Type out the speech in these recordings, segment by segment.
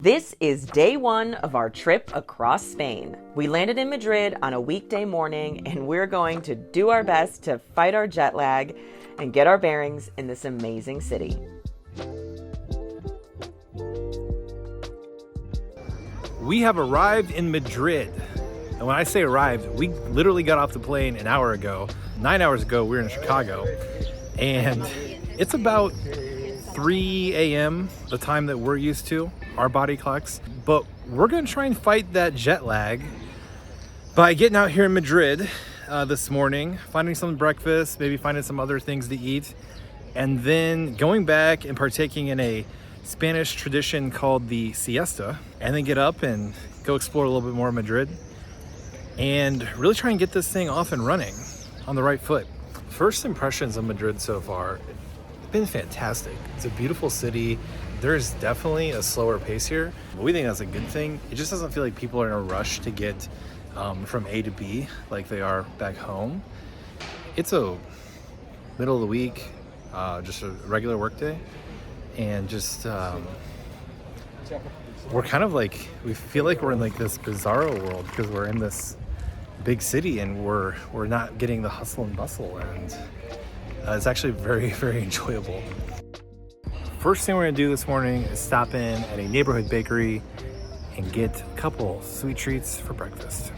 This is day one of our trip across Spain. We landed in Madrid on a weekday morning, and we're going to do our best to fight our jet lag and get our bearings in this amazing city. We have arrived in Madrid. And when I say arrived, we literally got off the plane an hour ago. 9 hours ago, we were in Chicago. And it's about 3 a.m., the time that we're used to, our body clocks. But we're gonna try and fight that jet lag by getting out here in Madrid this morning, finding some breakfast, maybe finding some other things to eat, and then going back and partaking in a Spanish tradition called the siesta, and then get up and go explore a little bit more of Madrid and really try and get this thing off and running on the right foot. First impressions of Madrid so far have been fantastic. It's a beautiful city. There's definitely a slower pace here, but we think that's a good thing. It just doesn't feel like people are in a rush to get from A to B like they are back home. It's a middle of the week, just a regular work day, and just we're kind of like, we feel like we're in like this bizarro world because we're in this big city and we're not getting the hustle and bustle, and it's actually very, very enjoyable. First thing we're gonna do this morning is stop in at a neighborhood bakery and get a couple sweet treats for breakfast.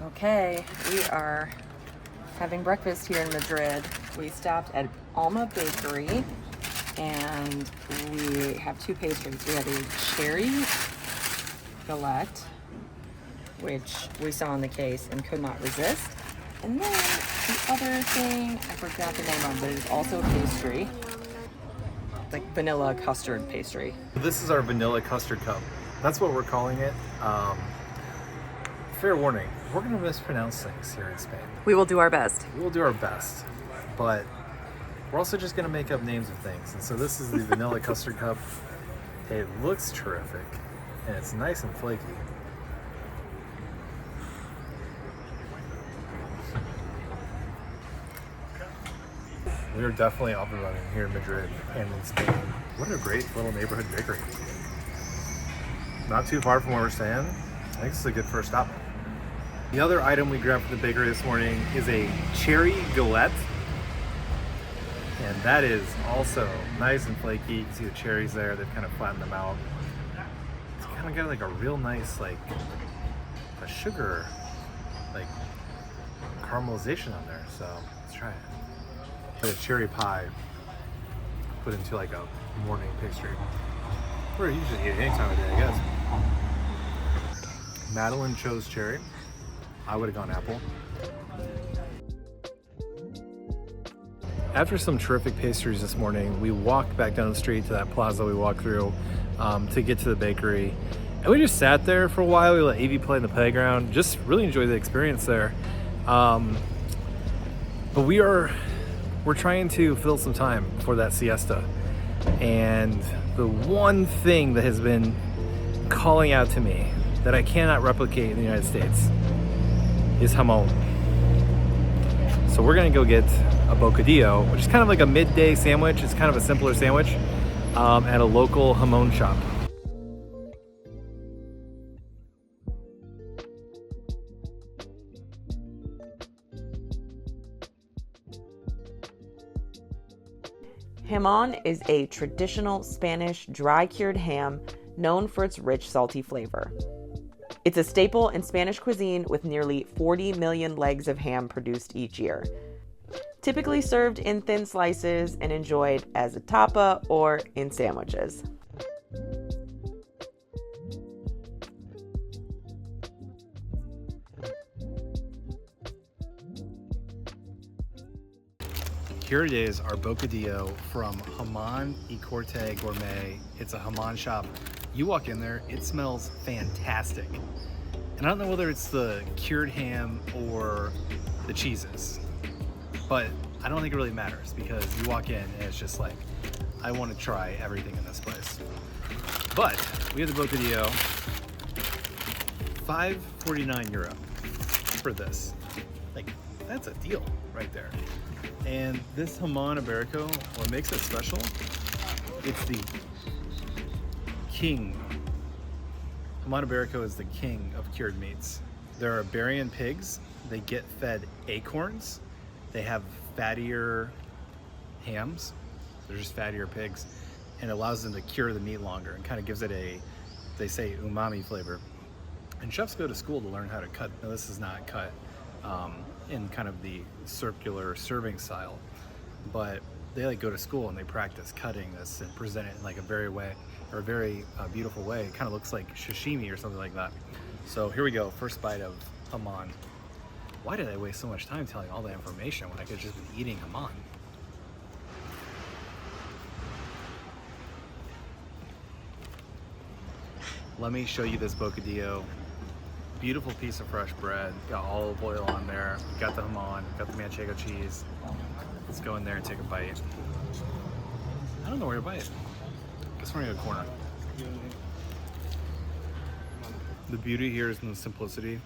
Okay, we are having breakfast here in Madrid. We stopped at Alma Bakery and we have two pastries. We have a cherry galette, which we saw in the case and could not resist. And then the other thing, I forgot the name of, but it is also a pastry. It's like vanilla custard pastry. This is our vanilla custard cup. That's what we're calling it. Fair warning, we're gonna mispronounce things here in Spain. We will do our best. We will do our best, but we're also just gonna make up names of things. And so this is the vanilla custard cup. It looks terrific, and it's nice and flaky. We are definitely off and running here in Madrid and in Spain. What a great little neighborhood bakery. Not too far from where we're staying. I think this is a good first stop. The other item we grabbed from the bakery this morning is a cherry galette. And that is also nice and flaky. You can see the cherries there, they've kind of flattened them out. It's kind of got like a real nice, like a sugar, like caramelization on there. So let's try it. Like a cherry pie put into like a morning pastry. Or usually eat it any time of day, I guess. Madalyn chose cherry. I would have gone apple. After some terrific pastries this morning, we walked back down the street to that plaza we walked through to get to the bakery. And we just sat there for a while. We let Evie play in the playground. Just really enjoyed the experience there. But we're trying to fill some time for that siesta. And the one thing that has been calling out to me that I cannot replicate in the United States is jamón. So we're gonna go get a bocadillo, which is kind of like a midday sandwich. It's kind of a simpler sandwich at a local jamón shop. Jamón is a traditional Spanish dry-cured ham known for its rich, salty flavor. It's a staple in Spanish cuisine with nearly 40 million legs of ham produced each year. Typically served in thin slices and enjoyed as a tapa or in sandwiches. Here it is, our bocadillo from Jamón y Carte Gourmet. It's a jamón shop. You walk in there, it smells fantastic. And I don't know whether it's the cured ham or the cheeses, but I don't think it really matters because you walk in and it's just like, I want to try everything in this place. But we have the bocadillo, €5.49 for this. Like, that's a deal right there. And this jamón ibérico, what makes it special, it's the king. Jamón ibérico is the king of cured meats. There are Iberian pigs. They get fed acorns. They have fattier hams. They're just fattier pigs, and it allows them to cure the meat longer and kind of gives it a, they say, umami flavor. And chefs go to school to learn how to cut. Now, this is not cut in kind of the circular serving style, but they like go to school and they practice cutting this and present it in like a very beautiful way. It kind of looks like sashimi or something like that. So here we go, first bite of jamón. Why did I waste so much time telling all that information when I could just be eating jamón? Let me show you this bocadillo. Beautiful piece of fresh bread. Got olive oil on there. Got the jamón, got the manchego cheese. Let's go in there and take a bite. I don't know where to bite. Guess we're in a corner. The beauty here is in the simplicity.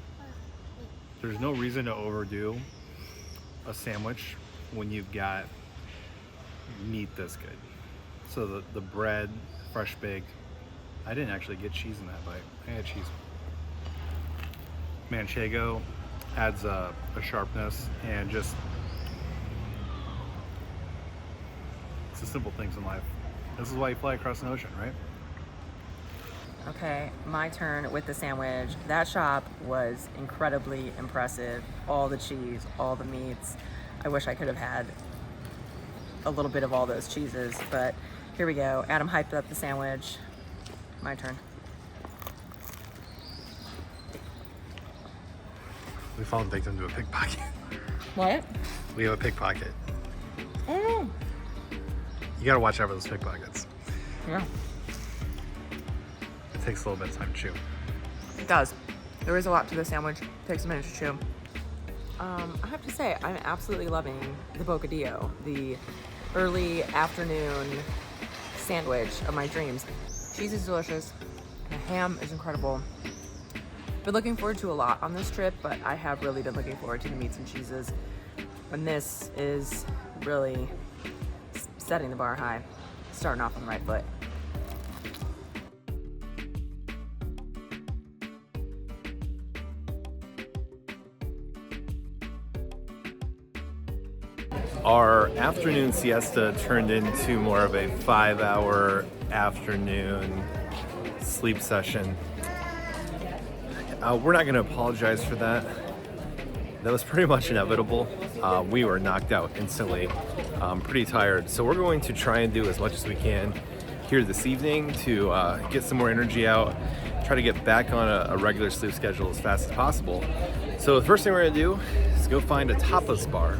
There's no reason to overdo a sandwich when you've got meat this good. So the bread, fresh baked. I didn't actually get cheese in that bite. I had cheese. Manchego adds a sharpness, and just, it's the simple things in life. This is why you fly across an ocean, right? Okay, my turn with the sandwich. That shop was incredibly impressive. All the cheese, all the meats. I wish I could have had a little bit of all those cheeses, but here we go. Adam hyped up the sandwich. My turn. We fallen victim to a pickpocket. What? We have a pickpocket. Oh. You gotta watch out for those pickpockets. Yeah. It takes a little bit of time to chew. It does. There is a lot to the sandwich. It takes a minute to chew. I have to say, I'm absolutely loving the bocadillo, the early afternoon sandwich of my dreams. Cheese is delicious. The ham is incredible. Been looking forward to a lot on this trip, but I have really been looking forward to the meats and cheeses. And this is really setting the bar high, starting off on the right foot. Our afternoon siesta turned into more of a 5-hour afternoon sleep session. We're not going to apologize for that. That was pretty much inevitable. We were knocked out instantly, pretty tired. So we're going to try and do as much as we can here this evening to get some more energy out, try to get back on a regular sleep schedule as fast as possible. So the first thing we're going to do is go find a tapas bar.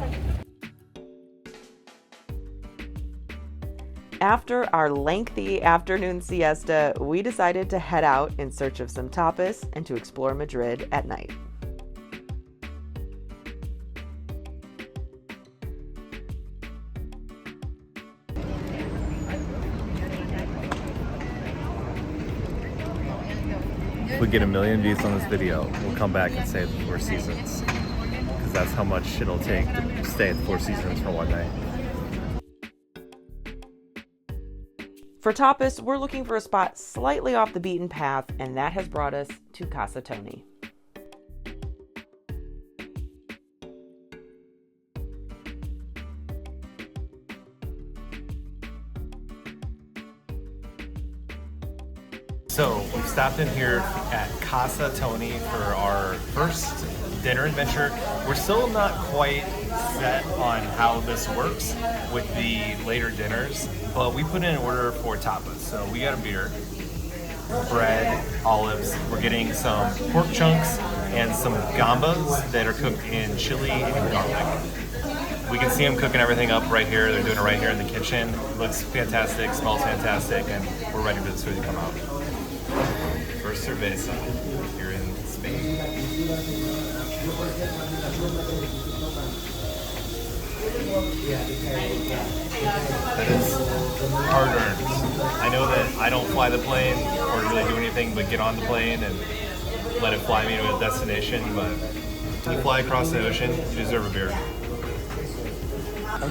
After our lengthy afternoon siesta, we decided to head out in search of some tapas and to explore Madrid at night. If we get 1 million views on this video, we'll come back and say the Four Seasons, because that's how much it'll take to stay at the Four Seasons for one night. For tapas, we're looking for a spot slightly off the beaten path, and that has brought us to Casa Tony. So we've stopped in here at Casa Tony for our first dinner adventure. We're still not quite set on how this works with the later dinners, but we put in an order for tapas. So we got a beer, bread, olives. We're getting some pork chunks and some gambas that are cooked in chili and garlic. We can see them cooking everything up right here. They're doing it right here in the kitchen. It looks fantastic, smells fantastic, and we're ready for this food to come out. First cerveza here in Spain. That is hard-earned. I know that I don't fly the plane or really do anything but get on the plane and let it fly me to a destination, but when you fly across the ocean, you deserve a beer.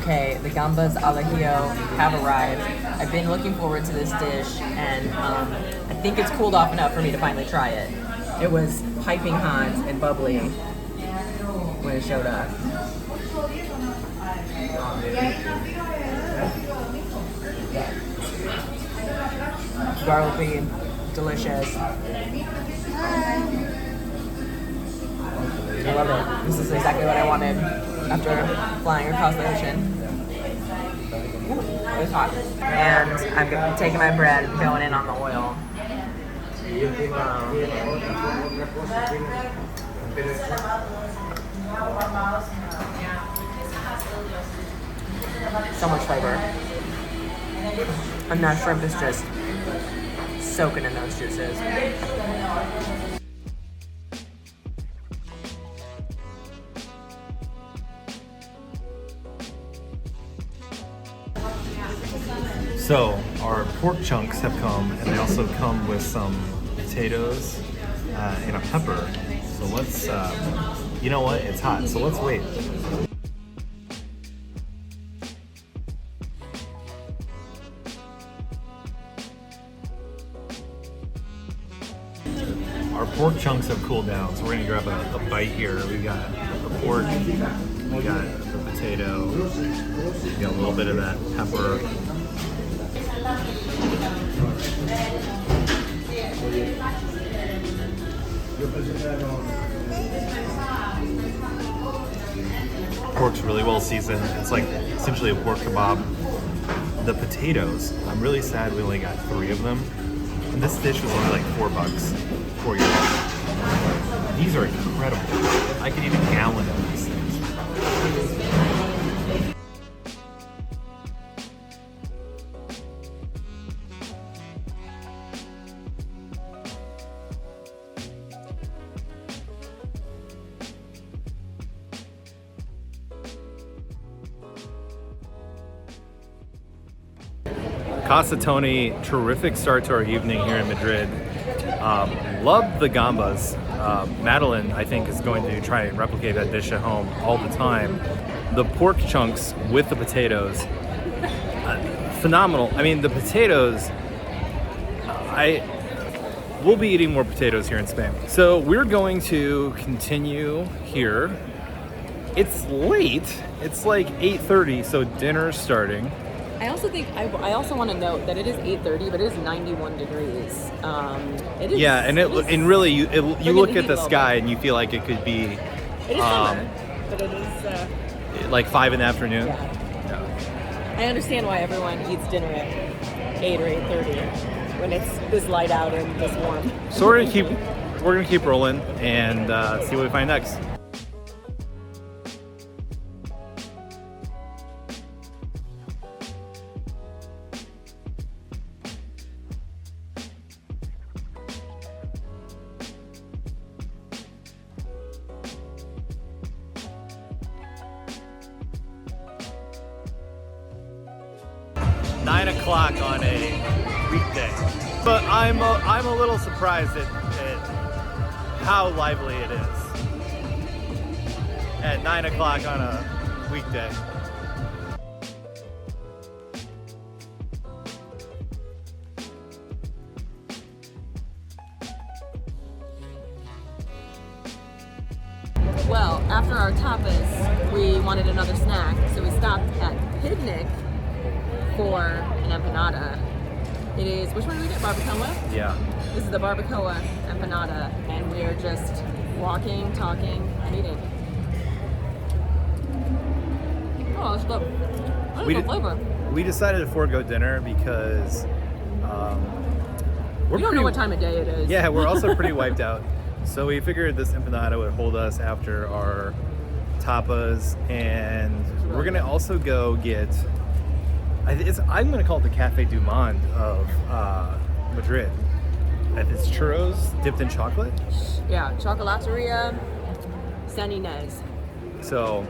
Okay, the gambas al ajillo have arrived. I've been looking forward to this dish, and I think it's cooled off enough for me to finally try it. It was piping hot and bubbly when it showed up. Garlicky, delicious. I love it. This is exactly what I wanted after flying across the ocean. It's hot. And I'm taking my bread, going in on the oil. So much flavor. And that shrimp is just soaking in those juices. So our pork chunks have come, and they also come with some potatoes and a pepper. So let's, you know what? It's hot, so let's wait. Our pork chunks have cooled down, so we're gonna grab a bite here. We got the pork, we got the potato, we got a little bit of that pepper. Pork's really well seasoned. It's like essentially a pork kebab. The potatoes, I'm really sad we only got 3 of them. And this dish was only like $4, €4. These are incredible. I could eat a gallon of these things. Casa Tony, terrific start to our evening here in Madrid. Love the gambas. Madalyn, I think, is going to try and replicate that dish at home all the time. The pork chunks with the potatoes, phenomenal. I mean, the potatoes, we'll be eating more potatoes here in Spain. So we're going to continue here. It's late. It's like 8:30, so dinner's starting. I also think I also want to note that it is 8:30, but it is 91 degrees. It is. Yeah, and really you look at the sky and you feel like it could be. It is summer, but it is like 5 in the afternoon. Yeah. I understand why everyone eats dinner at 8 or 8:30 when it's this light out and this warm. So we're gonna keep rolling and see what we find next. Nine o'clock on a weekday, but I'm a little surprised at how lively it is at 9 o'clock on a weekday. Well, after our tapas, we wanted another snack, so we stopped at Picnic for an empanada. It is, which one did we get? Barbacoa? Yeah. This is the barbacoa empanada, and we're just walking, talking, and eating. Oh, that's good. That's good flavor. We decided to forego dinner because we don't know what time of day it is. Yeah, we're also pretty wiped out. So we figured this empanada would hold us after our tapas, and we're gonna also go get. I'm gonna call it the Café du Monde of Madrid. It's churros dipped in chocolate. Yeah, Chocolateria San Inés. So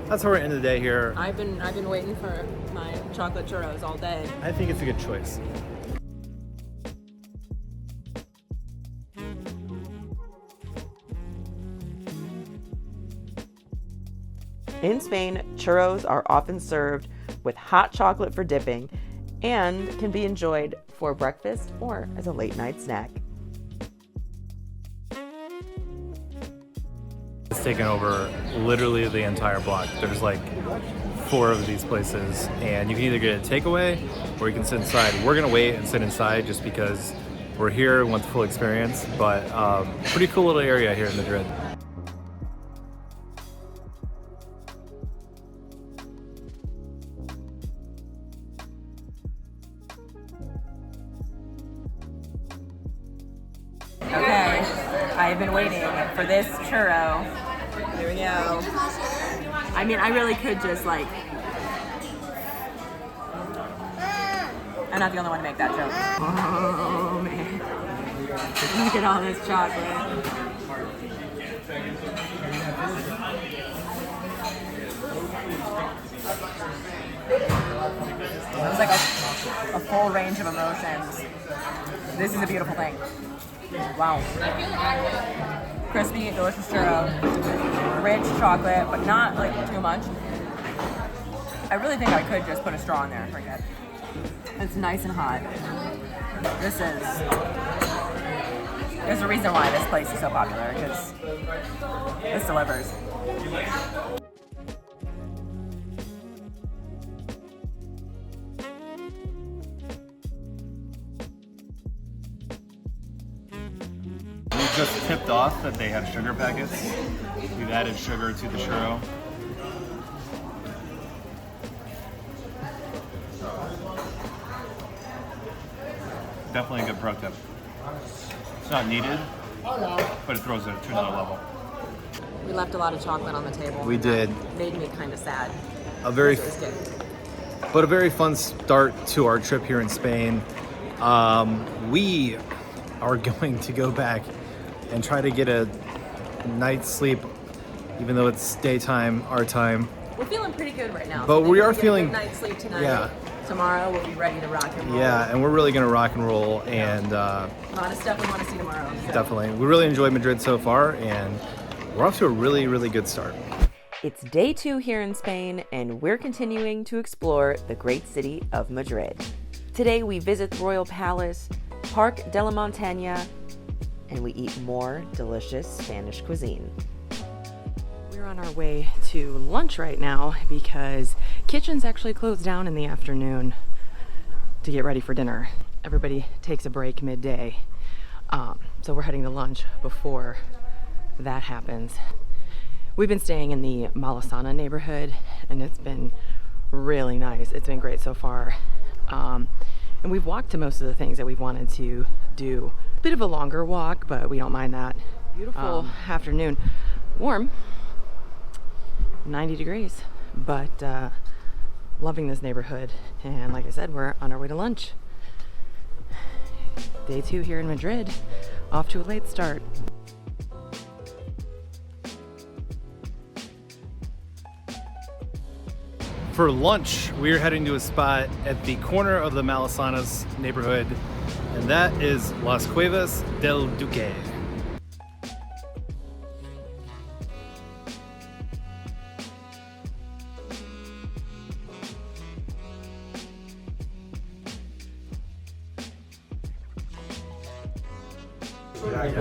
that's how we're ending the day here. I've been waiting for my chocolate churros all day. I think it's a good choice. In Spain, churros are often served with hot chocolate for dipping and can be enjoyed for breakfast or as a late night snack. It's taken over literally the entire block. There's like 4 of these places, and you can either get a takeaway or you can sit inside. We're gonna wait and sit inside just because we're here, we want the full experience, but pretty cool little area here in Madrid. Okay, I've been waiting for this churro. Here we go. I mean, I really could just like... I'm not the only one to make that joke. Oh man. Look at all this chocolate. It was like a full range of emotions. This is a beautiful thing. Wow. Crispy, delicious churro. Rich chocolate, but not like too much. I really think I could just put a straw in there and drink it. It's nice and hot. There's a reason why this place is so popular, because this delivers. We just tipped off that they have sugar packets. We've added sugar to the churro. Definitely a good pro tip. It's not needed, but it throws it to another level. We left a lot of chocolate on the table. We did. Made me kind of sad. A very, It was good. but a very fun start to our trip here in Spain. We are going to go back and try to get a night's sleep, even though it's daytime, our time. We're feeling pretty good right now. But So we maybe are we'll get a feeling- good night's sleep tonight. Yeah. Tomorrow we'll be ready to rock and roll. Yeah, and we're really gonna rock and roll, and A lot of stuff we want to see tomorrow. So. definitely. We really enjoyed Madrid so far, and we're off to a really, really good start. It's day 2 here in Spain, and we're continuing to explore the great city of Madrid. Today we visit the Royal Palace, Park de la Montaña, and we eat more delicious Spanish cuisine. We're on our way to lunch right now because kitchens actually close down in the afternoon to get ready for dinner. Everybody takes a break midday, so we're heading to lunch before that happens. We've been staying in the Malasana neighborhood, and it's been really nice. It's been great so far. And we've walked to most of the things that we've wanted to do. Bit of a longer walk, but we don't mind that. Beautiful afternoon. Warm, 90 degrees, but loving this neighborhood. And like I said, we're on our way to lunch. Day 2 here in Madrid, off to a late start. For lunch, we're heading to a spot at the corner of the Malasanas neighborhood, and that is Las Cuevas del Duque.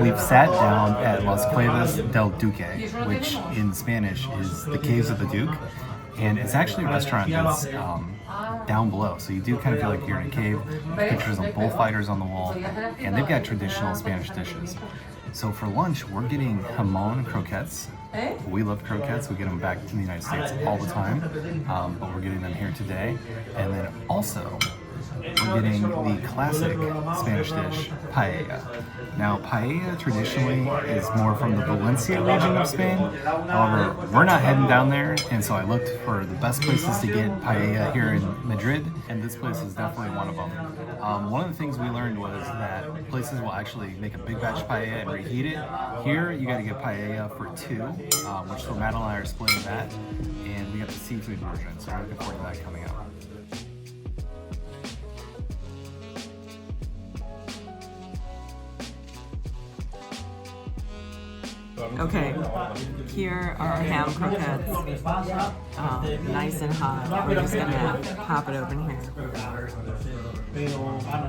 We've sat down at Las Cuevas del Duque, which in Spanish is the Caves of the Duke, and it's actually a restaurant that's down below, so you do kind of feel like you're in a cave. There's pictures of bullfighters on the wall, and they've got traditional Spanish dishes. So for lunch, we're getting jamon croquettes. We love croquettes. We get them back in the United States all the time, but we're getting them here today. And then also, we're getting the classic Spanish dish, paella. Now, paella traditionally is more from the Valencia region of Spain. However, we're not heading down there, and so I looked for the best places to get paella here in Madrid, and this place is definitely one of them. One of the things we learned was that places will actually make a big batch paella and reheat it. Here, you got to get paella for 2, which so Matt and I are splitting that, and we got the seafood version, so we're looking forward to that coming out. Okay, here are ham croquettes. Nice and hot. We're just gonna pop it open here.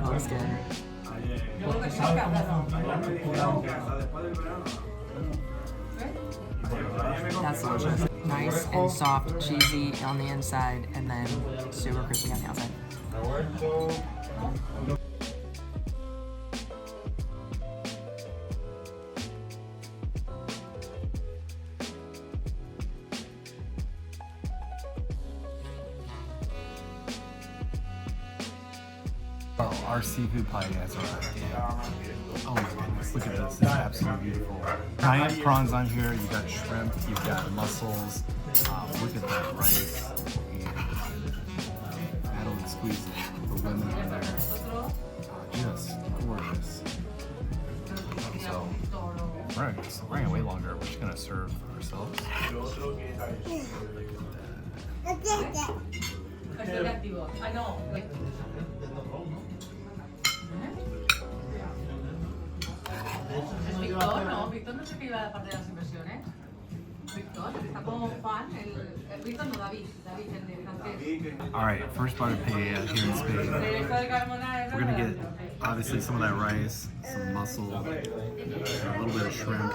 Looks good. That's delicious. Nice and soft, cheesy on the inside, and then super crispy on the outside. Oh, our seafood paella has arrived. Oh my goodness, look at this. It's absolutely beautiful. Giant prawns on here. You've got shrimp, you've got mussels. Look at that rice. And that'll squeeze the lemon in there. Just gorgeous. So, we're going way longer. We're just going to serve ourselves. Look at that. Víctor, no, Víctor no se que iba a la parte de las inversiones. Víctor, está como Juan, el Víctor no, David, el de francés. All right, first bite of paella here in Spain. We're gonna get obviously some of that rice, some mussel, and a little bit of shrimp.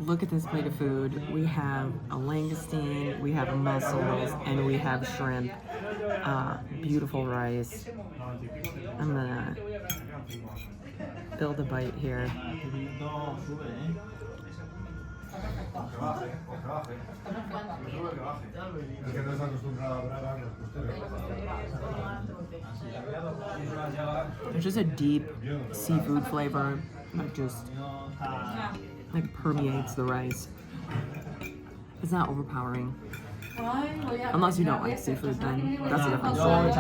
Look at this plate of food. We have a langoustine, we have mussels, and we have shrimp. Beautiful rice. I'm gonna build a bite here. There's just a deep seafood flavor that just like permeates the rice. It's not overpowering. Unless you don't like seafood, then that's a different story.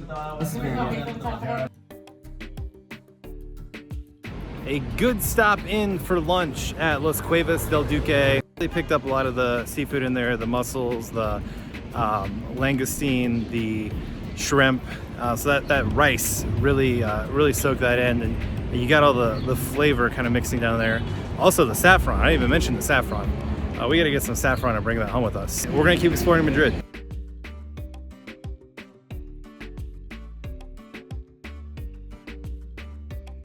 But this is very good. A good stop in for lunch at Los Cuevas del Duque. They picked up a lot of the seafood in there, the mussels, the langoustine, the shrimp. So that rice really soaked that in, and you got all the flavor kind of mixing down there. Also the saffron. I didn't even mention the saffron. We gotta get some saffron and bring that home with us. We're gonna keep exploring Madrid.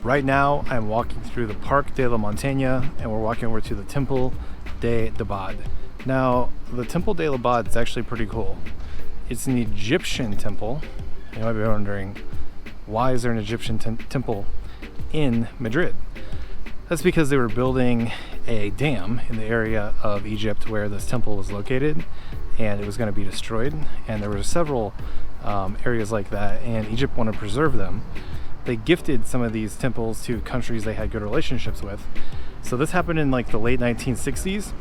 Right now, I'm walking through the Parc de la Montaña, and we're walking over to the Temple de Debod. Now, the Temple de Debod is actually pretty cool. It's an Egyptian temple. You might be wondering, why is there an Egyptian temple in Madrid? That's because they were building a dam in the area of Egypt where this temple was located, and it was going to be destroyed. And there were several areas like that, and Egypt wanted to preserve them. They gifted some of these temples to countries they had good relationships with. So this happened in like the late 1960s.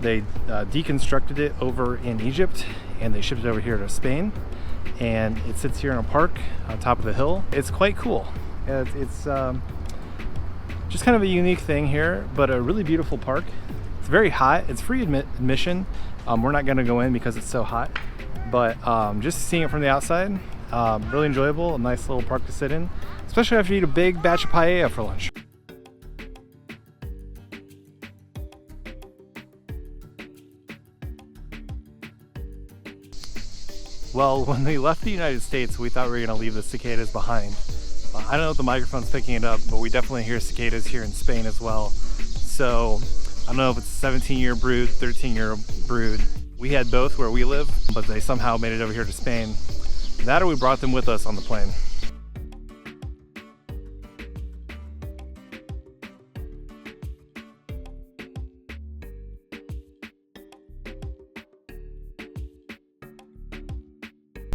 They deconstructed it over in Egypt, and they shipped it over here to Spain. And it sits here in a park on top of the hill. It's quite cool. It's just kind of a unique thing here, but a really beautiful park. It's very hot. It's free admission. We're not going to go in because it's so hot, but just seeing it from the outside, really enjoyable. A nice little park to sit in, especially after you eat a big batch of paella for lunch. Well, when we left the United States, we thought we were going to leave the cicadas behind. I don't know if the microphone's picking it up, but we definitely hear cicadas here in Spain as well. So I don't know if it's a 17-year brood, 13-year brood. We had both where we live, but they somehow made it over here to Spain. That or we brought them with us on the plane.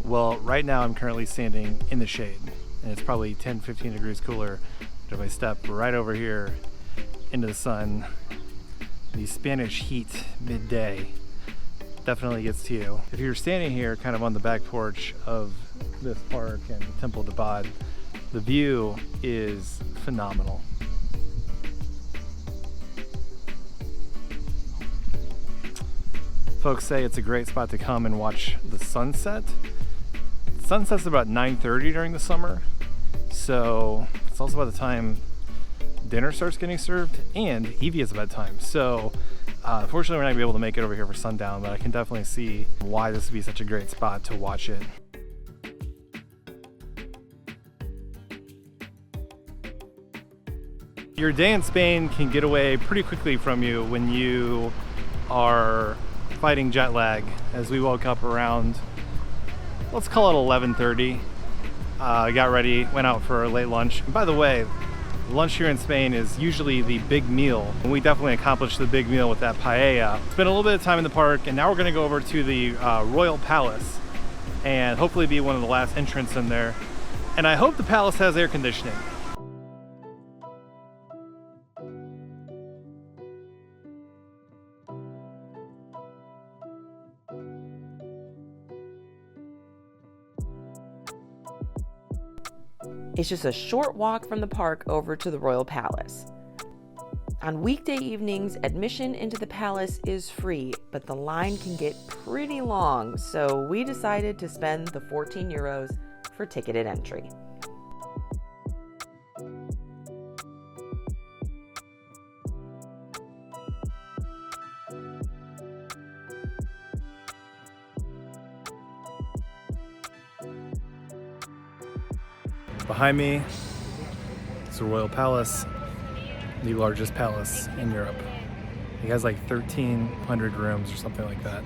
Well, right now I'm currently standing in the shade, and it's probably 10-15 degrees cooler. But if I step right over here into the sun, the Spanish heat midday definitely gets to you. If you're standing here kind of on the back porch of this park and Temple de Debod, the view is phenomenal. Folks say it's a great spot to come and watch the sunset. sun sets about 9:30 during the summer, so it's also about the time dinner starts getting served, and Evie is bedtime. So fortunately, we're not gonna be able to make it over here for sundown, but I can definitely see why this would be such a great spot to watch it. Your day in Spain can get away pretty quickly from you when you are fighting jet lag. As we woke up around, let's call it 11:30, got ready, went out for a late lunch. And by the way, lunch here in Spain is usually the big meal, and we definitely accomplished the big meal with that paella. Spent a little bit of time in the park, and now we're gonna go over to the Royal Palace and hopefully be one of the last entrants in there. And I hope the palace has air conditioning. It's just a short walk from the park over to the Royal Palace. On weekday evenings, admission into the palace is free, but the line can get pretty long, so we decided to spend the 14 euros for ticketed entry. Behind me is the Royal Palace, the largest palace in Europe. It has like 1,300 rooms or something like that.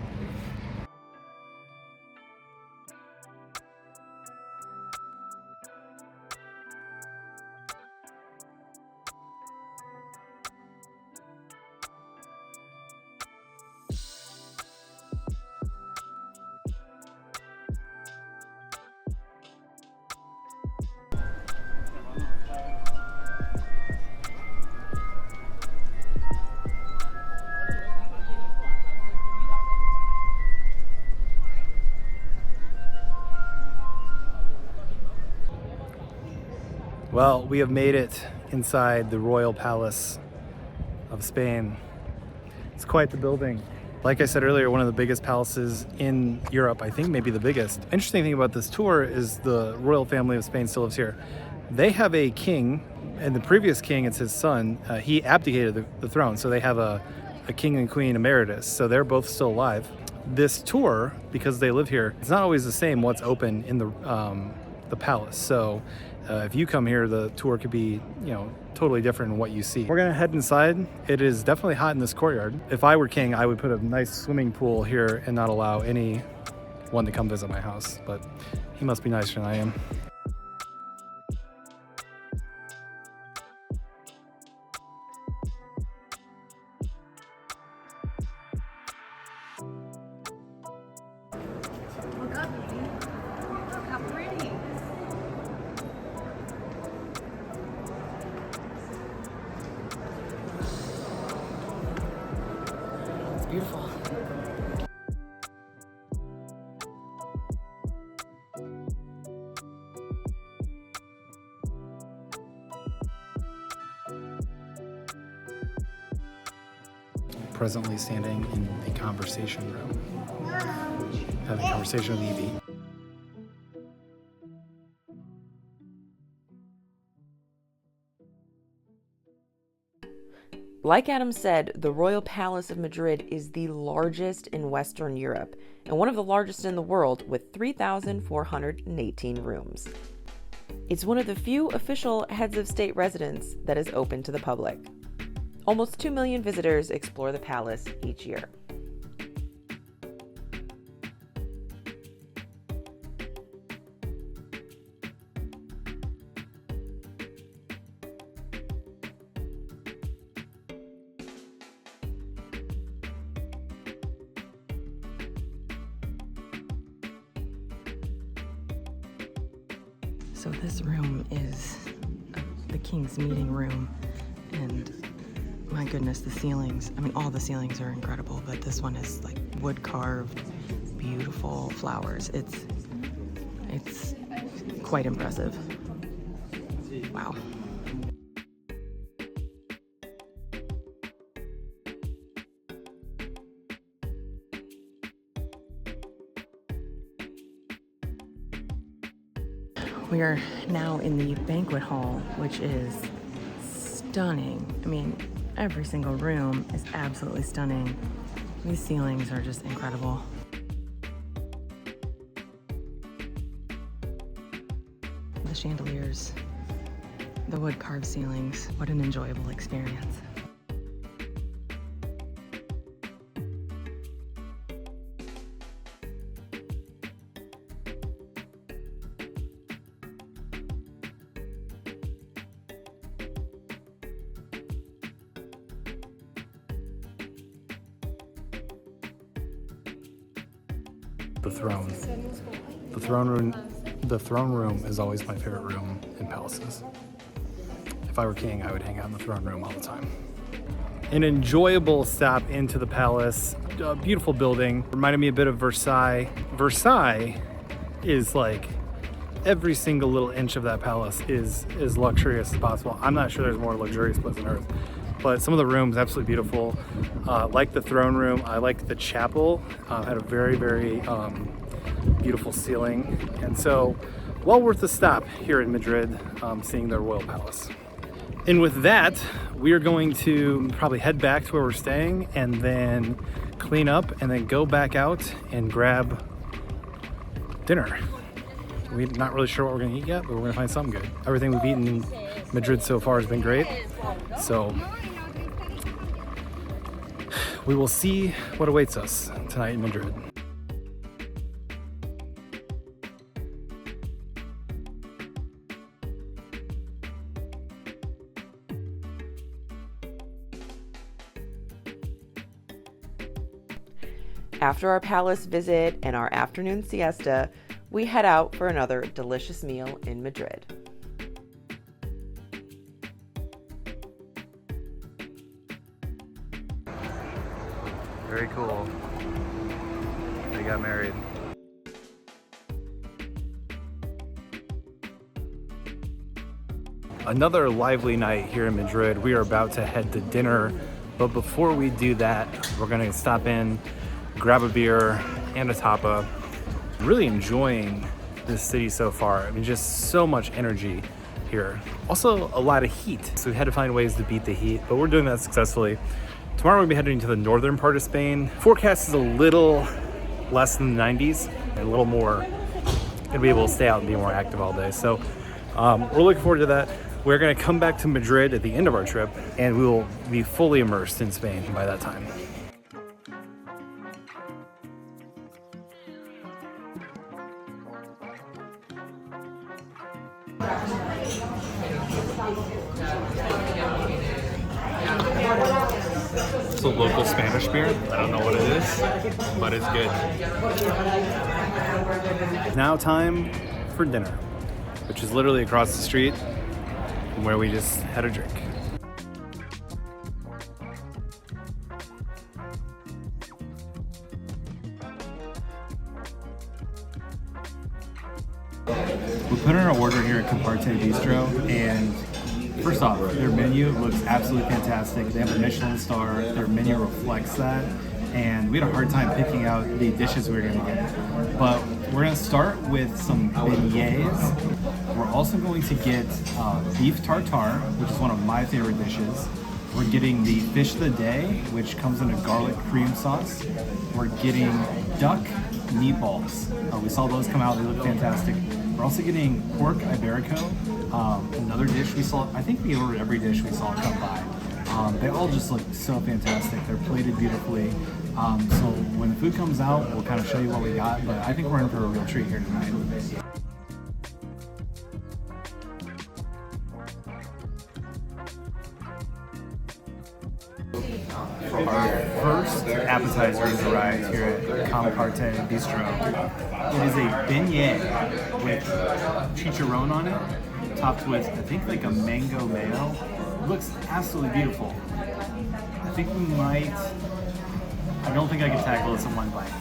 Well, we have made it inside the Royal Palace of Spain. It's quite the building. Like I said earlier, one of the biggest palaces in Europe, I think maybe the biggest. Interesting thing about this tour is the royal family of Spain still lives here. They have a king, and the previous king, it's his son, he abdicated the throne, so they have a king and queen emeritus, so they're both still alive. This tour, because they live here, it's not always the same what's open in the palace. So if you come here, the tour could be, totally different in what you see. We're gonna head inside. It is definitely hot in this courtyard. If I were king, I would put a nice swimming pool here and not allow anyone to come visit my house, but he must be nicer than I am. Look up, look how pretty. It's beautiful. Presently standing in the conversation room, having a conversation with Evie. Like Adam said, the Royal Palace of Madrid is the largest in Western Europe and one of the largest in the world with 3,418 rooms. It's one of the few official heads of state residence that is open to the public. Almost 2 million visitors explore the palace each year. So this room is the king's meeting room, and my goodness, the ceilings, all the ceilings are incredible, but this one is like wood carved, beautiful flowers. It's quite impressive. Wow. We are now in the banquet hall, which is stunning. I mean, every single room is absolutely stunning. These ceilings are just incredible. The chandeliers, the wood carved ceilings, what an enjoyable experience. The throne room is always my favorite room in palaces. If I were king, I would hang out in the throne room all the time. An enjoyable stop into the palace. A beautiful building. Reminded me a bit of Versailles. Versailles is like every single little inch of that palace is as luxurious as possible. I'm not sure there's more luxurious place on earth, but some of the rooms absolutely beautiful. Like the throne room, I like the chapel. Had a very, very beautiful ceiling, and so well worth the stop here in Madrid, seeing the royal palace. And with that, we are going to probably head back to where we're staying and then clean up and then go back out and grab dinner. We're not really sure what we're gonna eat yet, but we're gonna find something good. Everything we've eaten in Madrid so far has been great, so we will see what awaits us tonight in Madrid. After our palace visit and our afternoon siesta, we head out for another delicious meal in Madrid. Very cool. They got married. Another lively night here in Madrid. We are about to head to dinner, but before we do that, we're gonna stop in, grab a beer and a tapa. Really enjoying this city so far. I mean, just so much energy here. Also a lot of heat, so we had to find ways to beat the heat, but we're doing that successfully. Tomorrow we'll be heading to the northern part of Spain. Forecast is a little less than the 90s, and a little more, gonna be able to stay out and be more active all day. So we're looking forward to that. We're gonna come back to Madrid at the end of our trip, and we will be fully immersed in Spain by that time. It's a local Spanish beer. I don't know what it is, but it's good. Now time for dinner, which is literally across the street from where we just had a drink. We put in our order here at Carte Bistro, and first off, their menu looks absolutely fantastic. They have a Michelin star. Their menu reflects that, and we had a hard time picking out the dishes we were going to get. But we're going to start with some beignets. We're also going to get beef tartare, which is one of my favorite dishes. We're getting the fish of the day, which comes in a garlic cream sauce. We're getting duck meatballs. We saw those come out. They look fantastic. We're also getting pork iberico, another dish we saw. I think we ordered every dish we saw come by. They all just look so fantastic. They're plated beautifully. So when the food comes out, we'll kind of show you what we got, but I think we're in for a real treat here tonight. Our first appetizer has arrived here at Carte Bistro. It is a beignet with chicharron on it, topped with, I think, like a mango mayo. It looks absolutely beautiful. I think we might, I don't think I can tackle this in one bite.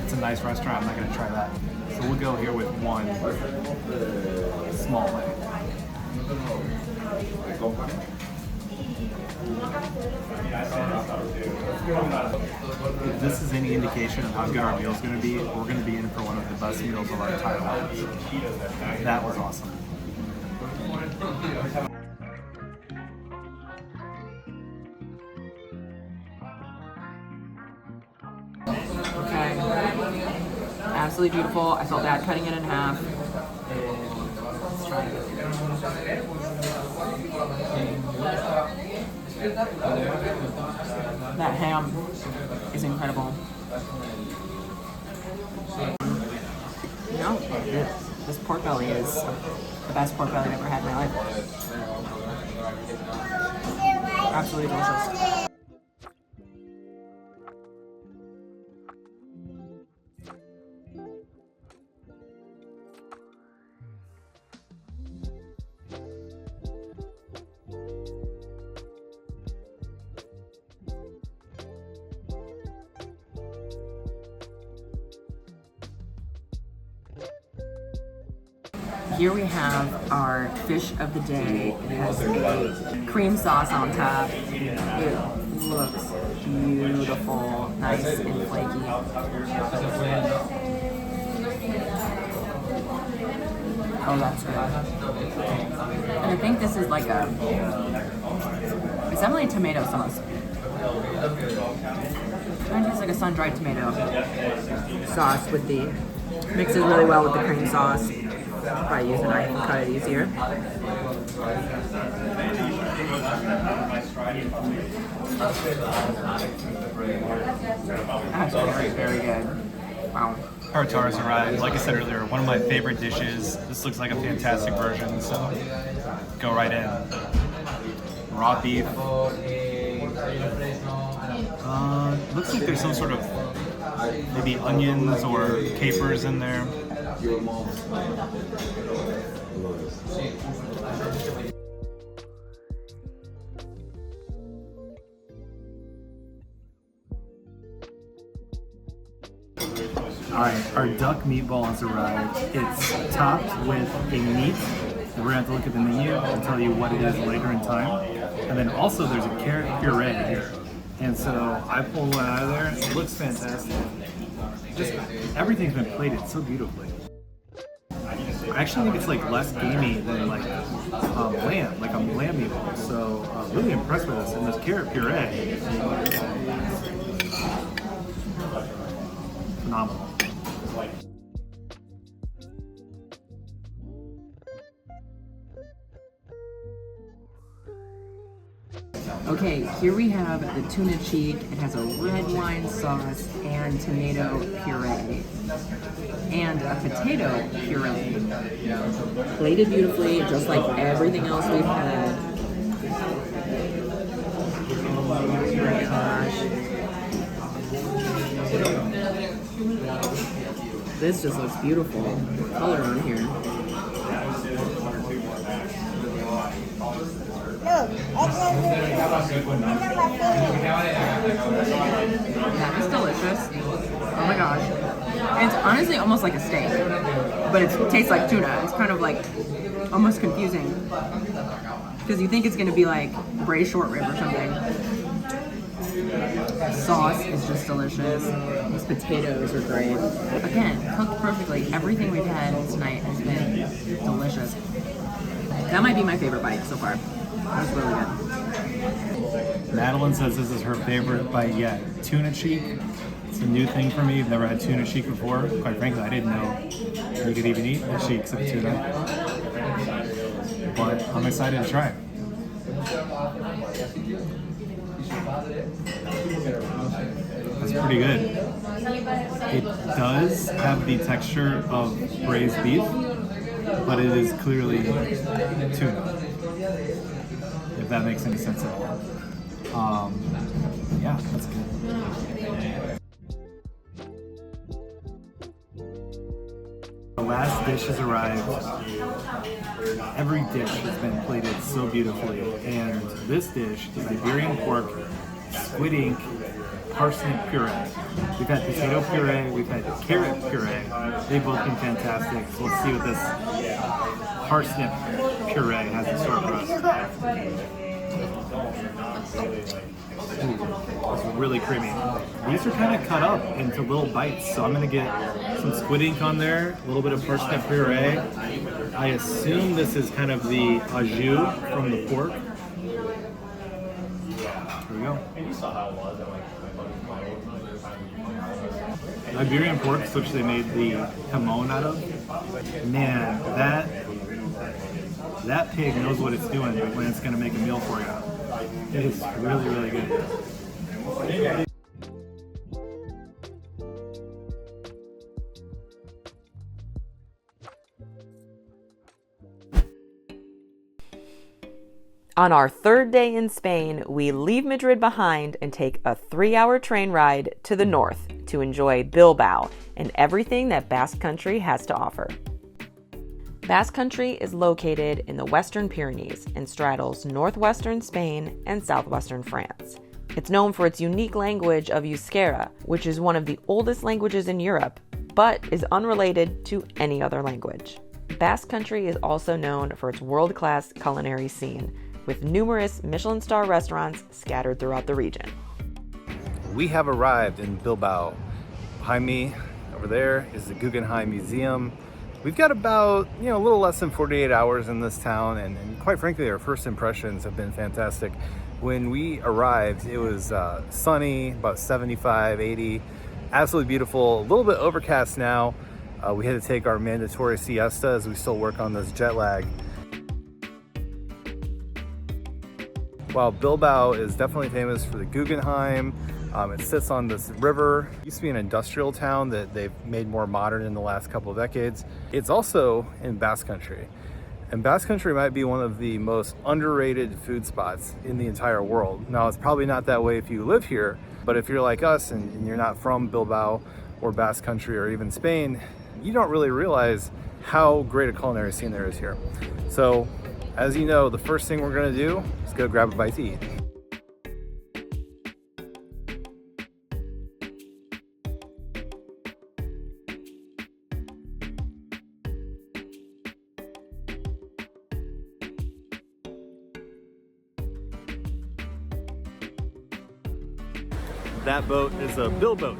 It's a nice restaurant, I'm not going to try that. So we'll go here with one small bite. If this is any indication, indication of how good our meal's going to be, we're going to be in for one of the best meals of our entire lives. That was awesome. Okay. Absolutely beautiful. I felt bad cutting it in half. Let's try it. That ham is incredible. You know, this pork belly is the best pork belly I've ever had in my life. Absolutely delicious. Here we have our fish of the day. It has a cream sauce on top. It looks beautiful, nice and flaky. Oh, that's good. And I think this is like it's definitely a tomato sauce. Kind of tastes like a sun-dried tomato sauce with the, mixes really well with the cream sauce. Probably use a knife and cut it easier. That's very, very good. Wow. Tartare's arrived. Like I said earlier, one of my favorite dishes. This looks like a fantastic version, so go right in. Raw beef. Looks like there's some sort of maybe onions or capers in there. Alright, our duck meatball has arrived. It's topped with a meat. We're going to have to look at the menu and tell you what it is later in time. And then also there's a carrot puree here. And so I pulled one out of there. It looks fantastic. Just everything's been plated so beautifully. I actually think it's like less gamey than like lamb, like a lamb meatball. So really impressed with this. And this carrot puree, phenomenal. Okay, here we have the tuna cheek. It has a red wine sauce and tomato puree. And a potato puree. Plated beautifully, just like everything else we've had. Oh my gosh. This just looks beautiful. The color on here. That is delicious. Oh my gosh. And it's honestly almost like a steak, but it tastes like tuna. It's kind of like almost confusing because you think it's going to be like braised short rib or something. The sauce is just delicious. These potatoes are great. Again, cooked perfectly. Everything we've had tonight has been delicious. That might be my favorite bite so far. That's really good. Madeline says this is her favorite bite yet. Tuna cheek. It's a new thing for me. I've never had tuna cheek before. Quite frankly, I didn't know you could even eat the cheeks of tuna. But I'm excited to try it. That's pretty good. It does have the texture of braised beef, but it is clearly tuna. If that makes any sense at all. Yeah, that's good. The last dish has arrived. Every dish has been plated so beautifully, and this dish is Iberian pork, squid ink, parsnip puree. We've had potato puree, we've had carrot puree. They've both been fantastic. So let's see what this parsnip puree has in store for us. It's really creamy. These are kind of cut up into little bites, so I'm gonna get some squid ink on there, a little bit of parsnip puree. I assume this is kind of the au jus from the pork. There we go. Iberian pork, which they made the jamon out of. Man, that pig knows what it's doing when it's gonna make a meal for you. It is really, really good. On our third day in Spain, we leave Madrid behind and take a 3-hour train ride to the north to enjoy Bilbao and everything that Basque Country has to offer. Basque Country is located in the Western Pyrenees and straddles northwestern Spain and southwestern France. It's known for its unique language of Euskera, which is one of the oldest languages in Europe, but is unrelated to any other language. Basque Country is also known for its world-class culinary scene, with numerous Michelin star restaurants scattered throughout the region. We have arrived in Bilbao. Behind me, over there, is the Guggenheim Museum. We've got about, a little less than 48 hours in this town, and quite frankly, our first impressions have been fantastic. When we arrived, it was sunny, about 75, 80, absolutely beautiful, a little bit overcast now. We had to take our mandatory siesta as we still work on this jet lag. While Bilbao is definitely famous for the Guggenheim, it sits on this river. It used to be an industrial town that they've made more modern in the last couple of decades. It's also in Basque Country. And Basque Country might be one of the most underrated food spots in the entire world. Now, it's probably not that way if you live here, but if you're like us and you're not from Bilbao or Basque Country or even Spain, you don't really realize how great a culinary scene there is here. So, as you know, the first thing we're gonna do is go grab a bite to eat. That boat is a Bill boat.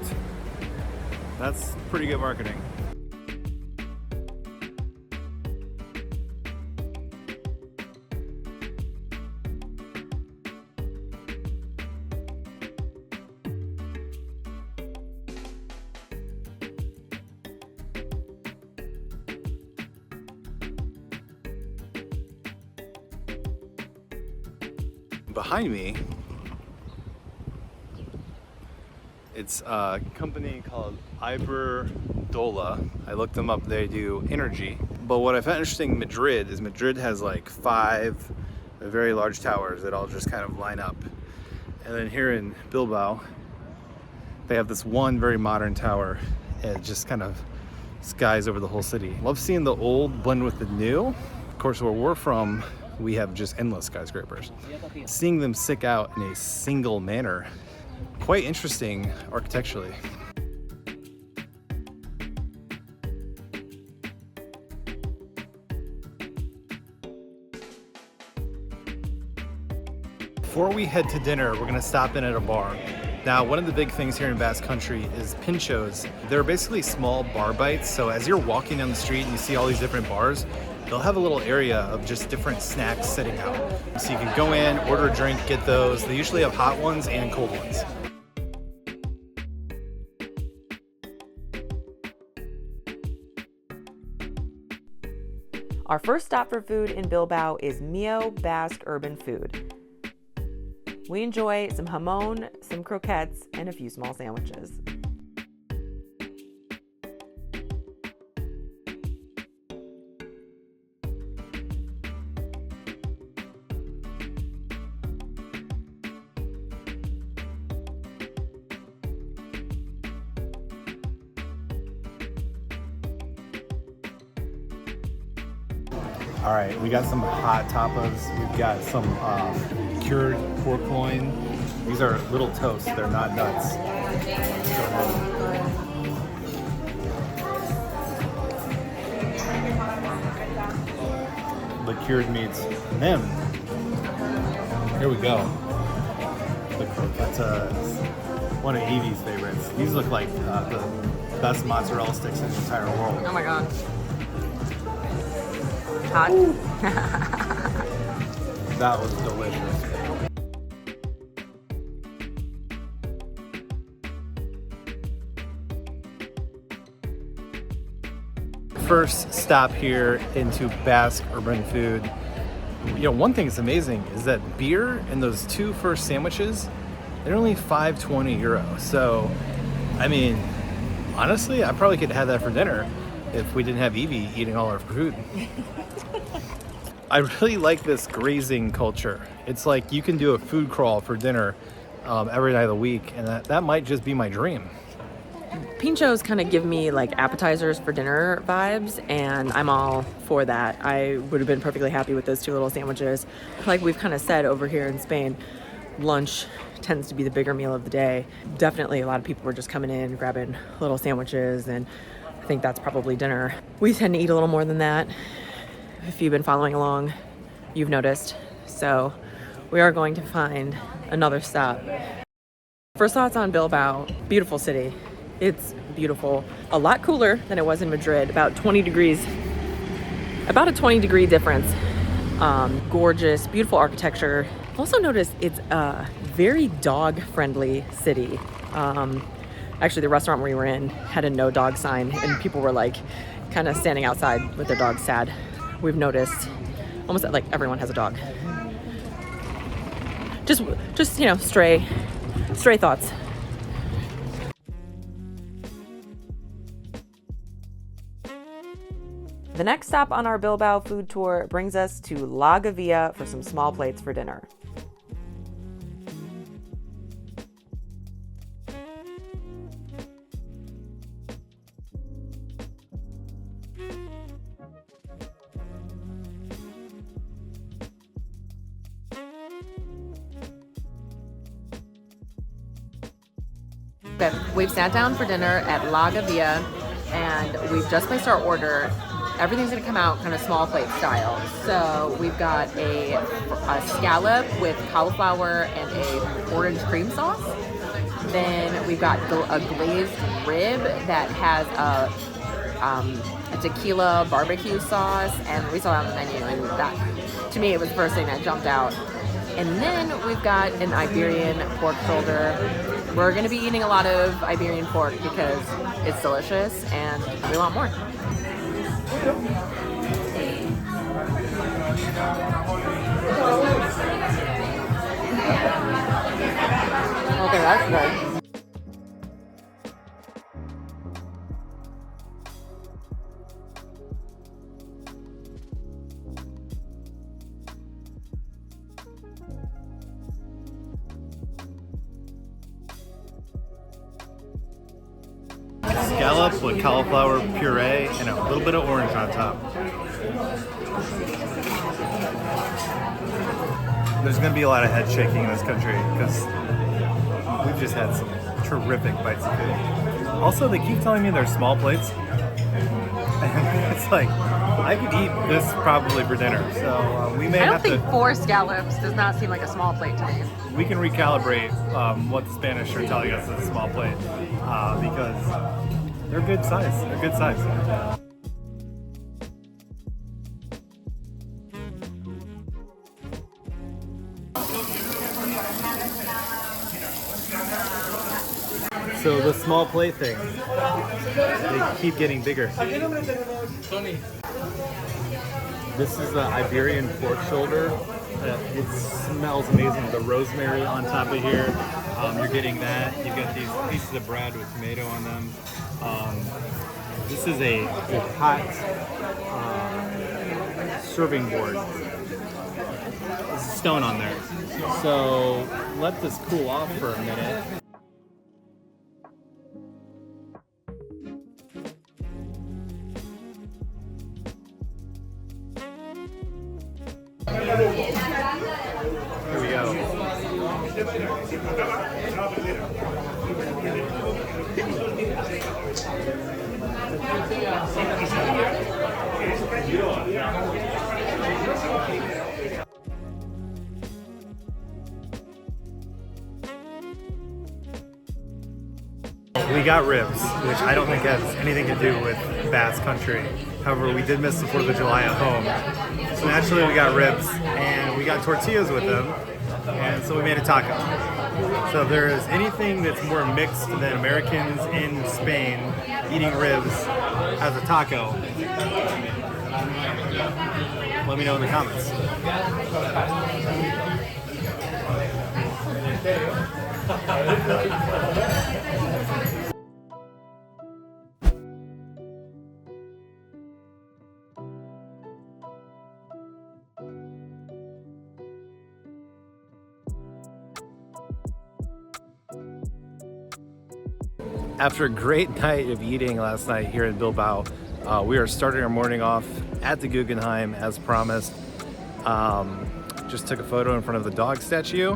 That's pretty good marketing. Behind me, it's a company called Iberdrola. I looked them up, they do energy. But what I found interesting in Madrid is Madrid has like 5 very large towers that all just kind of line up. And then here in Bilbao, they have this one very modern tower and it just kind of skies over the whole city. Love seeing the old blend with the new. Of course, where we're from, we have just endless skyscrapers. Seeing them stick out in a single manner, quite interesting architecturally. Before we head to dinner, we're gonna stop in at a bar. Now, one of the big things here in Basque Country is pinchos. They're basically small bar bites, so as you're walking down the street and you see all these different bars, they'll have a little area of just different snacks sitting out. So you can go in, order a drink, get those. They usually have hot ones and cold ones. Our first stop for food in Bilbao is Mio Basque Urban Food. We enjoy some jamon, some croquettes, and a few small sandwiches. All right, we got some hot tapas. We've got some cured pork loin. These are little toasts, they're not nuts. The cured meats. And then, Here we go. The croquetas. One of Evie's favorites. These look like the best mozzarella sticks in the entire world. Oh my god. Hot. That was delicious. First stop here into Basque urban food. You know, one thing that's amazing is that beer and those two first sandwiches, they're only 5.20 euros. So, I mean, honestly, I probably could have that for dinner if we didn't have Evie eating all our food. I really like this grazing culture. It's like you can do a food crawl for dinner every night of the week, and that might just be my dream. Pinchos kind of give me like appetizers for dinner vibes, and I'm all for that. I would have been perfectly happy with those two little sandwiches. Like we've kind of said over here in Spain, lunch tends to be the bigger meal of the day. Definitely a lot of people were just coming in, grabbing little sandwiches, and I think that's probably dinner. We tend to eat a little more than that. If you've been following along, you've noticed. So we are going to find another stop. First thoughts on Bilbao. Beautiful city. It's beautiful. A lot cooler than it was in Madrid, about 20 degrees, about a 20-degree difference. Gorgeous, beautiful architecture. Also noticed it's a very dog-friendly city. Actually, the restaurant we were in had a no dog sign, and people were like kind of standing outside with their dogs sad. We've noticed almost like everyone has a dog. Just you know, stray thoughts. The next stop on our Bilbao food tour brings us to La Gavia for some small plates for dinner. Okay, we've sat down for dinner at La Gavia, and we've just placed our order. Everything's gonna come out kind of small plate style. So we've got a scallop with cauliflower and a orange cream sauce. Then we've got a glazed rib that has a tequila barbecue sauce, and we saw that on the menu, and that, to me, it was the first thing that jumped out. And then we've got an Iberian pork shoulder. We're gonna be eating a lot of Iberian pork because it's delicious and we want more. Okay, that's good. Scallop with cauliflower puree and a little bit of orange on top. There's going to be a lot of head shaking in this country because we've just had some terrific bites of food. Also, they keep telling me they're small plates. And it's like, I could eat this probably for dinner. So we may have to... I don't think 4 scallops does not seem like a small plate to me. We can recalibrate what the Spanish are telling us is a small plate because they're good size. They're good size. So the small plate thing, they keep getting bigger. This is the Iberian pork shoulder. It smells amazing with the rosemary on top of here. You're getting that. You've got these pieces of bread with tomato on them. This is a hot serving board. There's a stone on there. So let this cool off for a minute. Here we go. we got ribs, which I don't think has anything to do with Basque country. However, we did miss the 4th of July at home. So naturally we got ribs, and we got tortillas with them, and so we made a taco. So if there is anything that's more mixed than Americans in Spain eating ribs as a taco, let me know in the comments. After a great night of eating last night here in Bilbao, we are starting our morning off at the Guggenheim as promised. Just took a photo in front of the dog statue,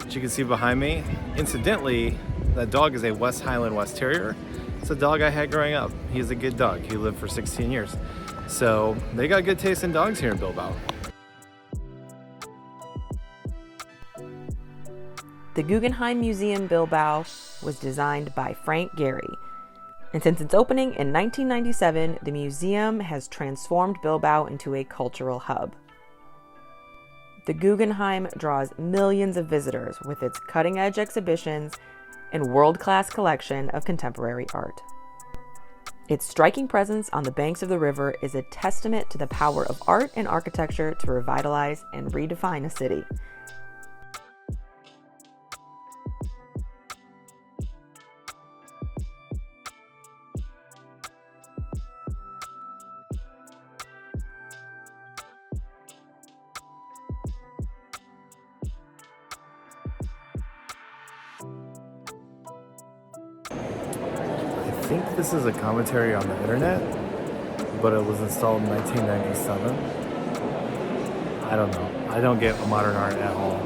which you can see behind me. Incidentally, that dog is a West Highland West Terrier. It's a dog I had growing up. He's a good dog. He lived for 16 years. So they got good taste in dogs here in Bilbao. The Guggenheim Museum Bilbao was designed by Frank Gehry. And since its opening in 1997, the museum has transformed Bilbao into a cultural hub. The Guggenheim draws millions of visitors with its cutting-edge exhibitions and world-class collection of contemporary art. Its striking presence on the banks of the river is a testament to the power of art and architecture to revitalize and redefine a city. I think this is a commentary on the internet, but it was installed in 1997. I don't know. I don't get modern art at all.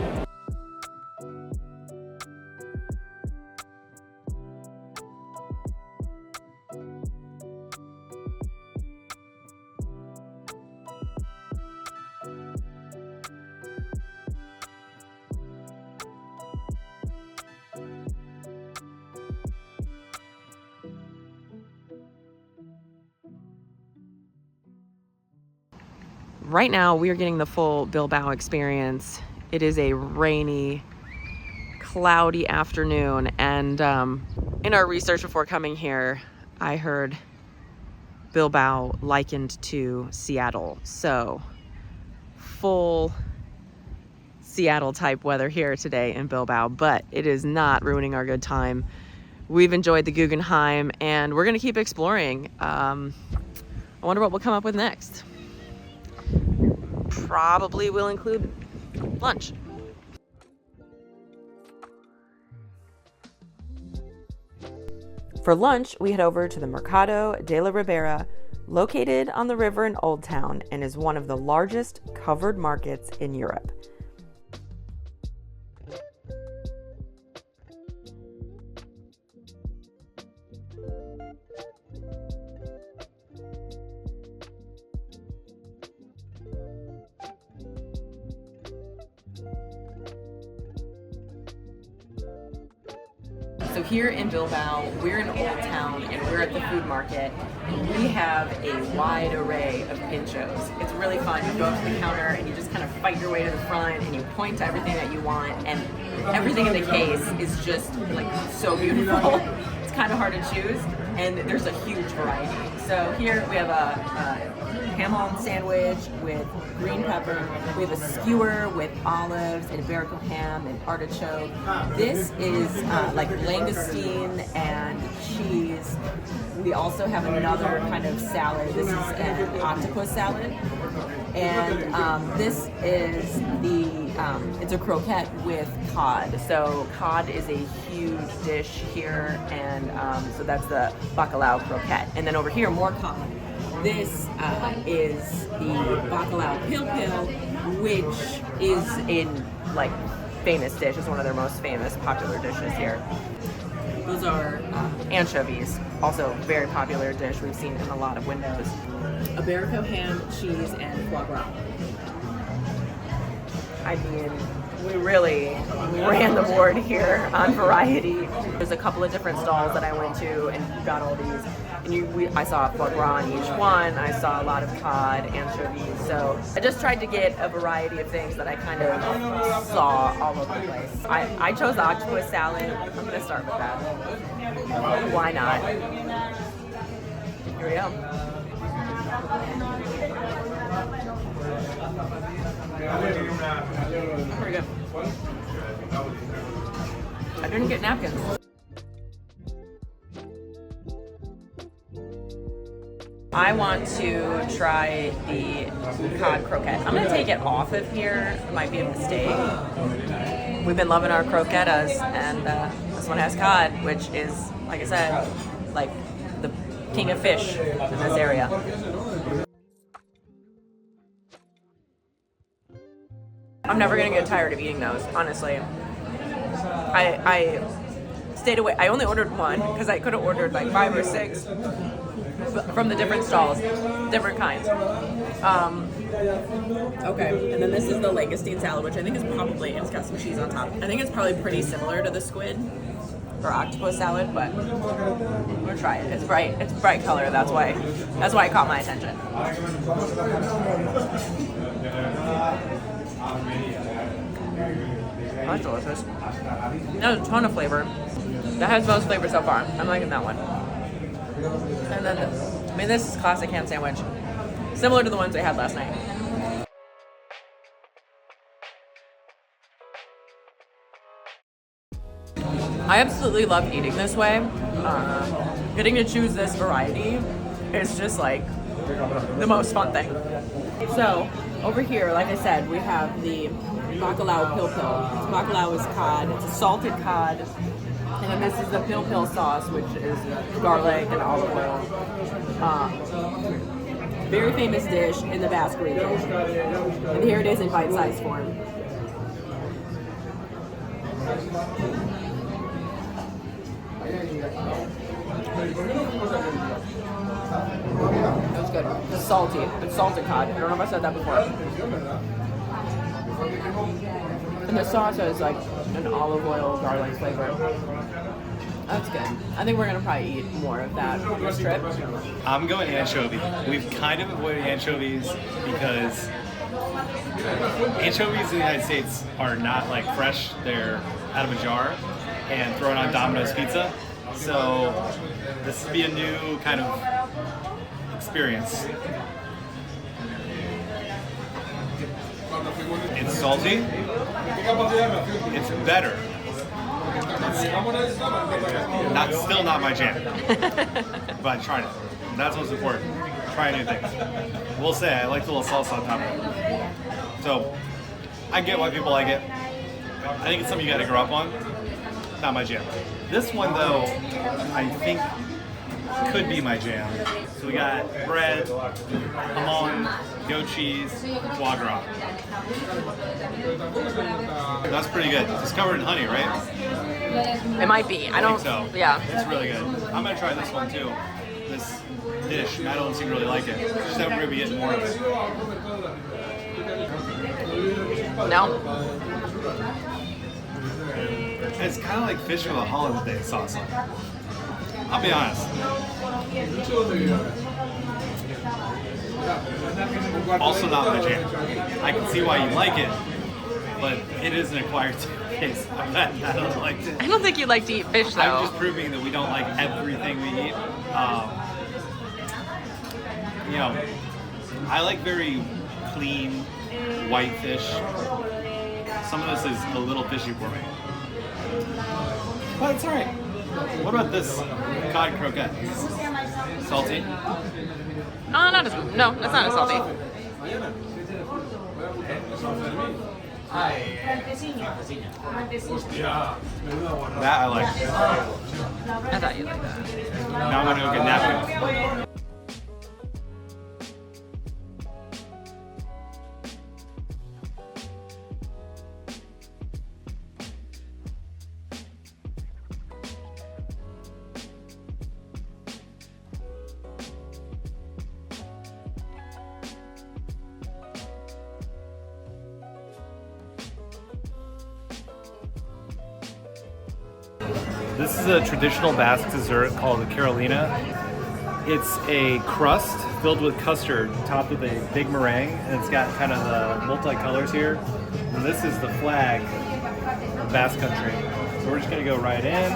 Right now, we are getting the full Bilbao experience. It is a rainy, cloudy afternoon, and in our research before coming here, I heard Bilbao likened to Seattle. So, full Seattle type weather here today in Bilbao, but it is not ruining our good time. We've enjoyed the Guggenheim, and we're gonna keep exploring. I wonder what we'll come up with next. Probably will include lunch. For lunch, we head over to the Mercado de la Ribera, located on the river in Old Town, and is one of the largest covered markets in Europe. So here in Bilbao, we're in Old Town and we're at the food market. We have a wide array of pinchos. It's really fun. You go up to the counter and you just kind of fight your way to the front and you point to everything that you want, and everything in the case is just like so beautiful. It's kind of hard to choose, and there's a huge variety. So here we have a ham-on sandwich with green pepper. We have a skewer with olives and Iberico ham and artichoke. This is like langoustine and cheese. We also have another kind of salad. This is an octopus salad. And this is it's a croquette with cod. So cod is a huge dish here, and so that's the bacalao croquette. And then over here, more cod. This is the bacalao pil-pil, which is in like famous dish. It's one of their most famous, popular dishes here. Those are anchovies, also very popular dish we've seen in a lot of windows. Iberico ham, cheese, and foie gras. I mean, we really ran the board here on variety. There's a couple of different stalls that I went to and got all these. And I saw foie gras on each one. I saw a lot of cod, anchovies. So I just tried to get a variety of things that I kind of saw all over the place. I chose the octopus salad. I'm going to start with that. Why not? Here we go. Pretty good. I didn't get napkins. I want to try the cod croquette. I'm gonna take it off of here. It might be a mistake. We've been loving our croquetas, and this one has cod, which is, like I said, like the king of fish in this area. I'm never gonna get tired of eating those, honestly. I stayed away. I only ordered one because I could have ordered like 5 or 6 from the different stalls, different kinds. Okay, and then this is the langoustine salad, which I think is probably, it's got some cheese on top. I think it's probably pretty similar to the squid or octopus salad, but I'm gonna try it. It's bright color. That's why it caught my attention. Oh, that's delicious. That has a ton of flavor. That has most flavor so far. I'm liking that one. And then, this is classic ham sandwich, similar to the ones I had last night. I absolutely love eating this way. Getting to choose this variety is just like the most fun thing. So over here, like I said, we have the bacalao pil pil. Bacalao is cod. It's a salted cod. And then this is the pil pil sauce, which is garlic and olive oil. Very famous dish in the Basque region. And here it is in bite-sized form. That's good. It's salty. It's salted cod. I don't know if I said that before. And the sauce is like an olive oil garlic flavor. That's good. I think we're gonna probably eat more of that on this trip. I'm going anchovy. We've kind of avoided anchovies because anchovies in the United States are not like fresh. They're out of a jar and thrown on Domino's pizza. So this would be a new kind of experience. It's salty. It's better. It's still not my jam, but I tried it. That's what's important. Try new things. We'll say I like the little salsa on top of it. So I get why people like it. I think it's something you got to grow up on. Not my jam. This one though, I think could be my jam. So we got bread, hamon, goat cheese, foie gras. That's pretty good. It's covered in honey, right? It might be. I don't. think so. Yeah. It's really good. I'm gonna try this one too. This dish. Matt don't seem to really like it. Just that we're gonna be getting more of it. No. It's kind of like fish with a holiday sauce on it. I'll be honest. Also not my jam. I can see why you like it, but it is an acquired taste. I'm glad I don't like it. I don't think you like to eat fish though. I'm just proving that we don't like everything we eat. I like very clean white fish. Some of this is a little fishy for me. But it's alright. What about this cod croquette? Salty? Not as no, that's not as salty. That I like. I thought you'd like that. Now I'm gonna go get napkins. This is a traditional Basque dessert called the Carolina. It's a crust filled with custard topped with a big meringue, and it's got kind of the multi-colors here. And this is the flag of Basque country. So we're just gonna go right in.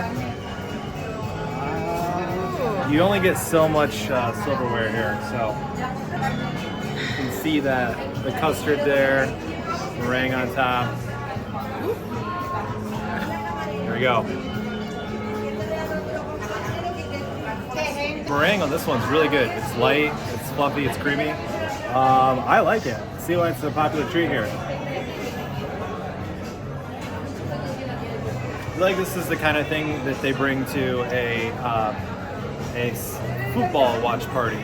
You only get so much silverware here, so you can see that the custard there, meringue on top. There we go. Meringue on this one's really good. It's light, it's fluffy, it's creamy. I like it. See why it's a popular treat here. I feel like this is the kind of thing that they bring to a football watch party.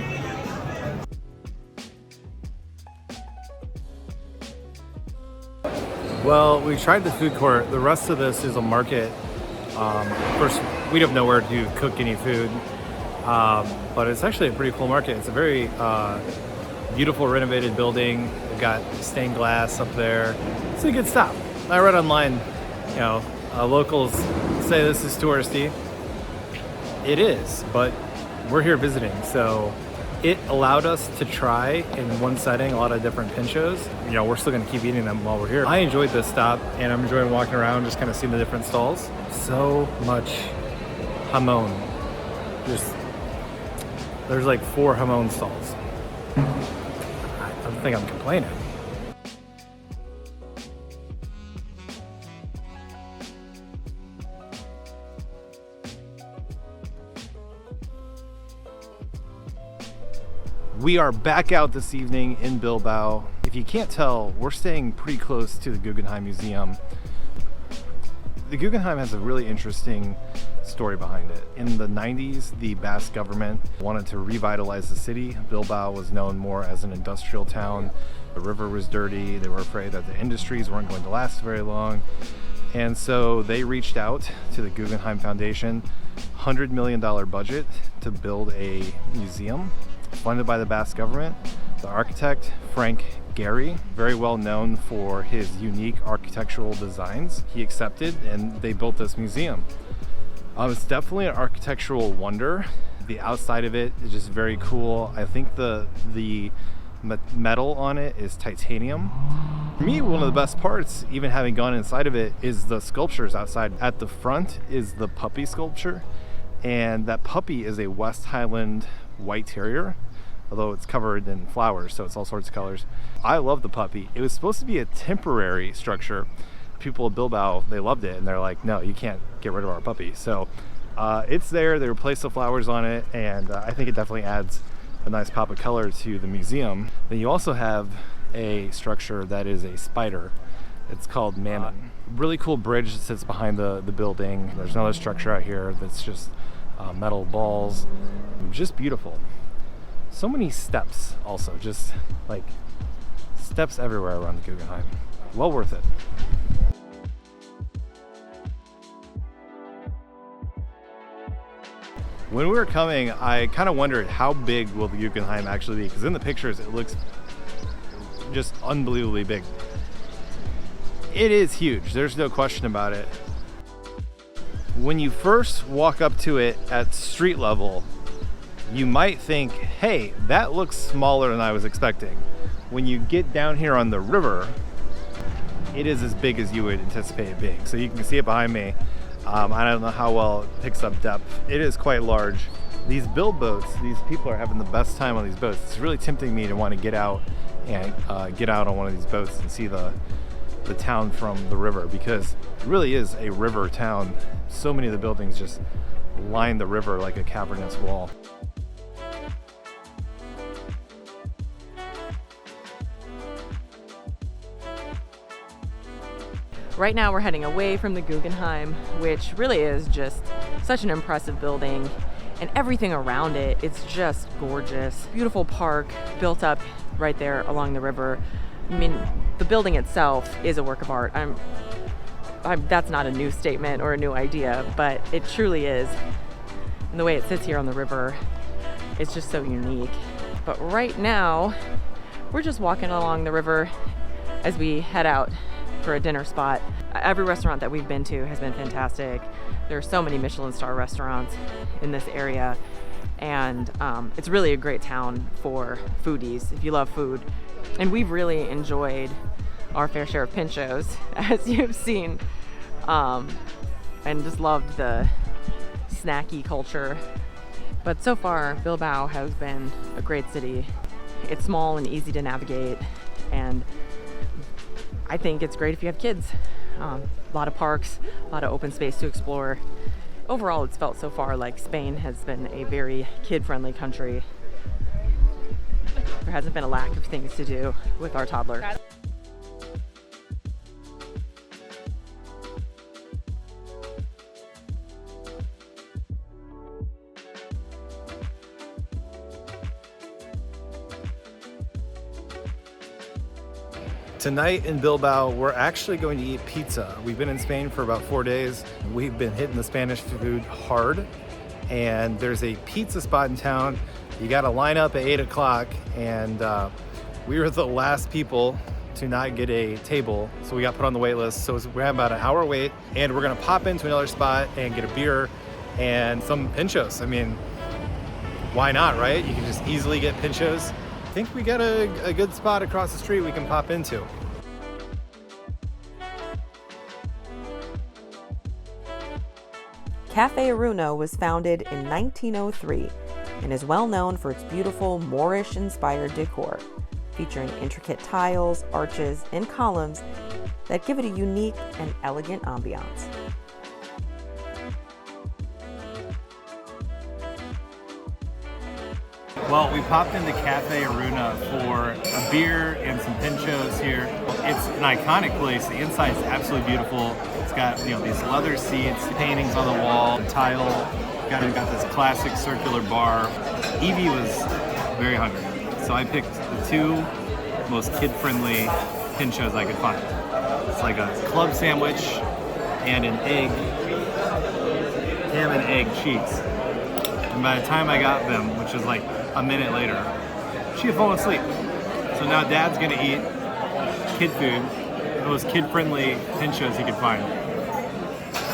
Well, we tried the food court. The rest of this is a market. Of course, we don't know where to cook any food, but it's actually a pretty cool market. It's a very beautiful renovated building. We've got stained glass up there. It's a good stop. I read online, you know, locals say this is touristy. It is, but we're here visiting, so it allowed us to try in one setting a lot of different pinchos. You know, we're still gonna keep eating them while we're here. I enjoyed this stop, and I'm enjoying walking around, just kind of seeing the different stalls. So much jamón. There's like 4 jamón stalls. I don't think I'm complaining. We are back out this evening in Bilbao. If you can't tell, we're staying pretty close to the Guggenheim Museum. The Guggenheim has a really interesting story behind it. In the 90s, the Basque government wanted to revitalize the city. Bilbao was known more as an industrial town. The river was dirty. They were afraid that the industries weren't going to last very long. And so they reached out to the Guggenheim Foundation, $100 million budget to build a museum funded by the Basque government. The architect, Frank Gehry, very well known for his unique architectural designs, he accepted, and they built this museum. It's definitely an architectural wonder. The outside of it is just very cool. I think the metal on it is titanium. For me, one of the best parts, even having gone inside of it, is the sculptures outside. At the front is the puppy sculpture, and that puppy is a West Highland white terrier, although it's covered in flowers, so it's all sorts of colors. I love the puppy. It was supposed to be a temporary structure. People of Bilbao, they loved it, and they're like, no, you can't get rid of our puppy. So it's there. They replaced the flowers on it, and I think it definitely adds a nice pop of color to the museum. Then you also have a structure that is a spider. It's called Mammon. Really cool bridge that sits behind the building. There's another structure out here that's just metal balls. Just beautiful. So many steps also, just like steps everywhere around the Guggenheim. Well worth it. When we were coming, I kind of wondered how big will the Guggenheim actually be, because in the pictures it looks just unbelievably big. It is huge, there's no question about it. When you first walk up to it at street level, you might think, hey, that looks smaller than I was expecting. When you get down here on the river, it is as big as you would anticipate it being. So you can see it behind me. I don't know how well it picks up depth. It is quite large. These build boats, these people are having the best time on these boats. It's really tempting me to want to get out and get out on one of these boats and see the town from the river, because it really is a river town. So many of the buildings just line the river like a cavernous wall. Right now we're heading away from the Guggenheim, which really is just such an impressive building, and everything around it, it's just gorgeous. Beautiful park built up right there along the river. I mean, the building itself is a work of art. That's not a new statement or a new idea, but it truly is. And the way it sits here on the river, it's just so unique. But right now, we're just walking along the river as we head out for a dinner spot. Every restaurant that we've been to has been fantastic. There are so many Michelin star restaurants in this area, and it's really a great town for foodies if you love food. And we've really enjoyed our fair share of pinchos, as you've seen, and just loved the snacky culture. But so far, Bilbao has been a great city. It's small and easy to navigate, and I think it's great if you have kids. A lot of parks, a lot of open space to explore. Overall, it's felt so far like Spain has been a very kid-friendly country. There hasn't been a lack of things to do with our toddler. Tonight in Bilbao, we're actually going to eat pizza. We've been in Spain for about 4 days. We've been hitting the Spanish food hard, and there's a pizza spot in town. You gotta line up at 8 o'clock, and we were the last people to not get a table, so we got put on the wait list. So we're having about an hour wait, and we're gonna pop into another spot and get a beer and some pinchos. I mean, why not, right? You can just easily get pinchos. I think we got a good spot across the street we can pop into. Cafe Aruno was founded in 1903 and is well known for its beautiful Moorish-inspired decor, featuring intricate tiles, arches, and columns that give it a unique and elegant ambiance. Well, we popped into Cafe Aruna for a beer and some pinchos here. It's an iconic place. The inside is absolutely beautiful. It's got, you know, these leather seats, paintings on the wall, tile. Got this classic circular bar. Evie was very hungry, so I picked the two most kid-friendly pinchos I could find. It's like a club sandwich and an egg, ham and egg cheese. And by the time I got them, which was like a minute later, she had fallen asleep. So now Dad's gonna eat kid food, the most kid-friendly pinchos he could find.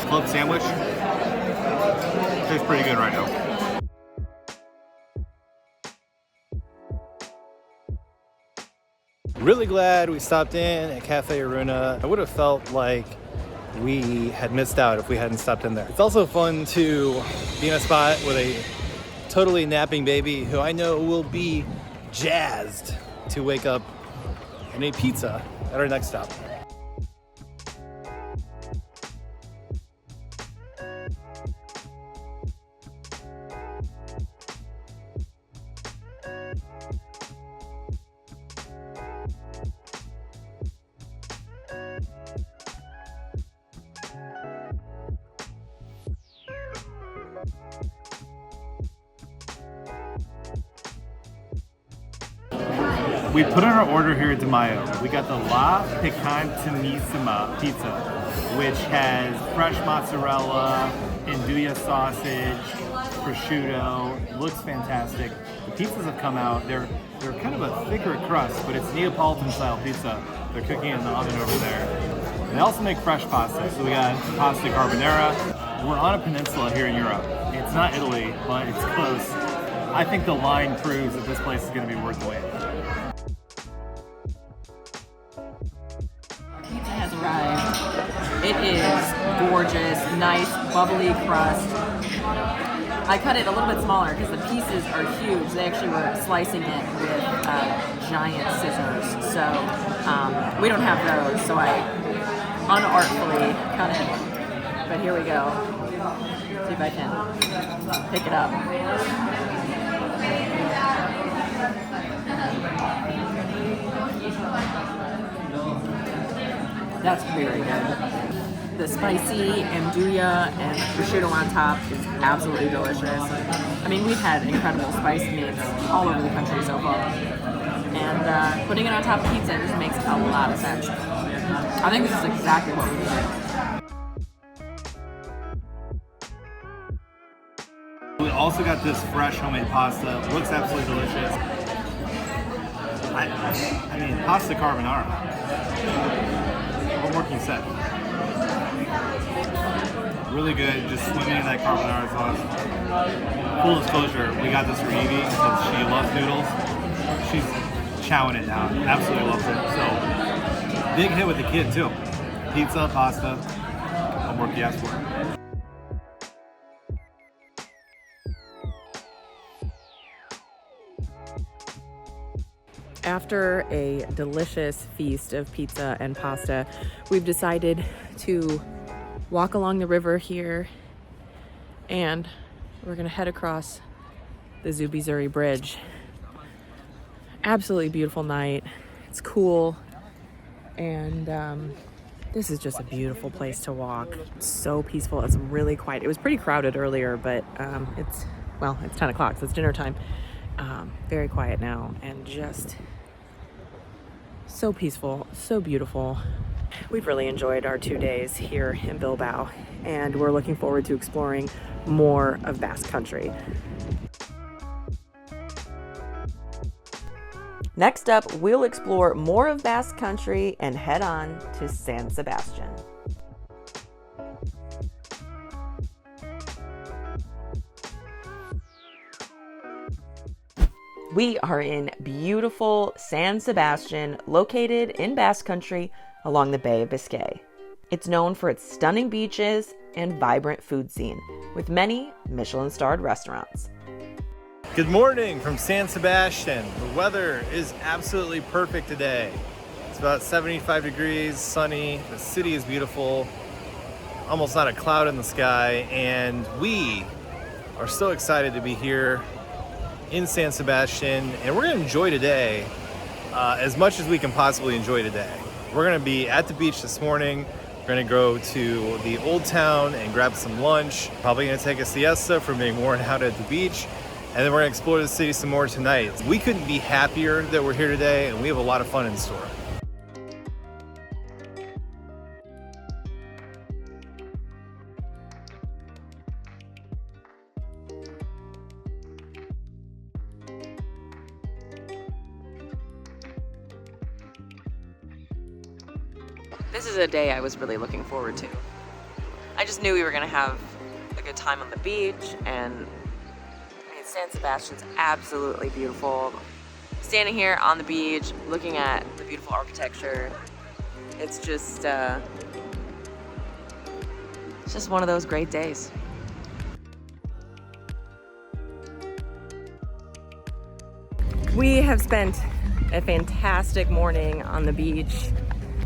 Club sandwich, tastes pretty good right now. Really glad we stopped in at Cafe Aruna. I would have felt like we had missed out if we hadn't stopped in there. It's also fun to be in a spot with a totally napping baby who I know will be jazzed to wake up and eat pizza at our next stop. We put in our order here at De Mayo. We got the La Picantinissima pizza, which has fresh mozzarella, andouille sausage, prosciutto. Looks fantastic. The pizzas have come out. They're kind of a thicker crust, but it's Neapolitan style pizza. They're cooking it in the oven over there. They also make fresh pasta. So we got pasta carbonara. We're on a peninsula here in Europe. It's not Italy, but it's close. I think the line proves that this place is going to be worth the wait. Has arrived. It is gorgeous, nice, bubbly crust. I cut it a little bit smaller because the pieces are huge. They actually were slicing it with giant scissors. So we don't have those, so I unartfully cut it. But here we go. See if I can pick it up. That's very good. The spicy andouille and prosciutto on top is absolutely delicious. I mean, we've had incredible spiced meats all over the country so far. And putting it on top of pizza just makes a lot of sense. I think this is exactly what we needed. We also got this fresh homemade pasta. It looks absolutely delicious. I mean, pasta carbonara. working set. Really good, just swimming in that carbonara sauce. Full disclosure, we got this for Evie because she loves noodles. She's chowing it down, absolutely loves it. So, big hit with the kid too. Pizza, pasta, what more can you ask for? After a delicious feast of pizza and pasta, we've decided to walk along the river here, and we're gonna head across the Zubizuri Bridge. Absolutely beautiful night. It's cool, and this is just a beautiful place to walk. It's so peaceful. It's really quiet. It was pretty crowded earlier, but it's 10 o'clock, so it's dinner time. Very quiet now, and just so peaceful, so beautiful. We've really enjoyed our 2 days here in Bilbao, and we're looking forward to exploring more of Basque country. Next up, we'll explore more of Basque country and head on to San Sebastian. We are in beautiful San Sebastian, located in Basque country along the Bay of Biscay. It's known for its stunning beaches and vibrant food scene, with many Michelin-starred restaurants. Good morning from San Sebastian. The weather is absolutely perfect today. It's about 75 degrees, sunny. The city is beautiful. Almost not a cloud in the sky. And we are so excited to be here in San Sebastian. And we're going to enjoy today as much as we can possibly enjoy today. We're going to be at the beach this morning. We're going to go to the old town and grab some lunch. Probably going to take a siesta from being worn out at the beach. And then we're going to explore the city some more tonight. We couldn't be happier that we're here today, and we have a lot of fun in store. This is a day I was really looking forward to. I just knew we were going to have a good time on the beach, and San Sebastian's absolutely beautiful. Standing here on the beach, looking at the beautiful architecture, it's just one of those great days. We have spent a fantastic morning on the beach.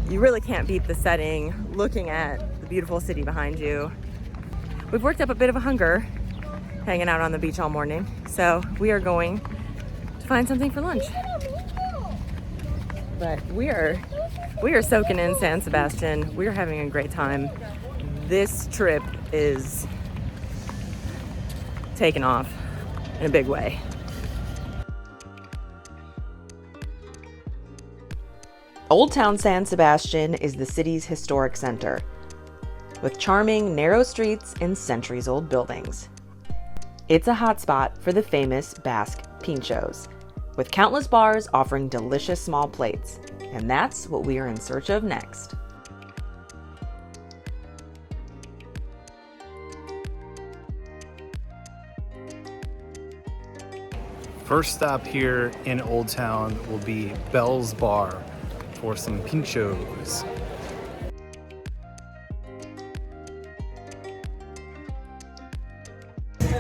You really can't beat the setting, looking at the beautiful city behind you. We've worked up a bit of a hunger hanging out on the beach all morning, so we are going to find something for lunch. But we are soaking in San Sebastian. We're having a great time. This trip is taking off in a big way. Old Town San Sebastian is the city's historic center, with charming, narrow streets and centuries-old buildings. It's a hotspot for the famous Basque pinchos, with countless bars offering delicious small plates. And that's what we are in search of next. First stop here in Old Town will be Bell's Bar for some pinchos.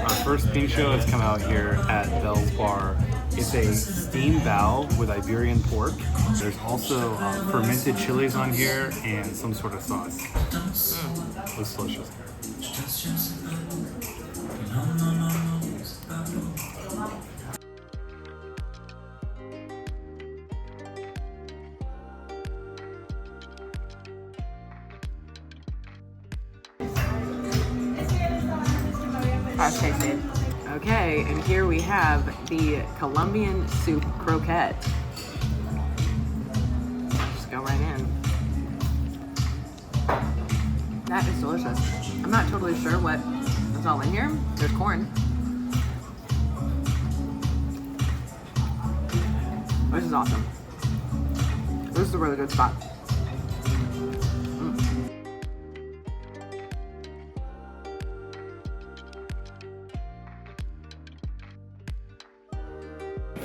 Our first pincho has come out here at Bell's Bar. It's a steamed bao with Iberian pork. There's also fermented chilies on here and some sort of sauce. It's delicious. That's tasty. Okay, and here we have the Colombian soup croquette. Just go right in. That is delicious. I'm not totally sure what is all in here. There's corn. This is awesome. This is a really good spot.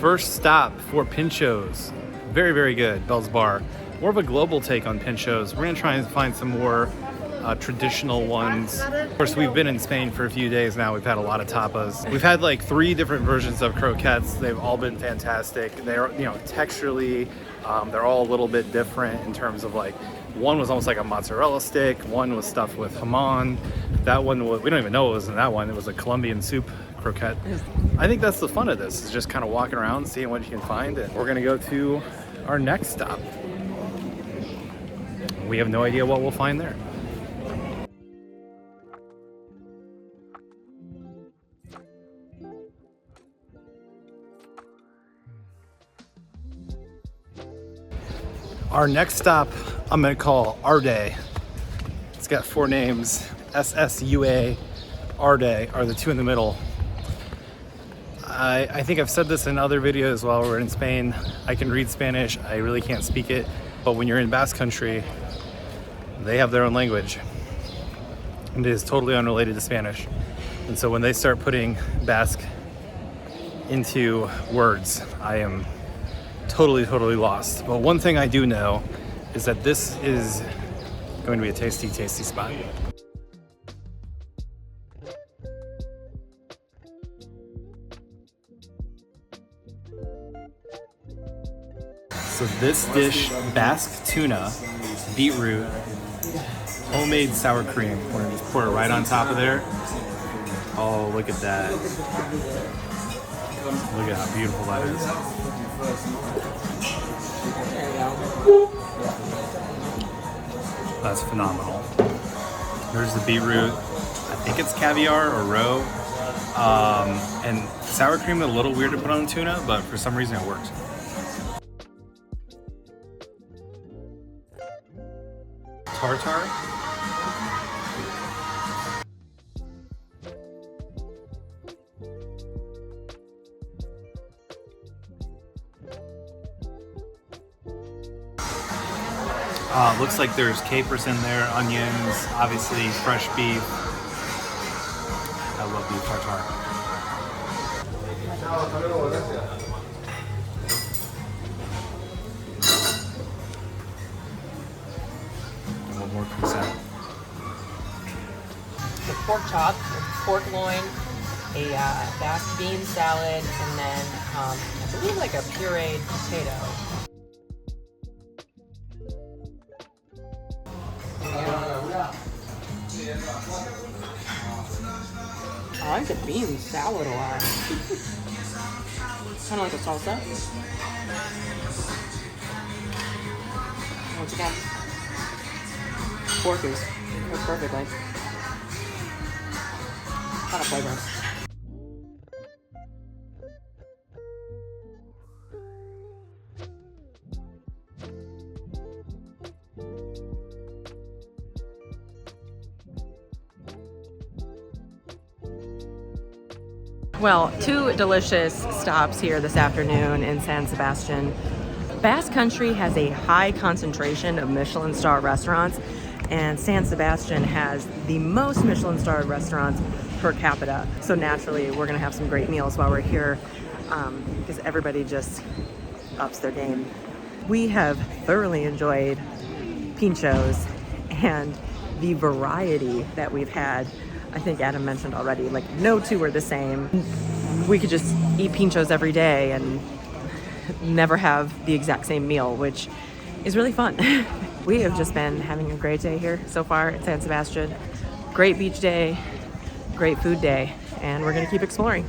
First stop for pinchos. Very, very good, Bell's Bar. More of a global take on pinchos. We're gonna try and find some more traditional ones. Of course, we've been in Spain for a few days now. We've had a lot of tapas. We've had like 3 different versions of croquettes. They've all been fantastic. They're, you know, texturally, they're all a little bit different in terms of like, one was almost like a mozzarella stick. One was stuffed with jamon. That one was, we don't even know what was in that one. It was a Colombian soup croquette. I think that's the fun of this, is just kind of walking around, seeing what you can find. And we're gonna go to our next stop. We have no idea what we'll find there. Our next stop, I'm gonna call Arte. It's got 4 names. SSUA, Arte are the 2 in the middle. I think I've said this in other videos while we're in Spain. I can read Spanish, I really can't speak it. But when you're in Basque country, they have their own language. And it is totally unrelated to Spanish. And so when they start putting Basque into words, I am totally lost. But one thing I do know is that this is going to be a tasty spot. So this dish, Basque tuna, beetroot, homemade sour cream. We're gonna just pour it right on top of there. Oh, look at that. Look at how beautiful that is. That's phenomenal. There's the beetroot. I think it's caviar or roe. And sour cream is a little weird to put on tuna, but for some reason it works. Tartar. Looks like there's capers in there, onions, obviously fresh beef. I love beef tartare. And what more comes out? The pork chop, pork loin, a Basque bean salad, and then I believe like a pureed potato. I like the bean salad a lot. Kind of like a salsa. Once again, pork is cooked perfectly. A lot of flavor. Well, 2 delicious stops here this afternoon in San Sebastian. Basque Country has a high concentration of Michelin star restaurants, and San Sebastian has the most Michelin star restaurants per capita. So naturally, we're gonna have some great meals while we're here because everybody just ups their game. We have thoroughly enjoyed pinchos and the variety that we've had. I think Adam mentioned already, like no 2 are the same. We could just eat pinchos every day and never have the exact same meal, which is really fun. We have just been having a great day here so far at San Sebastian. Great beach day, great food day, and we're gonna keep exploring.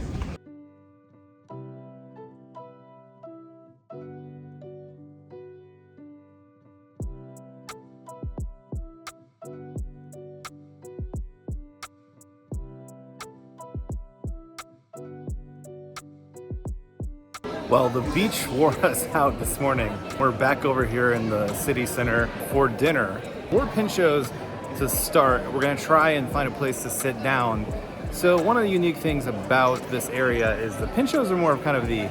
Well, the beach wore us out this morning. We're back over here in the city center for dinner. 4 pinchos to start. We're gonna try and find a place to sit down. So one of the unique things about this area is the pinchos are more of kind of the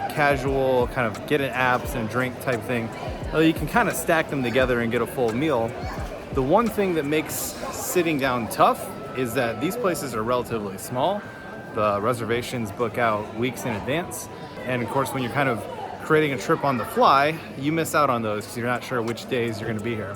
casual, kind of get an apps and drink type thing. You can kind of stack them together and get a full meal. The one thing that makes sitting down tough is that these places are relatively small. The reservations book out weeks in advance. And of course, when you're kind of creating a trip on the fly, you miss out on those because you're not sure which days you're going to be here.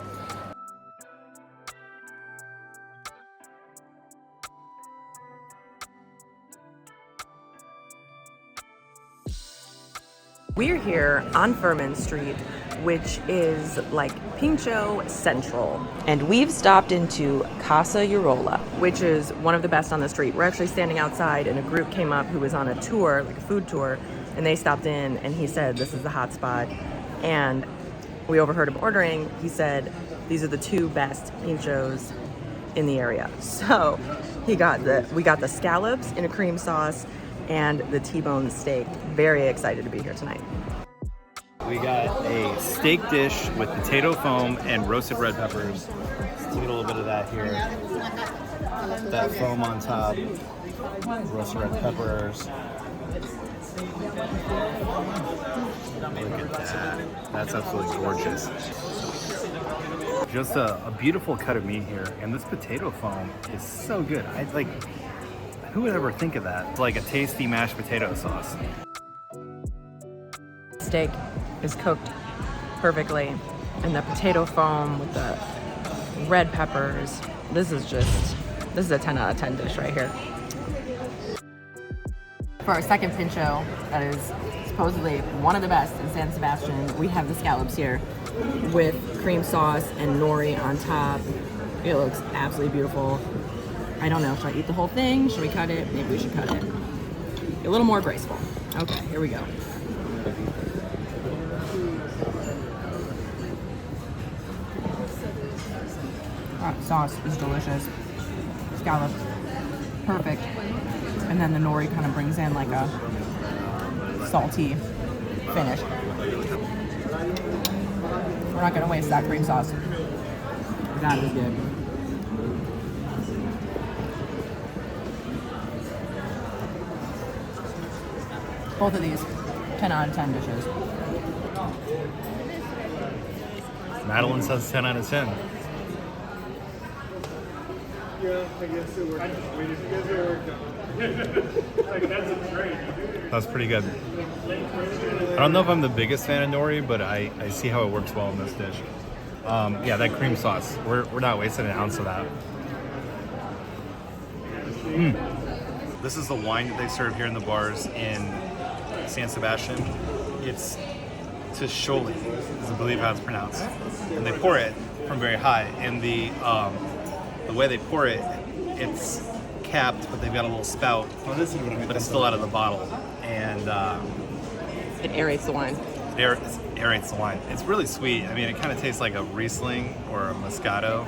We're here on Furman Street, which is like Pincho Central. And we've stopped into Casa Urola, which is one of the best on the street. We're actually standing outside and a group came up who was on a tour, like a food tour, and they stopped in and he said, this is the hot spot. And we overheard him ordering. He said, these are the two best pinchos in the area. So we got the scallops in a cream sauce and the T-bone steak. Very excited to be here tonight. We got a steak dish with potato foam and roasted red peppers. Let's get a little bit of that here. That foam on top, roasted red peppers. Look at that. That's absolutely gorgeous. Just a beautiful cut of meat here, and this potato foam is so good. Who would ever think of that? It's like a tasty mashed potato sauce. Steak is cooked perfectly, and the potato foam with the red peppers. This is a 10 out of 10 dish right here. For our second pincho, that is supposedly one of the best in San Sebastian, we have the scallops here with cream sauce and nori on top. It looks absolutely beautiful. I don't know, should I eat the whole thing? Should we cut it? Maybe we should cut it. A little more graceful. Okay, here we go. Sauce is delicious. Scallop, perfect. And then the nori kind of brings in like a salty finish. We're not gonna waste that cream sauce. That is good. Both of these, 10 out of 10 dishes. Madalyn says 10 out of 10. Yeah, I guess it worked. That's pretty good. I don't know if I'm the biggest fan of nori, but I see how it works well in this dish. Yeah, that cream sauce. We're not wasting an ounce of that. This is the wine that they serve here in the bars in San Sebastian. It's Tischoli, is I believe how it's pronounced. And they pour it from very high. And the way they pour it, it's capped, but they've got a little spout. Oh, this is what I mean. But it's still out of the bottle. And It aerates the wine. it aerates the wine. It's really sweet. I mean, it kind of tastes like a Riesling or a Moscato.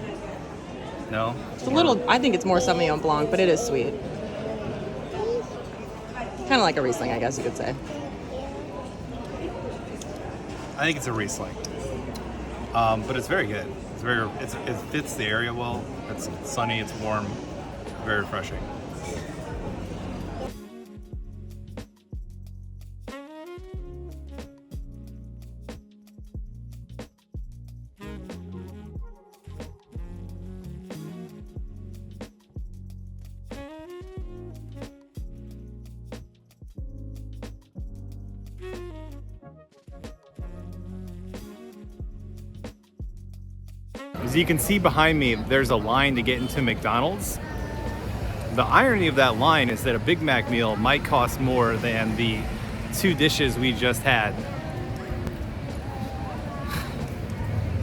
No? It's a little, I think it's more Sauvignon Blanc, but it is sweet. Kind of like a Riesling, I guess you could say. I think it's a Riesling. But it's very good. It fits the area well. It's sunny, it's warm, very refreshing. As you can see behind me, there's a line to get into McDonald's. The irony of that line is that a Big Mac meal might cost more than the two dishes we just had.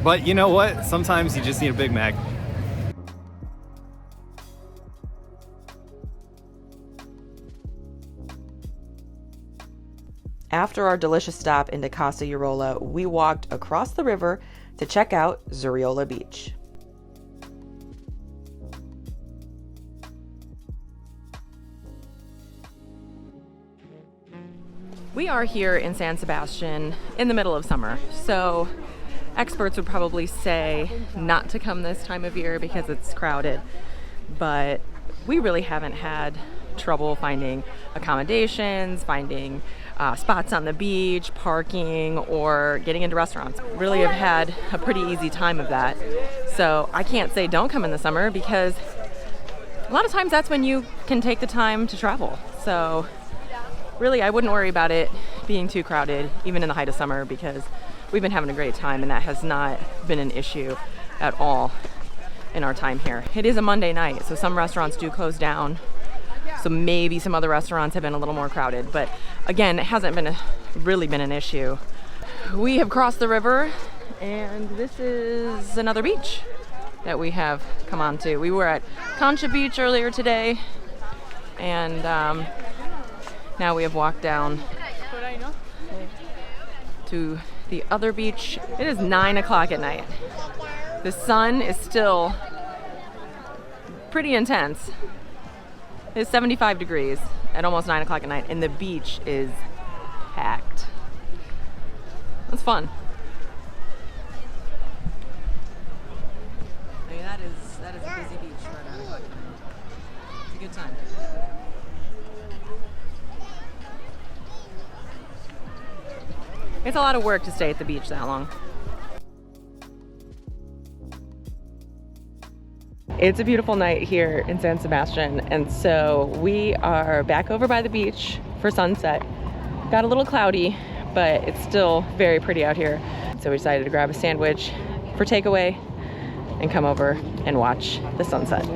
But you know what? Sometimes you just need a Big Mac. After our delicious stop into Casa Urola, we walked across the river to check out Zuriola Beach. We are here in San Sebastian in the middle of summer, so experts would probably say not to come this time of year because it's crowded, but we really haven't had trouble finding accommodations, finding spots on the beach, parking, or getting into restaurants. Really have had a pretty easy time of that. So I can't say don't come in the summer because a lot of times that's when you can take the time to travel. So really, I wouldn't worry about it being too crowded, even in the height of summer, because we've been having a great time and that has not been an issue at all in our time here. It is a Monday night, so some restaurants do close down. So maybe some other restaurants have been a little more crowded, but again, it hasn't been really been an issue. We have crossed the river and this is another beach that we have come on to. We were at Concha Beach earlier today and now we have walked down to the other beach. It is 9 o'clock at night. The sun is still pretty intense. It's 75 degrees at almost 9 o'clock at night, and the beach is packed. It's fun. I mean, that is a busy beach for 9 o'clock at night. It's a good time. It's a lot of work to stay at the beach that long. It's a beautiful night here in San Sebastian, and so we are back over by the beach for sunset. Got a little cloudy, but it's still very pretty out here. So we decided to grab a sandwich for takeaway and come over and watch the sunset.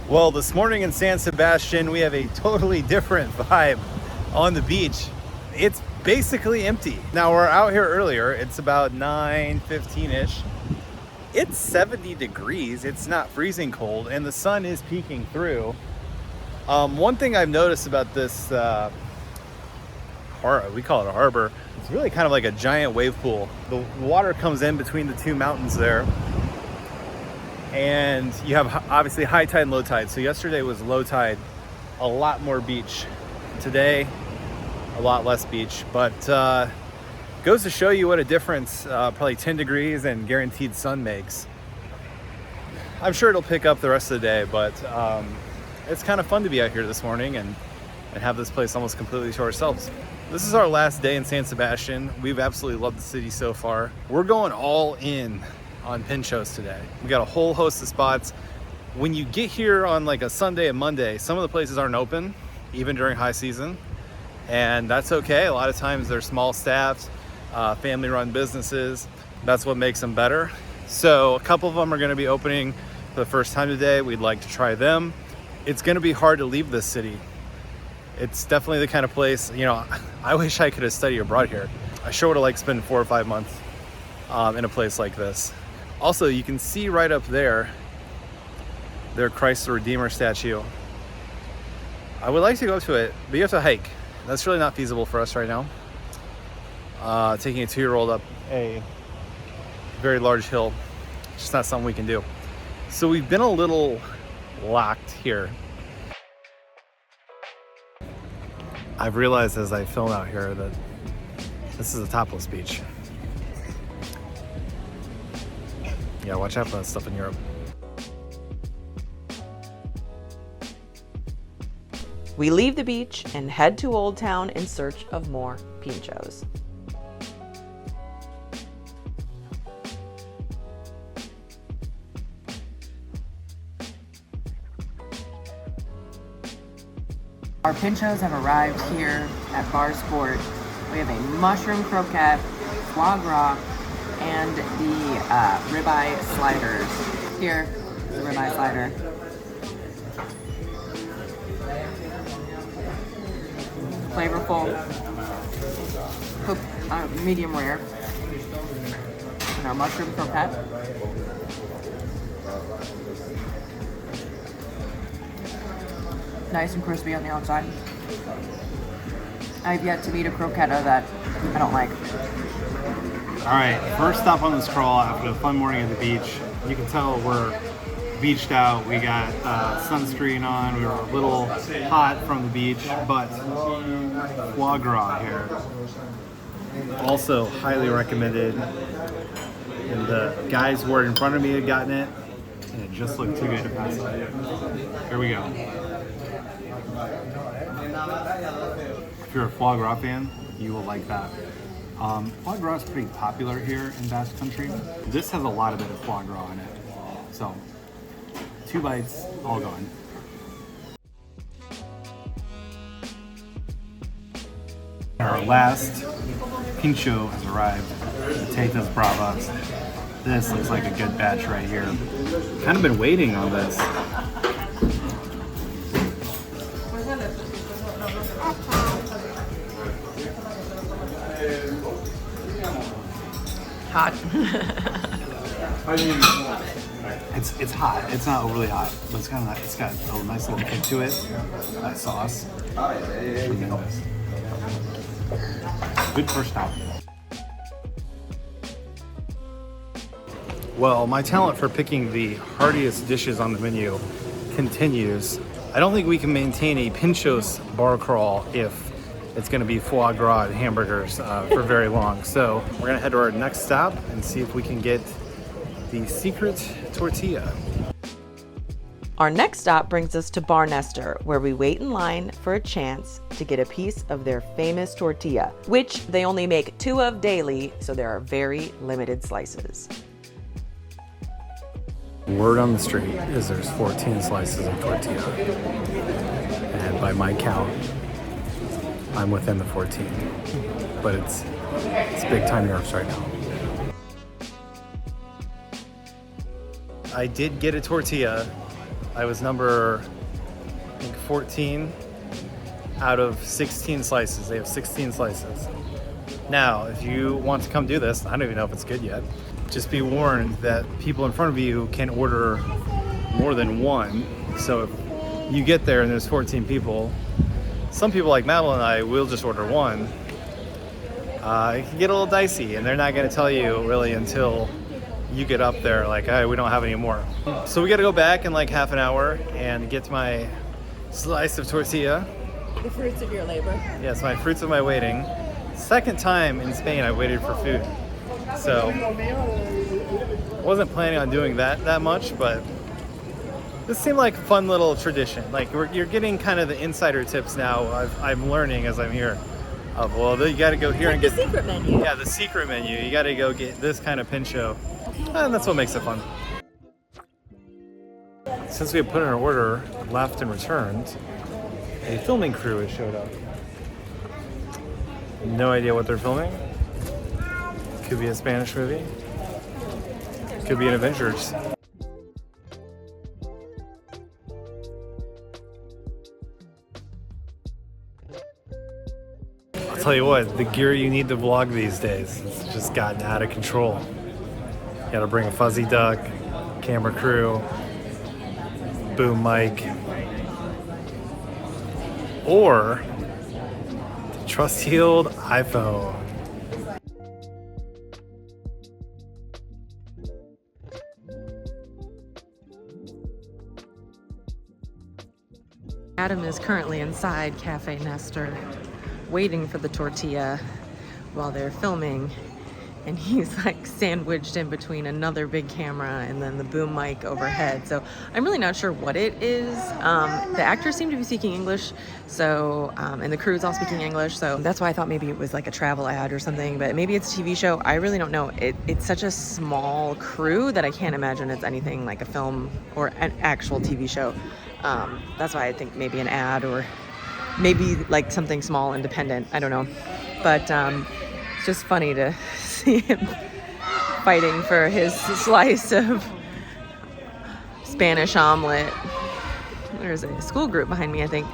Well, this morning in San Sebastian, we have a totally different vibe on the beach. It's basically empty. Now, we're out here earlier. It's about 9:15-ish. It's 70 degrees. It's not freezing cold, and the sun is peeking through. One thing I've noticed about this, we call it a harbor, it's really kind of like a giant wave pool. The water comes in between the two mountains there. And you have obviously high tide and low tide. So yesterday was low tide, a lot more beach. Today, a lot less beach. But goes to show you what a difference probably 10 degrees and guaranteed sun makes. I'm sure it'll pick up the rest of the day, but it's kind of fun to be out here this morning and have this place almost completely to ourselves. This is our last day in San Sebastian. We've absolutely loved the city so far. We're going all in on Pinchos today. We got a whole host of spots. When you get here on like a Sunday and Monday, some of the places aren't open, even during high season, and that's okay. A lot of times they're small staffed, family-run businesses. That's what makes them better. So a couple of them are going to be opening for the first time today. We'd like to try them. It's going to be hard to leave this city. It's definitely the kind of place, you know, I wish I could have studied abroad here. I sure would have liked to spend 4 or 5 months in a place like this. Also, you can see right up there, their Christ the Redeemer statue. I would like to go to it, but you have to hike. That's really not feasible for us right now. Taking a 2-year-old up a very large hill, it's just not something we can do. So we've been a little locked here. I've realized as I film out here that this is a topless beach. Yeah, watch out for that stuff in Europe. We leave the beach and head to Old Town in search of more pinchos. Our pinchos have arrived here at Bar Sport. We have a mushroom croquette, foie gras, and the ribeye sliders. Here, the ribeye slider. Flavorful, cooked medium rare. And our mushroom croquette. Nice and crispy on the outside. I've yet to meet a croqueta that I don't like. All right, first stop on this crawl after a fun morning at the beach. You can tell we're beached out. We got sunscreen on. We were a little hot from the beach, but foie gras here. Also highly recommended. And the guys who were in front of me had gotten it, and it just looked too good to pass up. Here we go. If you're a foie gras fan, you will like that. Foie gras is pretty popular here in Basque Country. This has a lot of bit of foie gras in it. So, 2 bites, all gone. Our last pincho has arrived. Potatoes bravas. This looks like a good batch right here. Kind of been waiting on this. Hot. It's hot. It's not overly hot, but it's kind of it's got a nice little kick to it. That sauce. Tremendous. Good first stop. Well, my talent for picking the heartiest dishes on the menu continues. I don't think we can maintain a pinchos bar crawl if it's going to be foie gras and hamburgers for very long. So we're going to head to our next stop and see if we can get the secret tortilla. Our next stop brings us to Bar Nestor, where we wait in line for a chance to get a piece of their famous tortilla, which they only make 2 of daily, so there are very limited slices. Word on the street is there's 14 slices of tortilla. And by my count, I'm within the 14. But it's big time nerves right now. I did get a tortilla. I was number, I think, 14 out of 16 slices. They have 16 slices. Now, if you want to come do this, I don't even know if it's good yet. Just be warned that people in front of you can order more than one. So if you get there and there's 14 people, some people like Madalyn and I will just order one. It can get a little dicey, and they're not going to tell you really until you get up there like, hey, we don't have any more. So we got to go back in like half an hour and get my slice of tortilla. The fruits of your labor. Yes, my fruits of my waiting. Second time in Spain I waited for food. So wasn't planning on doing that much, but this seemed like a fun little tradition. Like you're getting kind of the insider tips now. I'm learning as I'm here. Well, you got to go here and get the secret menu. Yeah, the secret menu. You got to go get this kind of pincho, and that's what makes it fun. Since we had put in an order, left and returned, a filming crew has showed up. No idea what they're filming. Could be a Spanish movie. Could be an Avengers. I'll tell you what, the gear you need to vlog these days, it's just gotten out of control. You gotta bring a fuzzy duck, camera crew, boom mic, or the trusty old iPhone. Adam is currently inside Cafe Nestor, waiting for the tortilla while they're filming, and he's like sandwiched in between another big camera and then the boom mic overhead. So I'm really not sure what it is. The actors seem to be speaking English, so and the crew's all speaking English, so that's why I thought maybe it was like a travel ad or something, but maybe it's a TV show. I really don't know. It's such a small crew that I can't imagine it's anything like a film or an actual TV show. That's why I think maybe an ad or maybe like something small, independent. I don't know. But it's just funny to see him fighting for his slice of Spanish omelet. There's a school group behind me, I think.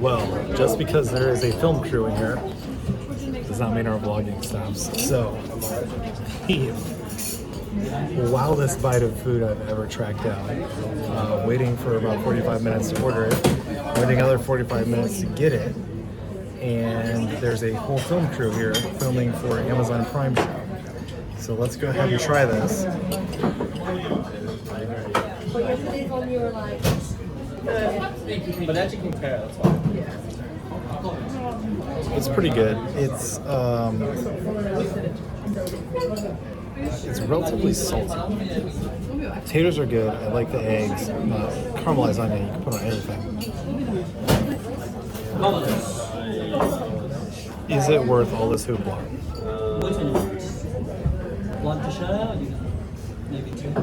Well, just because there is a film crew in here does not mean our vlogging stops. So, the wildest bite of food I've ever tracked down. Waiting for about 45 minutes to order it, waiting another 45 minutes to get it, and there's a whole film crew here filming for Amazon Prime show. So let's go ahead and try this. But that you can compare, that's fine. It's pretty good. It's relatively salty. Potatoes are good. I like the eggs. Caramelized onion, you can put on anything. Is it worth all this hoopla? Want to share? Maybe two.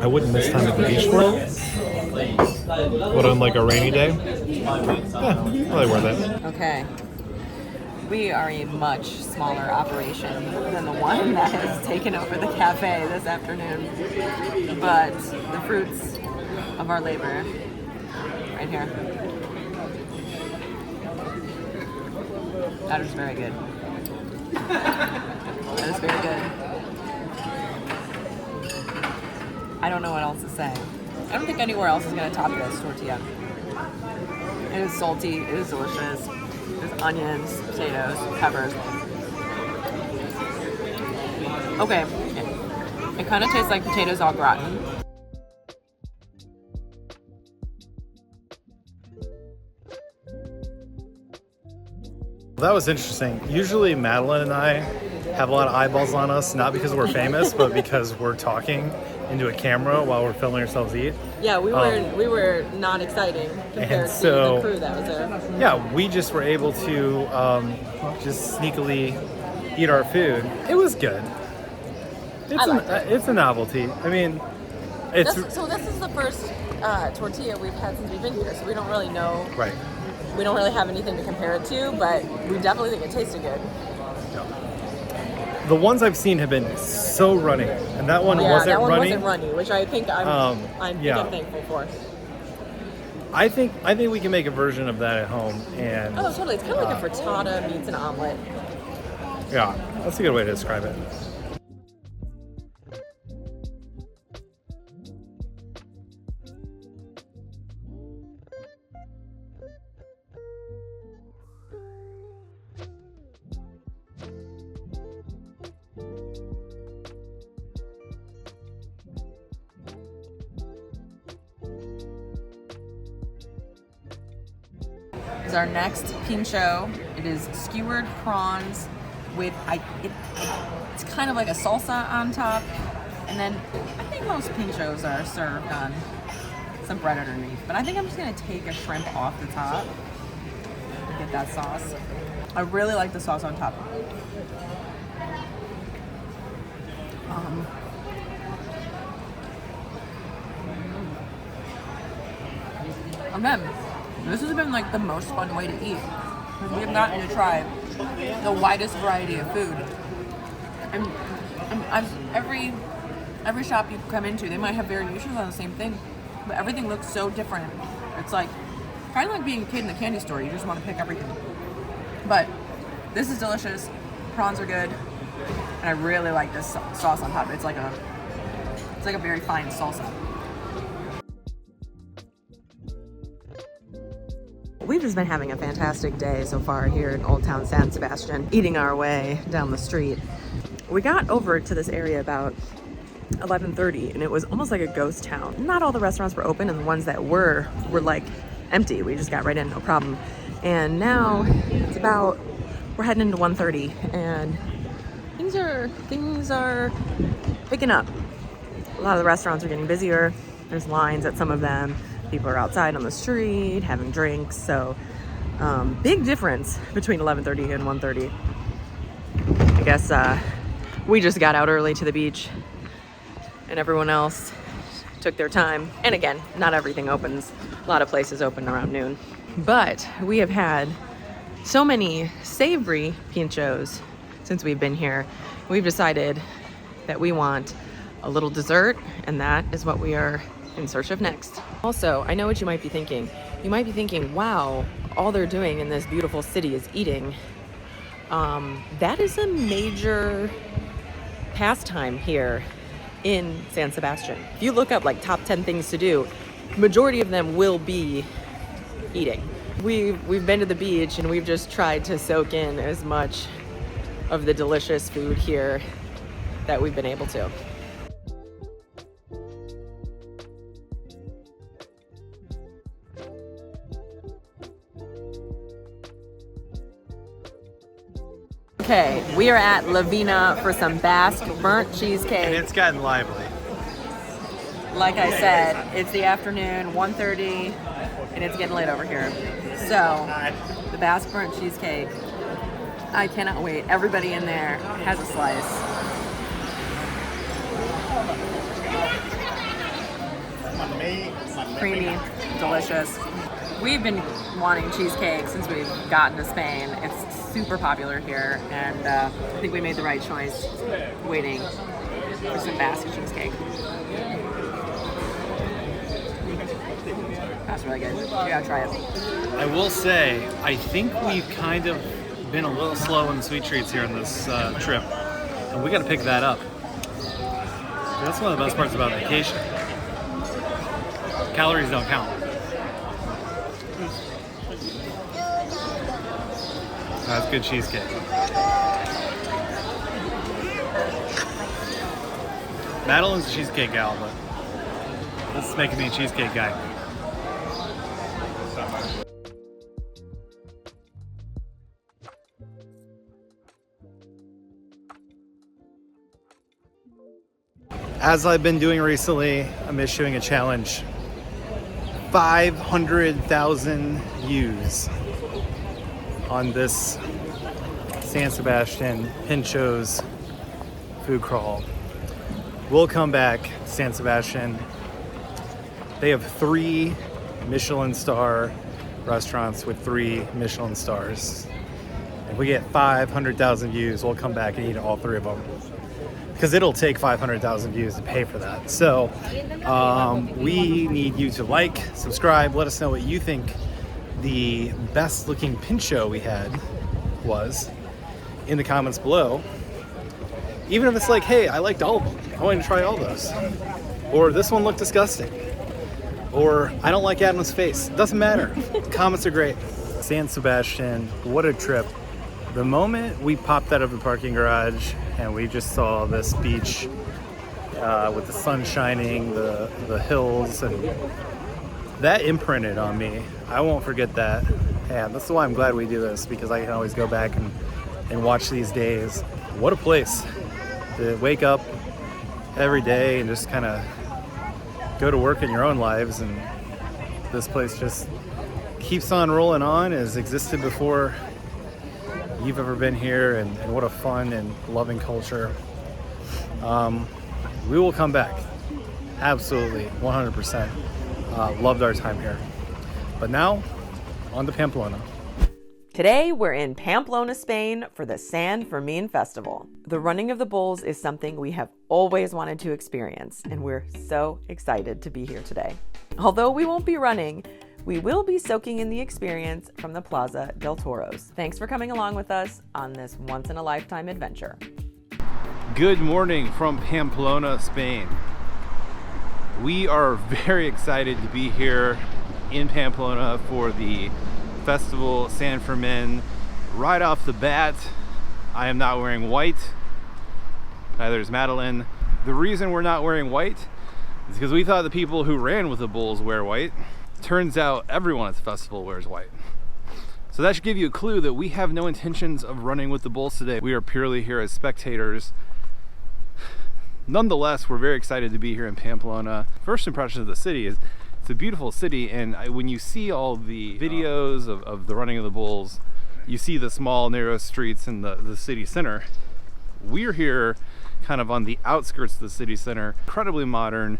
I wouldn't miss time at the beach for it. But on like a rainy day, yeah, probably worth it. Okay. We are a much smaller operation than the one that has taken over the cafe this afternoon. But the fruits of our labor, right here. That is very good. That is very good. I don't know what else to say. I don't think anywhere else is going to top this tortilla. It is salty, it is delicious. There's onions, potatoes, peppers. Okay, it kind of tastes like potatoes au gratin. That was interesting. Usually Madeline and I have a lot of eyeballs on us, not because we're famous, but because we're talking into a camera while we're filming ourselves eat. Yeah, we were not exciting compared to the crew that was there. Yeah, we just were able to just sneakily eat our food. It was good. It's a novelty. I mean, it's... So this is the first tortilla we've had since we've been here, so we don't really know. Right. We don't really have anything to compare it to, but we definitely think it tasted good. The ones I've seen have been so runny, and that one wasn't runny. Wasn't runny, which I think I'm thankful for. I think we can make a version of that at home, and oh, totally. It's kind of like a frittata meets an omelet. Yeah, that's a good way to describe it. Is our next pincho. It is skewered prawns with it's kind of like a salsa on top, and then I think most pinchos are served on some bread underneath. But I think I'm just gonna take a shrimp off the top and get that sauce. I really like the sauce on top. And then this has been like the most fun way to eat, because we have gotten to try the widest variety of food. And every shop you come into, they might have variations on the same thing, but everything looks so different. It's like kind of like being a kid in the candy store. You just want to pick everything. But this is delicious. Prawns are good, and I really like this sauce on top. It's like a very fine salsa. We've just been having a fantastic day so far here in Old Town San Sebastian, eating our way down the street. We got over to this area about 11:30, and it was almost like a ghost town. Not all the restaurants were open, and the ones that were like empty. We just got right in, no problem. And now we're heading into 1:30, and things are picking up. A lot of the restaurants are getting busier. There's lines at some of them. People are outside on the street having drinks. So big difference between 11:30 and 1:30. I guess we just got out early to the beach, and everyone else took their time. And again, not everything opens. A lot of places open around noon. But we have had so many savory pinchos since we've been here. We've decided that we want a little dessert, and that is what we are in search of next. Also, I know what you might be thinking. You might be thinking, wow, all they're doing in this beautiful city is eating. That is a major pastime here in San Sebastian. If you look up like top 10 things to do, majority of them will be eating. We've been to the beach and we've just tried to soak in as much of the delicious food here that we've been able to. Okay, we are at La Vina for some Basque burnt cheesecake. And it's gotten lively. Like I said, it's the afternoon, 1:30, and it's getting late over here. So, the Basque burnt cheesecake, I cannot wait. Everybody in there has a slice. Creamy, delicious. We've been wanting cheesecake since we've gotten to Spain. It's super popular here, and I think we made the right choice waiting for some Basque cheesecake. That's really good. You gotta try it. I will say, I think we've kind of been a little slow in the sweet treats here on this trip, and we got to pick that up. That's one of the best parts about vacation. Calories don't count. That's good cheesecake. Madalyn's a cheesecake gal, but this is making me a cheesecake guy. As I've been doing recently, I'm issuing a challenge. 500,000 views on this San Sebastian Pincho's food crawl. We'll come back to San Sebastian. They have 3 Michelin star restaurants with 3 Michelin stars. If we get 500,000 views, we'll come back and eat all 3 of them. Because it'll take 500,000 views to pay for that. So we need you to like, subscribe, let us know what you think the best looking pincho we had was in the comments below. Even if it's like, hey, I liked all of them, I want to try all those. Or this one looked disgusting. Or I don't like Adam's face. It doesn't matter. The comments are great. San Sebastian, what a trip. The moment we popped out of the parking garage and we just saw this beach with the sun shining, the hills, and that imprinted on me. I won't forget that. And that's why I'm glad we do this, because I can always go back and watch these days. What a place to wake up every day and just kind of go to work in your own lives, and this place just keeps on rolling on, as existed before you've ever been here, and what a fun and loving culture. We will come back, absolutely, 100%. Loved our time here. But now, on to Pamplona. Today, we're in Pamplona, Spain for the San Fermin Festival. The running of the bulls is something we have always wanted to experience, and we're so excited to be here today. Although we won't be running, we will be soaking in the experience from the Plaza del Toros. Thanks for coming along with us on this once-in-a-lifetime adventure. Good morning from Pamplona, Spain. We are very excited to be here in Pamplona for the festival San Fermin. Right off the bat, I am not wearing white. Neither is Madalyn. The reason we're not wearing white is because we thought the people who ran with the bulls wear white. Turns out everyone at the festival wears white. So that should give you a clue that we have no intentions of running with the bulls today. We are purely here as spectators. Nonetheless, we're very excited to be here in Pamplona. First impression of the city is it's a beautiful city, and when you see all the videos of the running of the bulls, you see the small narrow streets in the city center. We're here kind of on the outskirts of the city center. Incredibly modern,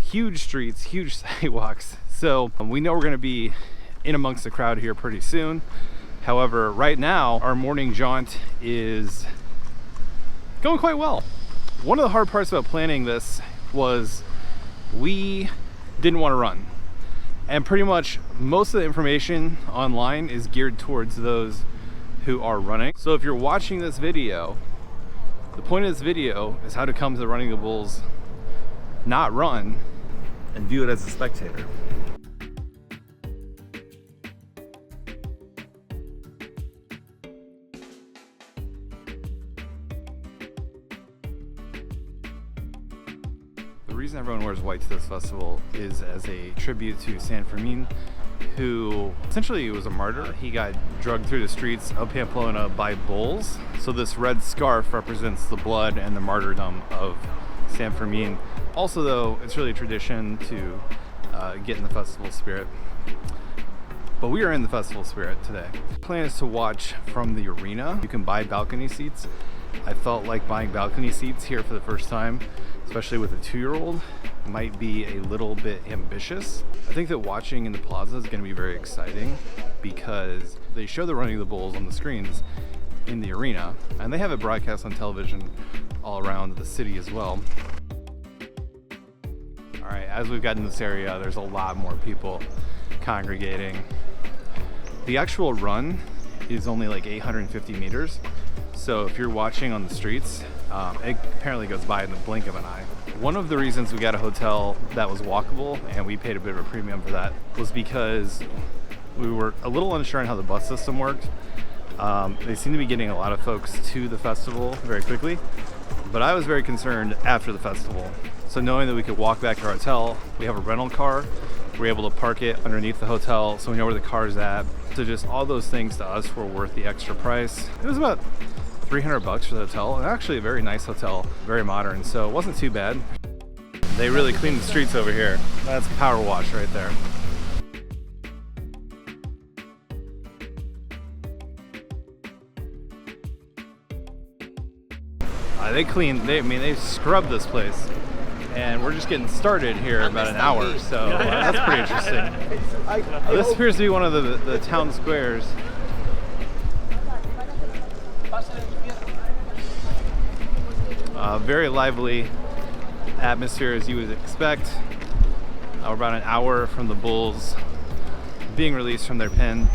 huge streets, huge sidewalks. So we know we're going to be in amongst the crowd here pretty soon. However, right now our morning jaunt is going quite well. One of the hard parts about planning this was we didn't want to run. And pretty much most of the information online is geared towards those who are running. So if you're watching this video, the point of this video is how to come to Running the Bulls, not run, and view it as a spectator. The reason everyone wears white to this festival is as a tribute to San Fermin, who essentially was a martyr. He got dragged through the streets of Pamplona by bulls. So this red scarf represents the blood and the martyrdom of San Fermin. Also though, it's really a tradition to get in the festival spirit. But we are in the festival spirit today. The plan is to watch from the arena. You can buy balcony seats. I felt like buying balcony seats here for the first time, especially with a 2-year-old, might be a little bit ambitious. I think that watching in the plaza is going to be very exciting because they show the Running of the Bulls on the screens in the arena, and they have it broadcast on television all around the city as well. All right, as we've gotten in this area, there's a lot more people congregating. The actual run is only like 850 meters. So if you're watching on the streets, it apparently goes by in the blink of an eye. One of the reasons we got a hotel that was walkable, and we paid a bit of a premium for that, was because we were a little unsure on how the bus system worked. They seem to be getting a lot of folks to the festival very quickly, but I was very concerned after the festival. So knowing that we could walk back to our hotel, we have a rental car, we're able to park it underneath the hotel so we know where the car's at. So just all those things to us were worth the extra price. It was about $300 for the hotel, and actually a very nice hotel, very modern, so it wasn't too bad. They really cleaned the streets over here. That's power wash right there. They scrubbed this place, and we're just getting started here in about an hour, so that's pretty interesting. This appears to be one of the town squares. Very lively atmosphere as you would expect. We're about an hour from the Bulls being released from their pen.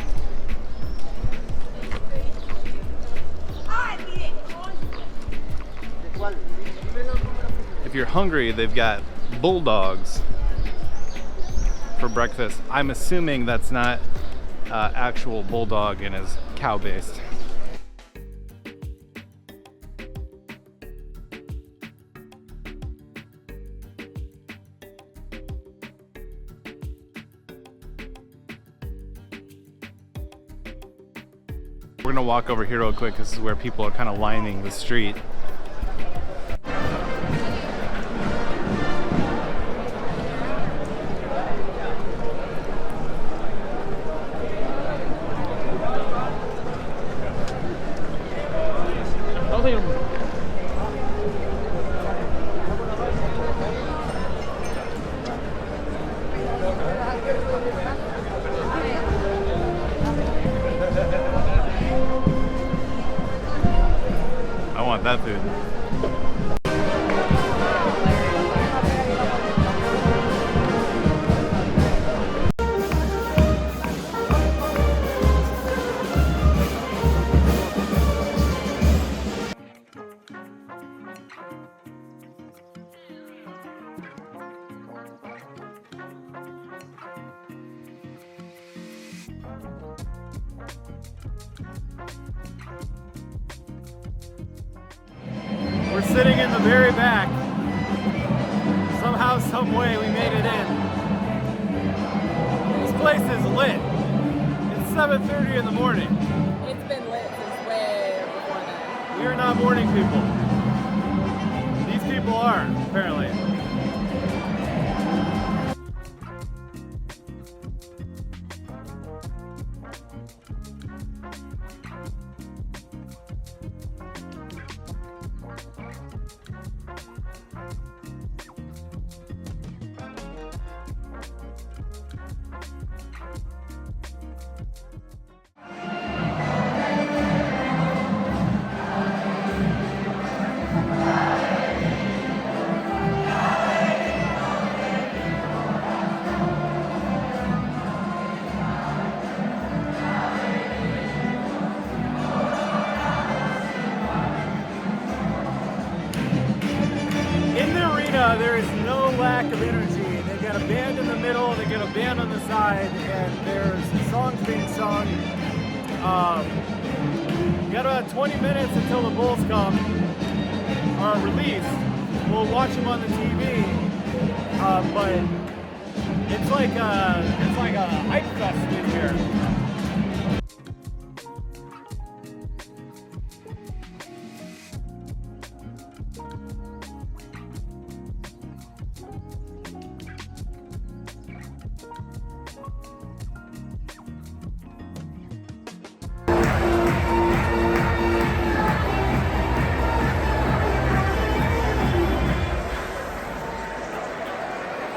If you're hungry, they've got bulldogs for breakfast. I'm assuming that's not actual bulldog and is cow-based. We're gonna walk over here real quick. This is where people are kind of lining the street. I want that food. We're sitting in the very back. Somehow, some way, we made it in. This place is lit. It's 7:30 in the morning. It's been lit since way before then. We are not morning people. These people are, apparently. there is no lack of energy. They've got a band in the middle, they got a band on the side, and there's songs being sung. We got about 20 minutes until the bulls are released. We'll watch them on the TV, but it's like a hype fest in here.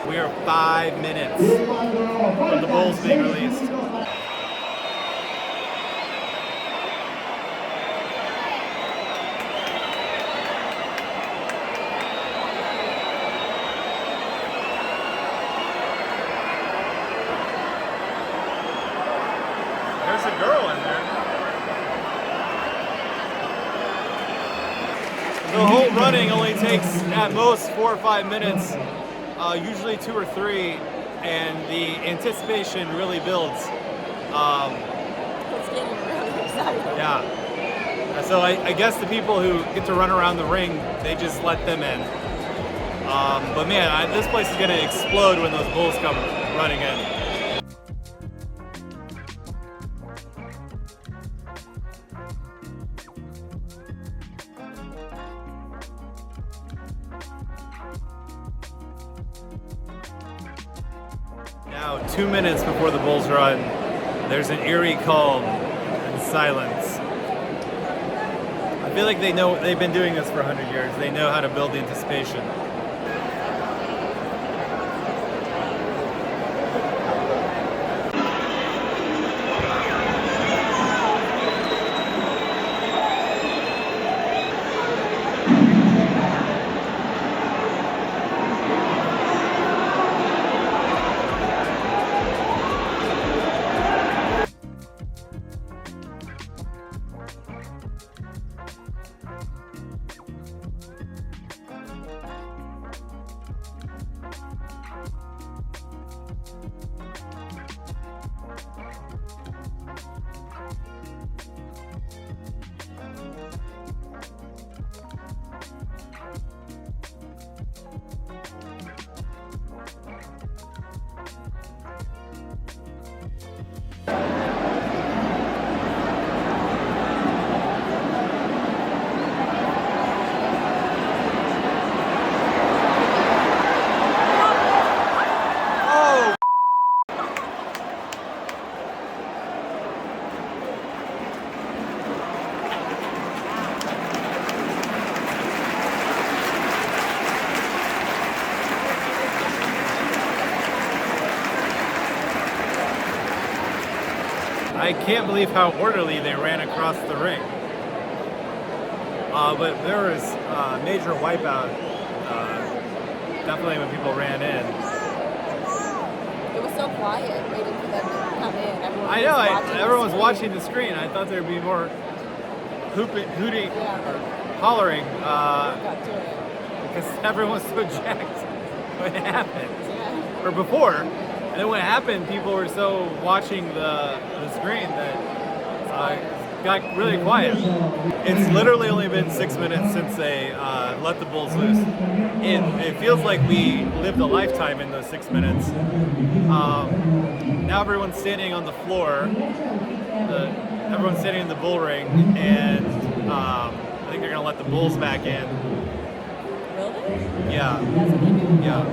We are 5 minutes from the bulls being released. There's a girl in there. The whole running only takes at most 4 or 5 minutes. Usually 2 or 3, and the anticipation really builds. It's getting really exciting. Yeah. So I guess the people who get to run around the ring, they just let them in. But man, this place is gonna explode when those bulls come running in. Now, 2 minutes before the bulls run, there's an eerie calm and silence. I feel like they've been doing this for 100 years. They know how to build the anticipation. I can't believe how orderly they ran across the ring. But there was a major wipeout, definitely when people ran in. It was so quiet waiting for them to come in. Everyone was watching the screen. I thought there'd be more hooting, or hollering, because everyone was so jacked when it happened, or before. And then when it happened, people were so watching the screen that it got really quiet. It's literally only been 6 minutes since they let the bulls loose. It feels like we lived a lifetime in those 6 minutes. Now everyone's standing on the floor. Everyone's standing in the bull ring, and I think they're gonna let the bulls back in. Really? Yeah. Yeah.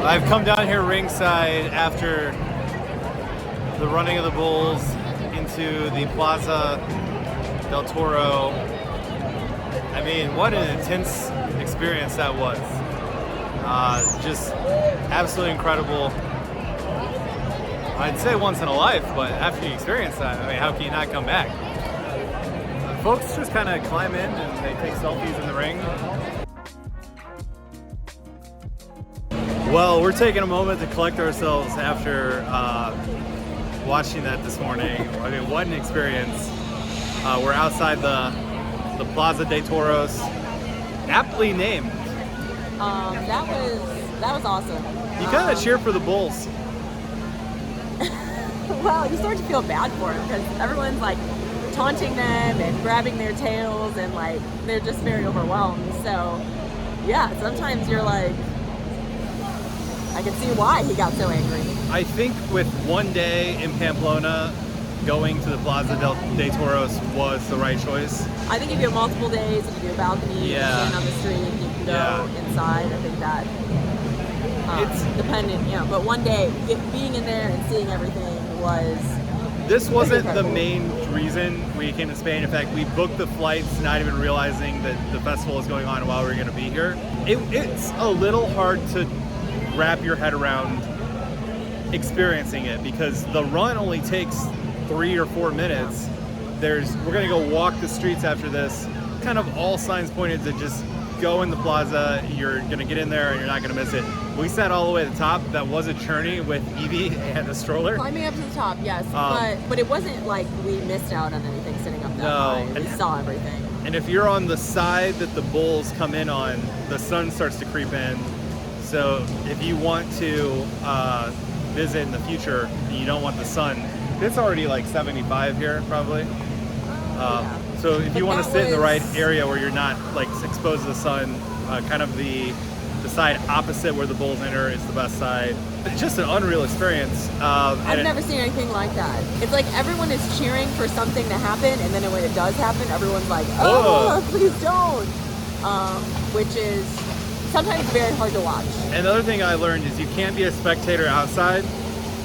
I've come down here ringside after the running of the bulls into the Plaza del Toro. I mean, what an intense experience that was. Just absolutely incredible. I'd say once in a life, but after you experience that, I mean, how can you not come back? Folks just kind of climb in and they take selfies in the ring. Well, we're taking a moment to collect ourselves after watching that this morning. I mean, what an experience. We're outside the Plaza de Toros, aptly named. That was awesome. You kind of cheer for the bulls. Well, you start to feel bad for them because everyone's like taunting them and grabbing their tails and like they're just very overwhelmed. So yeah, sometimes you're like, I can see why he got so angry. I think with one day in Pamplona, going to the Plaza de Toros was the right choice. I think if you have multiple days, if you do a balcony, you can stand on the street, you can go inside. I think that it's dependent, but one day, being in there and seeing everything was... This wasn't the main reason we came to Spain. In fact, we booked the flights not even realizing that the festival was going on while we were going to be here. It's a little hard to wrap your head around experiencing it because the run only takes 3 or 4 minutes. We're going to go walk the streets after this. Kind of all signs pointed to just go in the plaza. You're going to get in there and you're not going to miss it. We sat all the way at the top. That was a journey with Evie and a stroller. Climbing up to the top, yes. But it wasn't like we missed out on anything sitting up that high. We saw everything. And if you're on the side that the bulls come in on, the sun starts to creep in. So if you want to visit in the future and you don't want the sun, it's already like 75 here probably. So if you want to sit in the right area where you're not like exposed to the sun, kind of the side opposite where the bulls enter is the best side. It's just an unreal experience. I've never seen anything like that. It's like everyone is cheering for something to happen, and then when it does happen, everyone's like, "Oh, please don't," which is sometimes very hard to watch. And the other thing I learned is you can't be a spectator outside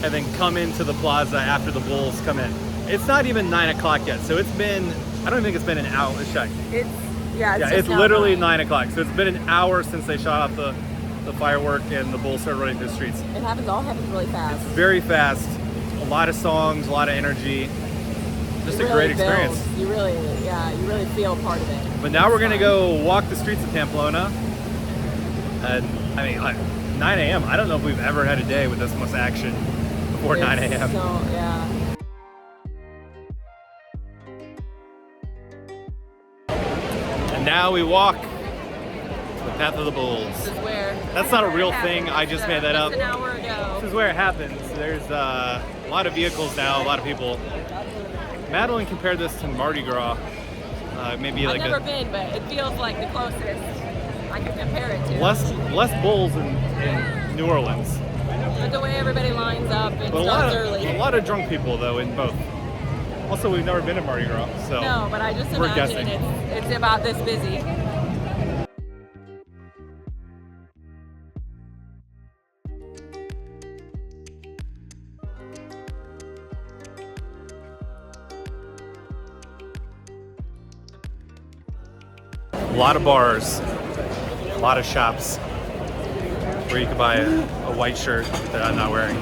and then come into the plaza after the bulls come in. It's not even 9 o'clock yet, so it's been, I don't think it's been an hour. Let's check. It's literally 9 o'clock, so it's been an hour since they shot off the firework and the bulls started running through the streets. All happens really fast. It's very fast, a lot of songs, a lot of energy. Just a great experience. You really feel part of it. But now we're gonna go walk the streets of Pamplona. And I mean, like 9 a.m. I don't know if we've ever had a day with this much action before 9 a.m. So, yeah. And now we walk the path of the bulls. This is where... That's not a real thing. I just made that up. An hour ago. This is where it happens. There's a lot of vehicles now, a lot of people. Madalyn compared this to Mardi Gras. Maybe like I've never been, but it feels like the closest I can compare it to. Less bulls in New Orleans. But the way everybody lines up and starts early. A lot of drunk people though in both. Also, we've never been to Mardi Gras, so no, but I just we're imagine guessing. It's about this busy. A lot of bars, a lot of shops where you can buy a white shirt that I'm not wearing.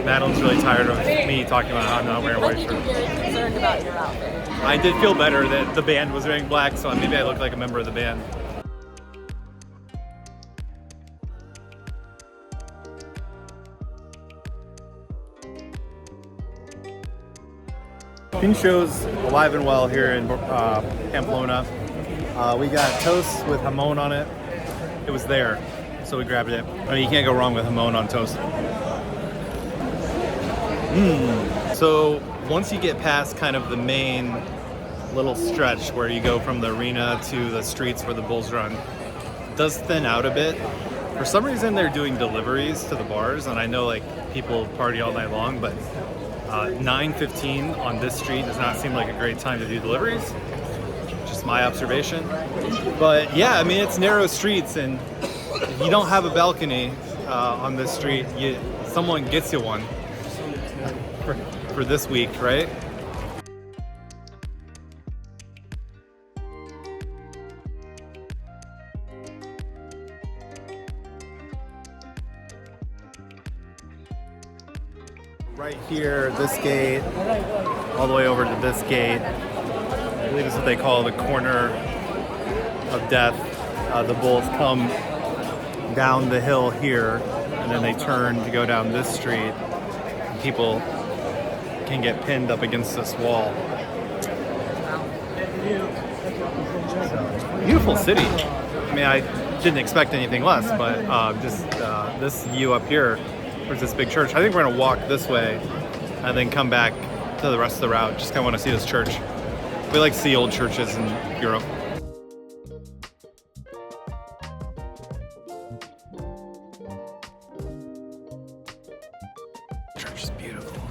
Madalyn's really tired of me talking about how I'm not wearing a white shirt. I think you're very concerned about your outfit. I did feel better that the band was wearing black, so maybe I looked like a member of the band. Pinchos alive and well here in Pamplona. We got toast with jamon on it. It was there, so we grabbed it. I mean, you can't go wrong with jamon on toast. So once you get past kind of the main little stretch where you go from the arena to the streets where the bulls run, it does thin out a bit. For some reason, they're doing deliveries to the bars, and I know like people party all night long, but 9:15 on this street does not seem like a great time to do deliveries. Just my observation. But yeah, I mean, it's narrow streets, and if you don't have a balcony on this street, someone gets you one for this week, right? Right here, this gate, all the way over to this gate. I believe it's what they call the corner of death. The bulls come down the hill here, and then they turn to go down this street. And people can get pinned up against this wall. So, beautiful city. I mean, I didn't expect anything less, but just this view up here. There's this big church. I think we're gonna walk this way and then come back to the rest of the route. Just kind of want to see this church. We like to see old churches in Europe. Church is beautiful.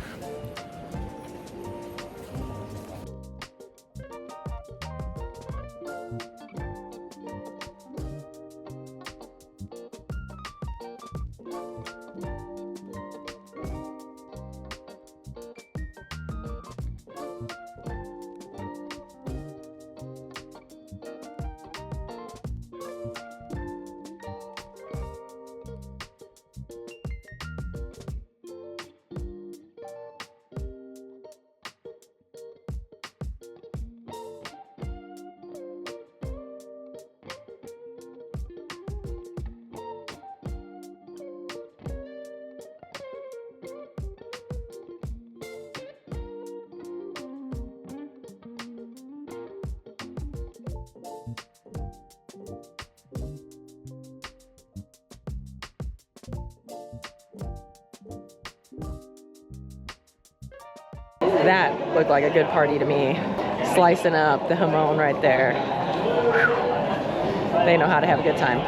That looked like a good party to me. Slicing up the jamon right there. They know how to have a good time.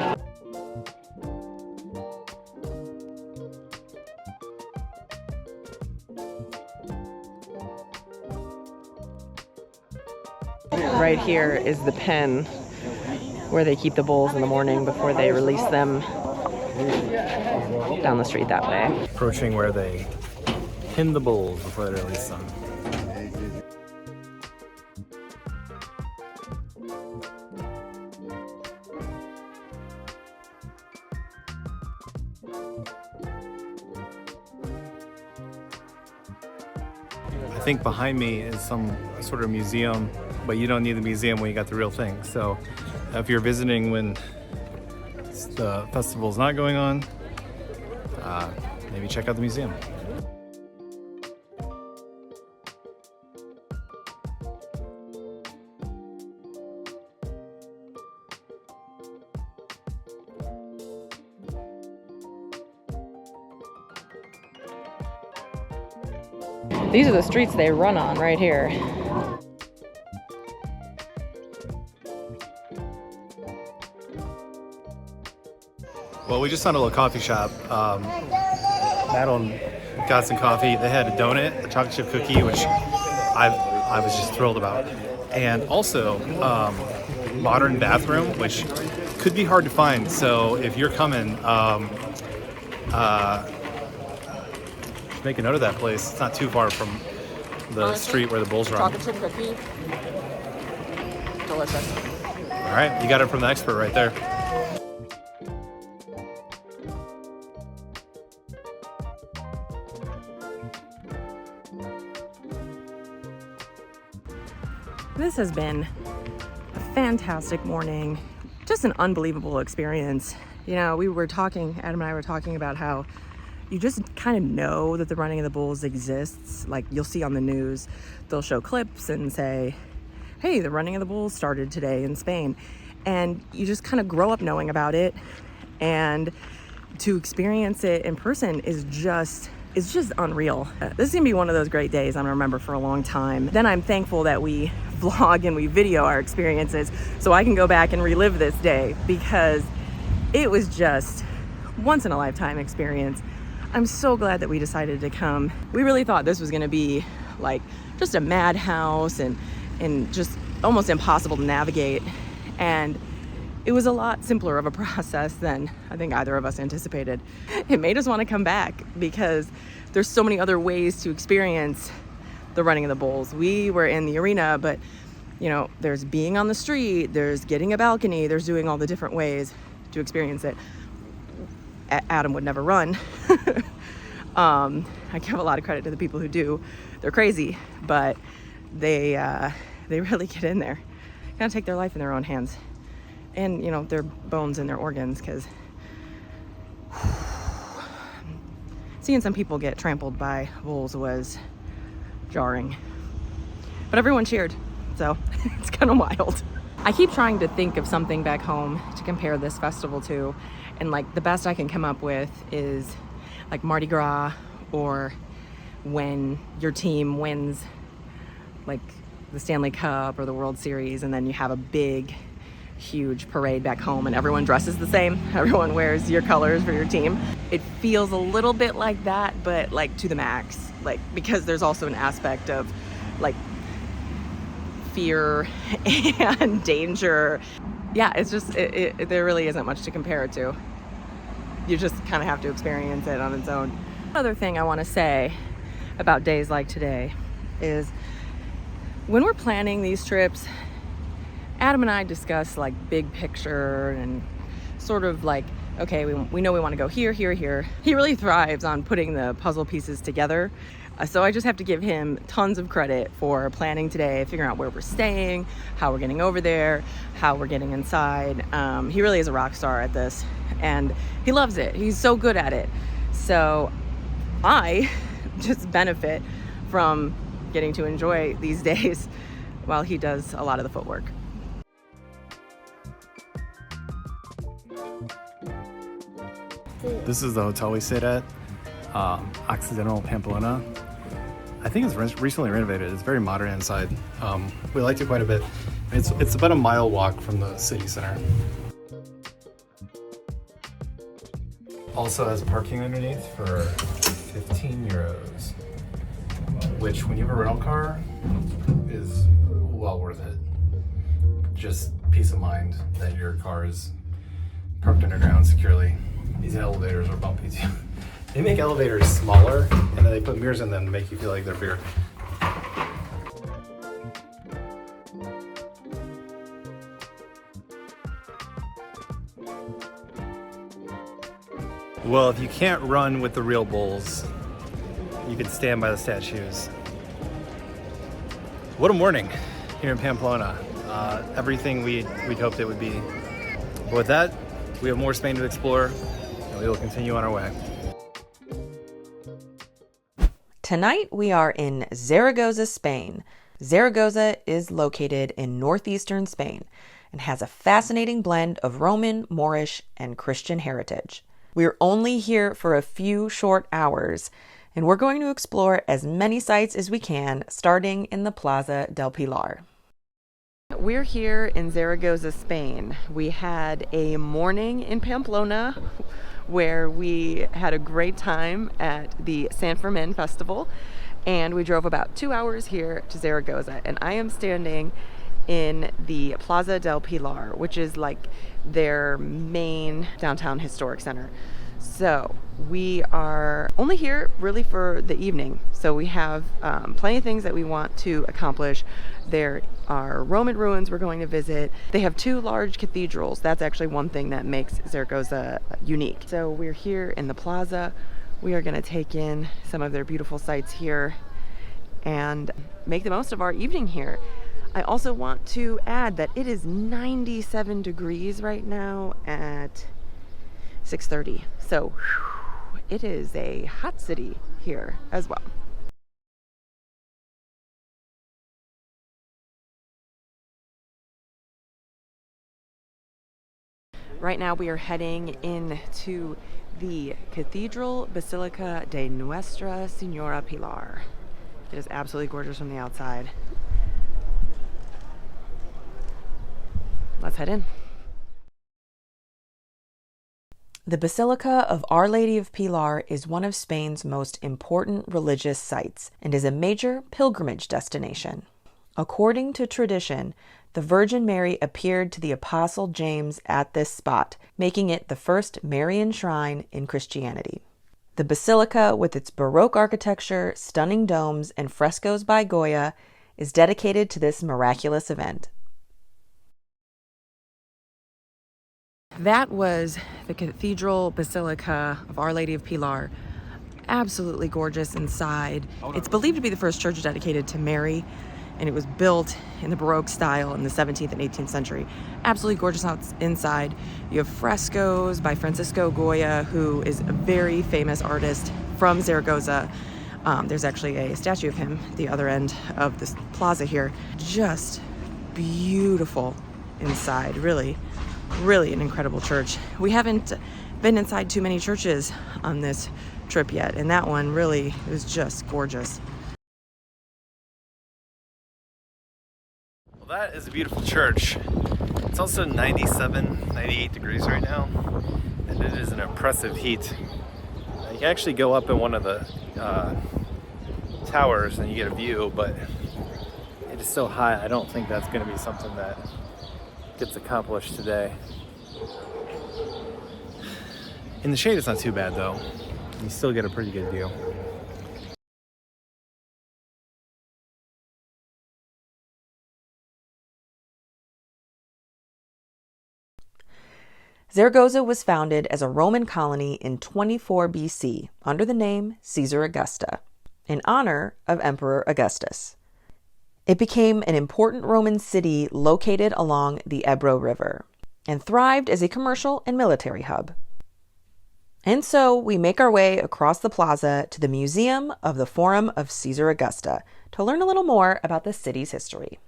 Right here is the pen where they keep the bulls in the morning before they release them down the street that way. Approaching where they pin the bulls before they release them. I think behind me is some sort of museum, but you don't need the museum when you got the real thing. So if you're visiting when the festival's not going on, maybe check out the museum. These are the streets they run on right here. Well, we just found a little coffee shop. Madeline got some coffee. They had a donut, a chocolate chip cookie, which I was just thrilled about. And also, modern bathroom, which could be hard to find. So if you're coming, make a note of that place. It's not too far from the street where the bulls run. Chocolate chip cookie. Delicious. All right, you got it from the expert right there. This has been a fantastic morning. Just an unbelievable experience. You know, Adam and I were talking about how you just kind of know that the running of the bulls exists. Like, you'll see on the news, they'll show clips and say, hey, the running of the bulls started today in Spain. And you just kind of grow up knowing about it. And to experience it in person is just unreal. This is gonna be one of those great days I'm gonna remember for a long time. Then I'm thankful that we vlog and we video our experiences so I can go back and relive this day, because it was just once in a lifetime experience. I'm so glad that we decided to come. We really thought this was gonna be like just a madhouse and just almost impossible to navigate. And it was a lot simpler of a process than I think either of us anticipated. It made us want to come back because there's so many other ways to experience the running of the bulls. We were in the arena, but you know, there's being on the street, there's getting a balcony, there's doing all the different ways to experience it. Adam would never run. I give a lot of credit to the people who do. They're crazy, but they really get in there, kind of take their life in their own hands, and you know, their bones and their organs, because seeing some people get trampled by bulls was jarring, but everyone cheered, so it's kind of wild. I keep trying to think of something back home to compare this festival to, and like the best I can come up with is like Mardi Gras, or when your team wins like the Stanley Cup or the World Series, and then you have a big huge parade back home and everyone dresses the same, everyone wears your colors for your team. It feels a little bit like that, but like to the max, like, because there's also an aspect of like fear and danger. Yeah, it's just there really isn't much to compare it to. You just kind of have to experience it on its own. Another thing I want to say about days like today is when we're planning these trips, Adam and I discuss like big picture and sort of like, okay, we know we want to go here, here, here. He really thrives on putting the puzzle pieces together. So I just have to give him tons of credit for planning today, figuring out where we're staying, how we're getting over there, how we're getting inside. He really is a rock star at this, and he loves it. He's so good at it. So I just benefit from getting to enjoy these days while he does a lot of the footwork. This is the hotel we stayed at, Occidental Pamplona. I think it's recently renovated. It's very modern inside. We liked it quite a bit. It's about a mile walk from the city center. Also has parking underneath for 15 euros, which when you have a rental car is well worth it. Just peace of mind that your car is parked underground securely. These elevators are bumpy too. They make elevators smaller and then they put mirrors in them to make you feel like they're bigger. Well, if you can't run with the real bulls, you can stand by the statues. What a morning here in Pamplona. Everything we'd hoped it would be. But with that, we have more Spain to explore, and we will continue on our way. Tonight we are in Zaragoza, Spain. Zaragoza is located in northeastern Spain and has a fascinating blend of Roman, Moorish, and Christian heritage. We're only here for a few short hours, and we're going to explore as many sites as we can, starting in the Plaza del Pilar. We're here in Zaragoza, Spain. We had a morning in Pamplona where we had a great time at the San Fermin Festival, and we drove about 2 hours here to Zaragoza, and I am standing in the Plaza del Pilar, which is like their main downtown historic center. So we are only here really for the evening. So we have plenty of things that we want to accomplish. There are Roman ruins we're going to visit. They have 2 large cathedrals. That's actually one thing that makes Zaragoza unique. So we're here in the plaza. We are going to take in some of their beautiful sights here and make the most of our evening here. I also want to add that it is 97 degrees right now at 6:30. So it is a hot city here as well. Right now we are heading into the Cathedral Basilica de Nuestra Senora Pilar. It is absolutely gorgeous from the outside. Let's head in. The Basilica of Our Lady of Pilar is one of Spain's most important religious sites and is a major pilgrimage destination. According to tradition, the Virgin Mary appeared to the Apostle James at this spot, making it the first Marian shrine in Christianity. The basilica, with its Baroque architecture, stunning domes, and frescoes by Goya, is dedicated to this miraculous event. That was the Cathedral Basilica of Our Lady of Pilar. Absolutely gorgeous inside. It's believed to be the first church dedicated to Mary, and it was built in the Baroque style in the 17th and 18th century. Absolutely gorgeous inside. You have frescoes by Francisco Goya, who is a very famous artist from Zaragoza. There's actually a statue of him at the other end of this plaza here. Just beautiful inside, really, really an incredible church. We haven't been inside too many churches on this trip yet, and that one really was just gorgeous. Well, that is a beautiful church. It's also 97, 98 degrees right now, and it is an oppressive heat. You can actually go up in one of the towers and you get a view, but it is so high, I don't think that's going to be something that gets accomplished today. In the shade, it's not too bad though. You still get a pretty good view. Zaragoza was founded as a Roman colony in 24 BC under the name Caesar Augusta, in honor of Emperor Augustus. It became an important Roman city located along the Ebro River and thrived as a commercial and military hub. And so we make our way across the plaza to the Museum of the Forum of Caesar Augusta to learn a little more about the city's history.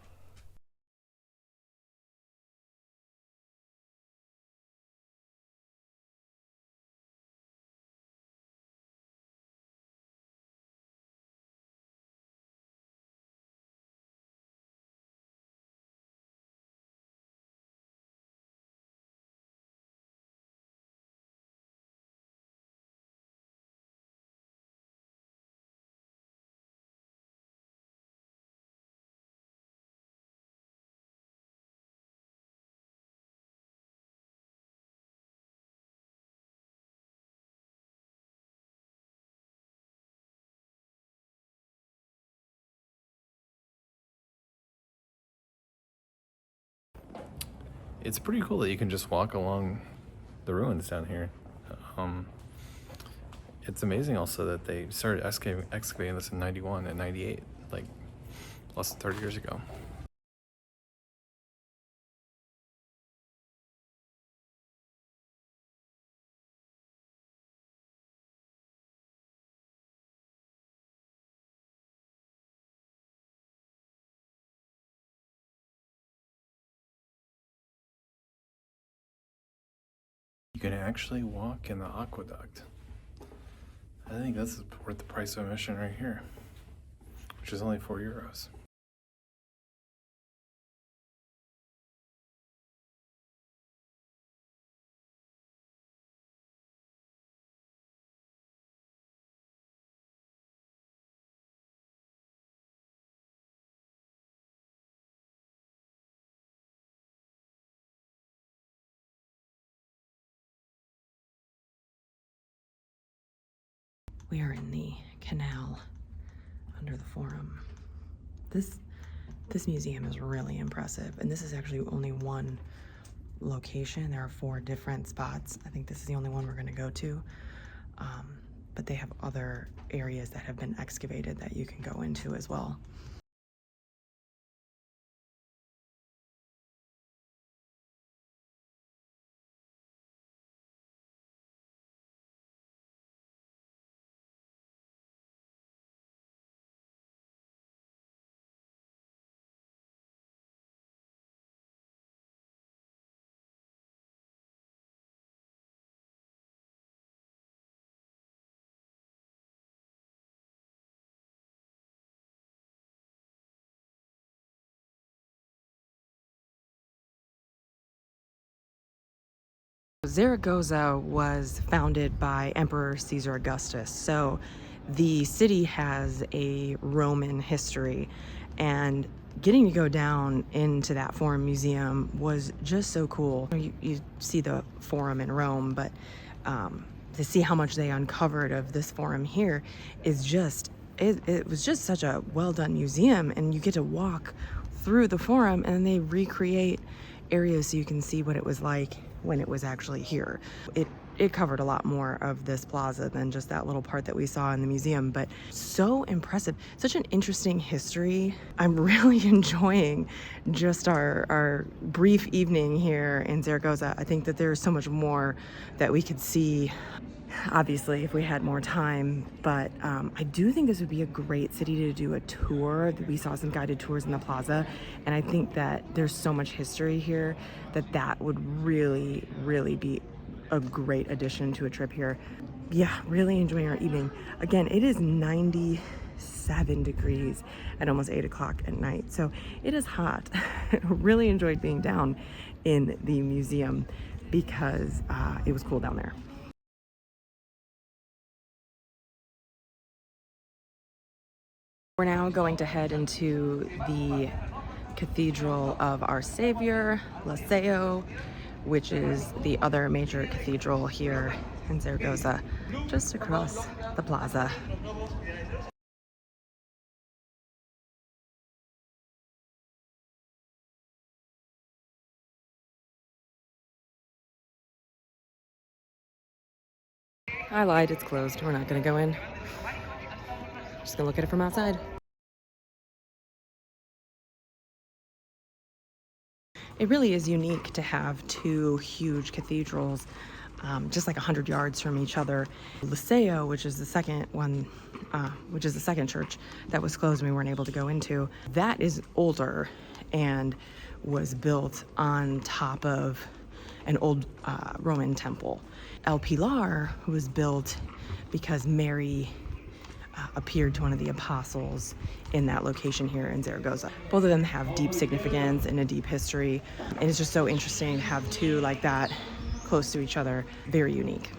It's pretty cool that you can just walk along the ruins down here. It's amazing also that they started excavating this in 91 and 98, like less than 30 years ago. You can actually walk in the aqueduct. I think this is worth the price of admission right here, which is only €4. We are in the canal under the Forum. This museum is really impressive, and this is actually only one location. There are 4 different spots. I think this is the only one we're going to go to, but they have other areas that have been excavated that you can go into as well. Zaragoza was founded by Emperor Caesar Augustus, so the city has a Roman history, and getting to go down into that Forum Museum was just so cool. You see the Forum in Rome, but to see how much they uncovered of this Forum here is just, it was just such a well done museum, and you get to walk through the Forum and they recreate areas so you can see what it was like when it was actually here. It covered a lot more of this plaza than just that little part that we saw in the museum, but so impressive. Such an interesting history. I'm really enjoying just our brief evening here in Zaragoza. I think that there's so much more that we could see, obviously, if we had more time, but I do think this would be a great city to do a tour. We saw some guided tours in the plaza, and I think that there's so much history here that would really, really be a great addition to a trip here. Yeah, really enjoying our evening. Again, it is 97 degrees at almost 8 o'clock at night, so it is hot. Really enjoyed being down in the museum because it was cool down there. We're now going to head into the Cathedral of Our Savior, Liceo, which is the other major cathedral here in Zaragoza, just across the plaza. I lied, it's closed. We're not gonna go in. Just gonna look at it from outside. It really is unique to have two huge cathedrals just like 100 yards from each other. Liceo, which is the second one, which is the second church that was closed and we weren't able to go into, that is older and was built on top of an old Roman temple. El Pilar was built because Mary appeared to one of the apostles in that location here in Zaragoza. Both of them have deep significance and a deep history, and it's just so interesting to have two like that close to each other. Very unique.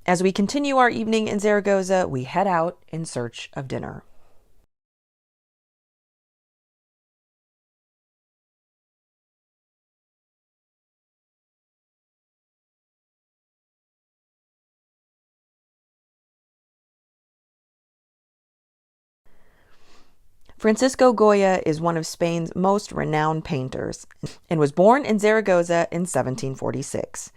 As we continue our evening in Zaragoza, we head out in search of dinner. Francisco Goya is one of Spain's most renowned painters and was born in Zaragoza in 1746.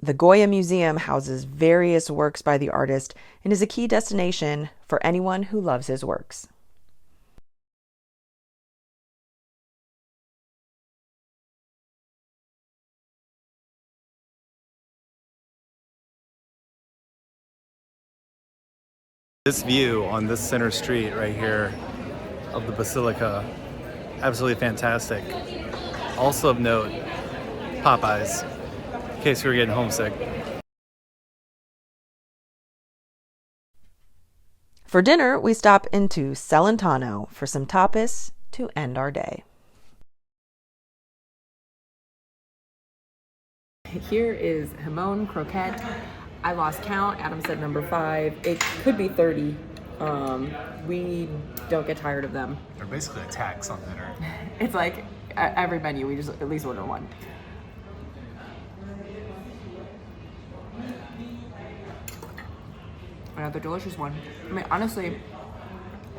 The Goya Museum houses various works by the artist and is a key destination for anyone who loves his works. This view on this center street right here of the Basilica, absolutely fantastic. Also of note, Popeyes, in case we were getting homesick. For dinner, we stop into Celentano for some tapas to end our day. Here is jamón croquette. I lost count. Adam said number 5. It could be 30. We don't get tired of them. They're basically a tax on dinner. It's like every menu, we just at least order one. Another delicious one. I mean, honestly,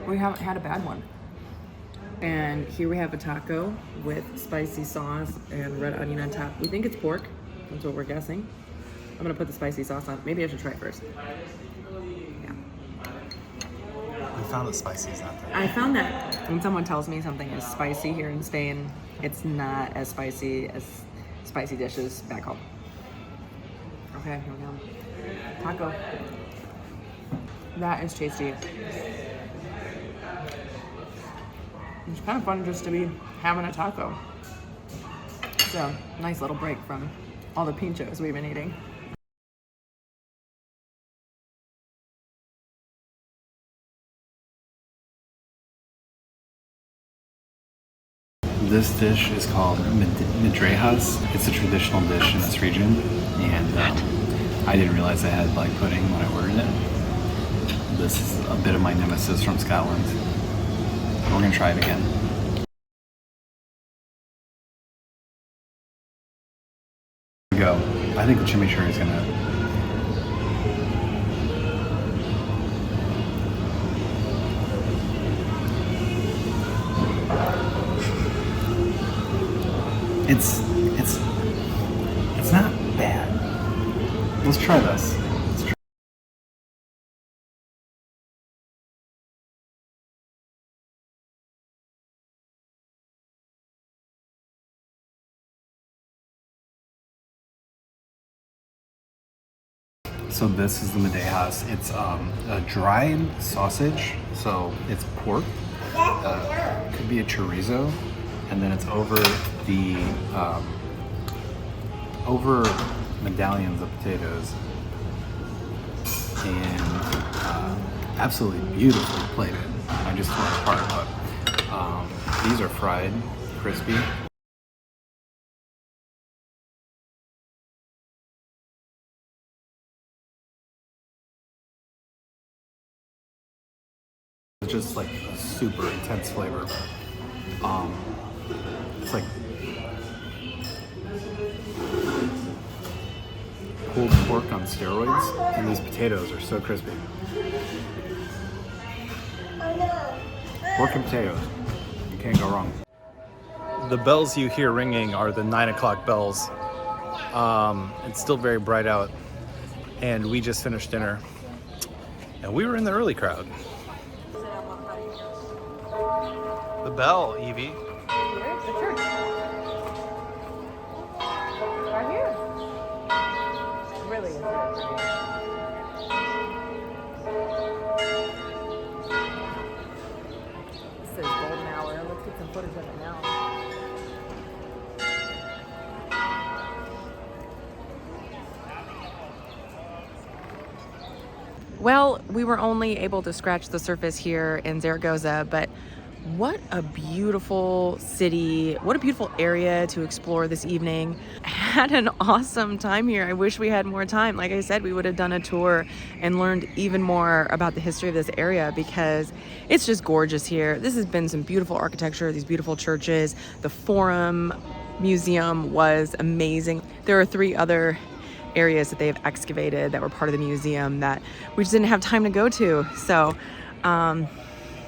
we haven't had a bad one. And here we have a taco with spicy sauce and red onion on top. We think it's pork. That's what we're guessing. I'm gonna put the spicy sauce on. Maybe I should try it first. Yeah. We found that spicy is not there. I found that when someone tells me something is spicy here in Spain, it's not as spicy as spicy dishes back home. Okay, here we go. Taco. That is tasty. It's kind of fun just to be having a taco. It's a nice little break from all the pinchos we've been eating. This dish is called midrejas. It's a traditional dish in this region, and I didn't realize I had like pudding when I ordered it. This is a bit of my nemesis from Scotland. We're gonna try it again. Here we go. I think the chimichurri is gonna. It's not bad. Let's try this. So this is the Penedès. It's a dried sausage, so it's pork. Could be a chorizo, and then it's over the over medallions of potatoes, and absolutely beautifully plated. I just tore it apart, but these are fried, crispy. It's just like a super intense flavor. It's like pulled pork on steroids, and these potatoes are so crispy. Pork and potatoes, you can't go wrong. The bells you hear ringing are the 9 o'clock bells. It's still very bright out, and we just finished dinner, and we were in the early crowd. The bell, Evie. Here's the church. Right here. Really is This is golden hour. Let's get some footage of it now. Well, we were only able to scratch the surface here in Zaragoza, but what a beautiful city, what a beautiful area to explore this evening. I had an awesome time here. I wish we had more time. Like I said, we would have done a tour and learned even more about the history of this area because it's just gorgeous here. This has been some beautiful architecture, these beautiful churches. The Forum Museum was amazing. There are 3 other areas that they've excavated that were part of the museum that we just didn't have time to go to. So,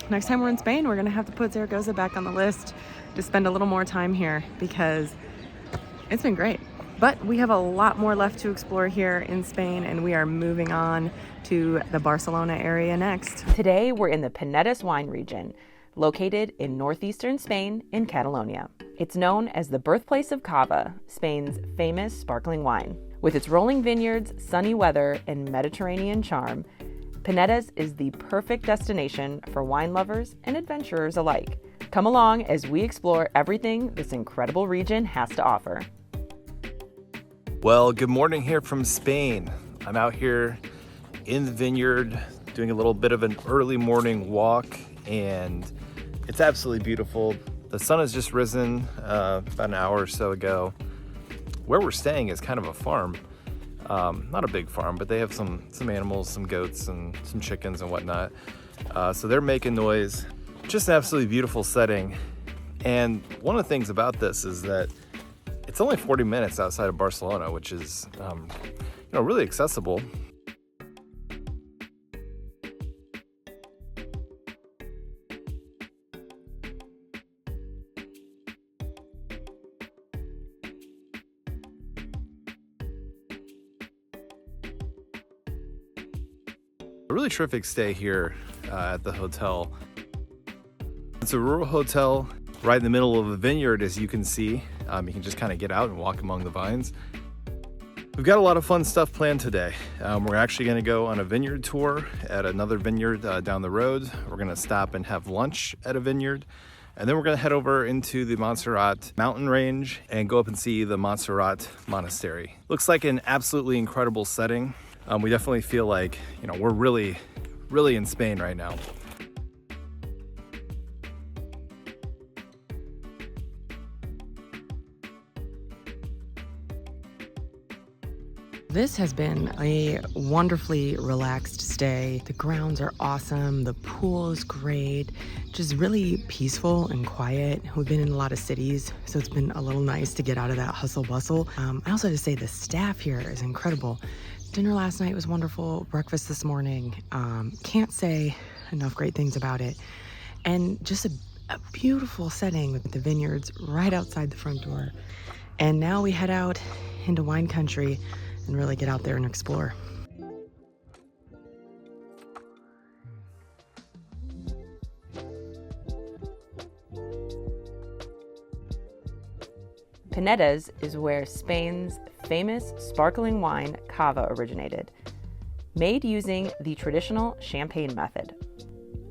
next time we're in Spain, we're gonna have to put Zaragoza back on the list to spend a little more time here because it's been great. But we have a lot more left to explore here in Spain, and we are moving on to the Barcelona area next. Today, we're in the Penedès wine region, located in northeastern Spain in Catalonia. It's known as the birthplace of Cava, Spain's famous sparkling wine. With its rolling vineyards, sunny weather, and Mediterranean charm, Penedès is the perfect destination for wine lovers and adventurers alike. Come along as we explore everything this incredible region has to offer. Well, good morning here from Spain. I'm out here in the vineyard doing a little bit of an early morning walk, and it's absolutely beautiful. The sun has just risen about an hour or so ago. Where we're staying is kind of a farm. Not a big farm, but they have some animals, some goats and some chickens and whatnot. So they're making noise. Just an absolutely beautiful setting. And one of the things about this is that it's only 40 minutes outside of Barcelona, which is really accessible. A really terrific stay here at the hotel. It's a rural hotel right in the middle of a vineyard, as you can see. You can just kind of get out and walk among the vines. We've got a lot of fun stuff planned today. We're actually going to go on a vineyard tour at another vineyard down the road. We're going to stop and have lunch at a vineyard. And then we're going to head over into the Montserrat mountain range and go up and see the Montserrat Monastery. Looks like an absolutely incredible setting. We definitely feel like, we're really in Spain right now. This has been a wonderfully relaxed stay. The grounds are awesome. The pool is great. Just really peaceful and quiet. We've been in a lot of cities, so it's been a little nice to get out of that hustle bustle. I also have to say the staff here is incredible. Dinner last night was wonderful. Breakfast this morning. Can't say enough great things about it. And just a beautiful setting with the vineyards right outside the front door. And now we head out into wine country and really get out there and explore. Penedès is where Spain's famous sparkling wine cava originated, made using the traditional champagne method.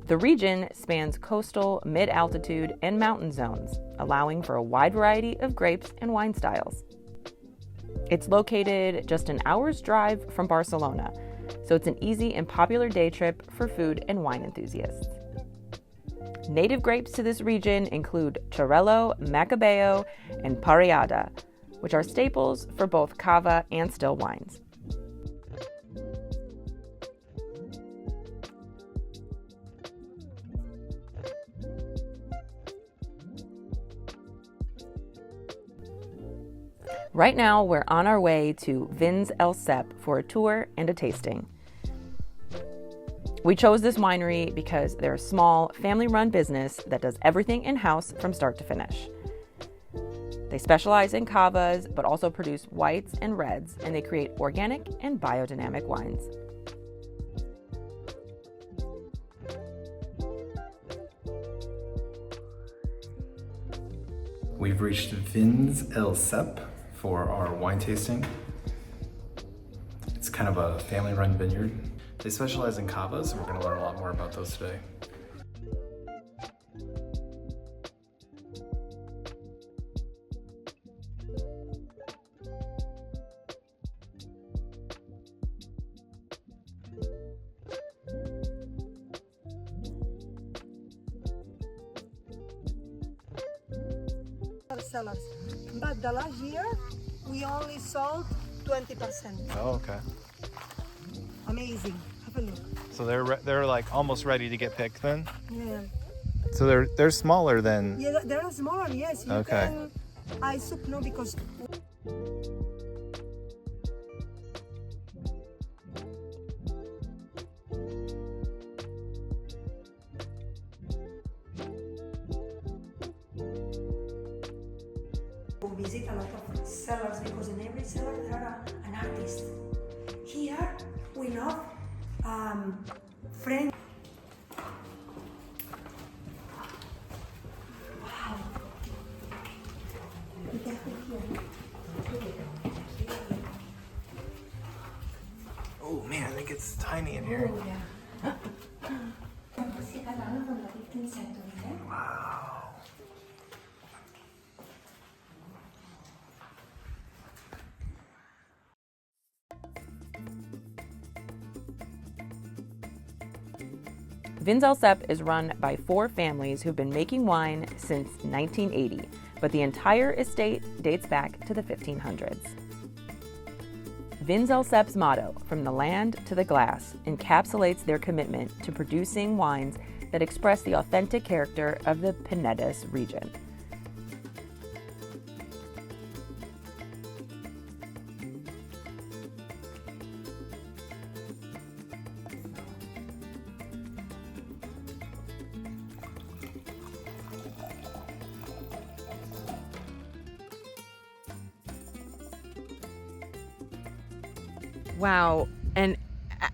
The region spans coastal, mid-altitude, and mountain zones, allowing for a wide variety of grapes and wine styles. It's located just an hour's drive from Barcelona, so it's an easy and popular day trip for food and wine enthusiasts. Native grapes to this region include Xarel·lo, Macabeo, and Parellada, which are staples for both cava and still wines. Right now, we're on our way to Vins El Cep for a tour and a tasting. We chose this winery because they're a small, family-run business that does everything in-house from start to finish. They specialize in cavas, but also produce whites and reds, and they create organic and biodynamic wines. We've reached Vins El Cep for our wine tasting. It's kind of a family-run vineyard. They specialize in cavas, and we're going to learn a lot more about those today. Sellers, but the last year we only sold 20%. Oh, okay. Amazing. Have a look. So they're like almost ready to get picked then? Yeah. So they're smaller than. Yeah, they're small. Yes. You Okay. can. I soup no because. We visit a lot of cellars because in every cellar there are an artist. Here we love French. Wow. Oh man, I think it's tiny in here. Wow. Vins El Cep is run by 4 families who've been making wine since 1980, but the entire estate dates back to the 1500s. Vins El Cep's motto, "From the land to the glass," encapsulates their commitment to producing wines that express the authentic character of the Penedès region. Wow, an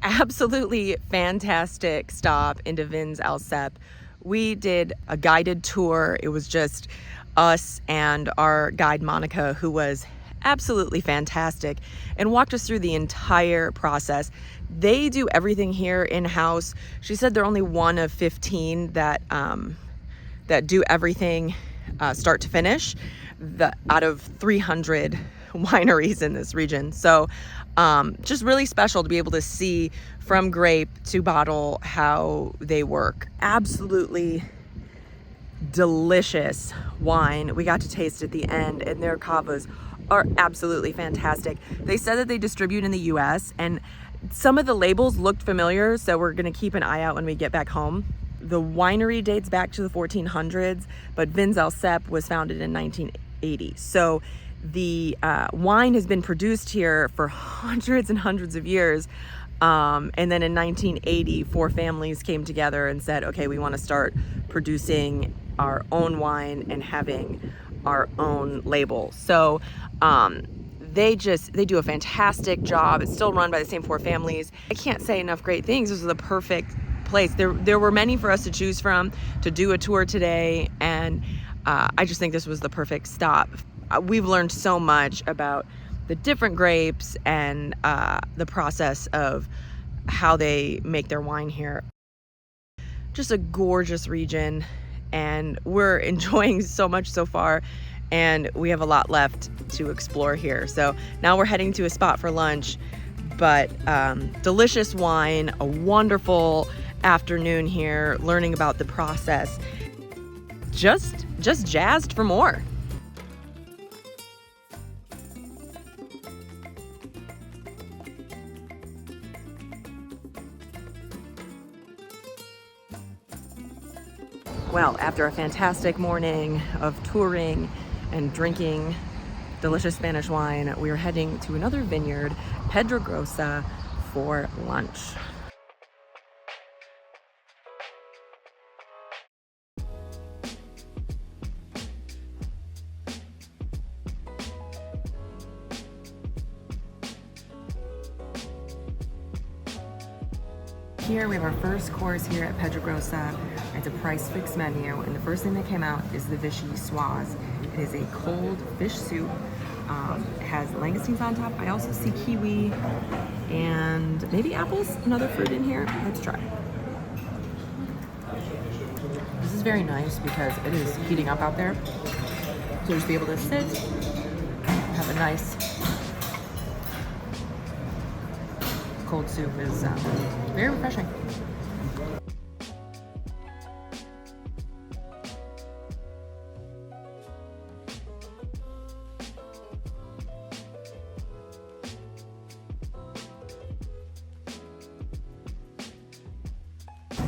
absolutely fantastic stop into Vins El Cep. We did a guided tour. It was just us and our guide Monica, who was absolutely fantastic and walked us through the entire process. They do everything here in-house. She said they're only one of 15 that do everything start to finish, out of 300 wineries in this region. So just really special to be able to see from grape to bottle how they work. Absolutely delicious wine we got to taste at the end, and their cavas are absolutely fantastic. They said that they distribute in the US, and some of the labels looked familiar, so we're gonna keep an eye out when we get back home. The winery dates back to the 1400s, but Vins El Cep was founded in 1980. So the wine has been produced here for hundreds and hundreds of years. And then in 1980, 4 families came together and said, okay, we want to start producing our own wine and having our own label. So they do a fantastic job. It's still run by the same 4 families. I can't say enough great things. This is the perfect place. There were many for us to choose from to do a tour today, and I just think this was the perfect stop. We've learned so much about the different grapes and the process of how they make their wine here. Just a gorgeous region, and we're enjoying so much so far, and we have a lot left to explore here. So now we're heading to a spot for lunch, but delicious wine, a wonderful afternoon here, learning about the process. Just jazzed for more. Well, after a fantastic morning of touring and drinking delicious Spanish wine, we are heading to another vineyard, Pedrogrosa, for lunch. Here we have our first course here at Pedrogrosa. It's a price fixed menu, and the first thing that came out is the vichyssoise. It is a cold fish soup. It has langoustines on top. I also see kiwi and maybe apples, another fruit in here. Let's try. This is very nice because it is heating up out there. So just be able to sit, have a nice cold soup is very refreshing.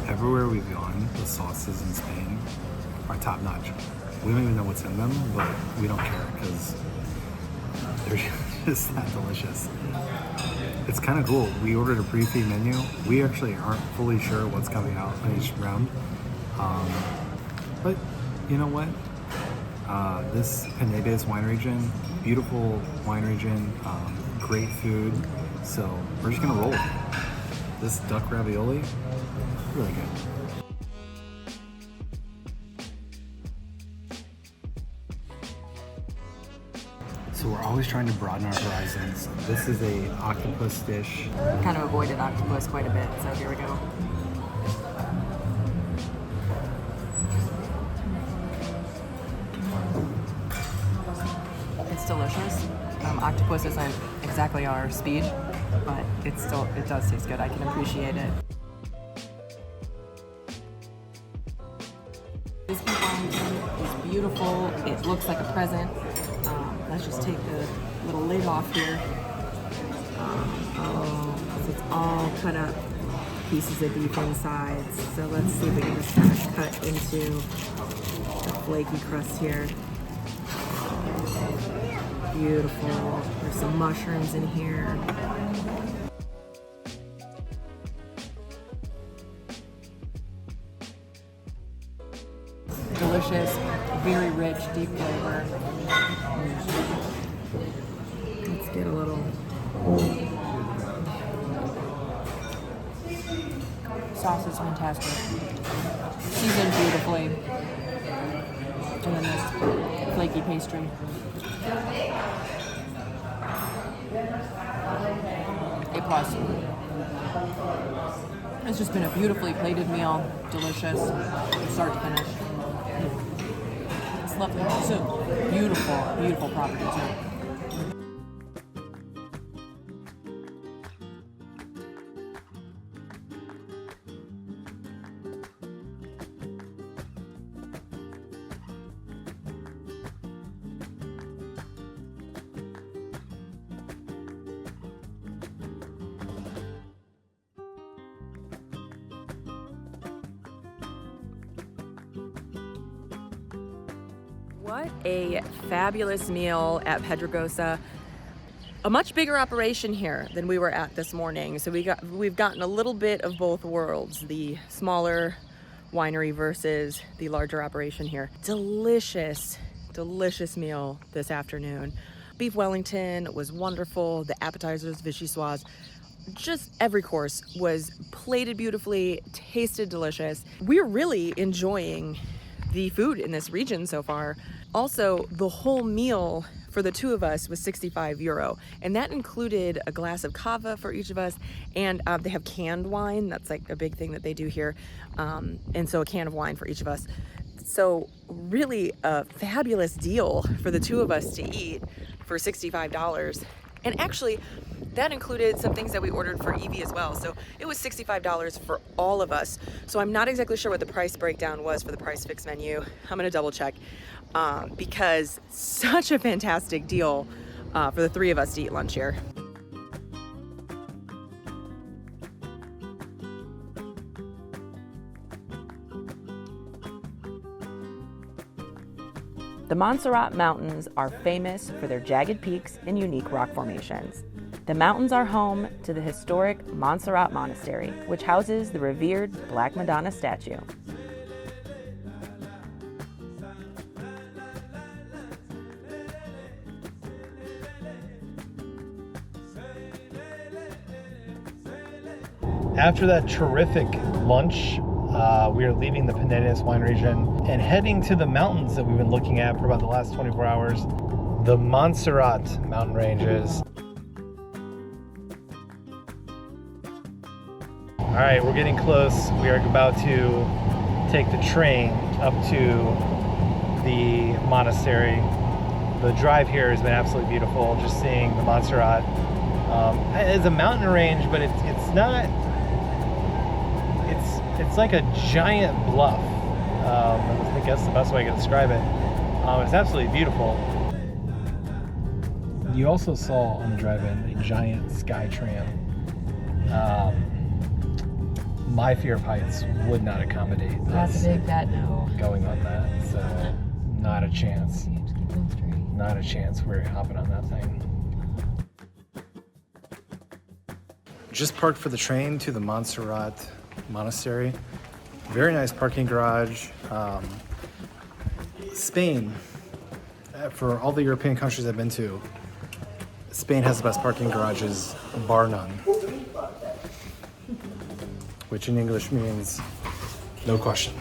Everywhere we've gone, the sauces in Spain are top notch. We don't even know what's in them, but we don't care because they're just that delicious. It's kind of cool. We ordered a pre-feed menu. We actually aren't fully sure what's coming out on each round. But you know what? This Penedès wine region, beautiful wine region, great food. So we're just gonna roll with it. This duck ravioli, really good. So we're always trying to broaden our horizons. This is a octopus dish. Kind of avoided octopus quite a bit, so here we go. It's delicious. Octopus isn't exactly our speed, but it does taste good. I can appreciate it. This wine is beautiful. It looks like a present. Let's just take the little lid off here. So it's all cut up pieces of beef inside. So let's see if we can just kind of cut into the flaky crust here. Beautiful. There's some mushrooms in here. Delicious, very rich, deep flavor. Let's get a little sauce is fantastic. Seasoned beautifully. And then this flaky pastry. A+. It's just been a beautifully plated meal. Delicious, start to finish. It's lovely soup. Beautiful, beautiful property too. What a fabulous meal at Pedregosa. A much bigger operation here than we were at this morning. So we've gotten a little bit of both worlds, the smaller winery versus the larger operation here. Delicious, delicious meal this afternoon. Beef Wellington was wonderful. The appetizers, vichyssoise, just every course was plated beautifully, tasted delicious. We're really enjoying the food in this region so far. Also, the whole meal for the two of us was €65, and that included a glass of cava for each of us, and they have canned wine. That's like a big thing that they do here, and so a can of wine for each of us. So really a fabulous deal for the two of us to eat for $65. And actually, that included some things that we ordered for Evie as well. So it was $65 for all of us. So I'm not exactly sure what the price breakdown was for the price fix menu. I'm gonna double check because such a fantastic deal for the three of us to eat lunch here. The Montserrat Mountains are famous for their jagged peaks and unique rock formations. The mountains are home to the historic Montserrat Monastery, which houses the revered Black Madonna statue. After that terrific lunch, we are leaving the Penedès wine region and heading to the mountains that we've been looking at for about the last 24 hours, the Montserrat mountain ranges. All right, we're getting close. We are about to take the train up to the monastery. The drive here has been absolutely beautiful, just seeing the Montserrat. It's a mountain range, but it's not. It's like a giant bluff. I think that's the best way I can describe it. It's absolutely beautiful. You also saw on the drive-in a giant sky tram. My fear of heights would not accommodate That's a big fat no. going on that, so not a chance. You have to keep them straight. Not a chance we're hopping on that thing. Just parked for the train to the Montserrat Monastery. Very nice parking garage. Spain, for all the European countries I've been to, Spain has the best parking garages, bar none. Which in English means no question.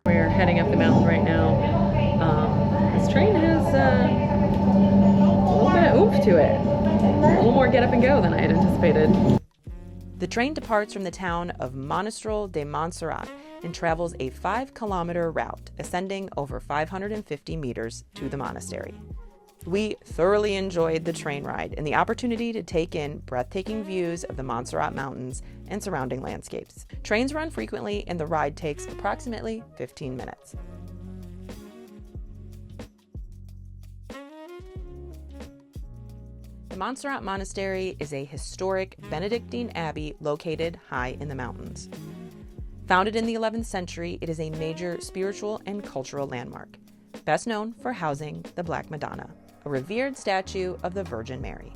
We're heading up the mountain right now. This train has a little bit of oomph to it. A little more get up and go than I had anticipated. The train departs from the town of Monastery de Montserrat and travels a 5-kilometer route, ascending over 550 meters to the monastery. We thoroughly enjoyed the train ride and the opportunity to take in breathtaking views of the Montserrat Mountains and surrounding landscapes. Trains run frequently and the ride takes approximately 15 minutes. The Montserrat Monastery is a historic Benedictine abbey located high in the mountains. Founded in the 11th century, it is a major spiritual and cultural landmark, best known for housing the Black Madonna, a revered statue of the Virgin Mary.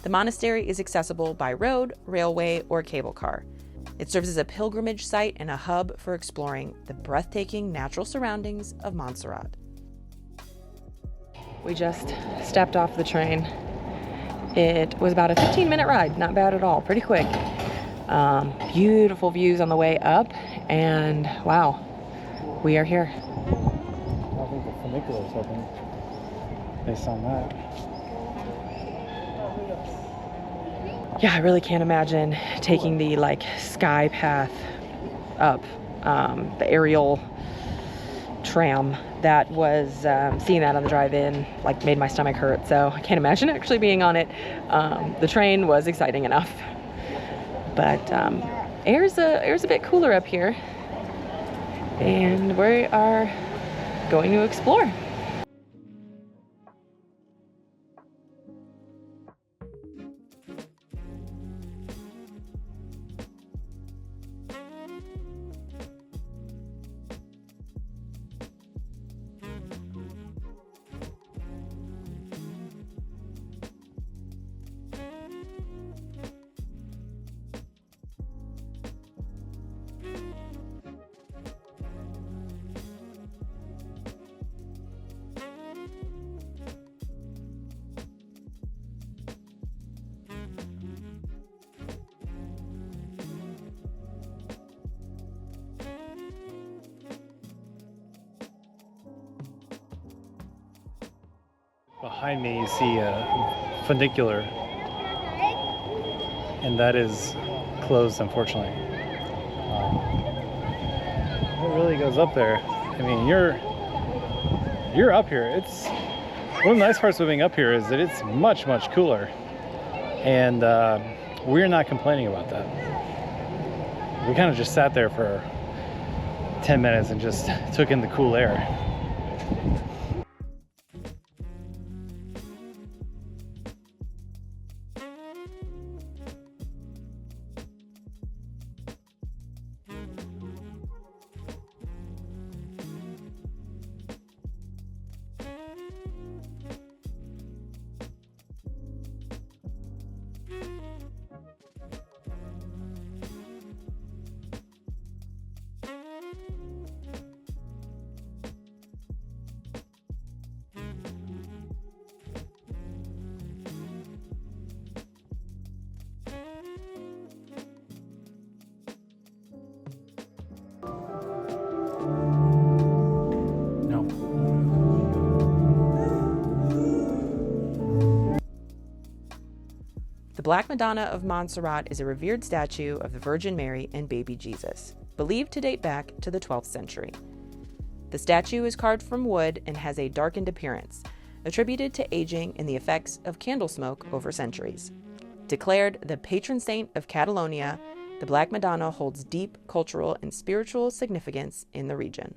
The monastery is accessible by road, railway, or cable car. It serves as a pilgrimage site and a hub for exploring the breathtaking natural surroundings of Montserrat. We just stepped off the train. It was about a 15-minute ride, not bad at all, pretty quick. Beautiful views on the way up, and wow, we are here. I think the funiculars, I think, based on that. Yeah, I really can't imagine taking the like sky path up, the aerial tram. That was, seeing that on the drive-in like made my stomach hurt, so I can't imagine actually being on it. The train was exciting enough, but air's a bit cooler up here, and we are going to explore. Behind me you see a funicular, and that is closed, unfortunately. It really goes up there. I mean, you're up here. It's one of the nice parts of being up here is that it's much cooler, and we're not complaining about that. We kind of just sat there for 10 minutes and just took in the cool air. The Black Madonna of Montserrat is a revered statue of the Virgin Mary and baby Jesus, believed to date back to the 12th century. The statue is carved from wood and has a darkened appearance, attributed to aging and the effects of candle smoke over centuries. Declared the patron saint of Catalonia, the Black Madonna holds deep cultural and spiritual significance in the region.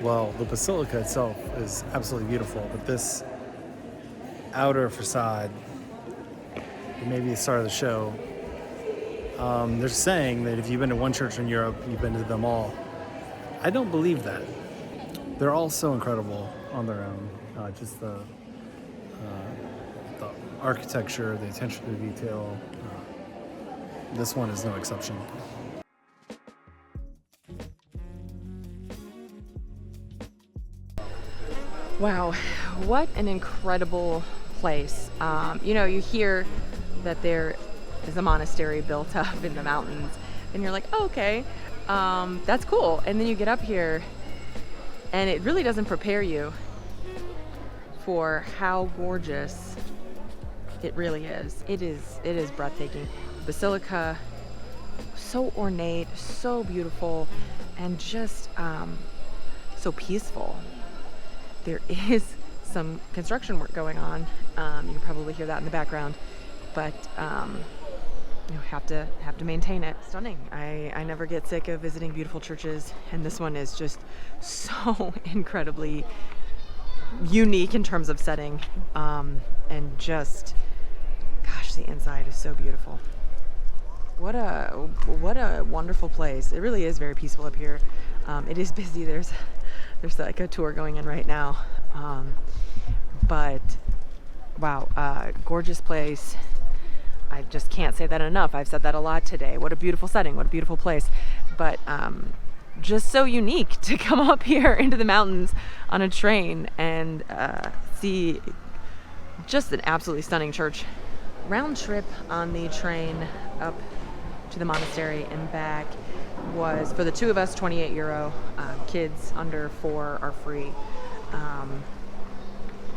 Well, the basilica itself is absolutely beautiful, but this outer facade, maybe the start of the show, they're saying that if you've been to one church in Europe, you've been to them all. I don't believe that. They're all so incredible on their own. Just the architecture, the attention to detail. This one is no exception. Wow, what an incredible place. You hear that there is a monastery built up in the mountains, and you're like, oh, okay, that's cool. And then you get up here, and it really doesn't prepare you for how gorgeous it really is. It is breathtaking. Basilica, so ornate, so beautiful, and just so peaceful. There is some construction work going on. You can probably hear that in the background, but you have to maintain it. Stunning. I never get sick of visiting beautiful churches, and this one is just so incredibly unique in terms of setting, and just, gosh, the inside is so beautiful. What a wonderful place. It really is very peaceful up here. It is busy. There's like a tour going in right now. but wow, gorgeous place. I just can't say that enough. I've said that a lot today. What a beautiful setting, what a beautiful place. But just so unique to come up here into the mountains on a train and see just an absolutely stunning church. Round trip on the train up to the monastery and back was, for the two of us, €28. Kids under 4 are free.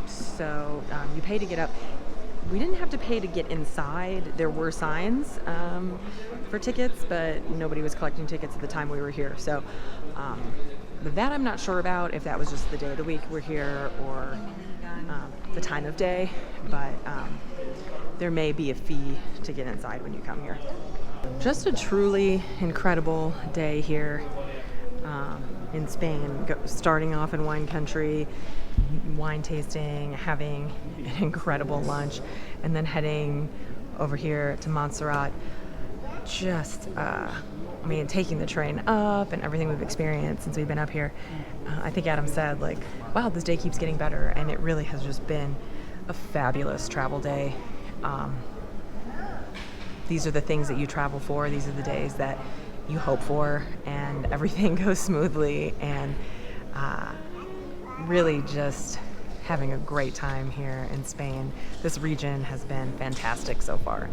So you pay to get up. We didn't have to pay to get inside. There were signs for tickets, but nobody was collecting tickets at the time we were here. So that I'm not sure about, if that was just the day of the week we're here or the time of day, but there may be a fee to get inside when you come here. Just a truly incredible day here in Spain, starting off in wine country, wine tasting, having an incredible lunch, and then heading over here to Montserrat. Just, taking the train up and everything we've experienced since we've been up here. I think Adam said, like, wow, this day keeps getting better, and it really has just been a fabulous travel day. These are the things that you travel for. These are the days that you hope for, and everything goes smoothly, and really just having a great time here in Spain. This region has been fantastic so far.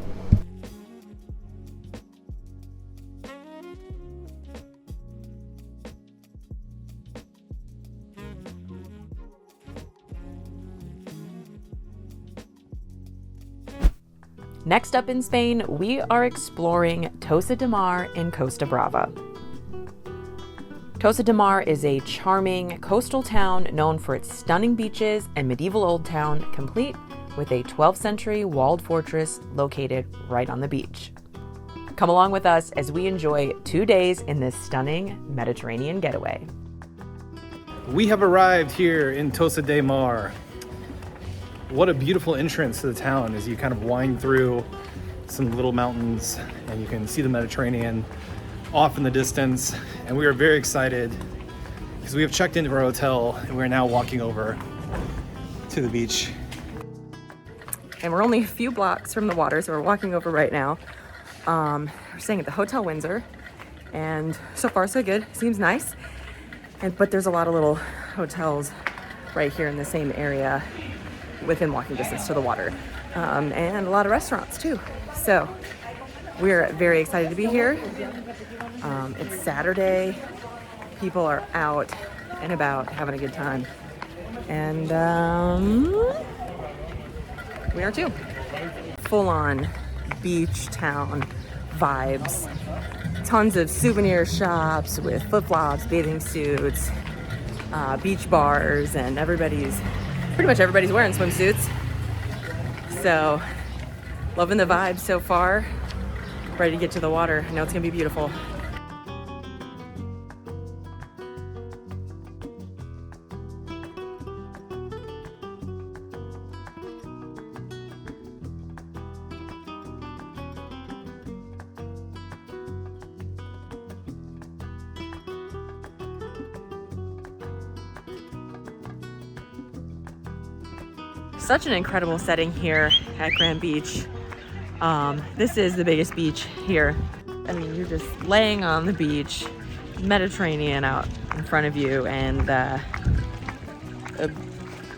Next up in Spain, we are exploring Tossa de Mar in Costa Brava. Tossa de Mar is a charming coastal town known for its stunning beaches and medieval old town, complete with a 12th century walled fortress located right on the beach. Come along with us as we enjoy 2 days in this stunning Mediterranean getaway. We have arrived here in Tossa de Mar. What a beautiful entrance to the town as you kind of wind through some little mountains and you can see the Mediterranean off in the distance. And we are very excited because we have checked into our hotel and we're now walking over to the beach. And we're only a few blocks from the water, so we're walking over right now. We're staying at the Hotel Windsor, and so far so good. Seems nice. But there's a lot of little hotels right here in the same area within walking distance to the water, and a lot of restaurants too. So we're very excited to be here. It's Saturday. People are out and about having a good time, and we are too. Full-on beach town vibes. Tons of souvenir shops with flip-flops, bathing suits, beach bars, and pretty much everybody's wearing swimsuits. So, loving the vibe so far. Ready to get to the water. I know it's gonna be beautiful. Such an incredible setting here at Grand Beach. This is the biggest beach here. I mean, you're just laying on the beach, Mediterranean out in front of you, and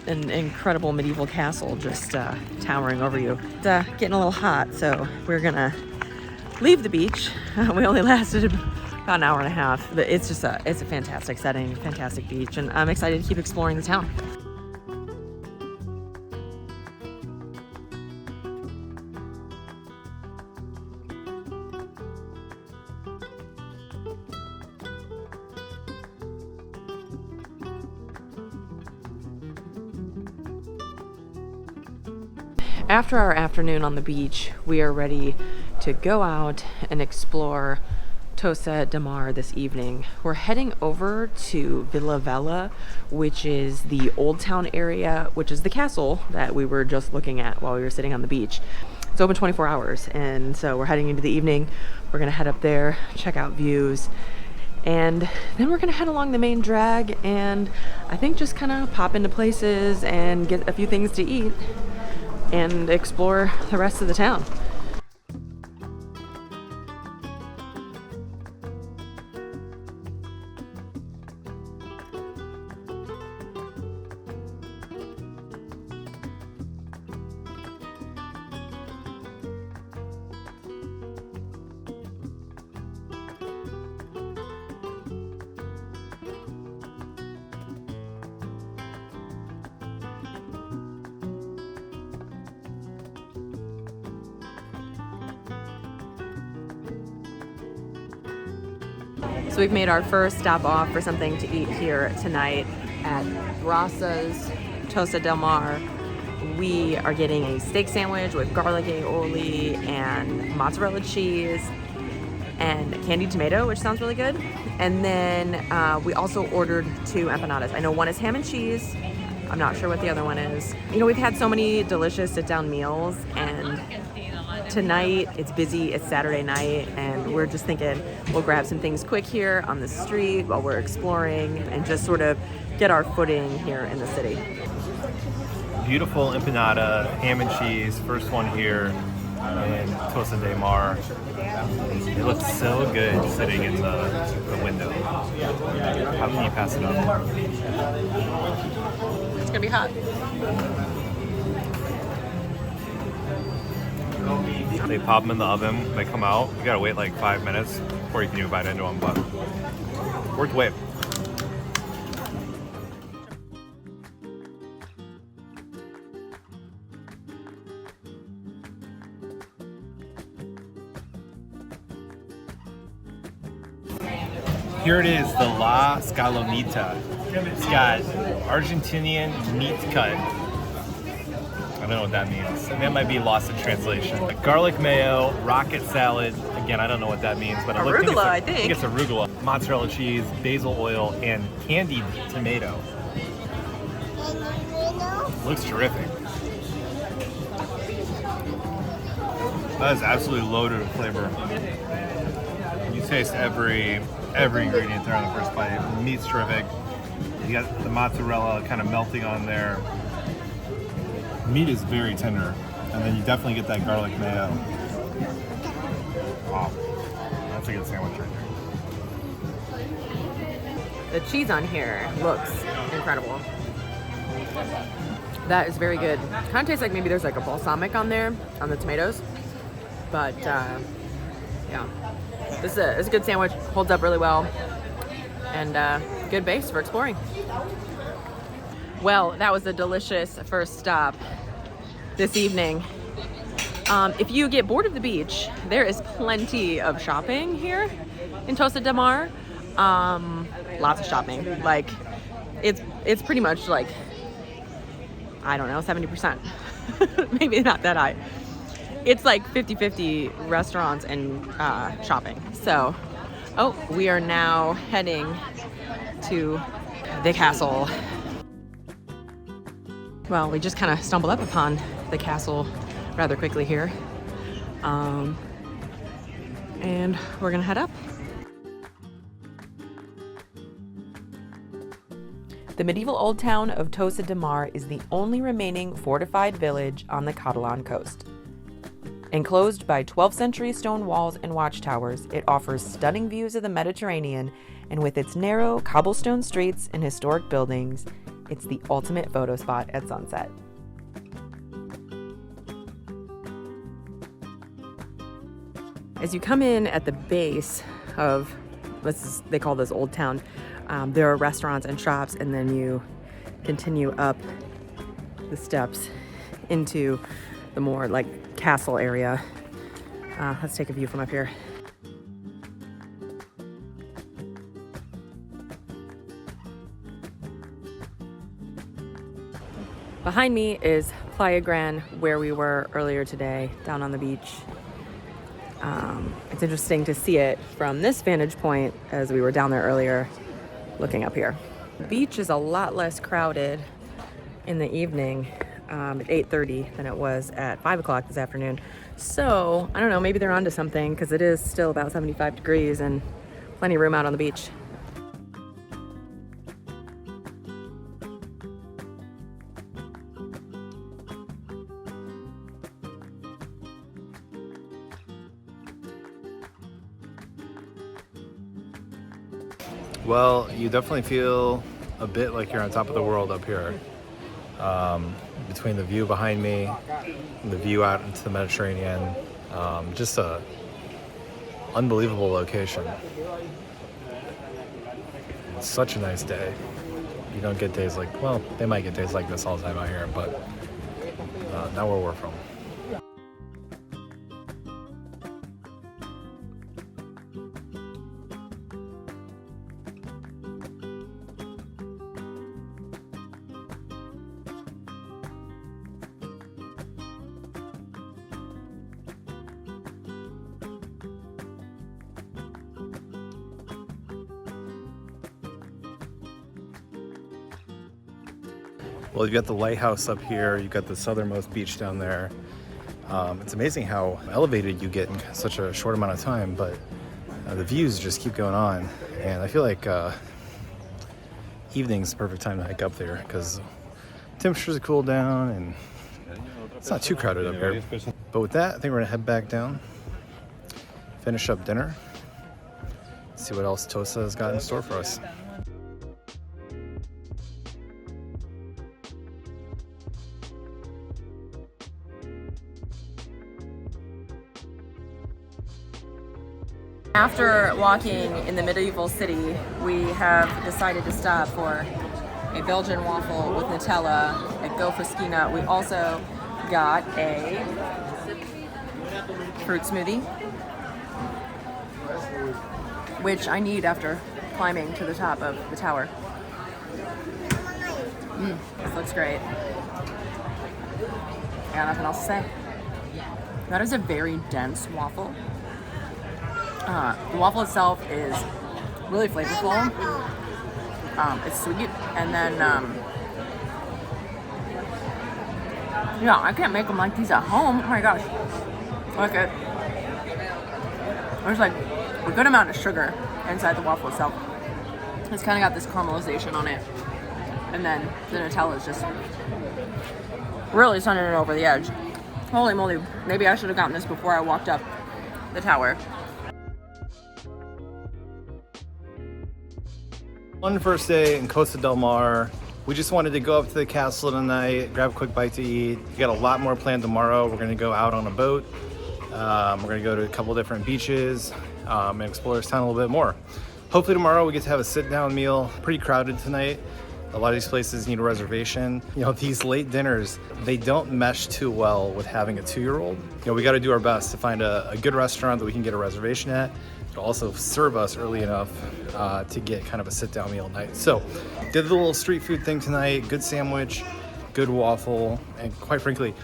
an incredible medieval castle just towering over you. It's getting a little hot, so we're gonna leave the beach. We only lasted about an hour and a half, but it's a fantastic setting, fantastic beach, and I'm excited to keep exploring the town. After our afternoon on the beach, we are ready to go out and explore Tossa de Mar this evening. We're heading over to Vila Vella, which is the Old Town area, which is the castle that we were just looking at while we were sitting on the beach. It's open 24 hours, and so we're heading into the evening. We're gonna head up there, check out views, And then we're gonna head along the main drag and I think just kind of pop into places and get a few things to eat and explore the rest of the town. So we've made our first stop off for something to eat here tonight at Rasa's Tossa de Mar. We are getting a steak sandwich with garlic aioli and mozzarella cheese and candied tomato, which sounds really good. And then we also ordered 2 empanadas. I know one is ham and cheese. I'm not sure what the other one is. You know, we've had so many delicious sit-down meals, and tonight it's busy, it's Saturday night, and we're just thinking we'll grab some things quick here on the street while we're exploring and just sort of get our footing here in the city. Beautiful empanada, ham and cheese, first one here in Tossa de Mar. It looks so good sitting in the window. How can you pass it up? It's gonna be hot. They pop them in the oven, they come out. You gotta wait like 5 minutes before you can even bite into them, but worth the wait. Here it is, the La Scalonita. It's got Argentinian meat cut. I don't know what that means. That might be lost in translation. Garlic mayo, rocket salad. Again, I don't know what that means, but Arugula, I think it's arugula. Mozzarella cheese, basil oil, and candied tomato. Looks terrific. That is absolutely loaded with flavor. You taste every ingredient there on the first bite. The meat's terrific. You got the mozzarella kind of melting on there. Meat is very tender, and then you definitely get that garlic mayo. Wow, that's a good sandwich right The there. cheese on here looks incredible. That is very good. Kind of tastes like maybe there's like a balsamic on there, on the tomatoes. But yeah, this is a good sandwich, holds up really well, and good base for exploring. Well, that was a delicious first stop this evening. If you get bored of the beach, there is plenty of shopping here in Tossa de Mar. Lots of shopping. Like, it's pretty much like, I don't know, 70%. Maybe not that high. It's like 50-50 restaurants and shopping. So, we are now heading to the castle. Well, we just kind of stumbled up upon the castle rather quickly here. And we're gonna head up. The medieval old town of Tossa de Mar is the only remaining fortified village on the Catalan coast. Enclosed by 12th century stone walls and watchtowers, it offers stunning views of the Mediterranean, and with its narrow cobblestone streets and historic buildings, it's the ultimate photo spot at sunset. As you come in at the base of, they call this Old Town, there are restaurants and shops, and then you continue up the steps into the more like castle area. Let's take a view from up here. Behind me is Playa Gran, where we were earlier today, down on the beach. It's interesting to see it from this vantage point as we were down there earlier, looking up here. The beach is a lot less crowded in the evening at 8:30 than it was at 5 o'clock this afternoon. So, I don't know, maybe they're onto something, because it is still about 75 degrees and Plenty of room out on the beach. Well, you definitely feel a bit like you're on top of the world up here. Between the view behind me and the view out into the Mediterranean. Just a unbelievable location. It's such a nice day. You don't get days like, well, they might get days like this all the time out here, but not where we're from. Well, you've got the lighthouse up here, you've got the southernmost beach down there. It's amazing how elevated you get in such a short amount of time, but the views just keep going on. And I feel like evening's the perfect time to hike up there because temperatures have cooled down and it's not too crowded up here. But with that, I think we're gonna head back down, finish up dinner, see what else Tossa has got in store for us. After walking in the medieval city, we have decided to stop for a Belgian waffle with Nutella at Go Fresquina. We also got a fruit smoothie, which I need after climbing to the top of the tower. This looks great. I got nothing else to say. That is a very dense waffle. The waffle itself is really flavorful. It's sweet, and then yeah, I can't make them like these at home. Oh my gosh, like it. There's like a good amount of sugar inside the waffle itself. It's kind of got this caramelization on it, and then the Nutella is just really sending it over the edge. Holy moly! Maybe I should have gotten this before I walked up the tower. One first day in Tossa de Mar. We just wanted to go up to the castle tonight, grab a quick bite to eat. We got a lot more planned tomorrow. We're gonna go out on a boat. We're gonna go to a couple different beaches and explore this town a little bit more. Hopefully tomorrow we get to have a sit-down meal. Pretty crowded tonight. A lot of these places need a reservation. You know, these late dinners, they don't mesh too well with having a 2-year-old. You know, we gotta do our best to find a good restaurant that we can get a reservation at. To also serve us early enough to get kind of a sit-down meal night. So, did the little street food thing tonight. Good sandwich, good waffle, and quite frankly,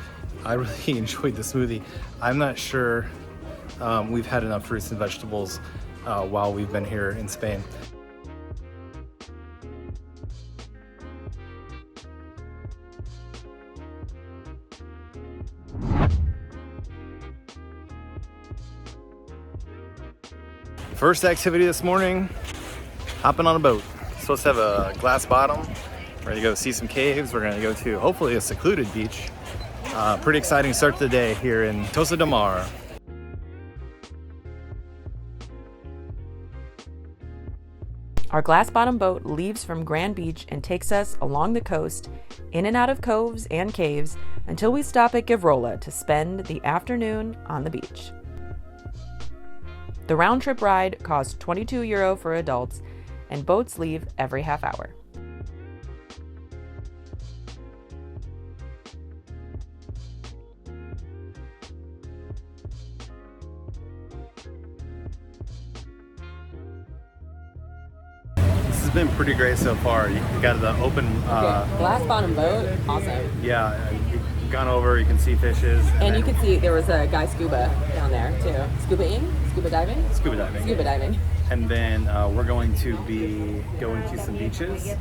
I really enjoyed the smoothie. I'm not sure we've had enough fruits and vegetables while we've been here in Spain. First activity this morning, hopping on a boat. Supposed to have a glass bottom. We're gonna go see some caves. We're gonna go to hopefully a secluded beach. Pretty exciting start to the day here in Tossa de Mar. Our glass bottom boat leaves from Grand Beach and takes us along the coast, in and out of coves and caves, until we stop at Güell to spend the afternoon on the beach. The round trip ride costs €22 for adults, and boats leave every half hour. This has been pretty great so far. You got the open, Glass bottom boat, awesome. yeah, you've gone over, you can see fishes. And you can see there was a guy scuba down there too. Scuba-ing? Scuba diving? Scuba diving. Scuba diving. And then we're going to be going to some beaches.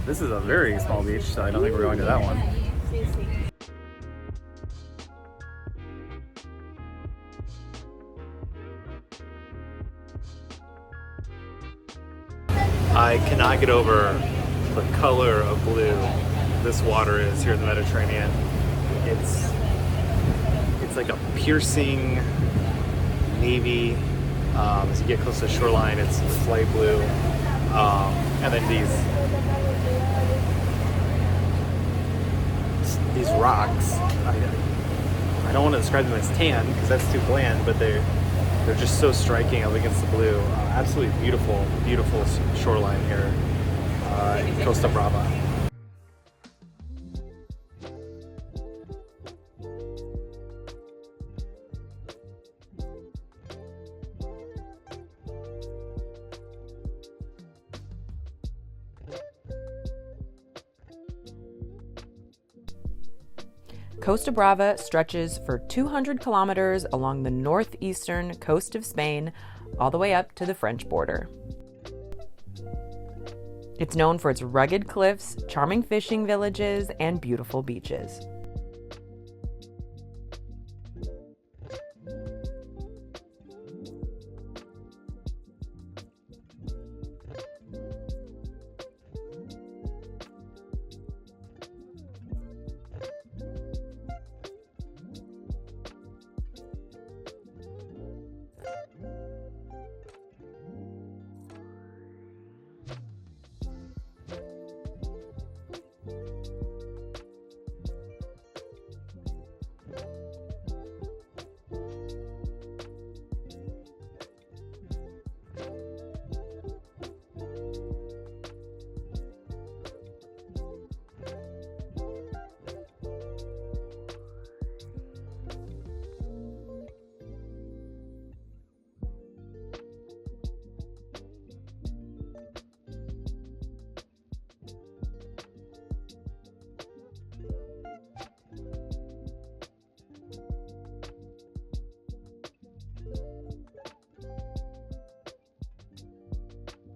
This is a very small beach, so I don't think we're going to that one. I cannot get over the color of blue this water is here in the Mediterranean. It's like a piercing navy. As you get close to the shoreline, it's light blue. And then these rocks, I don't want to describe them as tan because that's too bland, but they're just so striking up against the blue. Absolutely beautiful, beautiful shoreline here in Costa Brava. Costa Brava stretches for 200 kilometers along the northeastern coast of Spain, all the way up to the French border. It's known for its rugged cliffs, charming fishing villages, and beautiful beaches.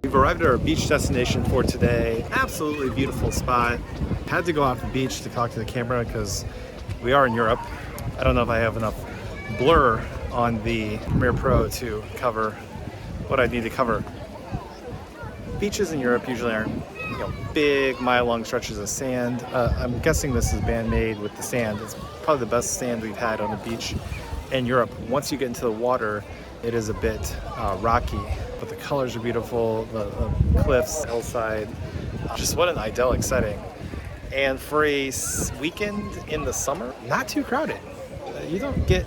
We've arrived at our beach destination for today. Absolutely beautiful spot. Had to go off the beach to talk to the camera because we are in Europe. I don't know if I have enough blur on the Premiere Pro to cover what I need to cover. Beaches in Europe usually aren't, big mile-long stretches of sand. I'm guessing this is man-made with the sand. It's probably the best sand we've had on a beach in Europe. Once you get into the water, it is a bit rocky, but the colors are beautiful, the cliffs, hillside, just what an idyllic setting. And for a weekend in the summer, not too crowded. You don't get,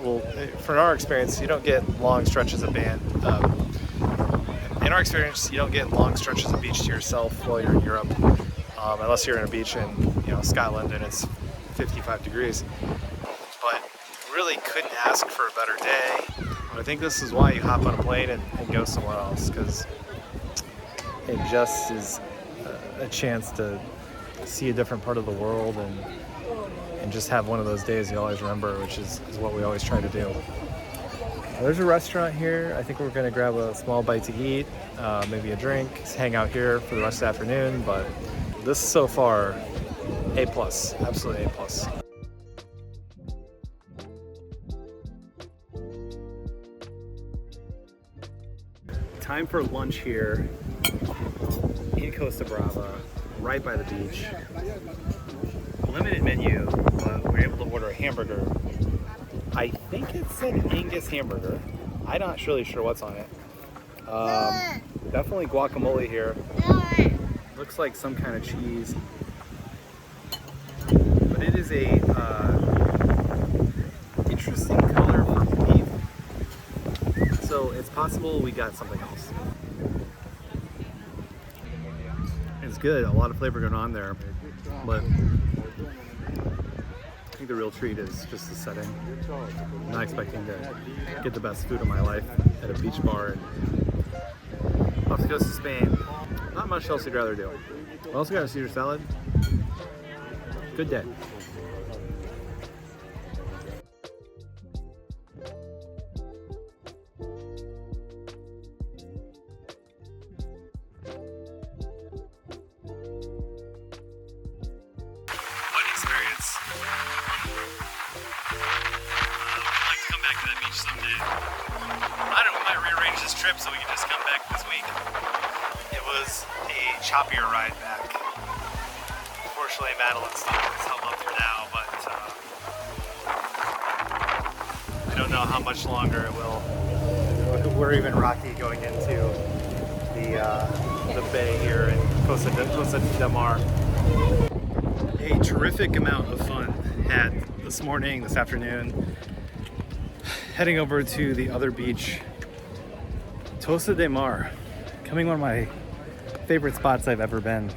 well, from our experience, you don't get long stretches of in our experience, you don't get long stretches of beach to yourself while you're in Europe, unless you're in a beach in Scotland and it's 55 degrees. But really couldn't ask for a better day. I think this is why you hop on a plane and go somewhere else, because it just is a chance to see a different part of the world and just have one of those days you always remember, which is what we always try to do. There's a restaurant here. I think we're going to grab a small bite to eat, maybe a drink, hang out here for the rest of the afternoon, but this so far, A+, absolutely A+. Time for lunch here in Costa Brava, right by the beach. Limited menu, but we're able to order a hamburger. I think it's an Angus hamburger. I'm not really sure what's on it. Definitely guacamole here. Looks like some kind of cheese. But it is a interesting color for beef. So it's possible we got something else. It's good, a lot of flavor going on there, but I think the real treat is just the setting. I'm not expecting to get the best food of my life at a beach bar off the coast of Spain. Not much else you'd rather do. We also got a Caesar salad. Good day. Someday. I don't know, we might rearrange this trip so we can just come back this week. It was a choppier ride back. Unfortunately, Madalyn's still held up for now, but I don't know how much longer it will. We're even rocky going into the bay here in Tossa de Mar. A terrific amount of fun had this morning, this afternoon. Heading over to the other beach, Tossa de Mar, becoming one of my favorite spots I've ever been.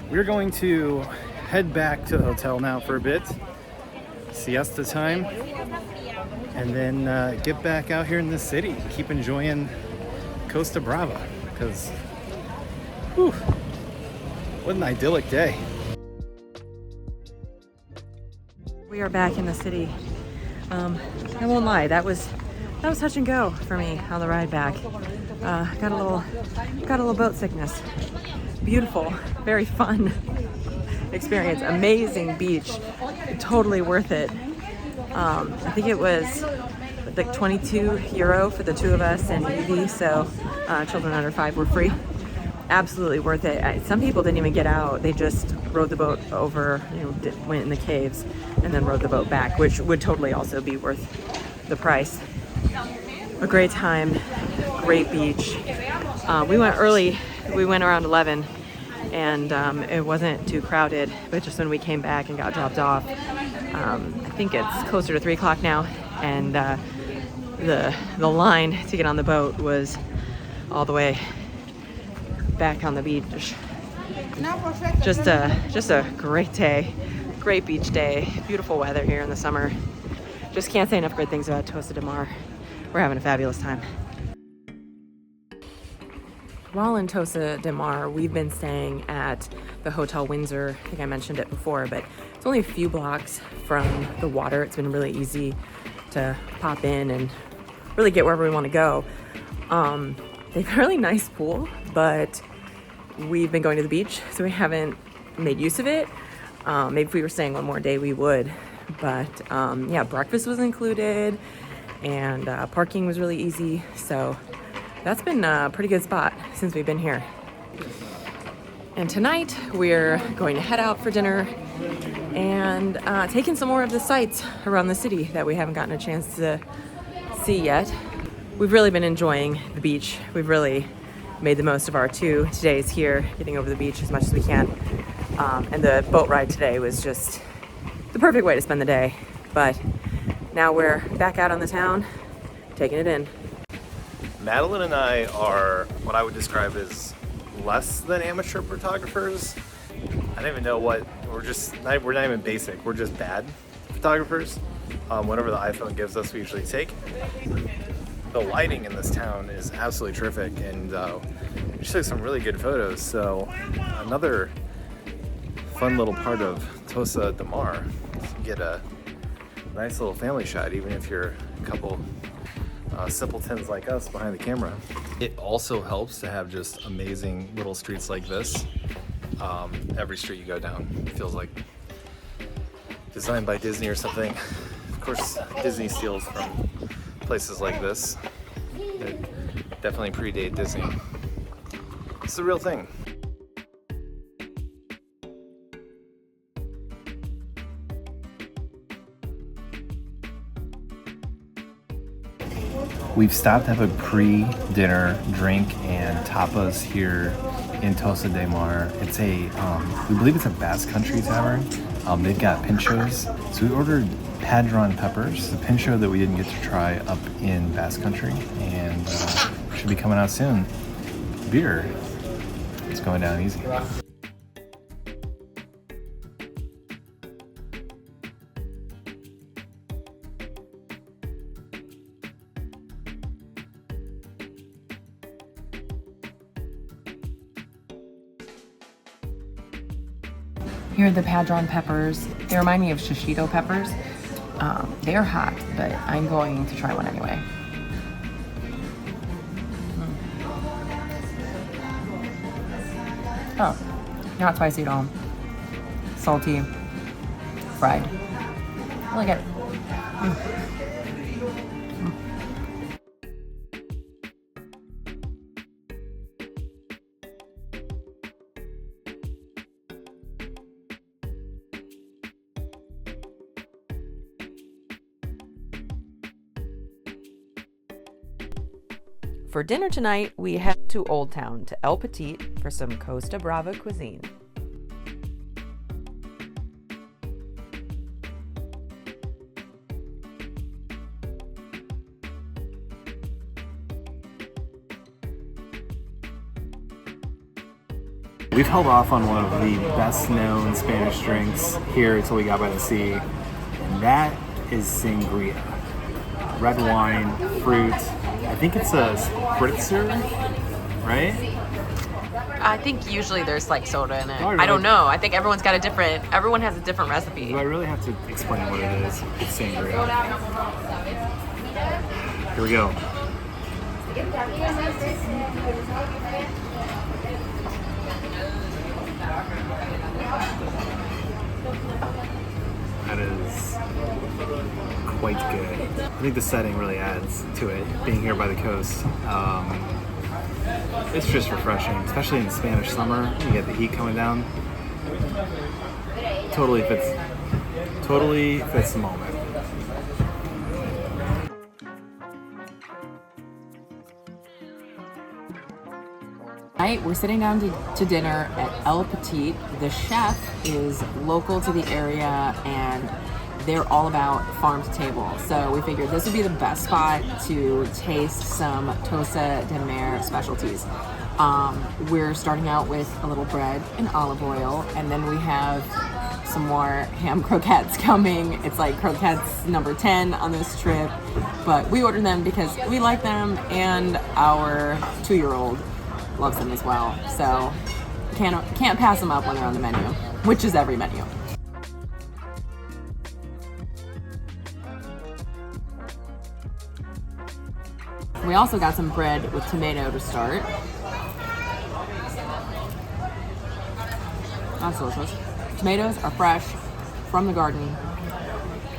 We're going to head back to the hotel now for a bit, siesta time, and then get back out here in the city, keep enjoying Costa Brava, because what an idyllic day. We are back in the city. I won't lie, that was touch and go for me on the ride back. Got a little boat sickness. Beautiful, very fun experience. Amazing beach, totally worth it. I think it was like €22 for the two of us and EV, so children under 5 were free. Absolutely worth it. Some people didn't even get out. They just rode the boat over, went in the caves and then rode the boat back, which would totally also be worth the price. A great time, great beach. We went early. We went around 11 and it wasn't too crowded, but just when we came back and got dropped off, I think it's closer to 3 o'clock now, and the line to get on the boat was all the way back on the beach. Just a great day, great beach day, beautiful weather here in the summer. Just can't say enough great things about Tossa de Mar. We're having a fabulous time. While in Tossa de Mar, we've been staying at the Hotel Windsor. I think I mentioned it before, but it's only a few blocks from the water. It's been really easy to pop in and really get wherever we want to go. They have a really nice pool, but we've been going to the beach, so we haven't made use of it. Maybe if we were staying one more day, we would. But yeah, breakfast was included, and parking was really easy. So that's been a pretty good spot since we've been here. And tonight we're going to head out for dinner and take in some more of the sights around the city that we haven't gotten a chance to see yet. We've really been enjoying the beach. We've really made the most of our 2 days here, getting over the beach as much as we can. And the boat ride today was just the perfect way to spend the day. But now we're back out on the town, taking it in. Madalyn and I are what I would describe as less than amateur photographers. I don't even know what, we're not even basic, we're just bad photographers. Whatever the iPhone gives us, we usually take. The lighting in this town is absolutely terrific, and we just took some really good photos. So another fun little part of Tossa de Mar is to get a nice little family shot, even if you're a couple simpletons like us behind the camera. It also helps to have just amazing little streets like this. Every street you go down feels like designed by Disney or something. Of course, Disney steals from places like this that definitely predate Disney. It's the real thing. We've stopped to have a pre-dinner drink and tapas here in Tossa de Mar. It's a, we believe it's a Basque country tavern. They've got pinchos. So we ordered padron peppers, the pincho that we didn't get to try up in Basque country, and should be coming out soon. Beer, it's going down easy. Here are the padron peppers. They remind me of shishito peppers. They're hot, but I'm going to try one anyway. Oh, not spicy at all. Salty, fried. Really good. for dinner tonight, we head to Old Town, to El Petit, for some Costa Brava cuisine. We've held off on one of the best known Spanish drinks here until we got by the sea, and that is sangria. Red wine, fruit. I think it's a spritzer, right? I think usually there's like soda in it. Oh, really? I don't know. I think everyone has a different recipe. Do I really have to explain what it is? It's sangria. Here we go. That is quite good. I think the setting really adds to it, being here by the coast. It's just refreshing, especially in the Spanish summer. You get the heat coming down. Totally fits the moment. Tonight, we're sitting down to dinner at El Petit. The chef is local to the area and they're all about farm to table. So we figured this would be the best spot to taste some Tossa de Mar specialties. We're starting out with a little bread and olive oil, and then we have some more ham croquettes coming. It's like croquettes number 10 on this trip, but we ordered them because we like them and our 2-year-old loves them as well. So can't pass them up when they're on the menu, which is every menu. We also got some bread with tomato to start. That's delicious. Tomatoes are fresh from the garden.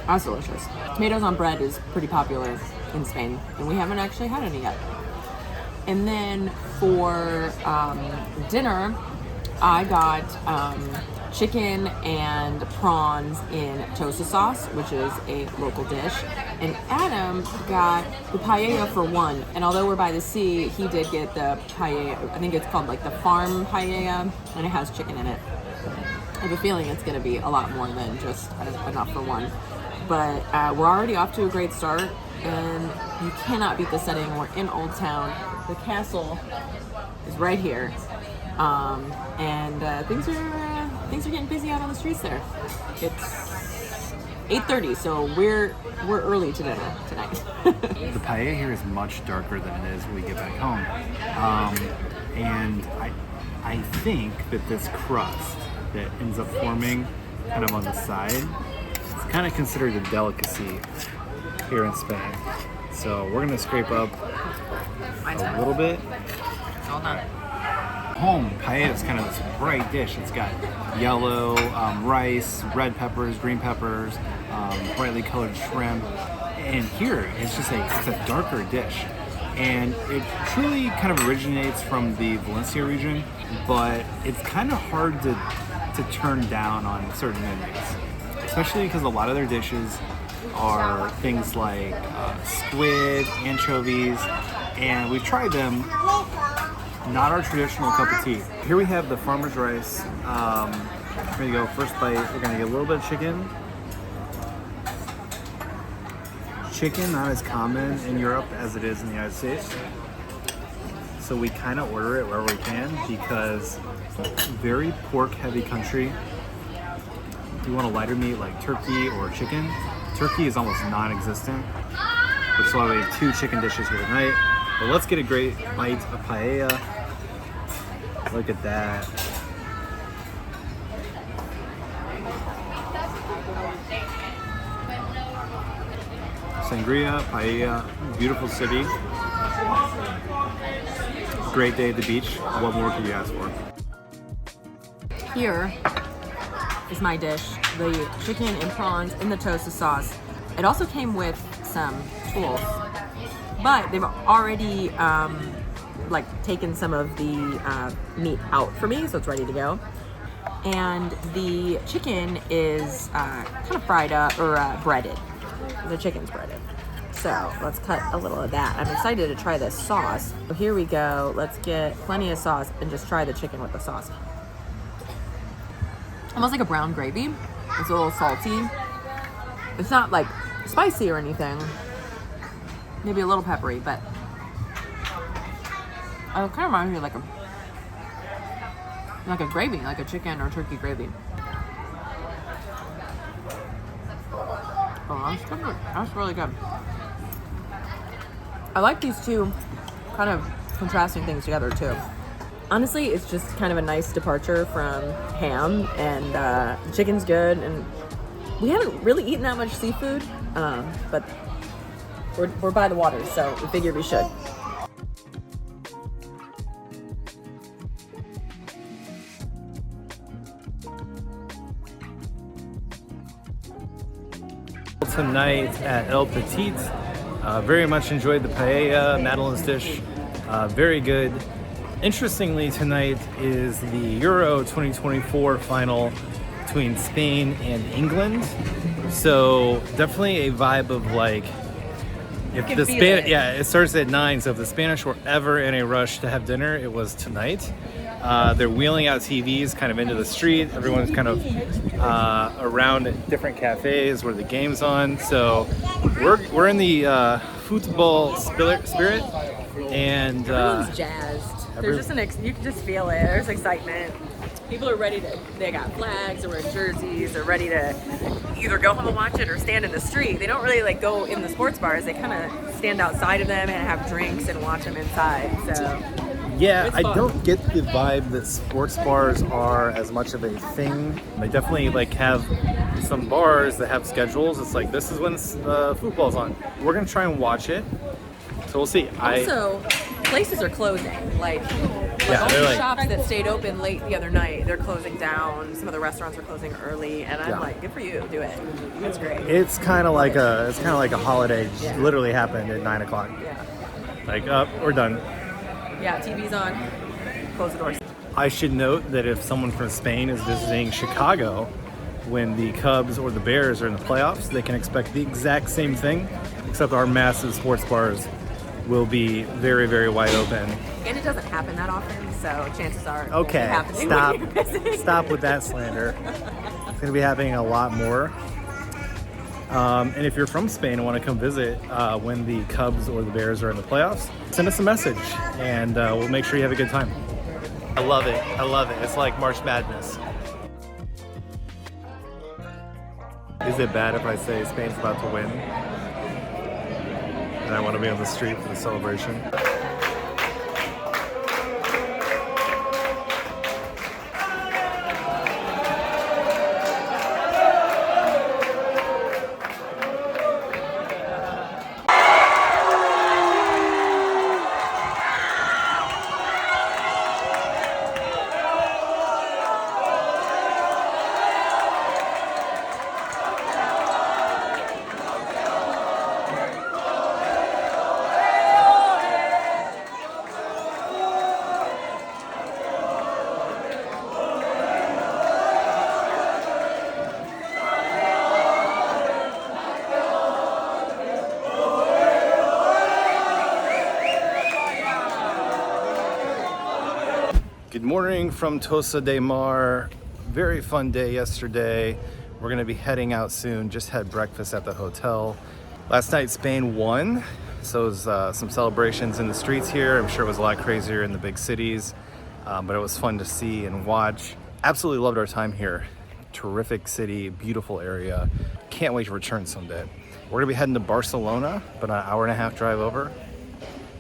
That's delicious. Tomatoes on bread is pretty popular in Spain, and we haven't actually had any yet. And then for dinner, I got chicken and prawns in tossa sauce, which is a local dish. And Adam got the paella for one. And although we're by the sea, he did get the paella. I think it's called like the farm paella, and it has chicken in it. I have a feeling it's going to be a lot more than just enough for one. But we're already off to a great start, and you cannot beat the setting. We're in Old Town. The castle is right here, and things are getting busy out on the streets there. It's 8:30, so we're early to dinner tonight. The paella here is much darker than it is when we get back home, and I think that this crust that ends up forming kind of on the side, it's kind of considered a delicacy here in Spain. So we're gonna scrape up a little bit. Hold on. Home, paella is kind of this bright dish. It's got yellow rice, red peppers, green peppers, brightly colored shrimp. And here, it's a darker dish. And it truly kind of originates from the Valencia region, but it's kind of hard to turn down on certain menus, especially because a lot of their dishes are things like squid, anchovies, and we've tried them. Not our traditional cup of tea. Here we have the farmer's rice. We're gonna go first bite. We're gonna get a little bit of chicken. Chicken, not as common in Europe as it is in the United States. So we kind of order it wherever we can because very pork heavy country. If you want a lighter meat like turkey or chicken, turkey is almost non-existent, which is why we have 2 chicken dishes here tonight. But let's get a great bite of paella. Look at that. Sangria, paella, beautiful city. Great day at the beach. What more could you ask for? Here is my dish, the chicken and prawns in the tossa sauce. It also came with some tools, but they've already taken some of the meat out for me, so it's ready to go. And the chicken is kind of fried up or breaded. The chicken's breaded. So let's cut a little of that. I'm excited to try this sauce. So here we go. Let's get plenty of sauce and just try the chicken with the sauce. Almost like a brown gravy. It's a little salty. It's not like spicy or anything. Maybe a little peppery, but it kind of reminds me of like a gravy, like a chicken or turkey gravy. Oh, that's good. That's really good. I like these two kind of contrasting things together too. Honestly, it's just kind of a nice departure from ham, and chicken's good, and we haven't really eaten that much seafood, but we're by the water, so we figured we should. Tonight at El Petit, very much enjoyed the paella, Madalyn's dish, very good. Interestingly, tonight is the Euro 2024 final between Spain and England, so definitely a vibe of like, if the it starts at 9, so if the Spanish were ever in a rush to have dinner, it was tonight. They're wheeling out TVs kind of into the street. Everyone's kind of around at different cafes where the game's on. So we're in the football spirit, and Everyone's jazzed. There's just you can just feel it. There's excitement. People are ready to. They got flags, they're wearing jerseys. They're ready to either go home and watch it or stand in the street. They don't really like go in the sports bars. They kind of stand outside of them and have drinks and watch them inside. So. Yeah, I don't get the vibe that sports bars are as much of a thing. They definitely like have some bars that have schedules. It's like, this is when football's on. We're gonna try and watch it, so we'll see. Also, places are closing. Like all the shops that stayed open late the other night, they're closing down. Some of the restaurants are closing early, and I'm like, good for you, do it. It's great. It's kind of like a holiday. Yeah. Literally happened at 9 o'clock. Yeah. Like, we're done. Yeah, TV's on. Close the doors. I should note that if someone from Spain is visiting Chicago when the Cubs or the Bears are in the playoffs, they can expect the exact same thing, except our massive sports bars will be very, very wide open. And it doesn't happen that often, so chances are okay, it happening. Stop with that slander. It's going to be happening a lot more. And if you're from Spain and want to come visit when the Cubs or the Bears are in the playoffs, send us a message, and we'll make sure you have a good time. I love it. I love it. It's like March Madness. Is it bad if I say Spain's about to win and I want to be on the street for the celebration? Good morning from Tossa de Mar. Very fun day yesterday. We're gonna be heading out soon. Just had breakfast at the hotel. Last night Spain won, so it was some celebrations in the streets here. I'm sure it was a lot crazier in the big cities, but it was fun to see and watch. Absolutely loved our time here. Terrific city, beautiful area. Can't wait to return someday. We're gonna be heading to Barcelona, but an hour-and-a-half drive over,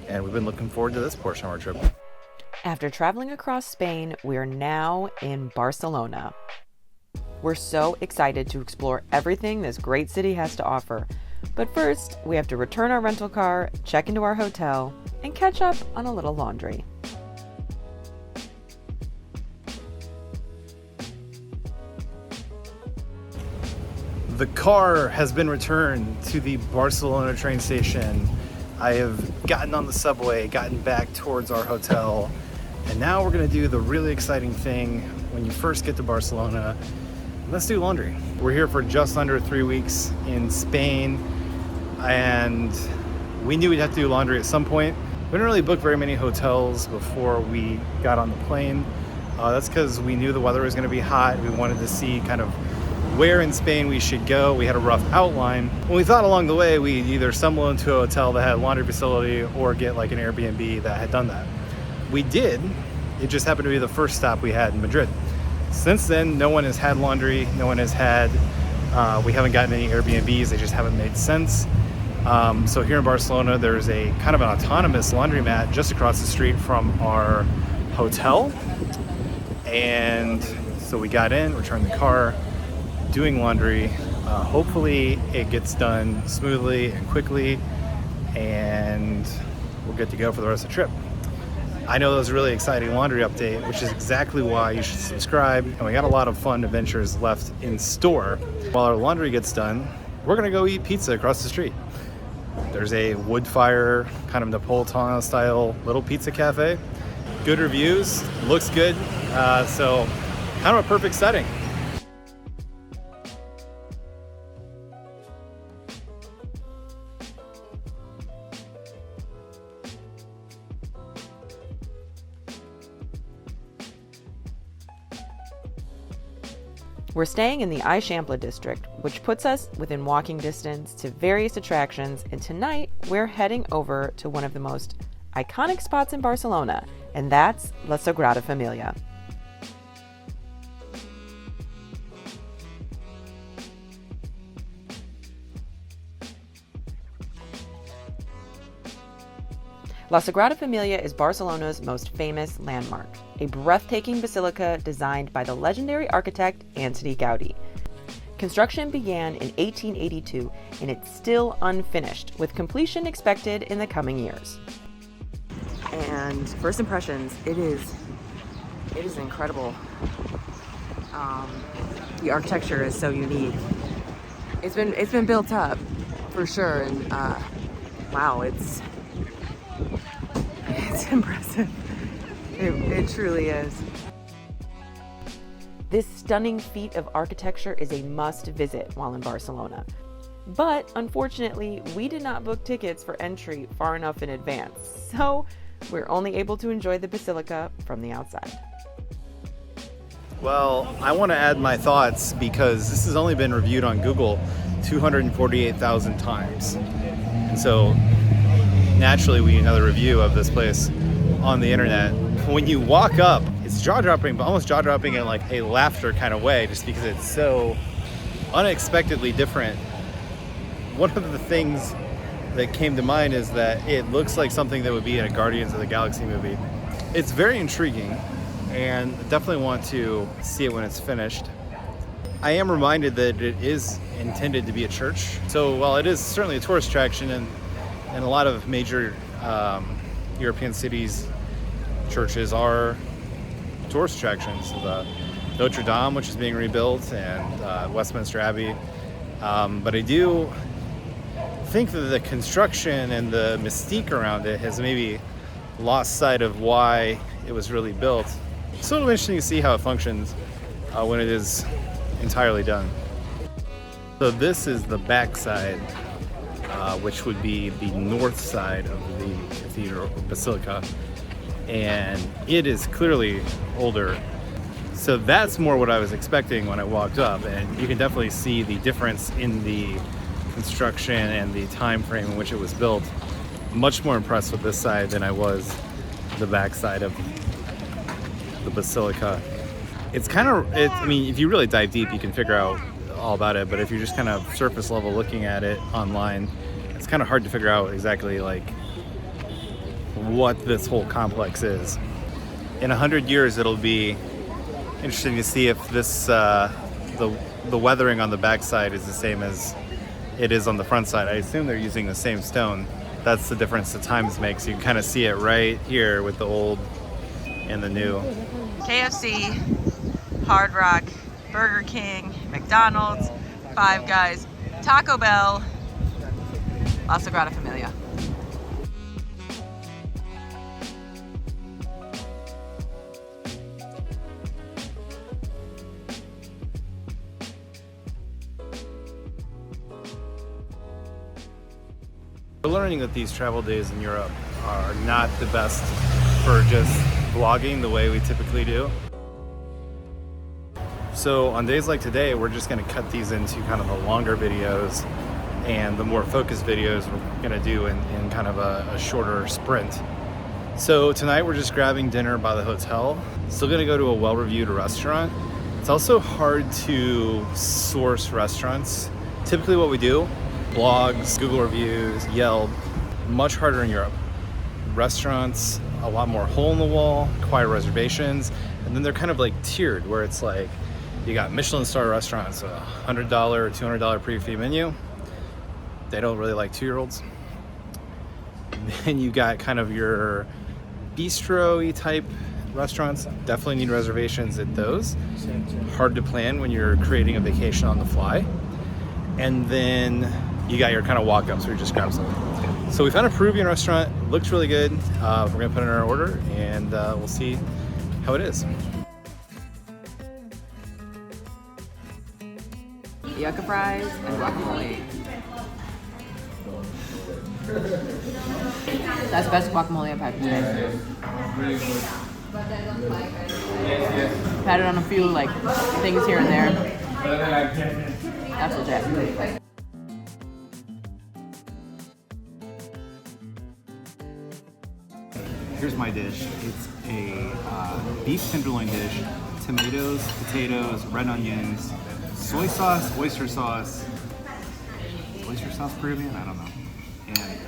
and we've been looking forward to this portion of our trip. After traveling across Spain, we're now in Barcelona. We're so excited to explore everything this great city has to offer. But first, we have to return our rental car, check into our hotel, and catch up on a little laundry. The car has been returned to the Barcelona train station. I have gotten on the subway, gotten back towards our hotel, and now we're gonna do the really exciting thing when you first get to Barcelona. Let's do laundry. We're here for just under 3 weeks in Spain. and we knew we'd have to do laundry at some point. We didn't really book very many hotels before we got on the plane. That's because we knew the weather was going to be hot. We wanted to see kind of where in Spain we should go. We had a rough outline. When we thought along the way, we'd either stumble into a hotel that had a laundry facility or get like an Airbnb that had done that. We did. It just happened to be the first stop we had in Madrid. Since then, no one has had laundry. No one has had, we haven't gotten any Airbnbs. They just haven't made sense. So here in Barcelona, there's a kind of an autonomous laundromat just across the street from our hotel. And so we got in, returned the car, doing laundry. Hopefully it gets done smoothly and quickly, and we're good to go for the rest of the trip. I know that was a really exciting laundry update, which is exactly why you should subscribe. And we got a lot of fun adventures left in store. While our laundry gets done, we're gonna go eat pizza across the street. There's a wood fire, kind of Napolitano style little pizza cafe. Good reviews, looks good. So kind of a perfect setting. We're staying in the Eixample district, which puts us within walking distance to various attractions, and tonight we're heading over to one of the most iconic spots in Barcelona, and that's La Sagrada Familia. La Sagrada Familia is Barcelona's most famous landmark, a breathtaking basilica designed by the legendary architect Antoni Gaudí. Construction began in 1882 and it's still unfinished, with completion expected in the coming years. And first impressions, it is incredible. The architecture is so unique. It's been built up for sure, and wow, it's impressive. It truly is. This stunning feat of architecture is a must visit while in Barcelona. But unfortunately, we did not book tickets for entry far enough in advance, so we're only able to enjoy the basilica from the outside. Well, I want to add my thoughts because this has only been reviewed on Google 248,000 times. And so naturally we need another review of this place on the internet. When you walk up, it's jaw-dropping, but almost jaw-dropping in like a laughter kind of way, just because it's so unexpectedly different. One of the things that came to mind is that it looks like something that would be in a Guardians of the Galaxy movie. It's very intriguing, and definitely want to see it when it's finished. I am reminded that it is intended to be a church. So while it is certainly a tourist attraction, and a lot of major European cities, churches are tourist attractions. The Notre Dame, which is being rebuilt, and Westminster Abbey. But I do think that the construction and the mystique around it has maybe lost sight of why it was really built. So it'll be interesting to see how it functions when it is entirely done. So this is the back side, which would be the north side of the cathedral basilica, and it is clearly older. So that's more what I was expecting when I walked up, and you can definitely see the difference in the construction and the time frame in which it was built. Much more impressed with this side than I was the back side of the basilica. It's kind of, I mean, if you really dive deep, you can figure out all about it, but if you're just kind of surface level looking at it online, it's kind of hard to figure out exactly like what this whole complex is. In 100 years, it'll be interesting to see if this the weathering on the backside is the same as it is on the front side. I assume they're using the same stone. That's the difference the times make. So you can kind of see it right here with the old and the new. KFC, Hard Rock, Burger King, McDonald's, Five Guys, Taco Bell, La Sagrada Familia. We're learning that these travel days in Europe are not the best for just vlogging the way we typically do. So on days like today, we're just gonna cut these into kind of the longer videos, and the more focused videos we're gonna do in kind of a shorter sprint. So tonight we're just grabbing dinner by the hotel. Still gonna go to a well-reviewed restaurant. It's also hard to source restaurants. Typically what we do, blogs, Google reviews, Yelp, much harder in Europe. Restaurants, a lot more hole in the wall, require reservations, and then they're kind of like tiered, where it's like, you got Michelin star restaurants, a $100 or $200 pre-fee menu. They don't really like 2-year-olds. Then you got kind of your bistro-y type restaurants. Definitely need reservations at those. Hard to plan when you're creating a vacation on the fly. And then you got your kind of walk-ups where you just grab something. So we found a Peruvian restaurant, looks really good. We're gonna put in our order and we'll see how it is. Yucca fries and guacamole. That's the best guacamole I've had today. I've had it on a few like things here and there. That's legit. Here's my dish. It's a beef tenderloin dish, tomatoes, potatoes, red onions, soy sauce, oyster sauce Peruvian? I don't know. And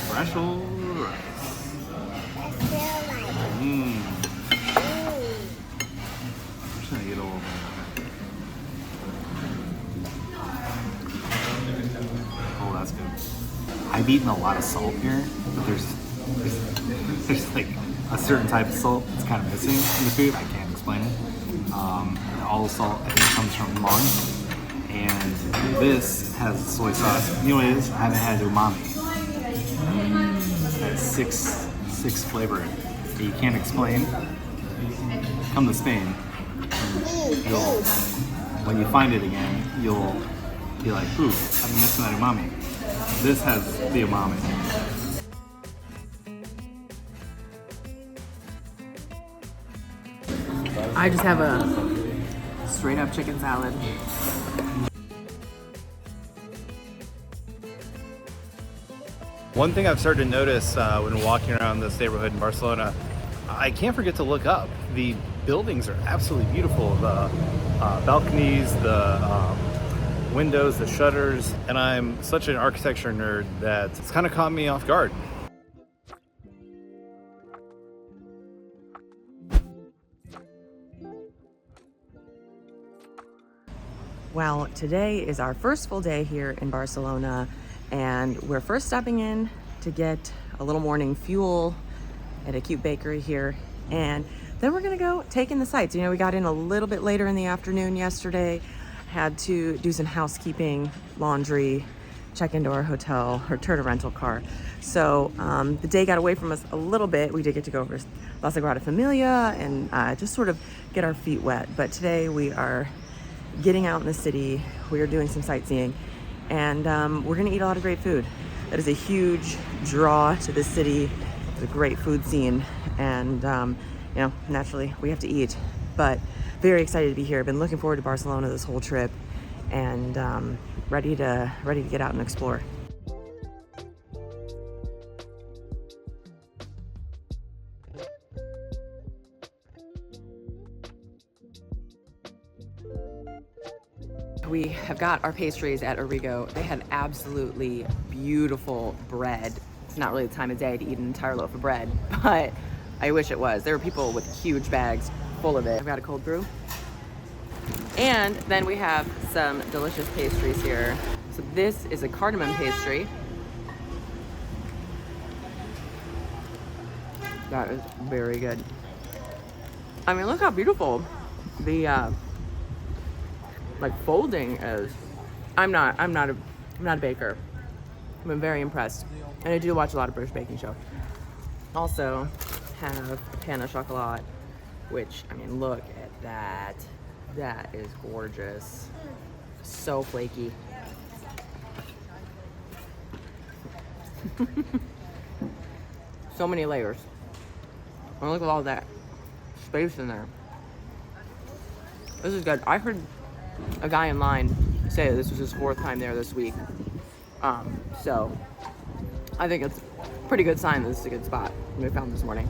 fresh old rice. I'm just gonna get a little bit. Oh, that's good. I've eaten a lot of salt here, but there's like a certain type of salt that's kind of missing in the food. I can't explain it. All the salt I think comes from lung. And this has soy sauce. You know what it is? I haven't had umami. It's six flavor that you can't explain. Come to Spain, when you find it again, you'll be like, ooh, I've been missing that umami. This has the umami. I just have a straight up chicken salad. One thing I've started to notice when walking around this neighborhood in Barcelona, I can't forget to look up. The buildings are absolutely beautiful. The balconies, the windows, the shutters, and I'm such an architecture nerd that it's kind of caught me off guard. Well, today is our first full day here in Barcelona, and we're first stopping in to get a little morning fuel at a cute bakery here, and then we're gonna go take in the sights. You know, we got in a little bit later in the afternoon yesterday, had to do some housekeeping, laundry, check into our hotel, or turn a rental car. So the day got away from us a little bit. We did get to go over La Sagrada Familia and just sort of get our feet wet. But today we are getting out in the city. We are doing some sightseeing, and we're gonna eat a lot of great food. That is a huge draw to this city. It's a great food scene, and you know, naturally we have to eat, but very excited to be here. I've been looking forward to Barcelona this whole trip, and ready to get out and explore. We have got our pastries at Origo. They had absolutely beautiful bread. It's not really the time of day to eat an entire loaf of bread, but I wish it was. There were people with huge bags full of it. I've got a cold brew. And then we have some delicious pastries here. So this is a cardamom pastry. That is very good. I mean, look how beautiful the like folding is. I'm not a baker. I've been very impressed, and I do watch a lot of British baking shows. Also have pain au chocolat, which, I mean, look at that. That is gorgeous. So flaky. So many layers. And look at all that space in there. This is good. I heard a guy in line say this was his 4th time there this week. So I think it's a pretty good sign that this is a good spot we found this morning.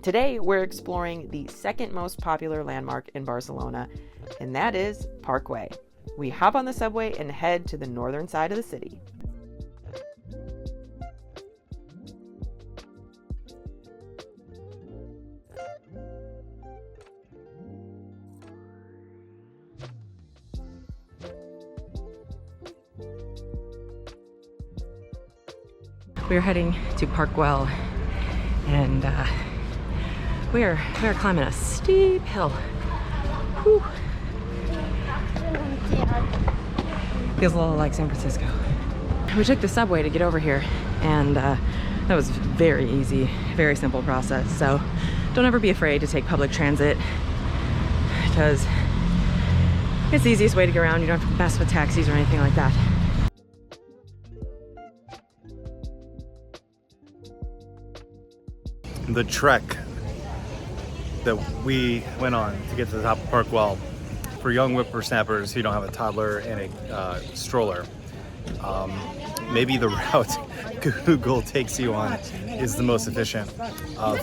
Today, we're exploring the second most popular landmark in Barcelona, and that is Parkway. We hop on the subway and head to the northern side of the city. We're heading to Park Güell, and we're climbing a steep hill. Whew. Feels a little like San Francisco. We took the subway to get over here, and that was very easy, very simple process. So don't ever be afraid to take public transit, because it's the easiest way to get around. You don't have to mess with taxis or anything like that. The trek that we went on to get to the top of Park Güell for young whippersnappers who don't have a toddler and a stroller. Maybe the route Google takes you on is the most efficient.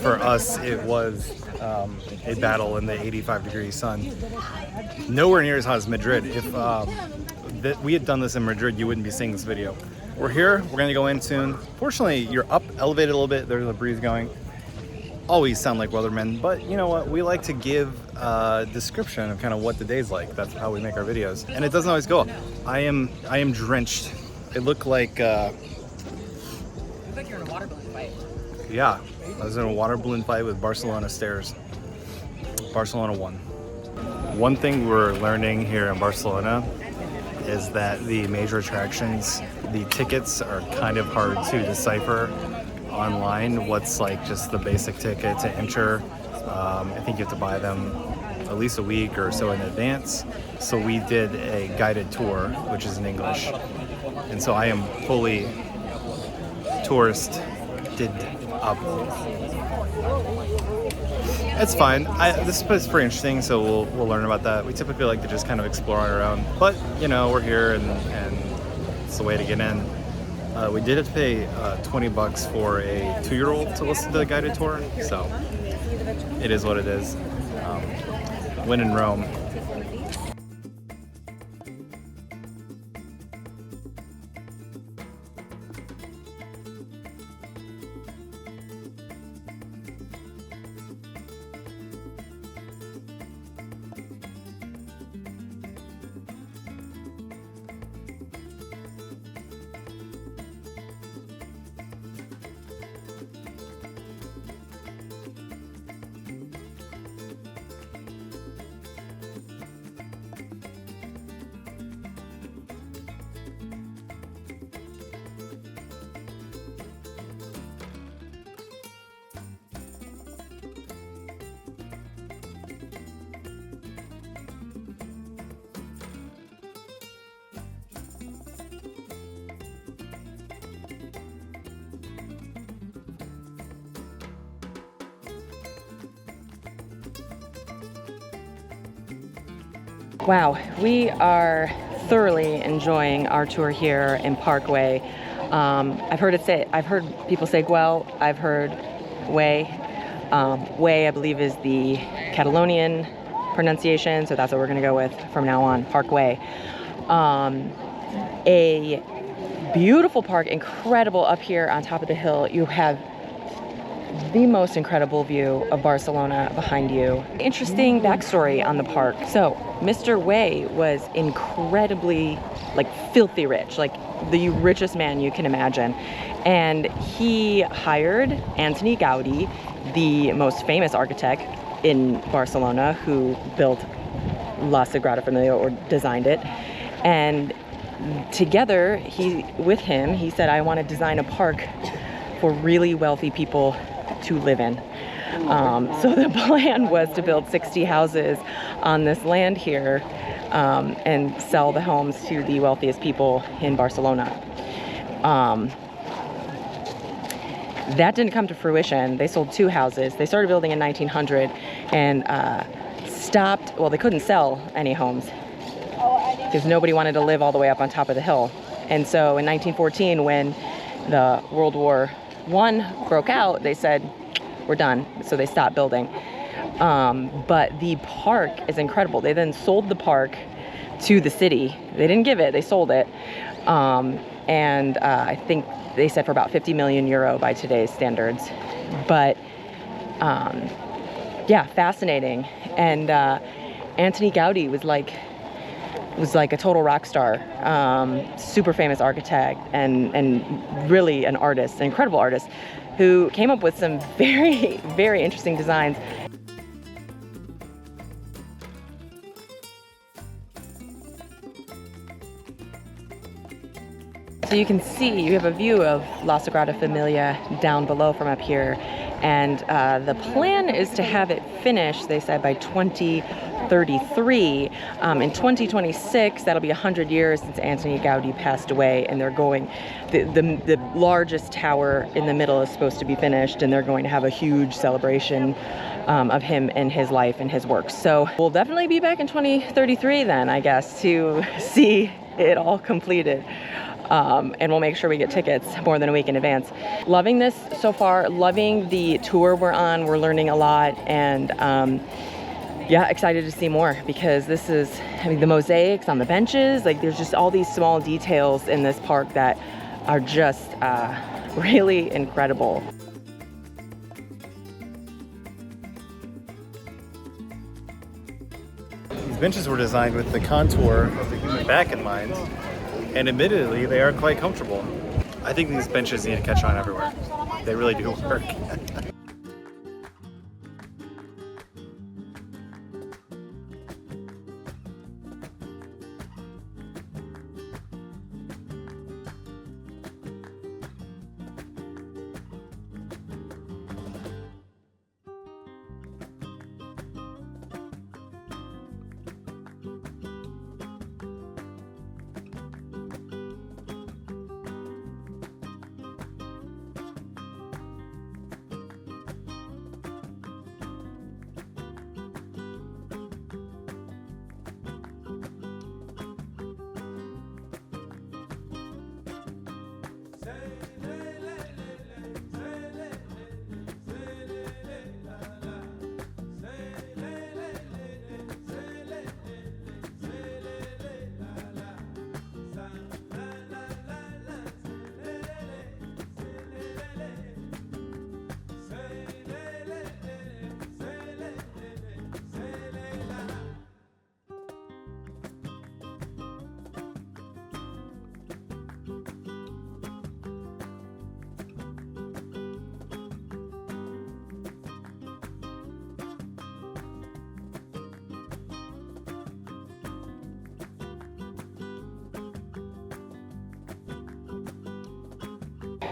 For us, it was a battle in the 85-degree sun. Nowhere near as hot as Madrid. If we had done this in Madrid, you wouldn't be seeing this video. We're here, we're gonna go in soon. Fortunately, you're up, elevated a little bit, there's a breeze going. Always sound like weathermen, but you know what? We like to give a description of kind of what the day's like. That's how we make our videos, and it doesn't always go. I am drenched. It looked like It's like you're in a water balloon fight. yeah, I was in a water balloon fight with Barcelona stairs. Barcelona won. One thing we're learning here in Barcelona is that the major attractions, the tickets are kind of hard to decipher online. What's like just the basic ticket to enter. I think you have to buy them at least a week or so in advance. So we did a guided tour, which is in English. And so I am fully touristed up. It's fine. This is pretty interesting, so we'll learn about that. We typically like to just kind of explore on our own. But, you know, we're here and it's the way to get in. We did have to pay $20 for a 2-year-old to listen to the guided tour, so it is what it is. When in Rome. Wow, we are thoroughly enjoying our tour here in Parkway. I've heard people say Güell. I've heard Way. Way, I believe, is the Catalonian pronunciation, so that's what we're going to go with from now on. Parkway. A beautiful park, incredible up here on top of the hill. You have the most incredible view of Barcelona behind you. Interesting backstory on the park. So Mr. Way was incredibly, like, filthy rich, like the richest man you can imagine. And he hired Antoni Gaudí, the most famous architect in Barcelona, who built La Sagrada Familia, or designed it. And together, he said, I want to design a park for really wealthy people to live in. So the plan was to build 60 houses on this land here and sell the homes to the wealthiest people in Barcelona. That didn't come to fruition. They sold 2 houses. They started building in 1900 and stopped, well, they couldn't sell any homes because nobody wanted to live all the way up on top of the hill. And so in 1914, when the World War I broke out, they said, we're done. So they stopped building. But the park is incredible. They then sold the park to the city. They didn't give it, they sold it. And I think they said for about 50 million euro by today's standards. But yeah, fascinating. And Antoni Gaudí was like a total rock star, super famous architect and really an artist, an incredible artist who came up with some very, very interesting designs. So you can see, you have a view of La Sagrada Familia down below from up here. And the plan is to have it finished, they said, by 2033. In 2026, that'll be 100 years since Antoni Gaudí passed away, and they're going, the largest tower in the middle is supposed to be finished, and they're going to have a huge celebration of him and his life and his works. So we'll definitely be back in 2033 then, I guess, to see it all completed. And we'll make sure we get tickets more than a week in advance. Loving this so far, loving the tour we're on. We're learning a lot, and yeah, excited to see more, because this is, I mean, the mosaics on the benches, like there's just all these small details in this park that are just really incredible. These benches were designed with the contour of the human back in mind. And admittedly, they are quite comfortable. I think these benches need to catch on everywhere. They really do work.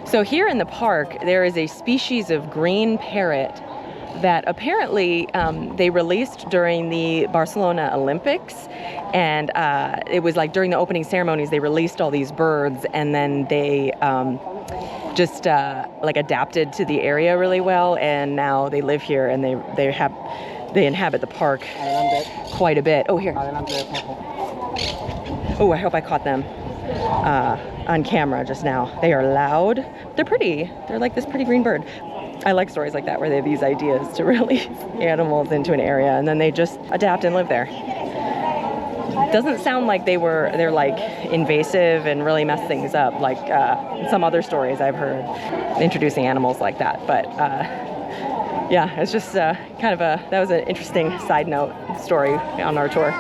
So here in the park, there is a species of green parrot that apparently they released during the Barcelona Olympics. And it was like during the opening ceremonies, they released all these birds, and then they just like adapted to the area really well. And now they live here, and they inhabit the park quite a bit. Oh, here. Oh, I hope I caught them on camera just now. They are loud. They're pretty. They're like this pretty green bird. I like stories like that where they have these ideas to release animals into an area and then they just adapt and live there. Doesn't sound like they're like invasive and really mess things up like in some other stories I've heard introducing animals like that. But yeah, it's just that was an interesting side note story on our tour.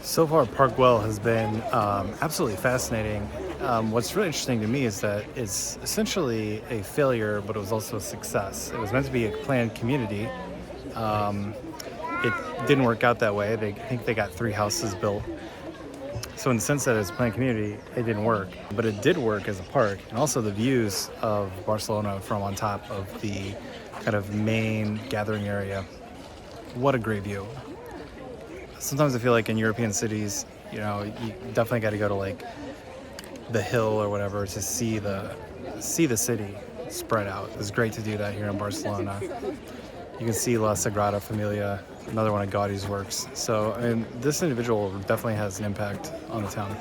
So far, Park Güell has been absolutely fascinating. What's really interesting to me is that it's essentially a failure, but it was also a success. It was meant to be a planned community. It didn't work out that way. I think they got 3 houses built. So in the sense that it's a planned community, it didn't work. But it did work as a park. And also the views of Barcelona from on top of the kind of main gathering area. What a great view. Sometimes I feel like in European cities, you know, you definitely got to go to like the hill or whatever to see the city spread out. It's great to do that here in Barcelona. You can see La Sagrada Familia, another one of Gaudi's works. So, I mean, this individual definitely has an impact on the town.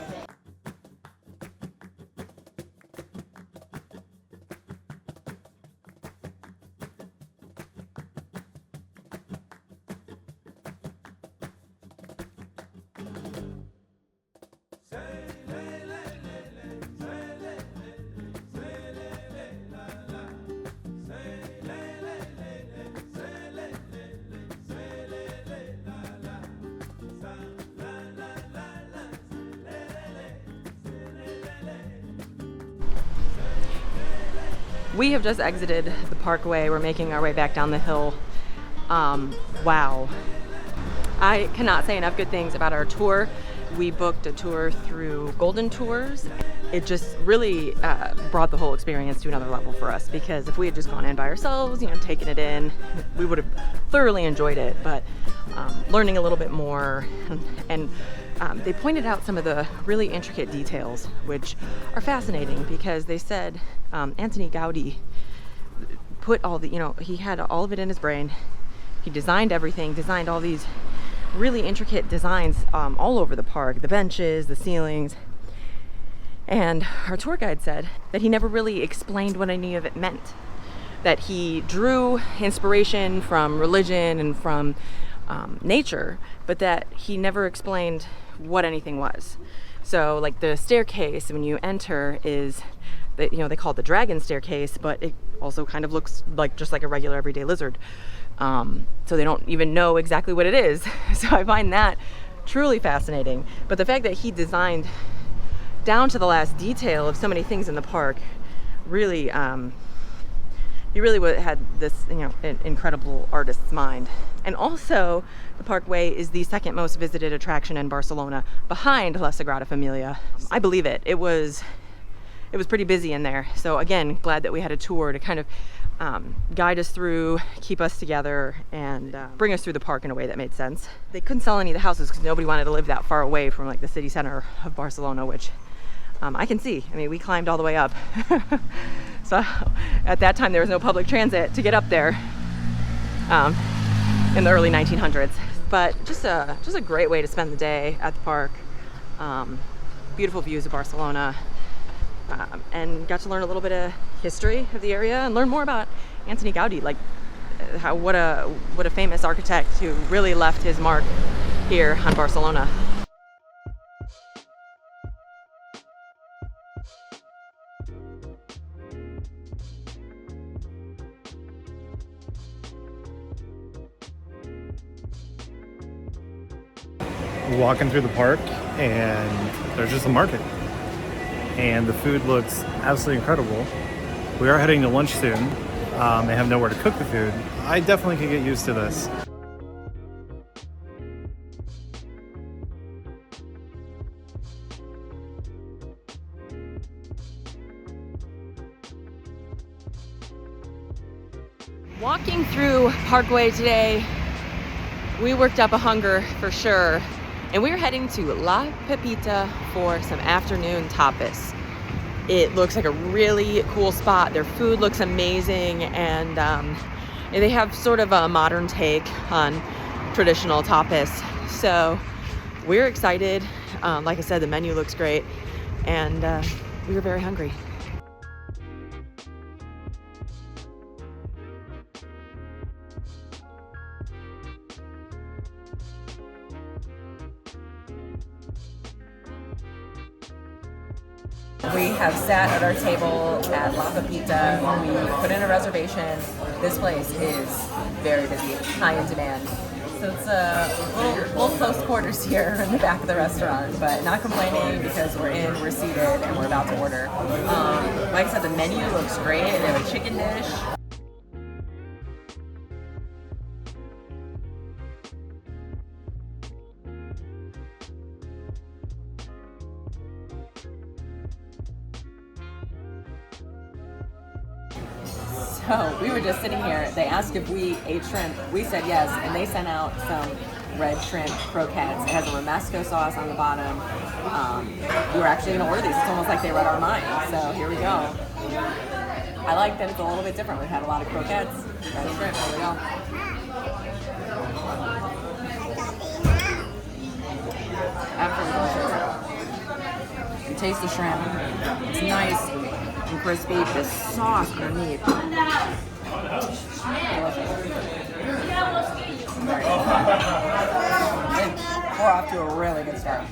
We have just exited the parkway. We're making our way back down the hill. Wow. I cannot say enough good things about our tour. We booked a tour through Golden Tours. It just really brought the whole experience to another level for us, because if we had just gone in by ourselves, you know, taken it in, we would have thoroughly enjoyed it. But learning a little bit more, and they pointed out some of the really intricate details, which are fascinating, because they said Antoni Gaudí put all the, you know, he had all of it in his brain. He designed everything, designed all these really intricate designs all over the park, the benches, the ceilings. And our tour guide said that he never really explained what any of it meant, that he drew inspiration from religion and from nature, but that he never explained what anything was. So like the staircase when you enter is, you know, they call it the dragon staircase, but it also kind of looks like just like a regular everyday lizard. So they don't even know exactly what it is. So I find that truly fascinating. But the fact that he designed down to the last detail of so many things in the park, really, he really had this, you know, an incredible artist's mind. And also, the Parkway is the second most visited attraction in Barcelona, behind La Sagrada Familia. I believe it. It was pretty busy in there. So again, glad that we had a tour to kind of guide us through, keep us together, and bring us through the park in a way that made sense. They couldn't sell any of the houses because nobody wanted to live that far away from like the city center of Barcelona, which I can see. I mean, we climbed all the way up. So at that time, there was no public transit to get up there in the early 1900s. But just a great way to spend the day at the park. Beautiful views of Barcelona. And got to learn a little bit of history of the area and learn more about Antoni Gaudí, like what a famous architect who really left his mark here on Barcelona. Walking through the park, and there's just a market. And the food looks absolutely incredible. We are heading to lunch soon and have nowhere to cook the food. I definitely could get used to this. Walking through Parkway today, we worked up a hunger for sure. And we're heading to La Pepita for some afternoon tapas. It looks like a really cool spot. Their food looks amazing, and they have sort of a modern take on traditional tapas. So we're excited. Like I said, the menu looks great, and we were very hungry. We have sat at our table at La Pepita. We put in a reservation. This place is very busy, high in demand. So it's a little close quarters here in the back of the restaurant, but not complaining because we're seated, and we're about to order. Like I said, the menu looks great. They have a chicken dish. So we were just sitting here. They asked if we ate shrimp. We said yes, and they sent out some red shrimp croquettes. It has a romesco sauce on the bottom. We were actually going to order these. It's almost like they read our minds. So here we go. I like that it's a little bit different. We've had a lot of croquettes. Red shrimp. Here we go. Absolutely delicious. You taste the shrimp. It's nice and crispy. The sauce underneath. And we're off to a really good start.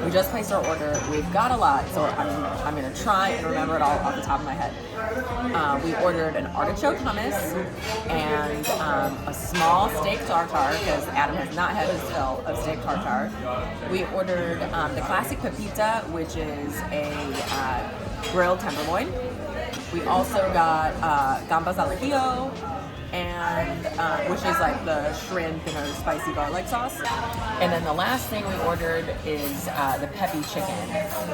We just placed our order. We've got a lot, so I'm going to try and remember it all off the top of my head. We ordered an artichoke hummus and a small steak tartare, because Adam has not had his fill of steak tartare. We ordered the classic pepita, which is a grilled tenderloin. We also got gambas al ajillo, and which is like the shrimp in a spicy garlic sauce. And then the last thing we ordered is the peppy chicken.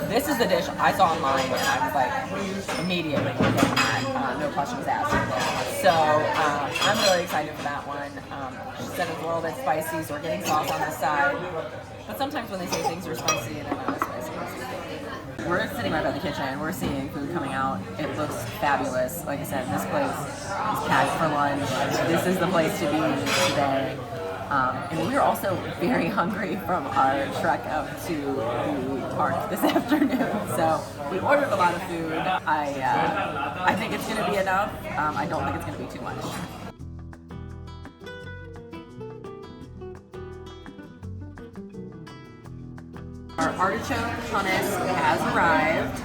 This is the dish I saw online, and I was like, immediately we're getting that, no questions asked. So I'm really excited for that one. She said it's a little bit spicy, so we're getting sauce on the side. But sometimes when they say things are spicy, they're not as spicy. We're sitting right by the kitchen. We're seeing food coming out. It looks fabulous. Like I said, this place is packed for lunch. This is the place to be today. And we're also very hungry from our trek up to the park this afternoon. So we ordered a lot of food. I think it's going to be enough. I don't think it's going to be too much. Our artichoke hummus has arrived.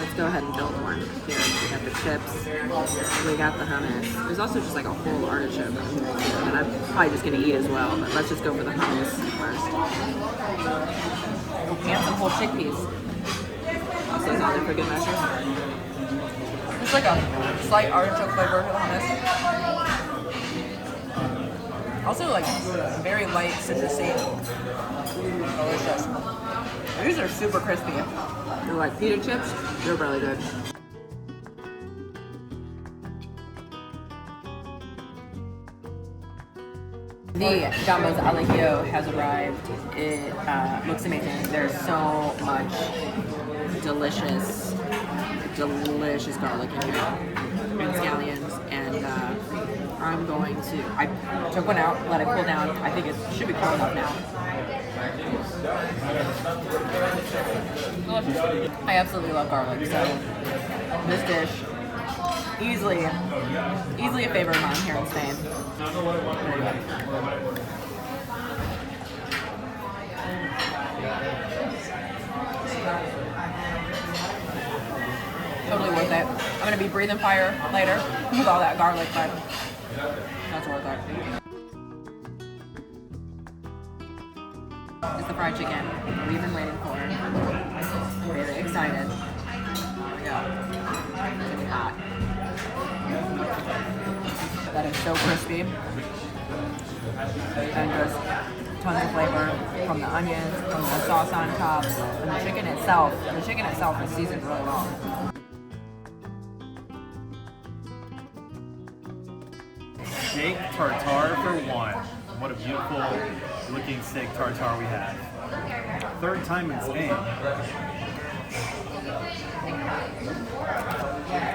Let's go ahead and build one. Here, we got the chips, we got the hummus. There's also just like a whole artichoke that I'm probably just gonna eat as well, but let's just go for the hummus first. And some whole chickpeas. Also on there for good measure. It's like a slight artichoke flavor to the hummus. Also like very light citrusy. Delicious. These are super crispy. They're like pita chips. They're really good. The gambas al ajillo has arrived. It looks amazing. There's so much delicious garlic in here and scallions, and I took one out, let it cool down. I think it should be cool enough now. Delicious. I absolutely love garlic, so this dish easily a favorite of mine here in Spain. Totally worth it. I'm gonna be breathing fire later with all that garlic, but that's worth it. It's the fried chicken we've been waiting for. Really excited. Here we go. It's gonna be hot. That is so crispy. And just tons of flavor from the onions, from the sauce on top, and the chicken itself. The chicken itself is seasoned really well. Steak tartare for one. What a beautiful looking steak tartare we have. Third time in Spain.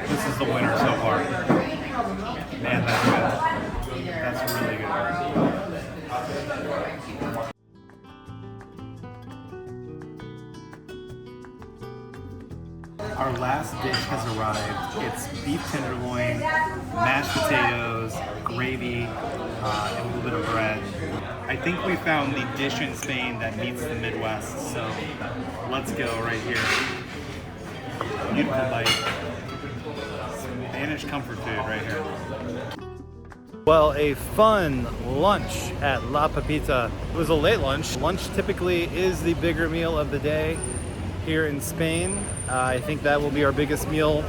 This is the winner so far. Man, that's good. That's really good. Our last dish has arrived. It's beef tenderloin, mashed potatoes, gravy, and a little bit of bread. I think we found the dish in Spain that meets the Midwest, so let's go right here. Beautiful bite. Spanish comfort food right here. Well, a fun lunch at La Pepita. It was a late lunch. Lunch typically is the bigger meal of the day here in Spain. I think that will be our biggest meal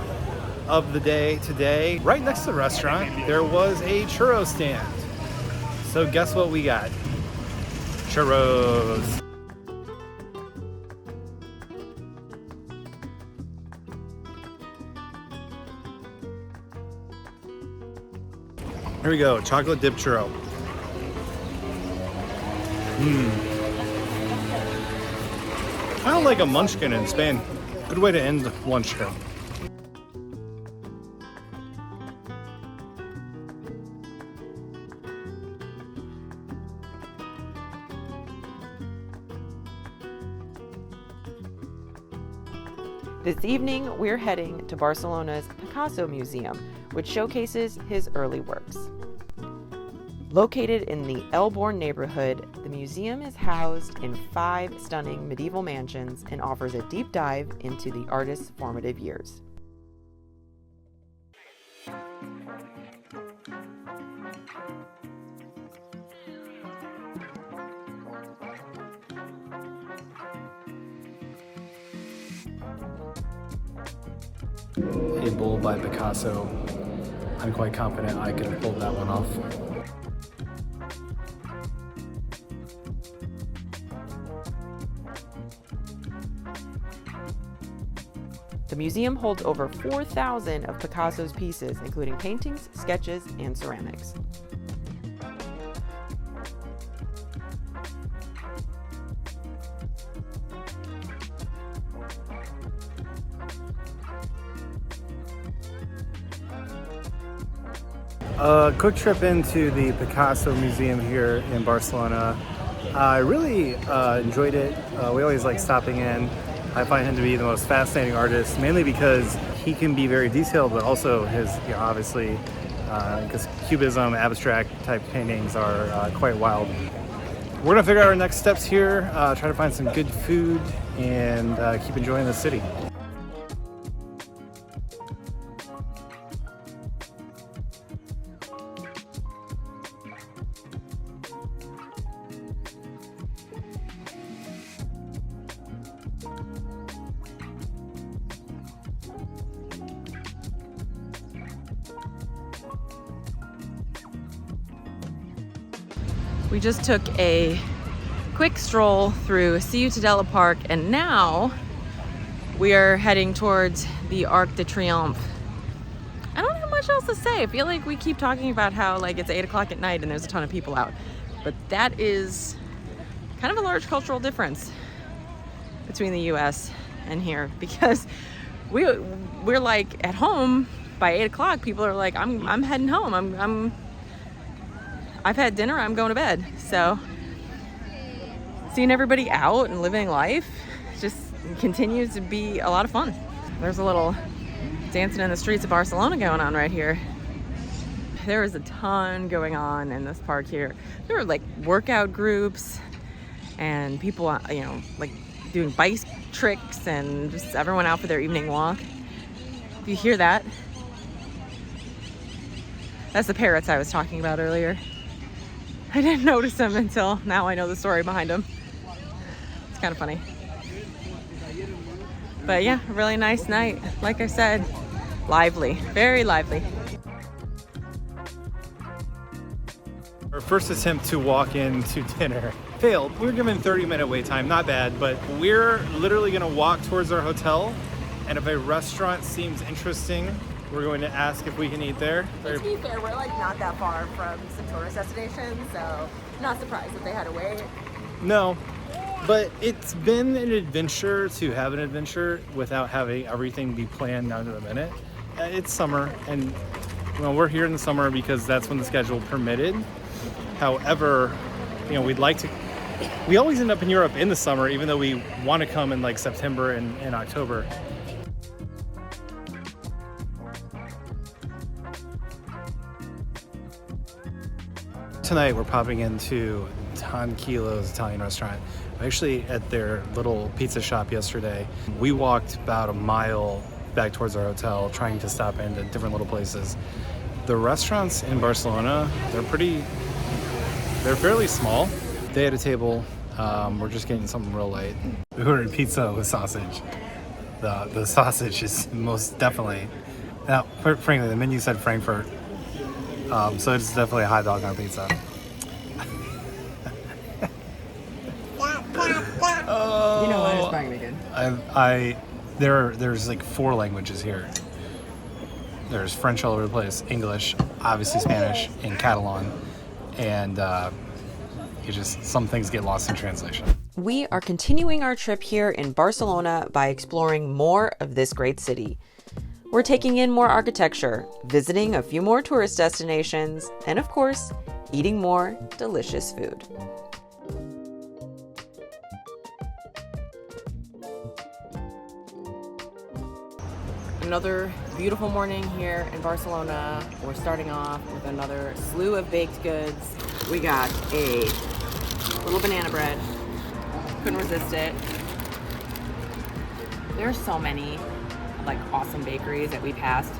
of the day today. Right next to the restaurant, there was a churro stand. So guess what we got? Churros. Here we go, chocolate dip churro. Kind of like a munchkin in Spain. Good way to end lunch here. This evening, we're heading to Barcelona's Picasso Museum, which showcases his early works. Located in the Elborn neighborhood, the museum is housed in 5 stunning medieval mansions and offers a deep dive into the artist's formative years. A bull by Picasso. I'm quite confident I can pull that one off. The museum holds over 4,000 of Picasso's pieces, including paintings, sketches, and ceramics. A quick trip into the Picasso Museum here in Barcelona. I really enjoyed it. We always like stopping in. I find him to be the most fascinating artist, mainly because he can be very detailed, but also his, obviously, because Cubism, abstract type paintings are quite wild. We're gonna figure out our next steps here, try to find some good food, and keep enjoying the city. We just took a quick stroll through Ciutadella Park, and now we are heading towards the Arc de Triomphe. I don't have much else to say. I feel like we keep talking about how like it's 8 o'clock at night and there's a ton of people out, but that is kind of a large cultural difference between the US and here, because we're like at home by 8 o'clock. People are like, I'm heading home. I've had dinner, I'm going to bed. So seeing everybody out and living life just continues to be a lot of fun. There's a little dancing in the streets of Barcelona going on right here. There is a ton going on in this park here. There are like workout groups and people, like doing bike tricks and just everyone out for their evening walk. If you hear that, that's the parrots I was talking about earlier. I didn't notice them until now I know the story behind them. It's kind of funny. But yeah, really nice night. Like I said, lively, very lively. Our first attempt to walk into dinner failed. We were given 30-minute wait time, not bad, but we're literally gonna walk towards our hotel, and if a restaurant seems interesting, we're going to ask if we can eat there. To be fair, we're like not that far from some tourist destinations, so not surprised that they had to wait. No, but it's been an adventure to have an adventure without having everything be planned down to the minute. It's summer, and we're here in the summer because that's when the schedule permitted. However, we always end up in Europe in the summer, even though we want to come in like September and October. Tonight we're popping into Tranquilo's Italian restaurant. We're actually at their little pizza shop yesterday. We walked about a mile back towards our hotel, trying to stop into different little places. The restaurants in Barcelona, they're fairly small. They had a table. We're just getting something real light. We ordered pizza with sausage. The sausage is most definitely, now, frankly, the menu said Frankfurt. So it's definitely a hot dog on pizza. You know what? It's probably gonna be good. There's like 4 languages here. There's French all over the place, English, obviously Spanish, and Catalan, and some things get lost in translation. We are continuing our trip here in Barcelona by exploring more of this great city. We're taking in more architecture, visiting a few more tourist destinations, and of course, eating more delicious food. Another beautiful morning here in Barcelona. We're starting off with another slew of baked goods. We got a little banana bread. Couldn't resist it. There's so many like awesome bakeries that we passed.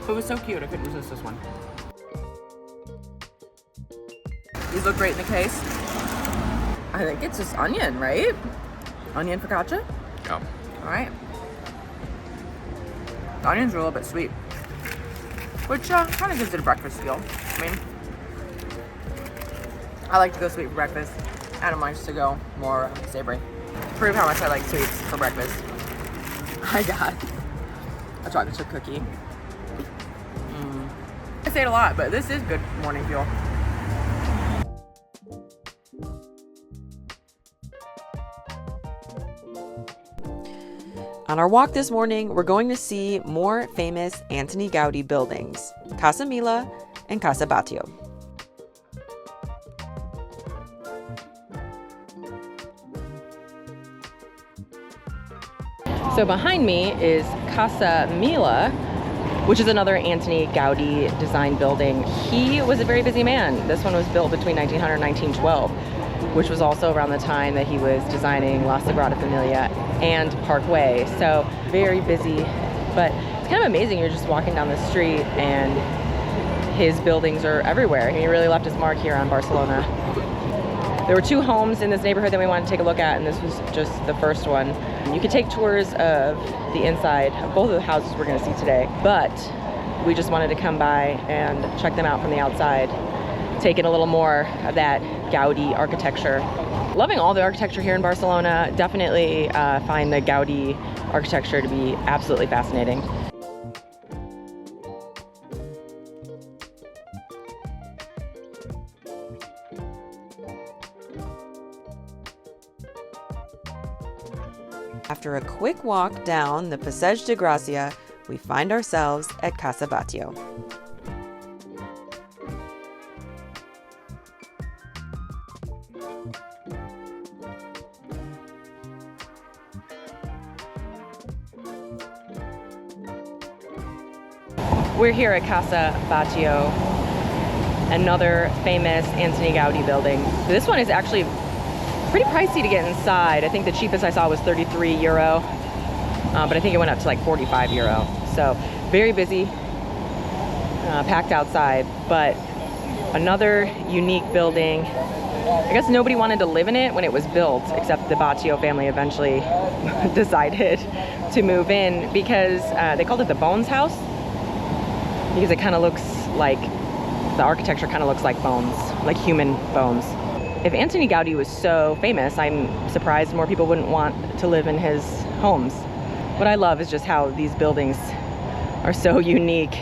It was so cute, I couldn't resist this one. These look great in the case. I think it's just onion, right? Onion focaccia? Yeah. All right. The onions are a little bit sweet, which kind of gives it a breakfast feel. I mean, I like to go sweet for breakfast. Adam likes to go more savory. Prove how much I like sweets for breakfast. I got a chocolate chip cookie. I say it a lot, but this is good morning fuel. On our walk this morning, we're going to see more famous Antoni Gaudí buildings, Casa Mila and Casa Batlló. So behind me is Casa Mila, which is another Antoni Gaudí design building. He was a very busy man. This one was built between 1900 and 1912, which was also around the time that he was designing La Sagrada Familia and Parkway. So very busy, but it's kind of amazing. You're just walking down the street and his buildings are everywhere. He really left his mark here on Barcelona. There were 2 homes in this neighborhood that we wanted to take a look at, and this was just the first one. You could take tours of the inside of both of the houses we're gonna see today, but we just wanted to come by and check them out from the outside, take in a little more of that Gaudí architecture. Loving all the architecture here in Barcelona. Definitely find the Gaudí architecture to be absolutely fascinating. After a quick walk down the Passeig de Gràcia, we find ourselves at Casa Batlló. We're here at Casa Batlló, another famous Antoni Gaudí building. This one is actually pretty pricey to get inside. I think the cheapest I saw was €33, but I think it went up to like €45. So very busy, packed outside, but another unique building. I guess nobody wanted to live in it when it was built, except the Batlló family eventually decided to move in because they called it the Bones House, because it kind of looks like, the architecture kind of looks like bones, like human bones. If Antoni Gaudí was so famous, I'm surprised more people wouldn't want to live in his homes. What I love is just how these buildings are so unique,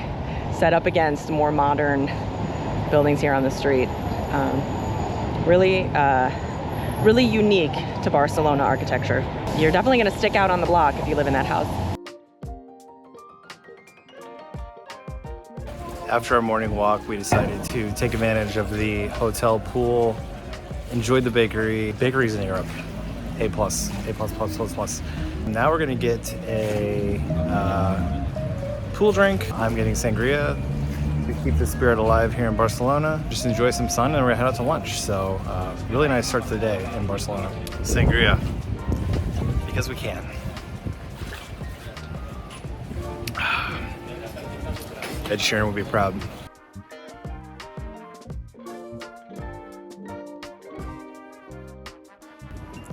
set up against more modern buildings here on the street. Really unique to Barcelona architecture. You're definitely gonna stick out on the block if you live in that house. After our morning walk, we decided to take advantage of the hotel pool, enjoyed the bakery. Bakeries in Europe, A+. Now we're gonna get a pool drink. I'm getting sangria to keep the spirit alive here in Barcelona. Just enjoy some sun and we're gonna head out to lunch. So really nice start to the day in Barcelona. Sangria, because we can. Ed Sheeran would be proud.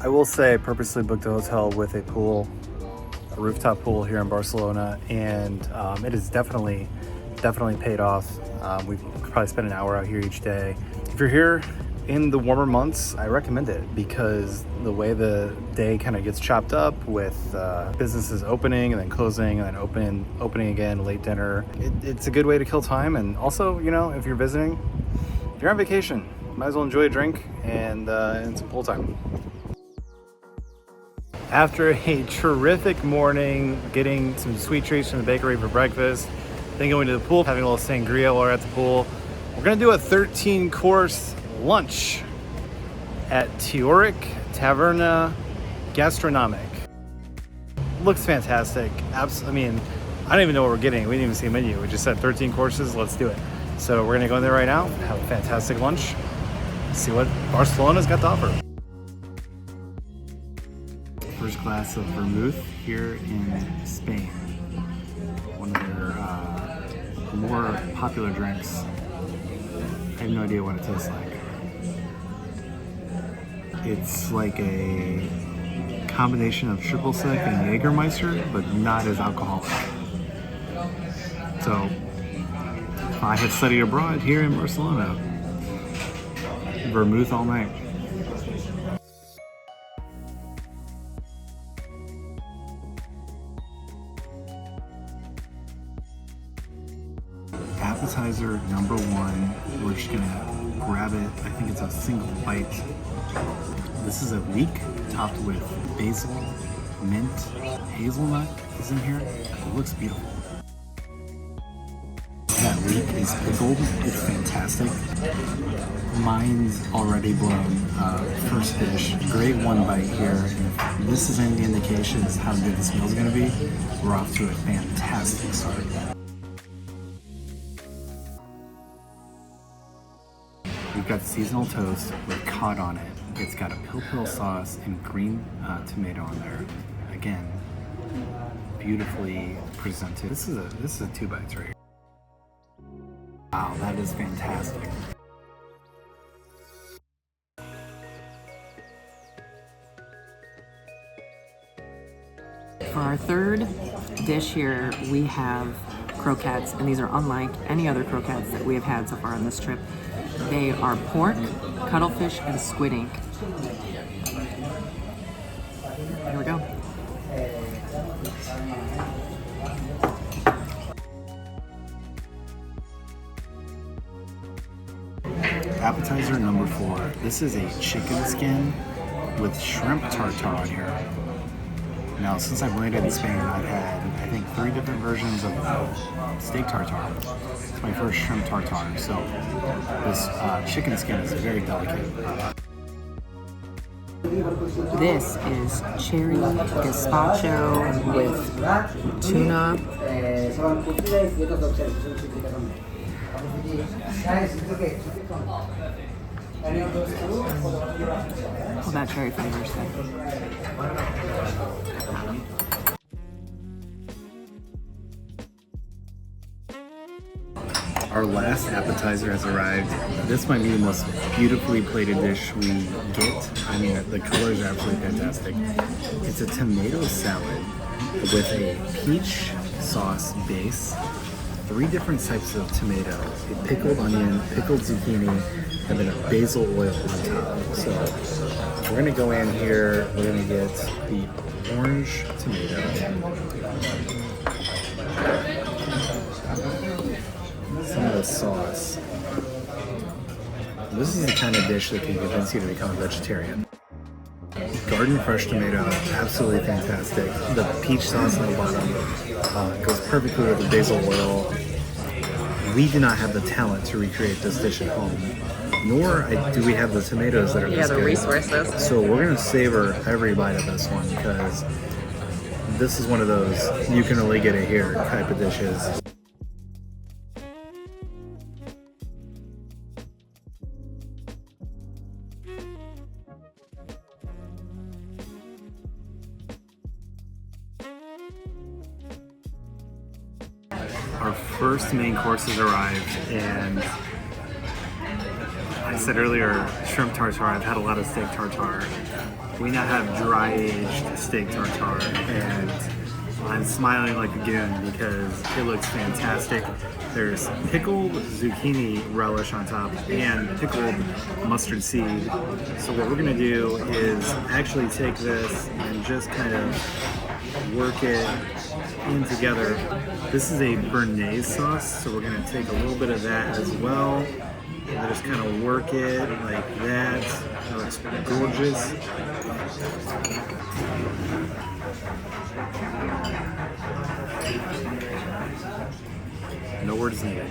I will say I purposely booked a hotel with a pool, a rooftop pool here in Barcelona, and it is definitely paid off. We've probably spent an hour out here each day. If you're here in the warmer months, I recommend it because the way the day kind of gets chopped up with businesses opening and then closing and then opening again, late dinner, it's a good way to kill time. And also, you know, if you're visiting, if you're on vacation, might as well enjoy a drink and some pool time. After a terrific morning, getting some sweet treats from the bakery for breakfast, then going to the pool, having a little sangria while we're at the pool, we're gonna do a 13-course lunch at Teoric Taverna Gastronomic. Looks fantastic. I mean, I don't even know what we're getting. We didn't even see a menu. We just said 13 courses, let's do it. So we're gonna go in there right now, have a fantastic lunch, see what Barcelona's got to offer. First glass of vermouth here in Spain. One of their more popular drinks. I have no idea what it tastes like. It's like a combination of triple sec and Jägermeister, but not as alcoholic. So, if I had studied abroad here in Barcelona, vermouth all night. Appetizer number one, we're just gonna grab it. I think it's a single bite. This is a leek topped with basil, mint, hazelnut is in here. It looks beautiful. That leek is pickled. It's fantastic. Mine's already blown. First dish, great one bite here. If this is any indication as how good this meal's gonna be, we're off to a fantastic start. We've got seasonal toast with cod on it. It's got a pill sauce and green tomato on there. Again, beautifully presented. This is a 2 bites right here. Wow, that is fantastic. For our third dish here, we have croquettes, and these are unlike any other croquettes that we have had so far on this trip. They are pork, cuttlefish, and squid ink. Here we go. Appetizer number 4. This is a chicken skin with shrimp tartare on here. Now, since I've landed in Spain, I've had, I think, 3 different versions of steak tartare. It's my first shrimp tartare, so this chicken skin is very delicate. This is cherry gazpacho with tuna. All that cherry flavors there. Our last appetizer has arrived. This might be the most beautifully plated dish we get. I mean, the colors are absolutely fantastic. It's a tomato salad with a peach sauce base, 3 different types of tomato, a pickled onion, pickled zucchini, and then a basil oil on top. So we're gonna go in here, we're gonna get the orange tomato, some of the sauce. This is the kind of dish that can convince you to become a vegetarian. Garden fresh tomato, absolutely fantastic. The peach sauce on the bottom goes perfectly with the basil oil. We do not have the talent to recreate this dish at home, nor do we have the tomatoes that are this good. Resources. So we're gonna savor every bite of this one because this is one of those you can only get it here type of dishes. Our first main course has arrived, and I said earlier, shrimp tartare. I've had a lot of steak tartare. We now have dry-aged steak tartare, and I'm smiling like a goon because it looks fantastic. There's pickled zucchini relish on top and pickled mustard seed. So what we're gonna do is actually take this and just kind of work it in together. This is a béarnaise sauce, so we're gonna take a little bit of that as well. And just kind of work it like that. That looks gorgeous. No words needed.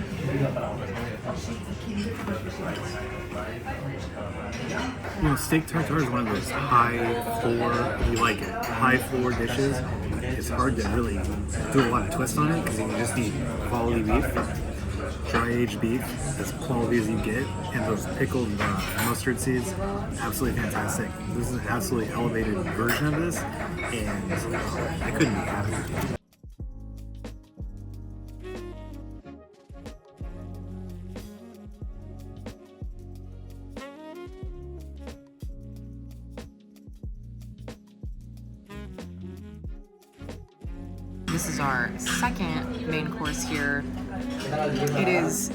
You know, steak tartare is one of those high floor, you like it, high floor dishes. It's hard to really do a lot of twist on it because you just need quality beef, dry-aged beef, as quality as you get, and those pickled mustard seeds, absolutely fantastic. This is an absolutely elevated version of this, and I couldn't be happier. This is our second main course here. It is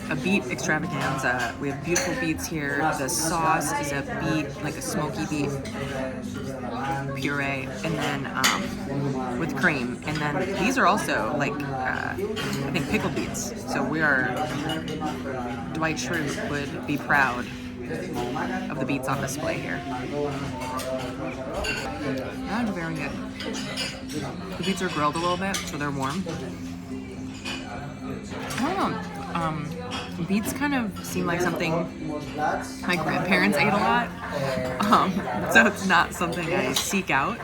a beet extravaganza. We have beautiful beets here. The sauce is a beet, like a smoky beet puree, and then with cream. And then these are also like, I think pickled beets. So Dwight Schrute would be proud of the beets on display here. And very good. The beets are grilled a little bit, so they're warm. I don't know. Beets kind of seem like something my grandparents ate a lot. So it's not something I seek out.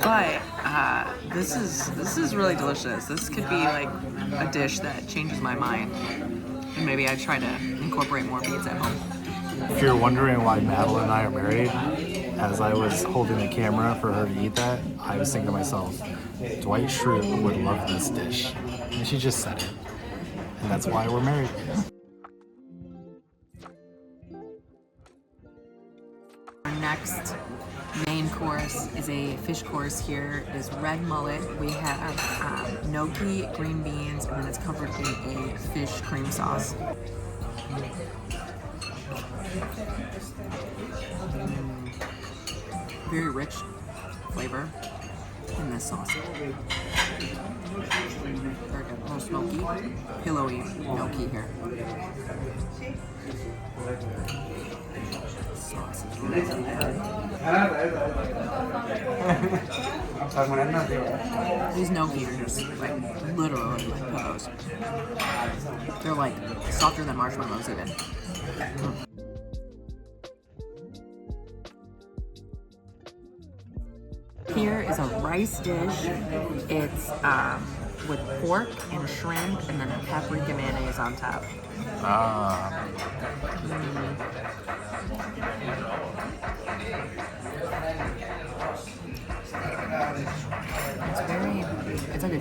But this is really delicious. This could be like a dish that changes my mind. And maybe I try to incorporate more beets at home. If you're wondering why Madeline and I are married, as I was holding the camera for her to eat that, I was thinking to myself, Dwight Schrute would love this dish. And she just said it. And that's why we're married. Our next main course is a fish course here. It is red mullet. We have gnocchi, green beans, and then it's covered in a fish cream sauce. Very rich flavor in this sauce. Very good. A little smoky, pillowy gnocchi here. Sauce is really good. These gnocchi are just like literally like pillows. They're like softer than marshmallows even. Here is a rice dish. It's with pork and shrimp and then a paprika mayonnaise on top. It's like a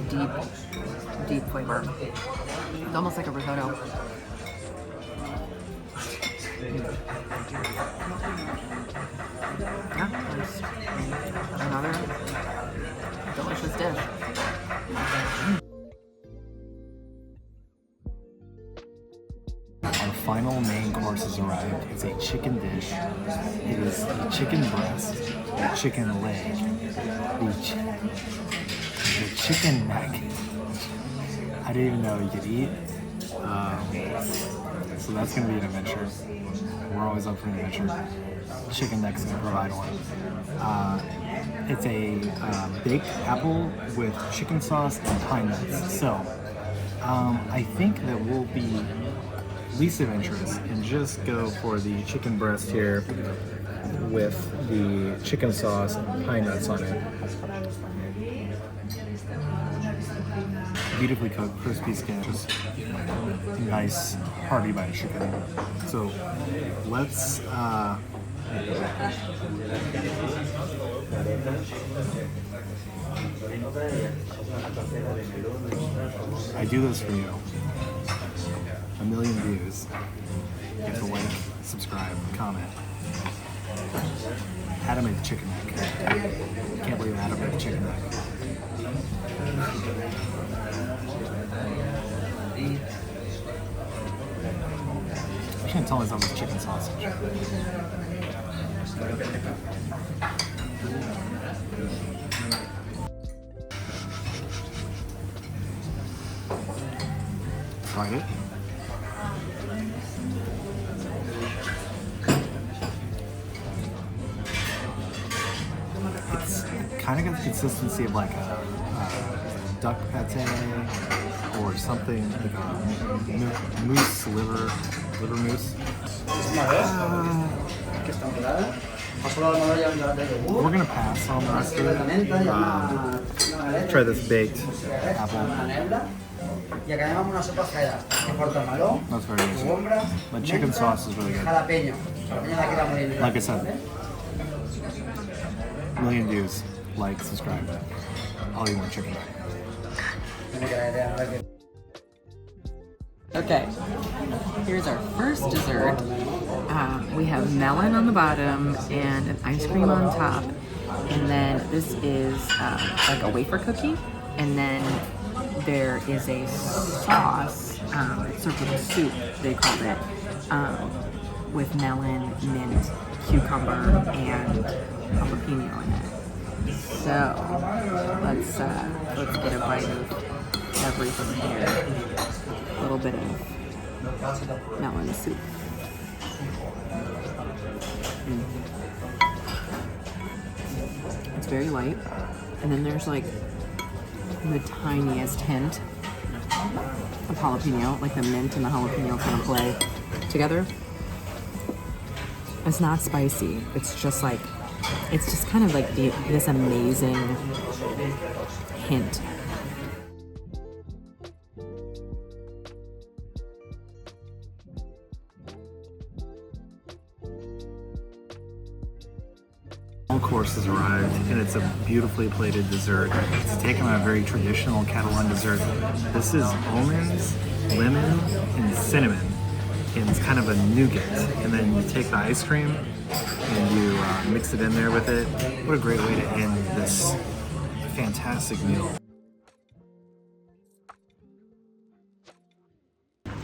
deep flavor. It's almost like a risotto. Yeah, there's another delicious dish. Our final main course has arrived. It's a chicken dish. It is a chicken breast, a chicken leg, the chicken neck. I didn't even know you could eat. So that's going to be an adventure. We're always up for an adventure. Chicken neck's going to provide one. It's a baked apple with chicken sauce and pine nuts. So I think that we'll be least adventurous and just go for the chicken breast here with the chicken sauce and pine nuts on it. Beautifully cooked, crispy skin, just nice hearty bite of chicken. So let's I do this for you. 1 million views. You have to like, subscribe, comment. Adam made the chicken neck. Can't believe Adam made the chicken neck. I can't tell myself it's chicken sausage. Tried it. It's kind of got the consistency of like a duck pate or something like a moose liver mousse. We're gonna pass on the rest of it. Try this baked apple. That's very good. The chicken sauce is really good. Like I said, 1 million views. Like, subscribe. I'll eat more chicken. Okay, here's our first dessert. We have melon on the bottom and an ice cream on top. And then this is like a wafer cookie. And then there is a sauce, served with a soup, they called it, with melon, mint, cucumber, and jalapeno in it. So let's get a bite of everything here. A little bit of melon soup. It's very light, and then there's like the tiniest hint of jalapeno, like the mint and the jalapeno kind of play together. It's not spicy. It's just like, it's just kind of like this amazing hint. All course has arrived, and it's a beautifully plated dessert. It's taken on a very traditional Catalan dessert. This is almonds, lemon, and cinnamon. And it's kind of a nougat. And then you take the ice cream and you mix it in there with it. What a great way to end this fantastic meal.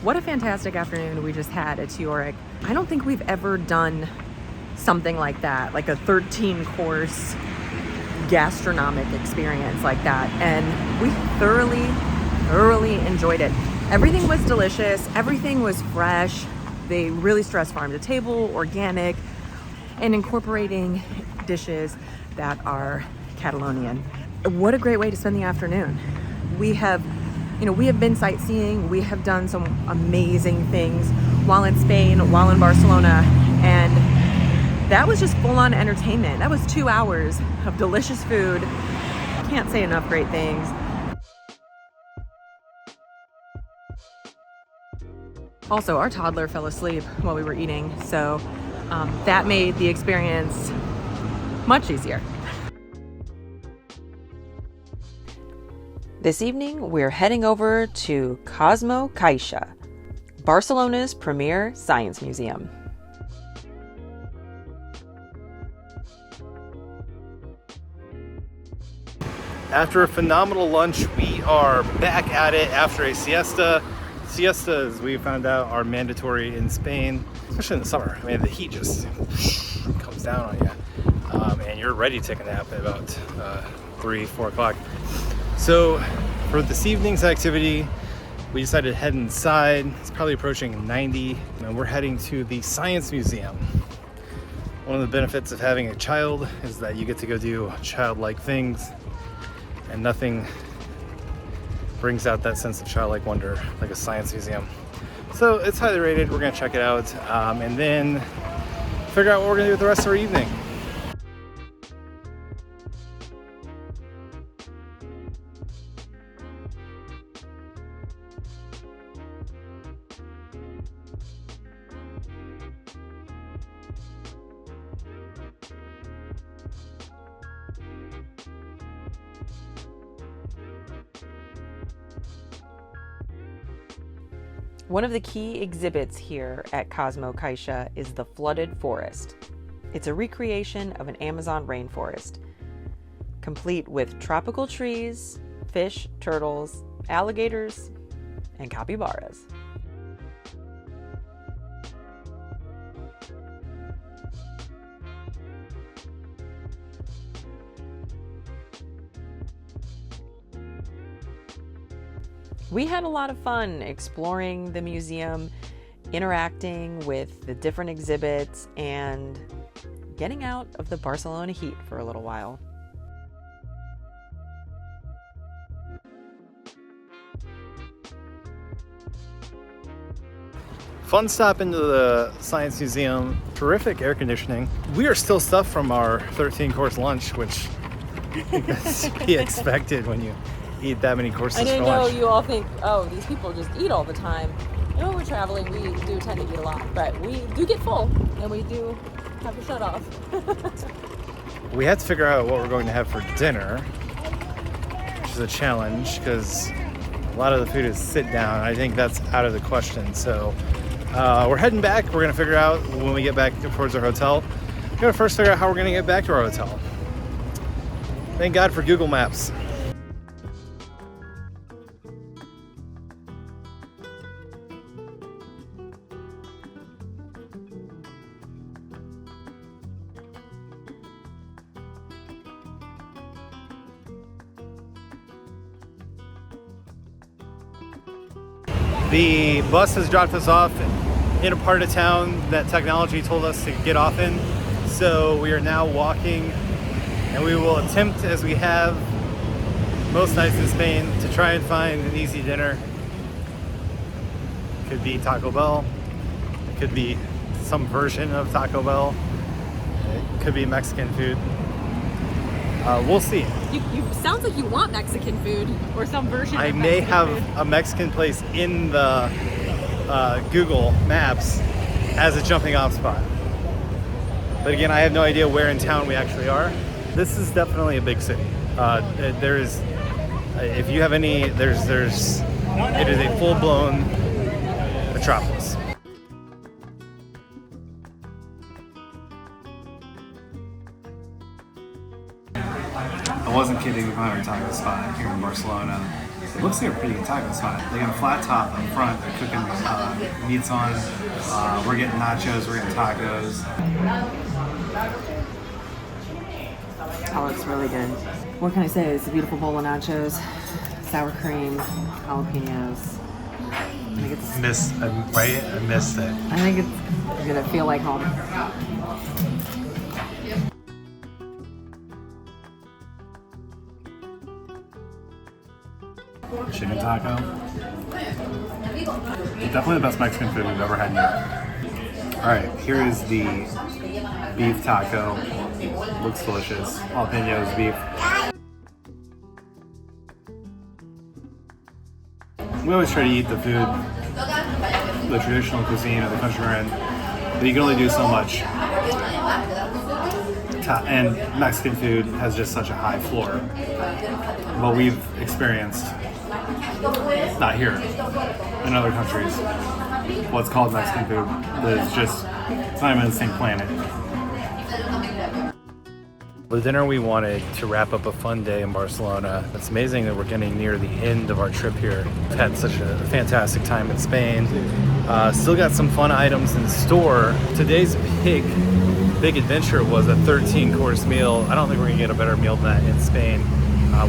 What a fantastic afternoon we just had at Teoric. I don't think we've ever done something like that, like a 13-course gastronomic experience like that. And we thoroughly enjoyed it. Everything was delicious. Everything was fresh. They really stressed farm to table, organic, and incorporating dishes that are Catalonian. What a great way to spend the afternoon. We have been sightseeing. We have done some amazing things while in Spain, while in Barcelona, and that was just full-on entertainment. That was 2 hours of delicious food. Can't say enough great things. Also, our toddler fell asleep while we were eating, so that made the experience much easier. This evening, we're heading over to Cosmo Caixa, Barcelona's premier science museum. After a phenomenal lunch, we are back at it after a siesta. Siestas, we found out, are mandatory in Spain, especially in the summer. I mean, the heat just comes down on you, and you're ready to take a nap at about 3-4 o'clock. So for this evening's activity, we decided to head inside. It's probably approaching 90, and we're heading to the Science Museum. One of the benefits of having a child is that you get to go do childlike things, and nothing brings out that sense of childlike wonder like a science museum. So it's highly rated. We're gonna check it out, and then figure out what we're gonna do with the rest of our evening. One of the key exhibits here at Cosmo Caixa is the Flooded Forest. It's a recreation of an Amazon rainforest, complete with tropical trees, fish, turtles, alligators, and capybaras. We had a lot of fun exploring the museum, interacting with the different exhibits, and getting out of the Barcelona heat for a little while. Fun stop into the Science Museum. Terrific air conditioning. We are still stuffed from our 13-course lunch, which is to be expected when you eat that many courses I for know lunch. you all think, oh, these people just eat all the time. You know, when we're traveling, we do tend to eat a lot, but we do get full, and we do have to shut off. We had to figure out what we're going to have for dinner, which is a challenge because a lot of the food is sit down. I think that's out of the question. So we're heading back. We're going to figure out when we get back towards our hotel. We're going to first figure out how we're going to get back to our hotel. Thank God for Google Maps. The bus has dropped us off in a part of town that technology told us to get off in. So we are now walking, and we will attempt, as we have most nights in Spain, to try and find an easy dinner. It could be Taco Bell. It could be some version of Taco Bell. It could be Mexican food. We'll see. You sounds like you want Mexican food or some version I of may Mexican have food. a Mexican place in the Google Maps as a jumping off spot. But again, I have no idea where in town we actually are. This is definitely a big city. There is, if you have any, it is a full-blown metropolis. I wasn't kidding. We found our taco spot here in Barcelona. It looks like a pretty good taco spot. They got a flat top up front. They're cooking meats on. We're getting nachos. We're getting tacos. That looks really good. What can I say? It's a beautiful bowl of nachos, sour cream, jalapenos. I think it's I missed it. I think it's gonna feel like home. Chicken taco. Definitely the best Mexican food we've ever had in Europe. All right, here is the beef taco. Looks delicious. Jalapenos, beef. We always try to eat the food, the traditional cuisine of the country we're in, but you can only do so much. And Mexican food has just such a high floor. What we've experienced, not here, in other countries, what's called Mexican food, is just, it's not even the same planet. The dinner we wanted to wrap up a fun day in Barcelona. It's amazing that we're getting near the end of our trip here. We've had such a fantastic time in Spain. Still got some fun items in store. Today's big adventure was a 13-course meal. I don't think we're gonna get a better meal than that in Spain.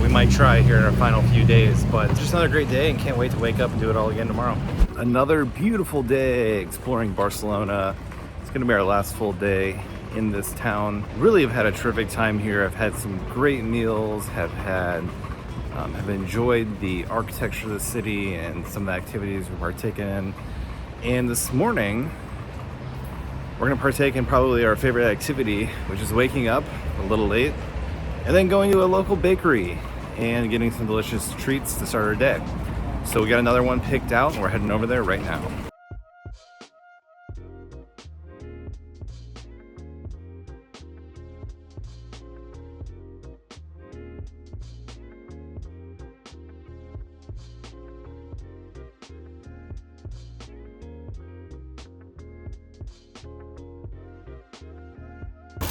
We might try here in our final few days, but just another great day and can't wait to wake up and do it all again tomorrow. Another beautiful day exploring Barcelona. It's gonna be our last full day in this town. Really have had a terrific time here. I've had some great meals, have enjoyed the architecture of the city and some of the activities we've partaken in. And this morning, we're gonna partake in probably our favorite activity, which is waking up a little late and then going to a local bakery and getting some delicious treats to start our day. So we got another one picked out and we're heading over there right now.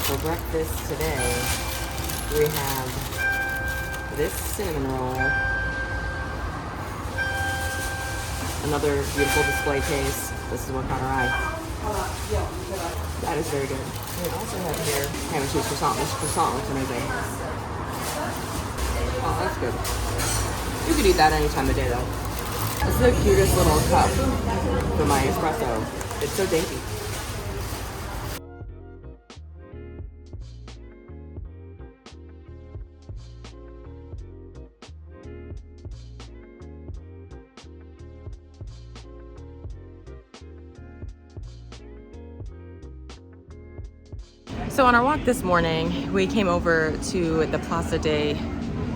For breakfast today, we have this cinnamon roll, another beautiful display case. This is what caught our eye. That is very good. We also have here ham and cheese croissant. This croissant looks amazing. Oh, that's good. You could eat that any time of day though. This is the cutest little cup for my espresso. It's so dainty. So on our walk this morning, we came over to the Plaza de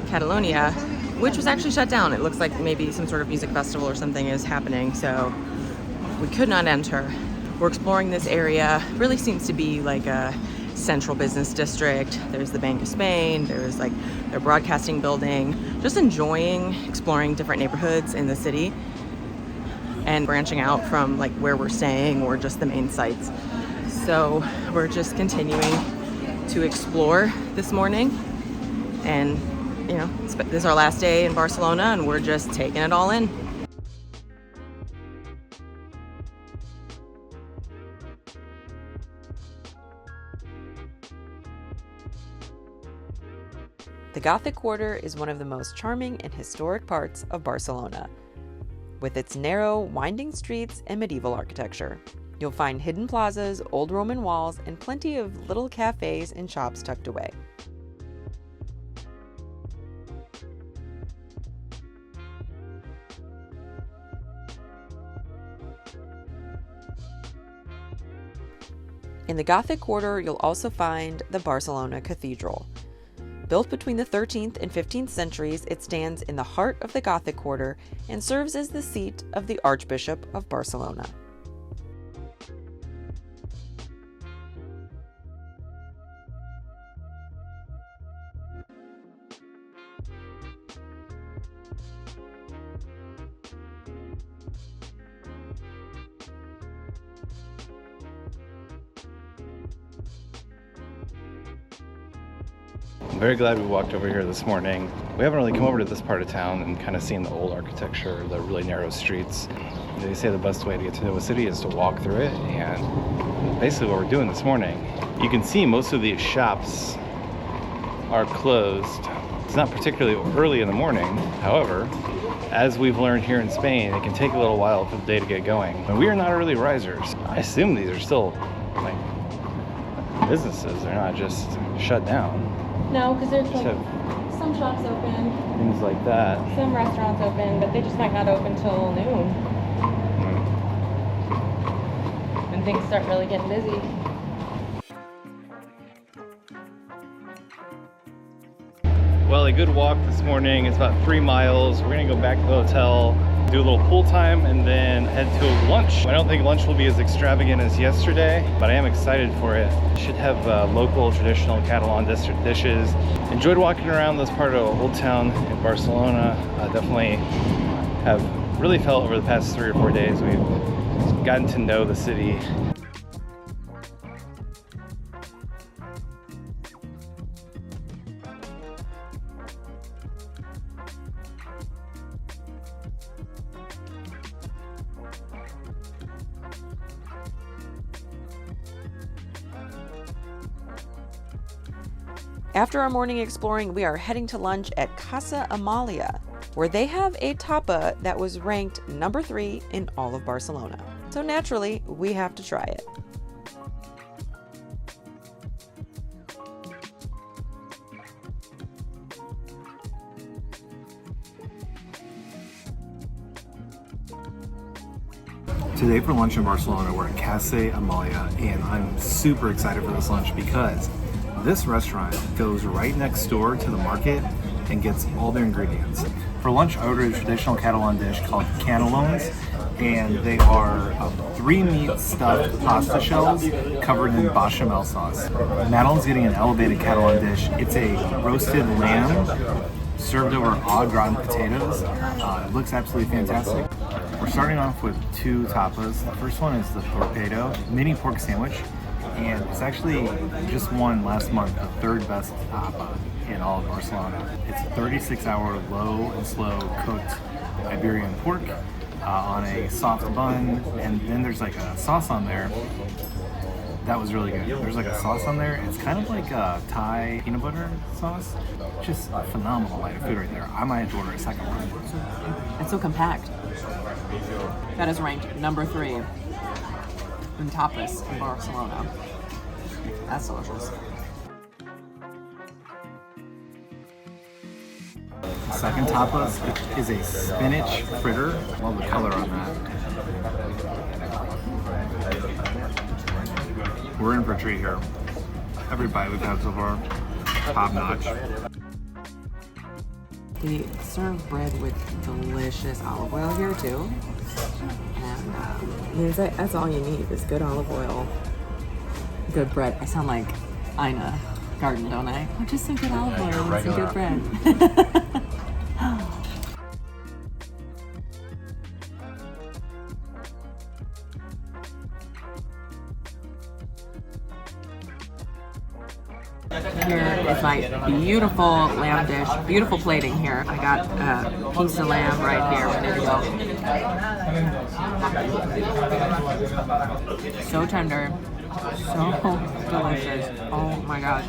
Catalunya, which was actually shut down. It looks like maybe some sort of music festival or something is happening, so we could not enter. We're exploring this area. It really seems to be like a central business district. There's the Bank of Spain, there's like their broadcasting building. Just enjoying exploring different neighborhoods in the city and branching out from like where we're staying or just the main sites. So we're just continuing to explore this morning, and you know, this is our last day in Barcelona and we're just taking it all in. The Gothic Quarter is one of the most charming and historic parts of Barcelona. With its narrow, winding streets and medieval architecture, you'll find hidden plazas, old Roman walls, and plenty of little cafes and shops tucked away. In the Gothic Quarter, you'll also find the Barcelona Cathedral. Built between the 13th and 15th centuries, it stands in the heart of the Gothic Quarter and serves as the seat of the Archbishop of Barcelona. I'm very glad we walked over here this morning. We haven't really come over to this part of town and kind of seen the old architecture, the really narrow streets. They say the best way to get to know a city is to walk through it, and basically what we're doing this morning. You can see most of these shops are closed. It's not particularly early in the morning. However, as we've learned here in Spain, it can take a little while for the day to get going. And we are not early risers. I assume these are still like businesses. They're not just shut down. No, because there's like some shops open, Things like that. some restaurants open, but they just might not open till noon. When things start really getting busy. Well, a good walk this morning. It's about 3 miles. We're gonna go back to the hotel, do a little pool time, and then head to lunch. I don't think lunch will be as extravagant as yesterday, but I am excited for it. Should have local traditional Catalan dishes. Enjoyed walking around this part of Old Town in Barcelona. Definitely have really felt over the past 3 or 4 days we've gotten to know the city. After our morning exploring, we are heading to lunch at Casa Amalia, where they have a tapa that was ranked number 3 in all of Barcelona. So naturally, we have to try it. Today for lunch in Barcelona, we're at Casa Amalia, and I'm super excited for this lunch because this restaurant goes right next door to the market and gets all their ingredients. For lunch, I ordered a traditional Catalan dish called cannelons, and they are 3 meat stuffed pasta shells covered in bechamel sauce. Madalyn's getting an elevated Catalan dish. It's a roasted lamb served over au gratin potatoes. It looks absolutely fantastic. We're starting off with 2 tapas. The first one is the torpedo, mini pork sandwich. and it's actually just won last month the third best tapa in all of Barcelona. It's a 36-hour low and slow cooked Iberian pork on a soft bun, and then there's like a sauce on there. That was really good. There's like a sauce on there. It's kind of like a Thai peanut butter sauce. Just a phenomenal bite of food right there. I might have to order a second one. It's so compact. That is ranked number 3 in tapas in Barcelona. That's delicious. The second tapas is a spinach fritter. Love the color on that. We're in for a treat here. Every bite we've had so far, top notch. They serve bread with delicious olive oil here too. And that's all you need is good olive oil, good bread. I sound like Ina Garden, don't I? Oh, just some good olive oil and some good bread. Here is my beautiful lamb dish, beautiful plating here. I got a piece of lamb right here, ready to go. So tender, so delicious. Oh my god.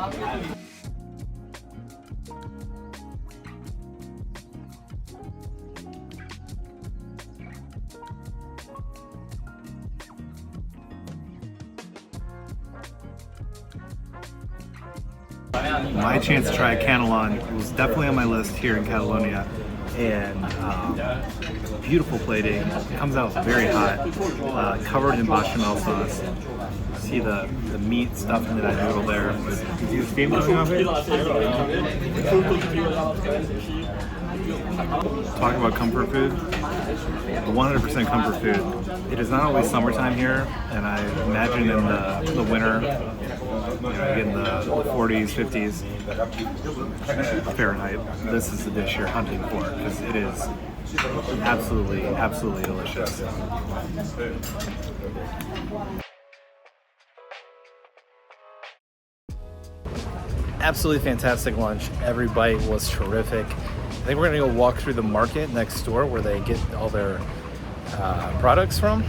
My chance to try a cannelon was definitely on my list here in Catalonia, and beautiful plating. It comes out very hot, covered in bechamel sauce. See the meat stuffed into that noodle there. You see the steam coming off it? Talk about comfort food. 100% comfort food. It is not always summertime here, and I imagine in the winter, in the 40s, 50s Fahrenheit, this is the dish you're hunting for, because it is absolutely delicious. Absolutely fantastic lunch. Every bite was terrific. I think we're gonna go walk through the market next door where they get all their products from.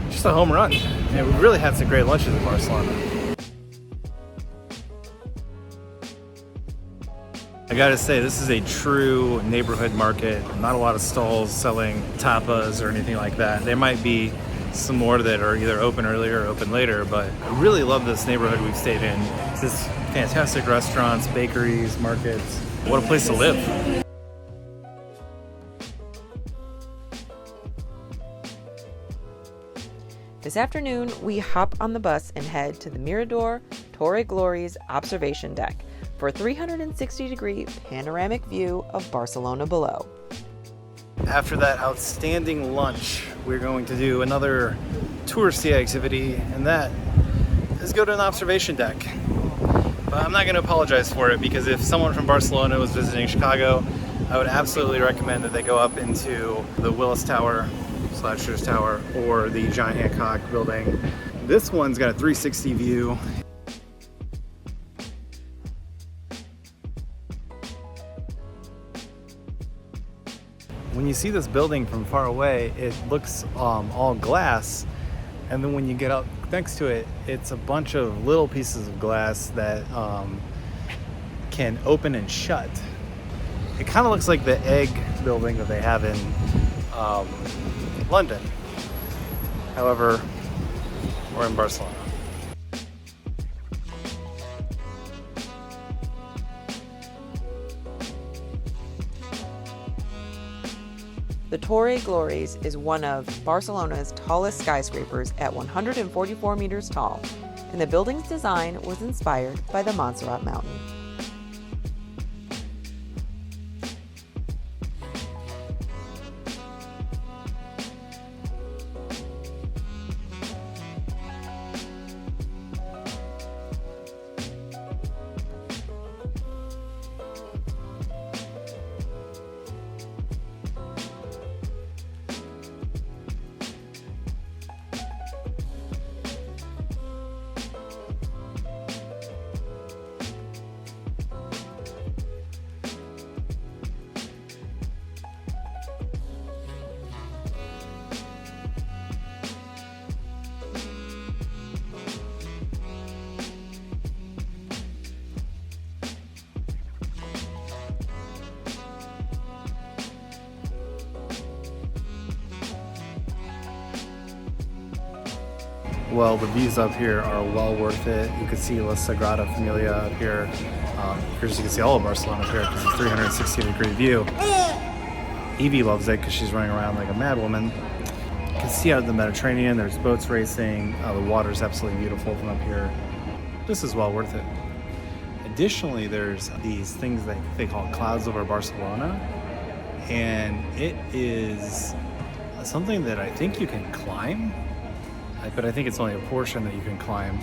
Just a home run. And we really had some great lunches in Barcelona. I gotta say, this is a true neighborhood market. Not a lot of stalls selling tapas or anything like that. There might be some more that are either open earlier or open later, but I really love this neighborhood we've stayed in. It's just fantastic restaurants, bakeries, markets. What a place to live. This afternoon, we hop on the bus and head to the Mirador Torre Gloria's observation deck for a 360-degree panoramic view of Barcelona below. After that outstanding lunch, we're going to do another touristy activity, and that is go to an observation deck. But I'm not going to apologize for it, because if someone from Barcelona was visiting Chicago, I would absolutely recommend that they go up into the Willis Tower / Tower or the John Hancock building. This one's got a 360 view. When you see this building from far away, it looks all glass, and then when you get up next to it, it's a bunch of little pieces of glass that can open and shut. It kind of looks like the egg building that they have in London. However, we're in Barcelona. The Torre Glorias is one of Barcelona's tallest skyscrapers at 144 meters tall, and the building's design was inspired by the Montserrat mountain. well, the views up here are well worth it. You can see La Sagrada Familia up here. Here's you can see all of Barcelona up here because it's a 360-degree view. Evie loves it because she's running around like a mad woman. You can see out the Mediterranean, there's boats racing. The water's absolutely beautiful from up here. This is well worth it. Additionally, there's these things that they call clouds over Barcelona, and it is something that I think you can climb, but I think it's only a portion that you can climb.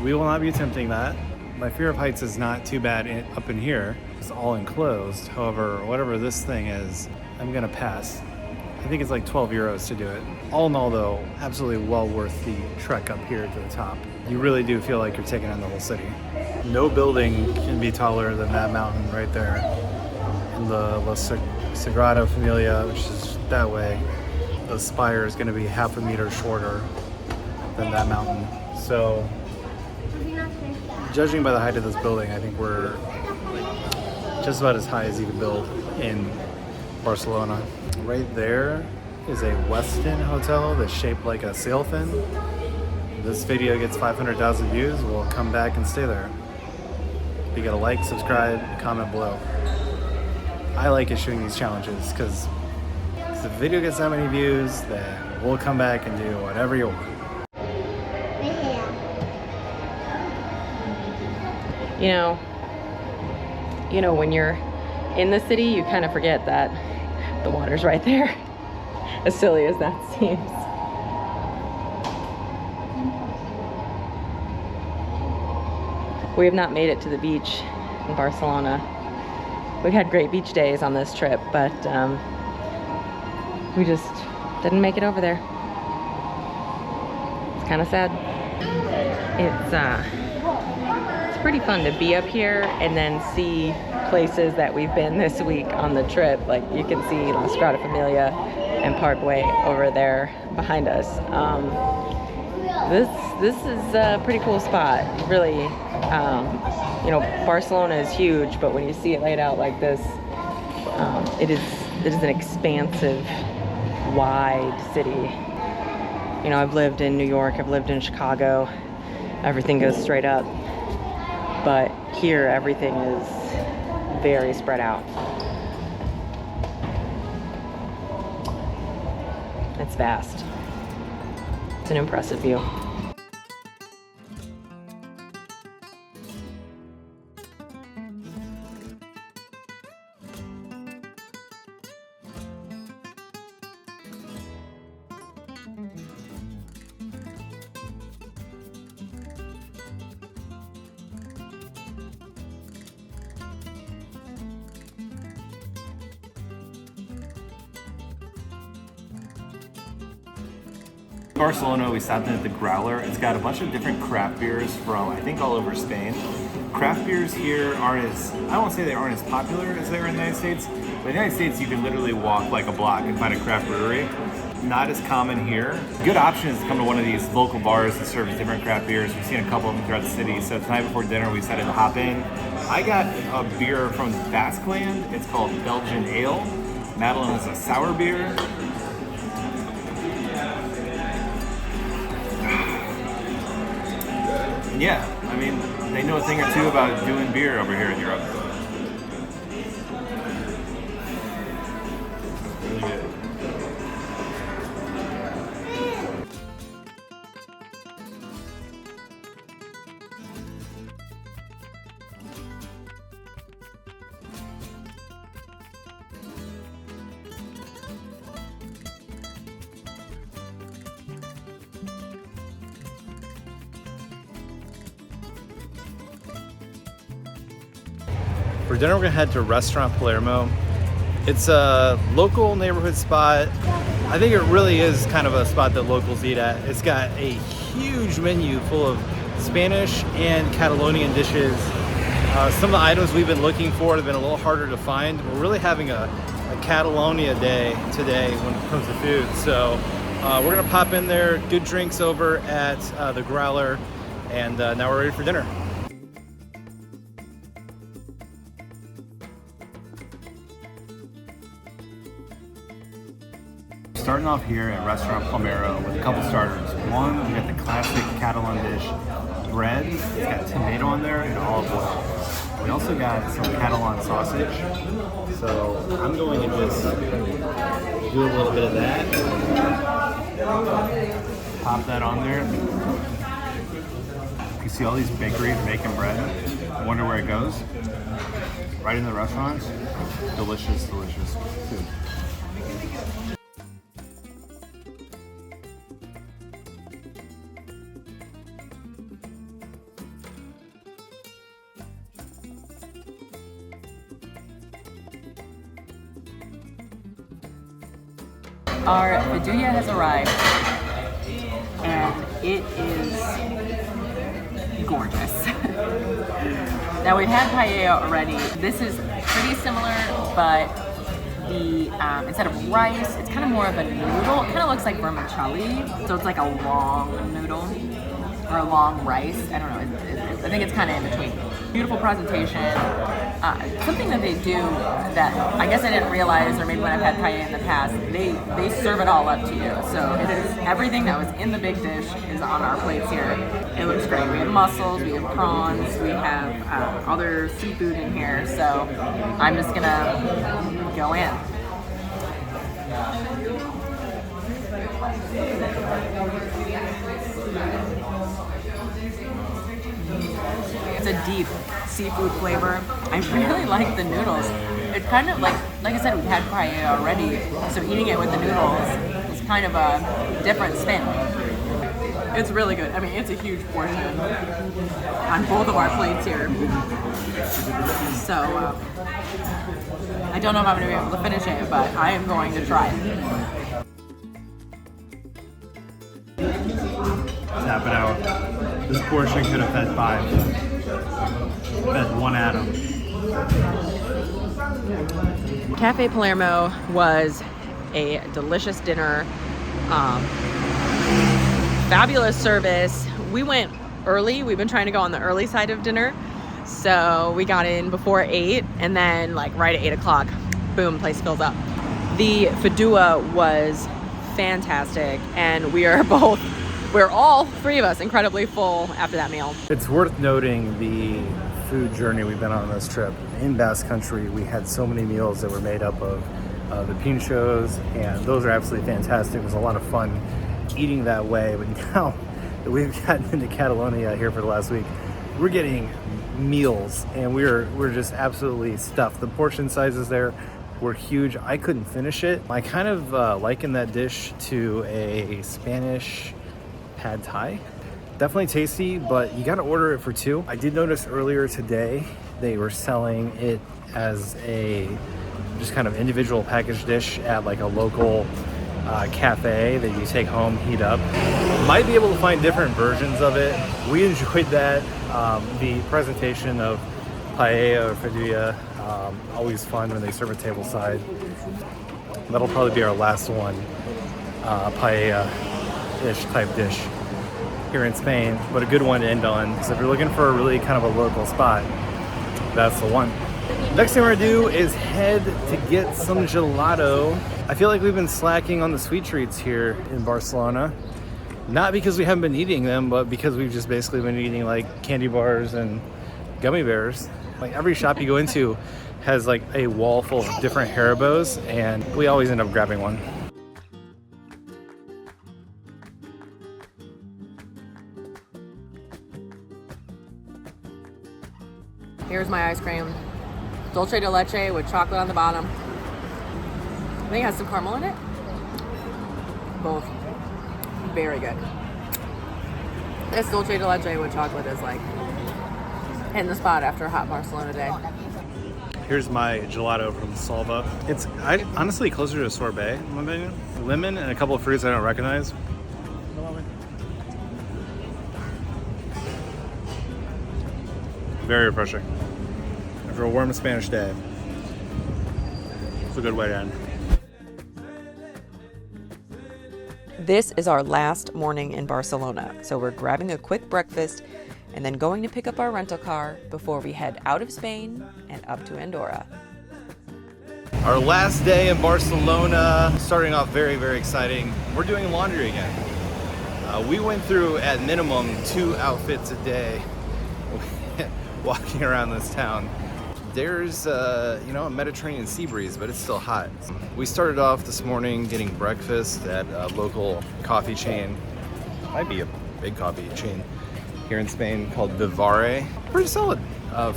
We will not be attempting that. My fear of heights is not too bad up in here. It's all enclosed. However, whatever this thing is, I'm gonna pass. I think it's like 12 euros to do it. All in all though, absolutely well worth the trek up here to the top. You really do feel like you're taking on the whole city. No building can be taller than that mountain right there. And the La Sagrada Familia, which is that way, the spire is gonna be half a meter shorter than that mountain. So, judging by the height of this building, I think we're just about as high as you can build in Barcelona. Right there is a Westin hotel that's shaped like a sail fin. This video gets 500,000 views, we'll come back and stay there. You gotta like, subscribe, comment below. I like issuing these challenges because if the video gets that many views, then we'll come back and do whatever you want. You know, when you're in the city, you kind of forget that the water's right there, as silly as that seems. We have not made it to the beach in Barcelona. We've had great beach days on this trip, but we just didn't make it over there. It's kind of sad. It's pretty fun to be up here and then see places that we've been this week on the trip. Like you can see La Sagrada Familia and Parkway over there behind us. This is a pretty cool spot, really. You know, Barcelona is huge, but when you see it laid out like this, it is an expansive, wide city. You know, I've lived in New York, I've lived in Chicago. Everything goes straight up, but here everything is very spread out. It's vast. It's an impressive view. Barcelona, we stopped in at the Growler. It's got a bunch of different craft beers from, I think, all over Spain. Craft beers here aren't as, I won't say they aren't as popular as they are in the United States, but in the United States you can literally walk like a block and find a craft brewery. Not as common here. A good option is to come to one of these local bars that serve different craft beers. We've seen a couple of them throughout the city, so tonight before dinner we decided to hop in. I got a beer from Basque land. It's called Belgian Ale. Madalyn is a sour beer. Yeah, I mean, they know a thing or two about doing beer over here in Europe. Really good. For dinner, we're gonna head to Restaurant Palermo. It's a local neighborhood spot. I think it really is kind of a spot that locals eat at. It's got a huge menu full of Spanish and Catalonian dishes. Some of the items we've been looking for have been a little harder to find. We're really having a Catalonia day today when it comes to food. So we're gonna pop in there, good drinks over at the Growler, and now we're ready for dinner. starting off here at Restaurant Palmero with a couple starters. One, we got the classic Catalan dish, bread. It's got tomato on there and olive oil. We also got some Catalan sausage. So I'm going to just do a little bit of that. Pop that on there. You see all these bakeries making bread. I wonder where it goes. Right in the restaurants. Delicious, delicious food. Our Vidua has arrived, and it is gorgeous. Now we've had paella already. This is pretty similar, but the instead of rice, it's kind of more of a noodle. It kind of looks like vermicelli, so it's like a long noodle or a long rice. I don't know. I think it's kind of in between. Beautiful presentation. Something that they do that I guess I didn't realize, or maybe when I've had paella in the past, they serve it all up to you. So it is everything that was in the big dish is on our plates here. It looks great. We have mussels, we have prawns, we have other seafood in here. So I'm just gonna go in. It's a deep seafood flavor. I really like the noodles. It's kind of like I said, we've had paella already, so eating it with the noodles is kind of a different spin. It's really good. I mean, it's a huge portion on both of our plates here. So I don't know if I'm going to be able to finish it, but I am going to try. Tap it out. This portion could have fed 5. Fed 1 Adam. Cafe Palermo was a delicious dinner. Fabulous service. We went early. We've been trying to go on the early side of dinner. So we got in before 8, and then like right at 8 o'clock, boom, place fills up. The Vidua was fantastic, and we're all 3 of us incredibly full after that meal. It's worth noting the food journey we've been on this trip. In Basque Country, we had so many meals that were made up of the pinchos, and those are absolutely fantastic. It was a lot of fun eating that way, but now that we've gotten into Catalonia here for the last week, we're getting meals, and we're just absolutely stuffed. The portion sizes there were huge. I couldn't finish it. I kind of liken that dish to a Spanish pad thai. Definitely tasty, but you got to order it for 2. I did notice earlier today they were selling it as a just kind of individual package dish at like a local cafe that you take home, heat up. Might be able to find different versions of it. We enjoyed that. The presentation of paella or Vidua, always fun when they serve it table side. That'll probably be our last one, paella-ish type dish here in Spain, but a good one to end on. So if you're looking for a really kind of a local spot, that's the one. Next thing we're gonna do is head to get some gelato. I feel like we've been slacking on the sweet treats here in Barcelona. Not because we haven't been eating them, but because we've just basically been eating like candy bars and gummy bears. Like every shop you go into has like a wall full of different Haribos, and we always end up grabbing one. Here's my ice cream. Dulce de leche with chocolate on the bottom. I think it has some caramel in it. Both very good. This dulce de leche with chocolate is like hitting the spot after a hot Barcelona day. Here's my gelato from Salva. It's honestly closer to a sorbet, in my opinion. Lemon and a couple of fruits I don't recognize. Very refreshing. After a warm Spanish day, it's a good way to end. This is our last morning in Barcelona, so we're grabbing a quick breakfast and then going to pick up our rental car before we head out of Spain and up to Andorra. Our last day in Barcelona, starting off very, very exciting. We're doing laundry again. We went through at minimum 2 outfits a day walking around this town. There's you know, a Mediterranean sea breeze, but it's still hot. We started off this morning getting breakfast at a local coffee chain. Might be a big coffee chain here in Spain called Vivare. Pretty solid.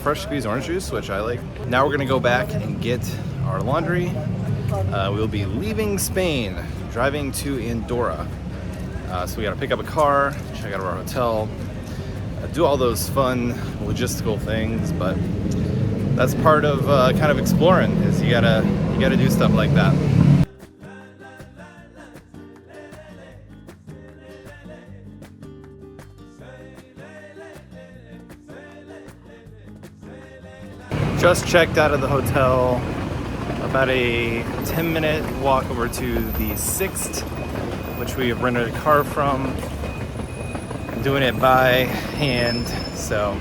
Fresh squeezed orange juice, which I like. Now we're gonna go back and get our laundry. We'll be leaving Spain, driving to Andorra. So we gotta pick up a car, check out our hotel, do all those fun logistical things, but that's part of kind of exploring, is you gotta do stuff like that. Just checked out of the hotel. About a 10-minute walk over to the Sixt, which we have rented a car from. I'm doing it by hand, so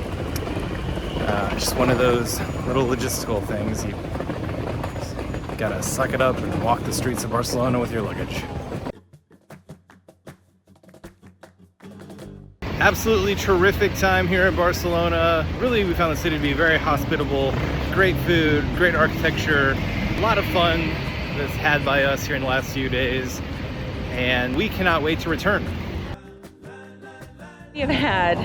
just one of those little logistical things. You gotta suck it up and walk the streets of Barcelona with your luggage. Absolutely terrific time here in Barcelona. Really, we found the city to be very hospitable. Great food, great architecture, a lot of fun that's had by us here in the last few days, and we cannot wait to return. We have had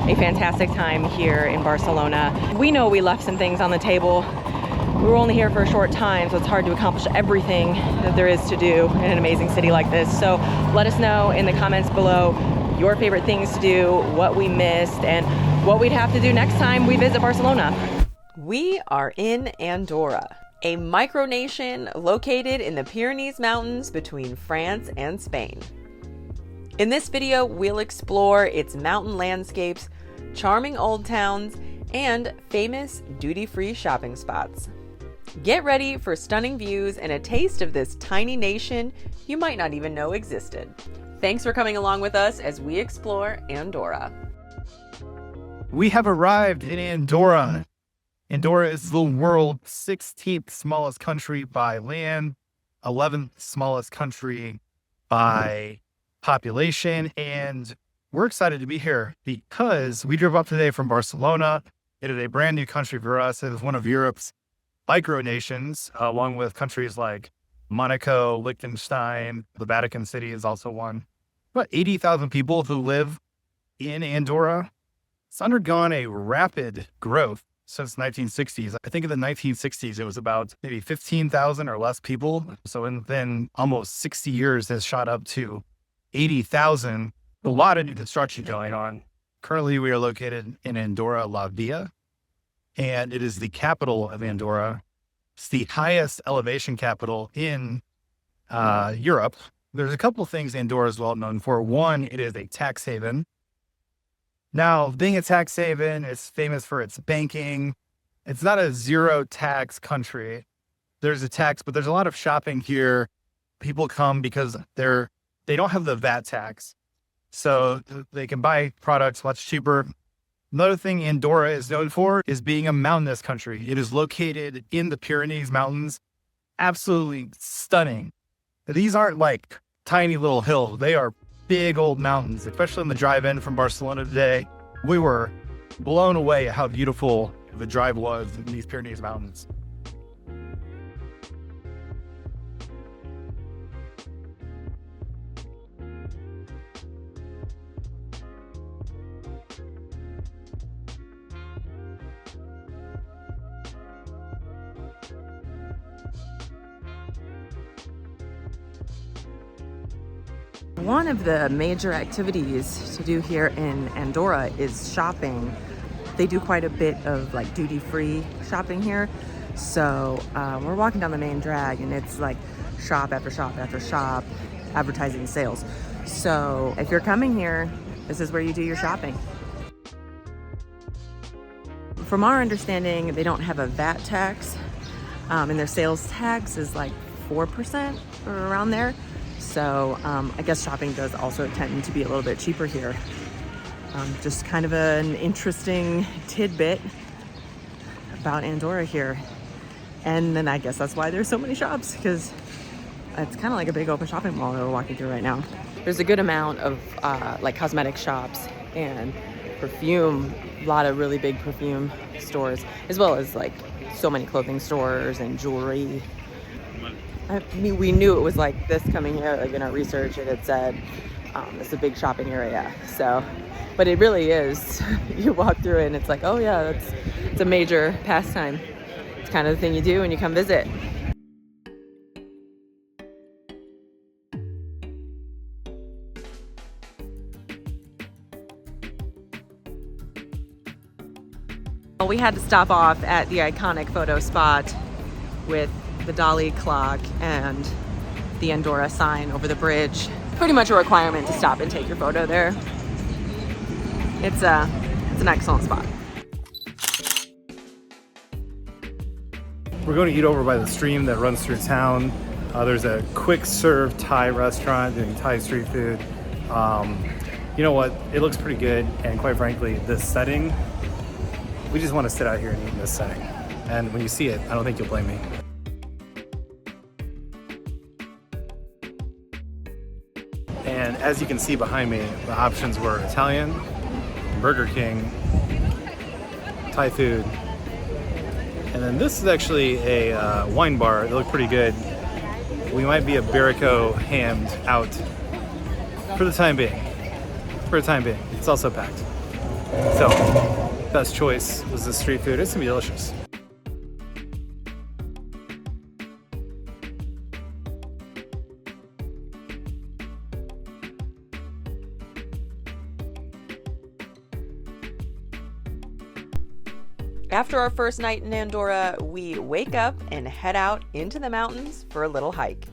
a fantastic time here in Barcelona. We know we left some things on the table. We were only here for a short time, so it's hard to accomplish everything that there is to do in an amazing city like this. So let us know in the comments below your favorite things to do, what we missed, and what we'd have to do next time we visit Barcelona. We are in Andorra, a micronation located in the Pyrenees Mountains between France and Spain. In this video, we'll explore its mountain landscapes, charming old towns, and famous duty-free shopping spots. Get ready for stunning views and a taste of this tiny nation you might not even know existed. Thanks for coming along with us as we explore Andorra. We have arrived in Andorra. Andorra is the world's 16th smallest country by land, 11th smallest country by population, and we're excited to be here because we drove up today from Barcelona. It is a brand new country for us. It is one of Europe's micronations, along with countries like Monaco, Liechtenstein. The Vatican City is also one. About 80,000 people who live in Andorra. It's undergone a rapid growth since the 1960s. I think in the 1960s, it was about maybe 15,000 or less people. So in almost 60 years, has shot up to 80,000. A lot of new construction going on. Currently, we are located in Andorra La Vella, and it is the capital of Andorra. It's the highest elevation capital in Europe. There's a couple of things Andorra is well known for. One, it is a tax haven. Now, being a tax haven, it's famous for its banking. It's not a zero tax country. There's a tax, but there's a lot of shopping here. People come because they don't have the VAT tax. So they can buy products much cheaper. Another thing Andorra is known for is being a mountainous country. It is located in the Pyrenees Mountains. Absolutely stunning. These aren't like tiny little hills. They are big old mountains, especially on the drive in from Barcelona today. We were blown away at how beautiful the drive was in these Pyrenees Mountains. One of the major activities to do here in Andorra is shopping. They do quite a bit of like duty-free shopping here. So we're walking down the main drag and it's like shop after shop after shop, advertising sales. So if you're coming here, this is where you do your shopping. From our understanding, they don't have a VAT tax, and their sales tax is like 4% or around there. So I guess shopping does also tend to be a little bit cheaper here. Just kind of an interesting tidbit about Andorra here. And then I guess that's why there's so many shops, because it's kind of like a big open shopping mall that we're walking through right now. There's a good amount of like cosmetic shops and perfume, a lot of really big perfume stores, as well as like so many clothing stores and jewelry. I mean, we knew it was like this coming here, like in our research it had said it's a big shopping area. So, but it really is. You walk through it and it's like, oh yeah, it's a major pastime. It's kind of the thing you do when you come visit. We had to stop off at the iconic photo spot with the Dali clock and the Andorra sign over the bridge. Pretty much a requirement to stop and take your photo there. It's an excellent spot. We're going to eat over by the stream that runs through town. There's a quick serve Thai restaurant doing Thai street food. You know what? It looks pretty good, and quite frankly, this setting, we just want to sit out here and eat in this setting. And when you see it, I don't think you'll blame me. And as you can see behind me, the options were Italian, Burger King, Thai food, and then this is actually a wine bar. They look pretty good. We might be a Barrico hammed out for the time being. It's also packed. So, best choice was the street food. It's gonna be delicious. After our first night in Andorra, we wake up and head out into the mountains for a little hike.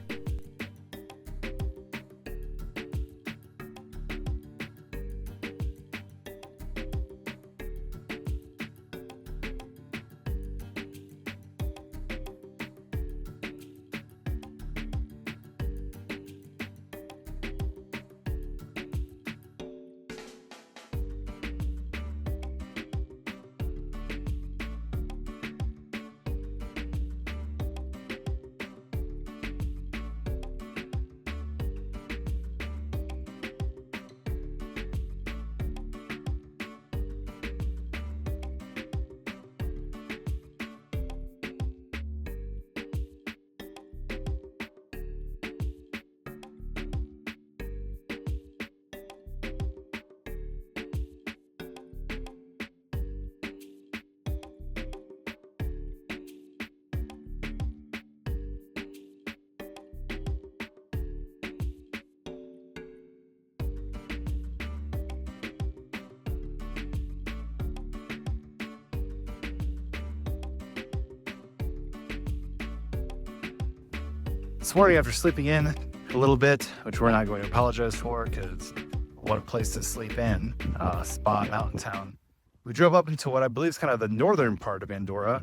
This morning, after sleeping in a little bit, which we're not going to apologize for because what a place to sleep in, spa, mountain town. We drove up into what I believe is kind of the northern part of Andorra.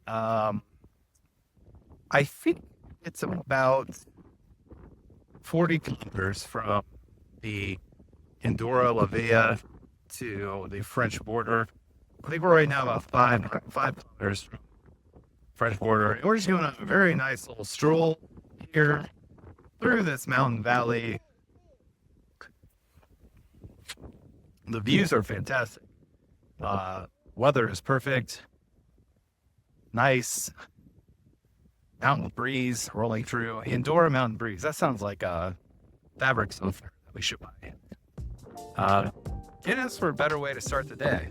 I think it's about 40 kilometers from the Andorra La Vella to the French border. I think we're right now about five kilometers from French border. And we're just doing a very nice little stroll here through this mountain valley. The views are fantastic. Weather is perfect. Nice mountain breeze rolling through. Andorra mountain breeze. That sounds like a fabric softener that we should buy. It is for a better way to start the day.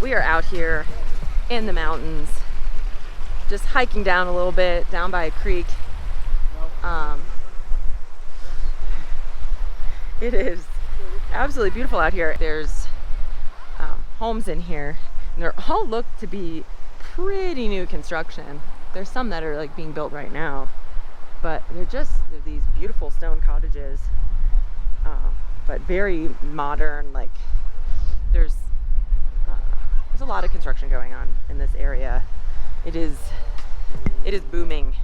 We are out here in the mountains, just hiking down a little bit, down by a creek. It is absolutely beautiful out here. There's homes in here, and they all look to be pretty new construction. There's some that are like being built right now, but they're these beautiful stone cottages, but very modern. Like there's a lot of construction going on in this area. It is booming.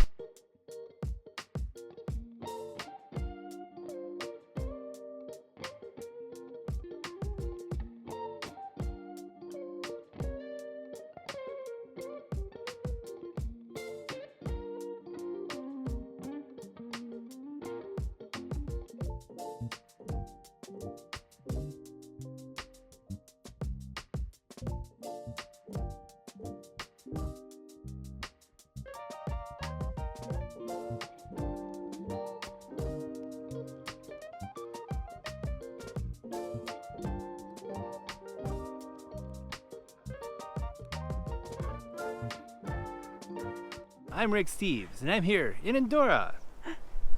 I'm Rick Steves, and I'm here in Andorra,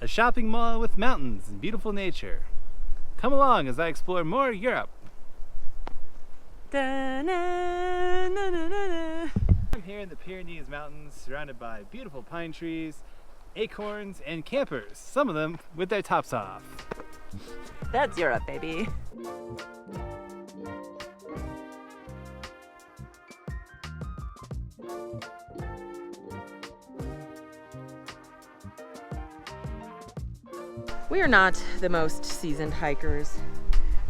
a shopping mall with mountains and beautiful nature. Come along as I explore more Europe. I'm here in the Pyrenees Mountains, surrounded by beautiful pine trees, acorns, and campers, some of them with their tops off. That's Europe, baby. We are not the most seasoned hikers.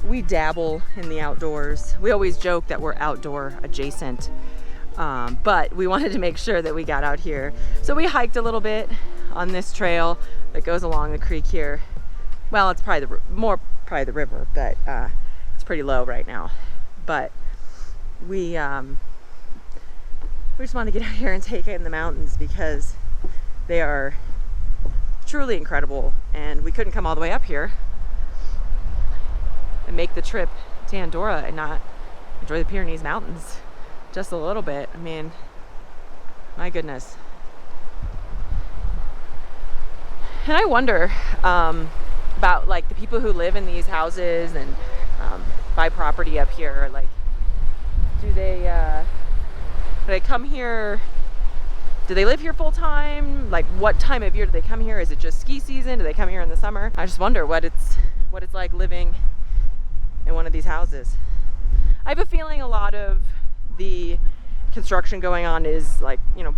We dabble in the outdoors. We always joke that we're outdoor adjacent, but we wanted to make sure that we got out here. So we hiked a little bit on this trail that goes along the creek here. Well, it's probably probably the river, but it's pretty low right now. But we just wanted to get out here and take in the mountains because they are truly incredible, and we couldn't come all the way up here and make the trip to Andorra and not enjoy the Pyrenees Mountains just a little bit. I mean, my goodness. And I wonder about like the people who live in these houses and buy property up here. Like, do they come here? Do they live here full time? Like, what time of year do they come here? Is it just ski season? Do they come here in the summer? I just wonder what it's like living in one of these houses. I have a feeling a lot of the construction going on is like, you know,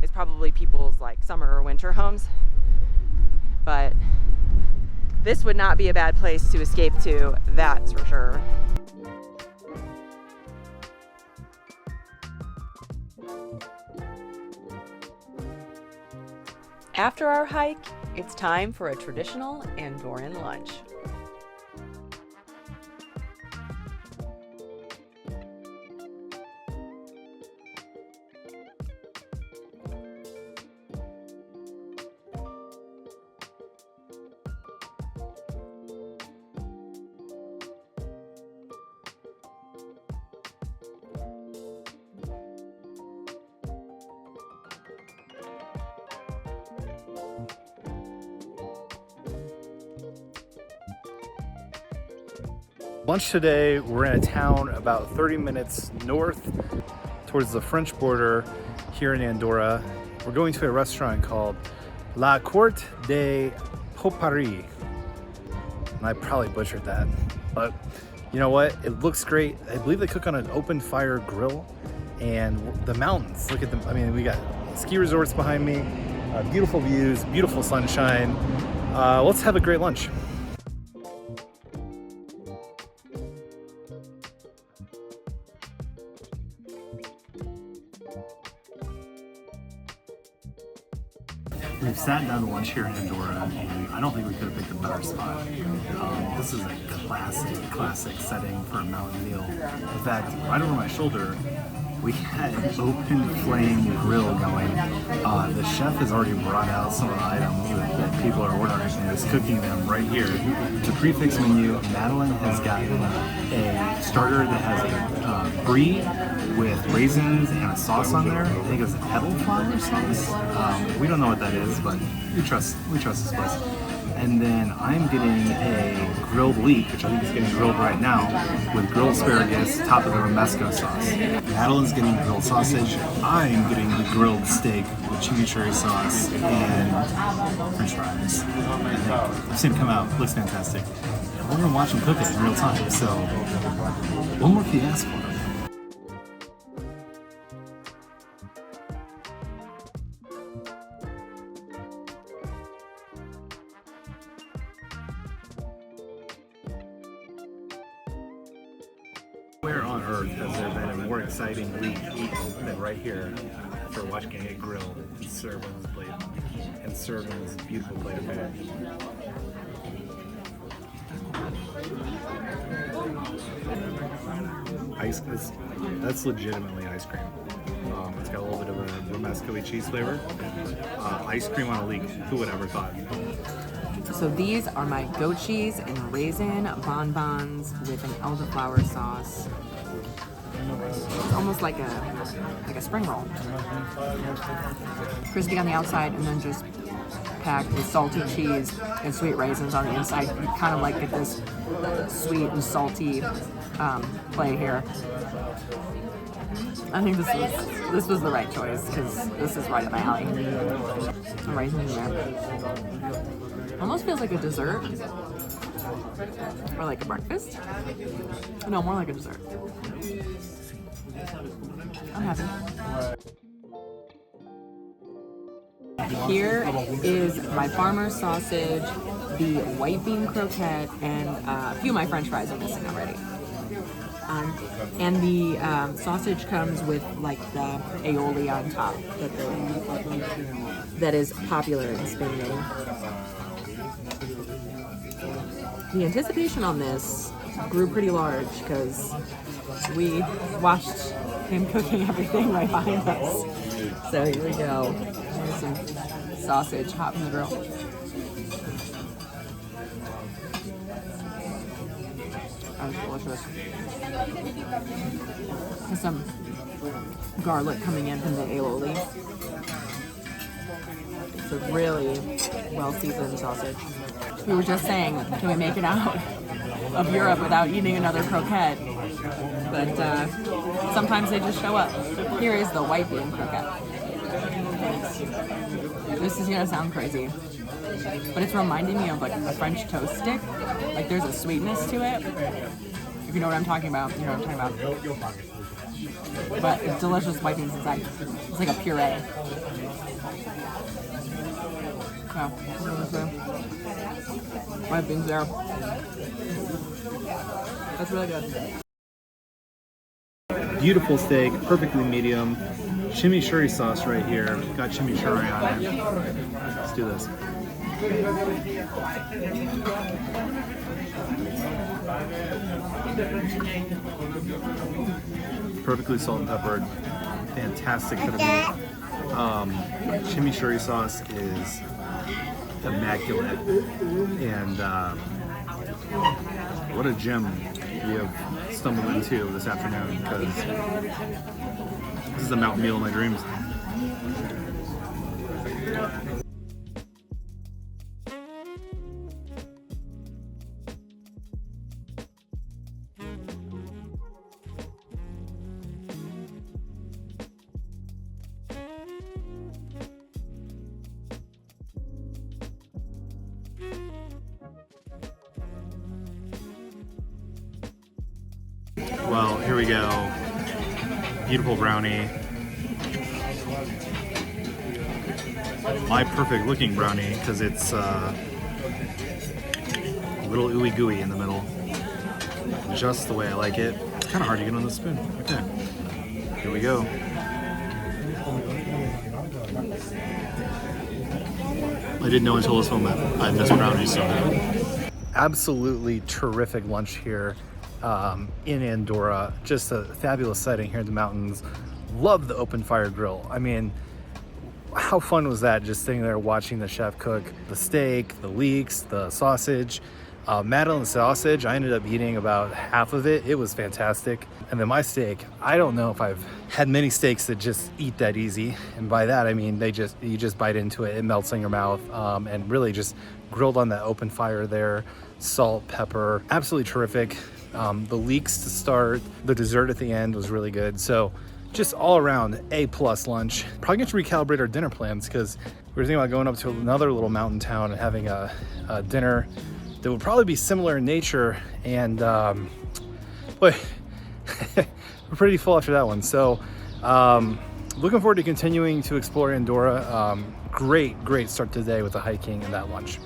is probably people's like summer or winter homes. But this would not be a bad place to escape to, that's for sure. After our hike, it's time for a traditional Andorran lunch. Lunch today, we're in a town about 30 minutes north towards the French border here in Andorra. We're going to a restaurant called La Carte de Paris. And I probably butchered that, but you know what? It looks great. I believe they cook on an open fire grill, and the mountains, look at them. I mean, we got ski resorts behind me, beautiful views, beautiful sunshine. Let's have a great lunch. We've sat down to lunch here in Andorra, and I don't think we could have picked a better spot. This is a classic setting for a mountain meal. In fact, right over my shoulder, we had an open flame grill going. The chef has already brought out some of the items that people are ordering and is cooking them right here. The prefix menu, Madalyn has gotten a starter that has a brie with raisins and a sauce on there. I think it's an elderflower sauce. We don't know what that is, but we trust this place. And then I'm getting a grilled leek, which I think is getting grilled right now, with grilled asparagus, topped with a romesco sauce. Madalyn's getting grilled sausage. I'm getting the grilled steak with chimichurri sauce and french fries. I've seen it come out, looks fantastic. We're gonna watch them cook it in real time, so what more can you ask for? Where on earth has there been a more exciting week eaten than right here after watching it get grilled and served on this plate and served on this beautiful plate of food? That's legitimately ice cream. It's got a little bit of a romesco-y cheese flavor. Ice cream on a leek, who would ever thought? So these are my goat cheese and raisin bonbons with an elderflower sauce. It's almost like a spring roll. Crispy on the outside and then just packed with salty cheese and sweet raisins on the inside. You kind of like get this sweet and salty play here. I think this was the right choice because this is right up my alley. Some raisins in there. Almost feels like a dessert or like a breakfast. No, more like a dessert. I'm happy. Here is my farmer's sausage, the white bean croquette, and a few of my french fries are missing already. And the sausage comes with like the aioli on top that is popular in Spain. The anticipation on this grew pretty large because we watched him cooking everything right behind us. So here we go. Here's some sausage hot from the grill. That was delicious. There's some garlic coming in from the aioli. It's a really well-seasoned sausage. We were just saying, can we make it out of Europe without eating another croquette? But sometimes they just show up. Here is the white bean croquette. This is gonna sound crazy, but it's reminding me of like a French toast stick. Like there's a sweetness to it. If you know what I'm talking about, you know what I'm talking about. But it's delicious white beans inside. It's like a puree. So, white beans there. That's really good. Beautiful steak, perfectly medium. Chimichurri sauce right here. Got chimichurri on it. Let's do this. Perfectly salt and peppered. Fantastic cut of meat. Chimichurri sauce is immaculate, and what a gem we have stumbled into this afternoon, because this is the mountain meal of my dreams. Well, here we go. Beautiful brownie. My perfect looking brownie, because it's a little ooey gooey in the middle. Just the way I like it. It's kind of hard to get on the spoon. Okay. Here we go. I didn't know until this moment I missed brownies so bad. Absolutely terrific lunch here. In Andorra. Just a fabulous setting here in the mountains. Love the open fire grill. I mean, how fun was that, just sitting there watching the chef cook the steak, the leeks, the sausage. Madalyn's sausage, I ended up eating about half of it. It was fantastic. And then my steak, I don't know if I've had many steaks that just eat that easy. And by that I mean you just bite into it, it melts in your mouth, and really just grilled on that open fire there, salt, pepper, absolutely terrific. The leeks to start, the dessert at the end was really good. So just all around A+ lunch. Probably going to recalibrate our dinner plans because we were thinking about going up to another little mountain town and having a dinner that would probably be similar in nature. And boy, we're pretty full after that one. So looking forward to continuing to explore Andorra. Great start to the day with the hiking and that lunch.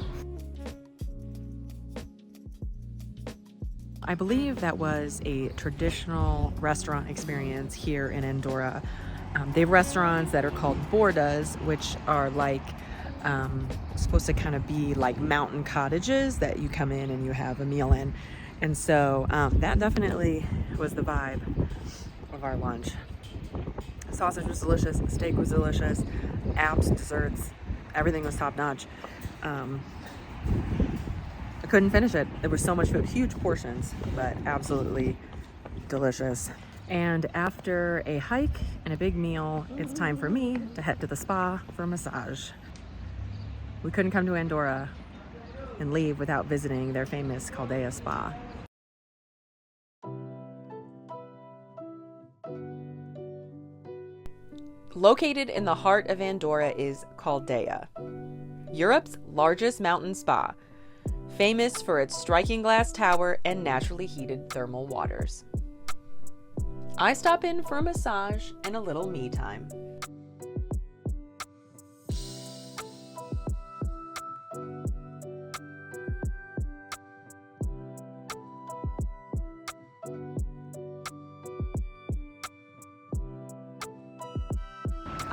I believe that was a traditional restaurant experience here in Andorra. They have restaurants that are called bordas, which are like supposed to kind of be like mountain cottages that you come in and you have a meal in. And so that definitely was the vibe of our lunch. Sausage was delicious, steak was delicious, apps, desserts, everything was top notch. I couldn't finish it. There was so much food, huge portions, but absolutely delicious. And after a hike and a big meal, it's time for me to head to the spa for a massage. We couldn't come to Andorra and leave without visiting their famous Caldea Spa. Located in the heart of Andorra is Caldea, Europe's largest mountain spa, famous for its striking glass tower and naturally heated thermal waters. I stop in for a massage and a little me time.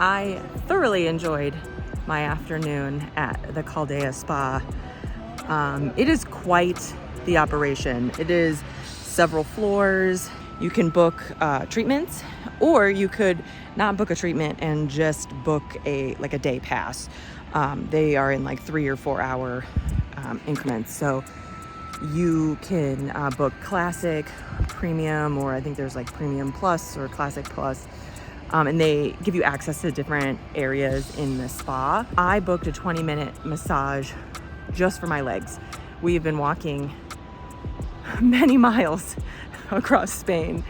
I thoroughly enjoyed my afternoon at the Caldea Spa. It is quite the operation. It is several floors. You can book treatments, or you could not book a treatment and just book a day pass. They are in like 3 or 4 hour increments. So you can book classic, premium, or I think there's like premium plus or classic plus. And they give you access to different areas in the spa. I booked a 20-minute massage just for my legs. We've been walking many miles across Spain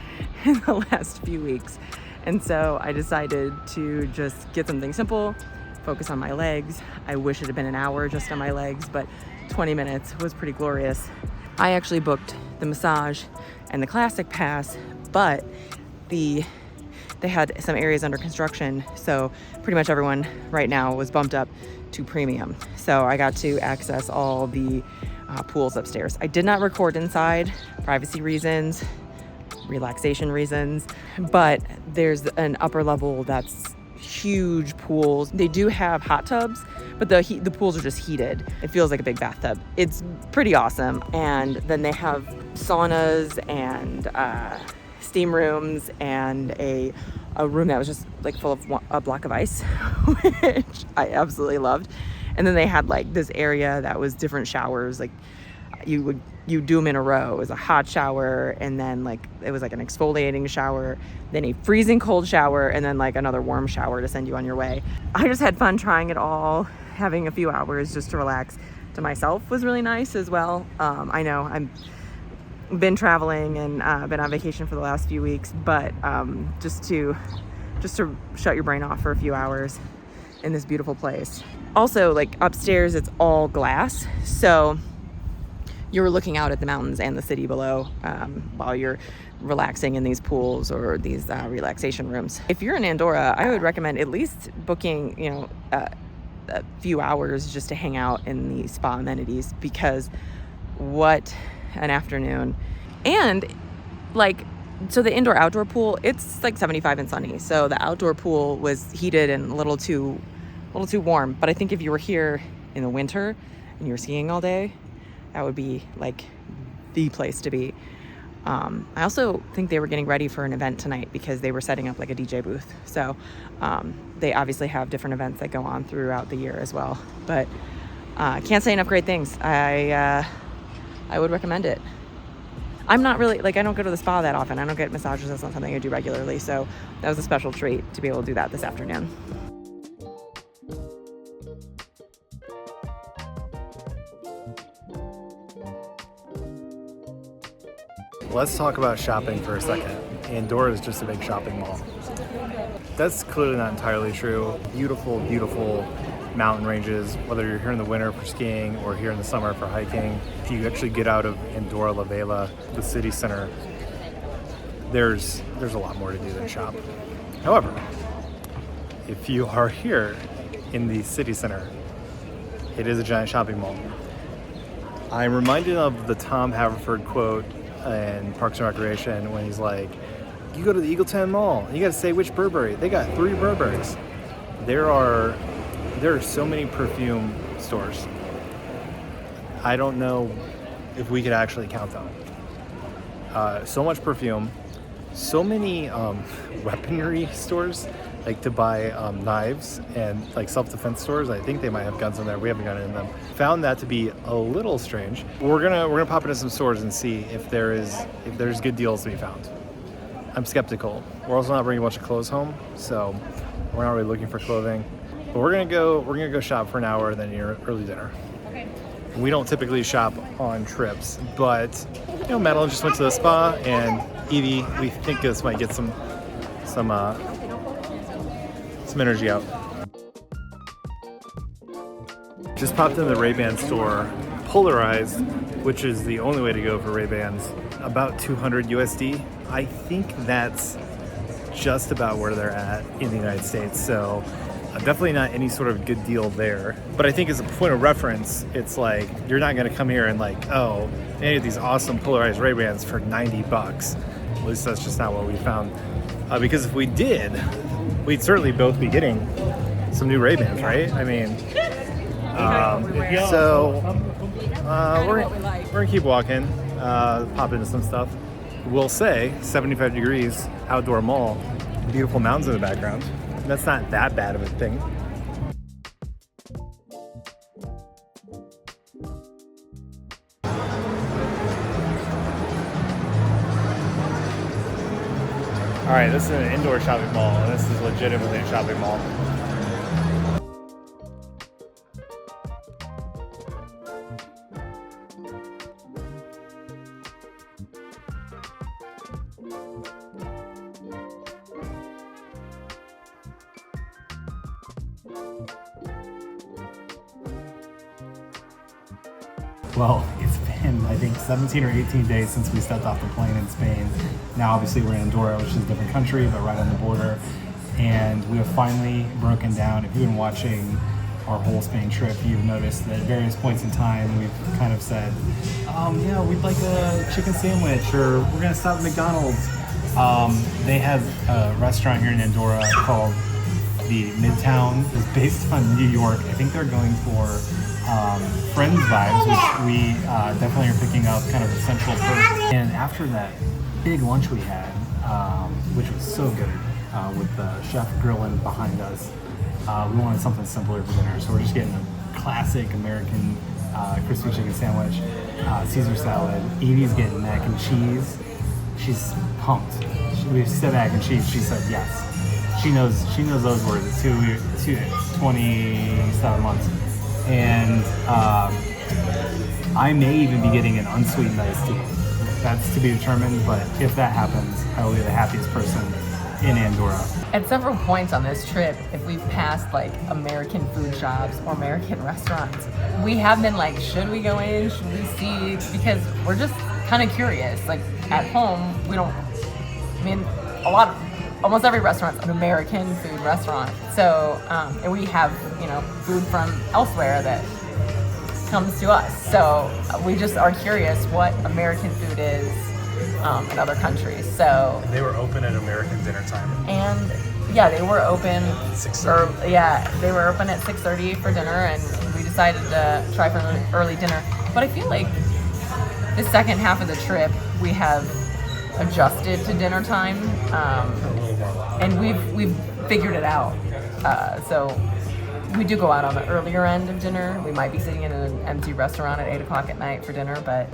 in the last few weeks. And so I decided to just get something simple, focus on my legs. I wish it had been an hour just on my legs, but 20 minutes was pretty glorious. I actually booked the massage and the classic pass, but they had some areas under construction, so pretty much everyone right now was bumped up to premium. So I got to access all the pools upstairs. I did not record inside, privacy reasons, relaxation reasons, but there's an upper level that's huge pools. They do have hot tubs, but the pools are just heated. It feels like a big bathtub. It's pretty awesome. And then they have saunas and steam rooms and a room that was just like full of a block of ice, which I absolutely loved. And then they had like this area that was different showers. Like you do them in a row. It was a hot shower, and then like it was like an exfoliating shower, then a freezing cold shower, and then like another warm shower to send you on your way. I just had fun trying it all. Having a few hours just to relax to myself was really nice as well. I know I'm been traveling and been on vacation for the last few weeks, but just to shut your brain off for a few hours in this beautiful place. Also, like upstairs, it's all glass, so you're looking out at the mountains and the city below while you're relaxing in these pools or these relaxation rooms. If you're in Andorra, I would recommend at least booking, a few hours just to hang out in the spa amenities, because what an afternoon. And like, so the indoor outdoor pool, it's like 75 and sunny, so the outdoor pool was heated and a little too warm. But I think if you were here in the winter and you were skiing all day, that would be like the place to be. I also think they were getting ready for an event tonight because they were setting up like a DJ booth. So they obviously have different events that go on throughout the year as well. But can't say enough great things. I would recommend it. I'm not really, like, I don't go to the spa that often. I don't get massages. That's not something I do regularly. So that was a special treat to be able to do that this afternoon. let's talk about shopping for a second. Andorra is just a big shopping mall. That's clearly not entirely true. Beautiful, beautiful mountain ranges, whether you're here in the winter for skiing or here in the summer for hiking. If you actually get out of Andorra la Vella, the city center, there's a lot more to do than shop. However, if you are here in the city center, it is a giant shopping mall. I'm reminded of the Tom Haverford quote in Parks and Recreation when he's like, you go to the Eagleton Mall, you gotta say which Burberry. They got 3 Burberrys. There are so many perfume stores. I don't know if we could actually count them. So much perfume, so many weaponry stores, like to buy knives, and like self-defense stores. I think they might have guns in there. We haven't gone in them. Found that to be a little strange. We're gonna pop into some stores and see if there's good deals to be found. I'm skeptical. We're also not bringing a bunch of clothes home, so we're not really looking for clothing. But we're gonna go shop for an hour and then eat early dinner. Okay. We don't typically shop on trips, but Madalyn just went to the spa, and Evie, we think this might get some energy out. Just popped in the Ray-Ban store, polarized, which is the only way to go for Ray-Bans, about 200 USD. I think that's just about where they're at in the United States, so definitely not any sort of good deal there. But I think as a point of reference, it's like, you're not gonna come here and like, oh, they have these awesome polarized Ray-Bans for 90 bucks. At least that's just not what we found. Because if we did, we'd certainly both be getting some new Ray-Bans, right? I mean, we're gonna keep walking, pop into some stuff. We'll say 75 degrees outdoor mall, beautiful mountains in the background. That's not that bad of a thing. All right, this is an indoor shopping mall, and this is legitimately a shopping mall. Well, it's been, I think, 17 or 18 days since we stepped off the plane in Spain. Now, obviously, we're in Andorra, which is a different country, but right on the border. And we have finally broken down. If you've been watching our whole Spain trip, you've noticed that at various points in time, we've kind of said, yeah, we'd like a chicken sandwich, or we're going to stop at McDonald's. They have a restaurant here in Andorra called the Midtown. It's based on New York. I think they're going for Friends vibes, which we definitely are picking up, kind of a central perk. And after that big lunch we had, which was so good, with the chef grilling behind us, we wanted something simpler for dinner. So we're just getting a classic American crispy chicken sandwich, Caesar salad. Evie's getting mac and cheese. She's pumped. We said mac and cheese. She said yes. She knows those words. It's 27 months. And I may even be getting an unsweetened iced tea. That's to be determined, but if that happens, I will be the happiest person in Andorra. At several points on this trip, if we've passed like American food shops or American restaurants, we have been like, should we go in? Should we see? Because we're just kind of curious. Like at home, we don't, I mean, almost every restaurant's an American food restaurant. So, and we have, food from elsewhere that comes to us. So we just are curious what American food is in other countries. So They were open at American dinner time. And yeah, they were open 6:30. They were open at 6:30 for dinner, and we decided to try for an early dinner. But I feel like the second half of the trip, we have adjusted to dinner time, and we've figured it out. So we do go out on the earlier end of dinner. We might be sitting in an empty restaurant at 8 o'clock at night for dinner, but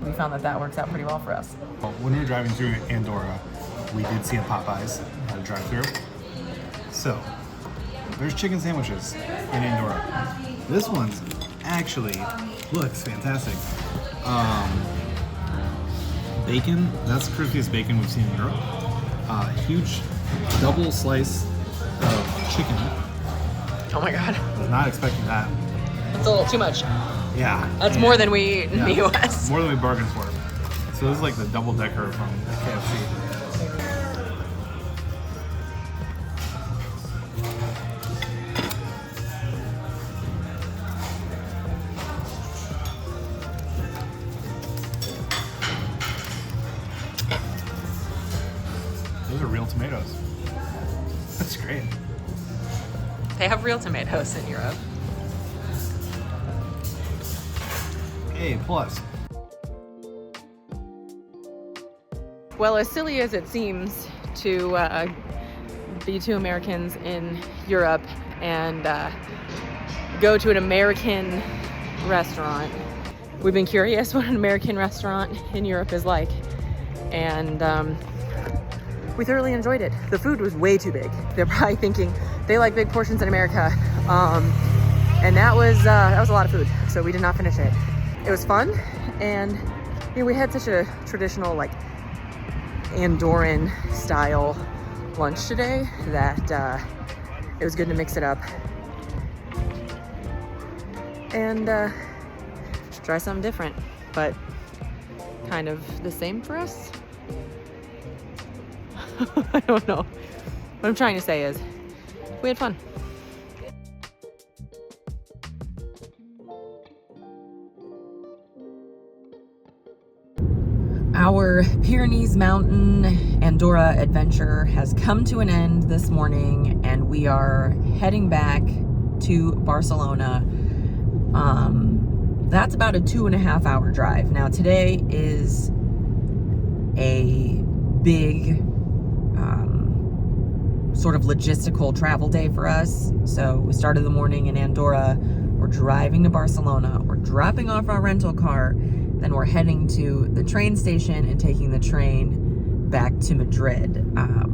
we found that works out pretty well for us. When we were driving through Andorra, we did see a Popeyes at a drive-thru. So there's chicken sandwiches in Andorra. This one's actually looks fantastic. bacon. That's the crispiest bacon we've seen in Europe. Huge double slice of chicken. Oh my God. Was not expecting that. That's a little too much. Yeah. That's more than we eat in the US. More than we bargained for. So this is like the double decker from KFC. Those are real tomatoes. That's great. They have real tomatoes in Europe. A plus. Well, as silly as it seems to be two Americans in Europe and go to an American restaurant, we've been curious what an American restaurant in Europe is like, and we thoroughly enjoyed it. The food was way too big. They're probably thinking they like big portions in America, and that was a lot of food, so we did not finish it. It was fun, and you know, we had such a traditional, like, Andorran style lunch today that it was good to mix it up and try something different, but kind of the same for us. I don't know. What I'm trying to say is we had fun. Our Pyrenees Mountain Andorra adventure has come to an end this morning, and we are heading back to Barcelona. That's about a 2.5 hour drive. Now today is a big sort of logistical travel day for us. So we started the morning in Andorra, we're driving to Barcelona, we're dropping off our rental car, then we're heading to the train station and taking the train back to Madrid.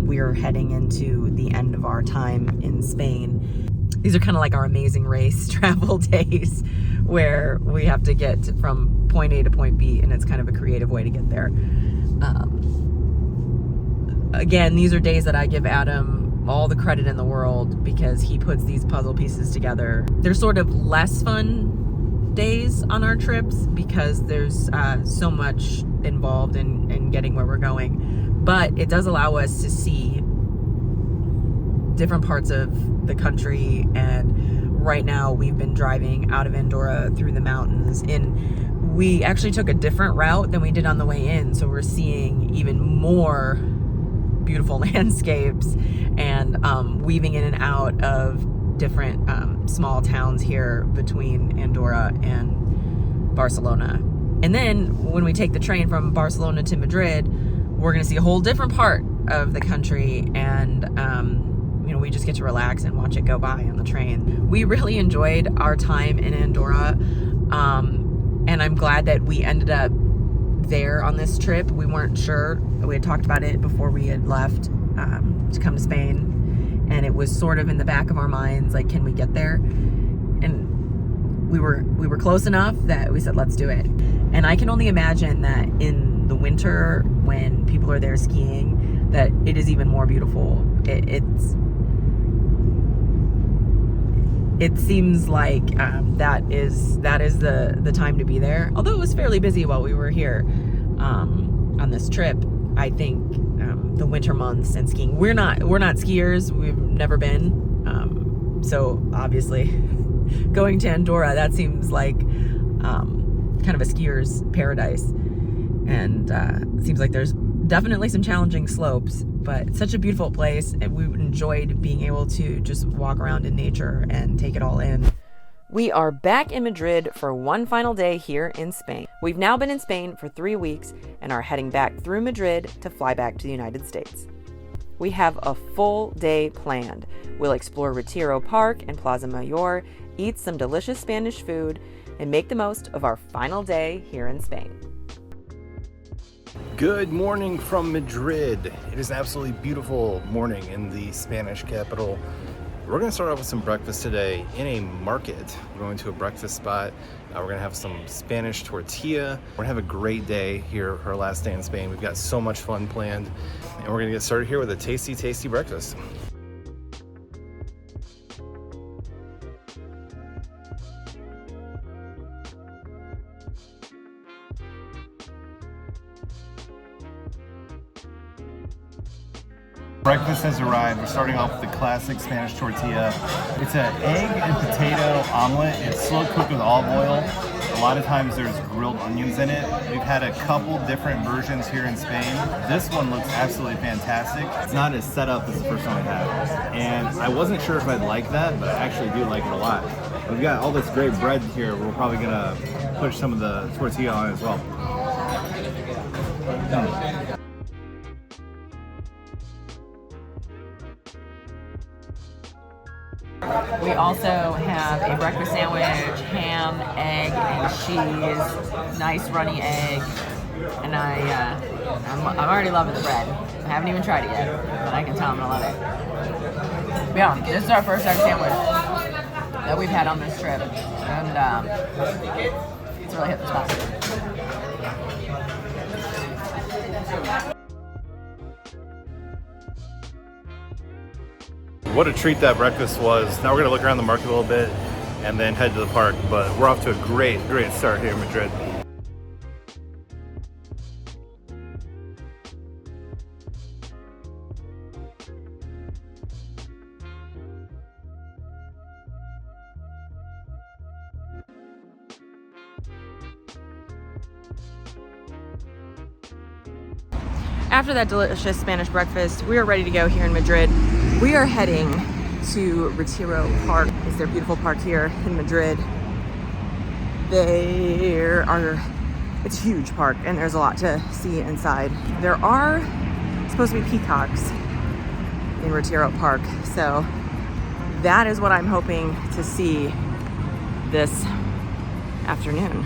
We're heading into the end of our time in Spain. These are kind of like our Amazing Race travel days where we have to get from point A to point B, and it's kind of a creative way to get there. Again, these are days that I give Adam all the credit in the world because he puts these puzzle pieces together. They're sort of less fun days on our trips because there's so much involved in getting where we're going, but it does allow us to see different parts of the country. And right now we've been driving out of Andorra through the mountains, and we actually took a different route than we did on the way in, so we're seeing even more beautiful landscapes and weaving in and out of different small towns here between Andorra and Barcelona. And then when we take the train from Barcelona to Madrid, we're going to see a whole different part of the country, and you know, we just get to relax and watch it go by on the train. We really enjoyed our time in Andorra, and I'm glad that we ended up there on this trip. We weren't sure. We had talked about it before we had left to come to Spain, and it was sort of in the back of our minds, like, can we get there? And we were close enough that we said, let's do it. And I can only imagine that in the winter when people are there skiing, that it is even more beautiful. It seems like that is the time to be there. Although it was fairly busy while we were here on this trip. I think the winter months and skiing. We're not skiers. We've never been. So obviously, going to Andorra, that seems like kind of a skier's paradise. And it seems like there's definitely some challenging slopes, but it's such a beautiful place, and we enjoyed being able to just walk around in nature and take it all in. We are back in Madrid for one final day here in Spain. We've now been in Spain for 3 weeks and are heading back through Madrid to fly back to the United States. We have a full day planned. We'll explore Retiro Park and Plaza Mayor, eat some delicious Spanish food, and make the most of our final day here in Spain. Good morning from Madrid. It is an absolutely beautiful morning in the Spanish capital. We're gonna start off with some breakfast today in a market. We're going to a breakfast spot. We're gonna have some Spanish tortilla. We're gonna have a great day here, our last day in Spain. We've got so much fun planned, and we're gonna get started here with a tasty, tasty breakfast. Breakfast has arrived. We're starting off with the classic Spanish tortilla. It's an egg and potato omelet. It's slow cooked with olive oil. A lot of times there's grilled onions in it. We've had a couple different versions here in Spain. This one looks absolutely fantastic. It's not as set up as the first one I had. And I wasn't sure if I'd like that, but I actually do like it a lot. We've got all this great bread here. We're probably gonna push some of the tortilla on as well. We also have a breakfast sandwich, ham, egg, and cheese, nice runny egg, and I'm already loving the bread. I haven't even tried it yet, but I can tell I'm gonna love it. But yeah, this is our first egg sandwich that we've had on this trip, and it's really hit the spot. What a treat that breakfast was. Now we're gonna look around the market a little bit and then head to the park, but we're off to a great start here in Madrid. After that delicious Spanish breakfast, we are ready to go here in Madrid. We are heading to Retiro Park. It's their beautiful park here in Madrid. It's a huge park and there's a lot to see inside. There are supposed to be peacocks in Retiro Park, so that is what I'm hoping to see this afternoon.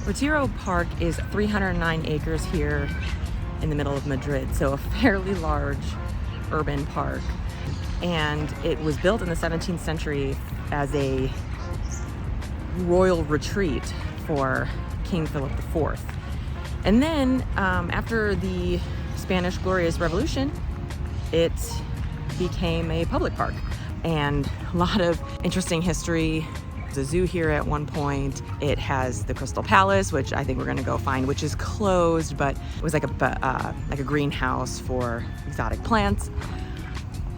Retiro Park is 309 acres here in the middle of Madrid, so a fairly large urban park. And it was built in the 17th century as a royal retreat for King Philip IV. And then after the Spanish Glorious Revolution, it became a public park, and a lot of interesting history. There's a zoo here at one point. It has the Crystal Palace, which I think we're gonna go find, which is closed, but it was like a greenhouse for exotic plants.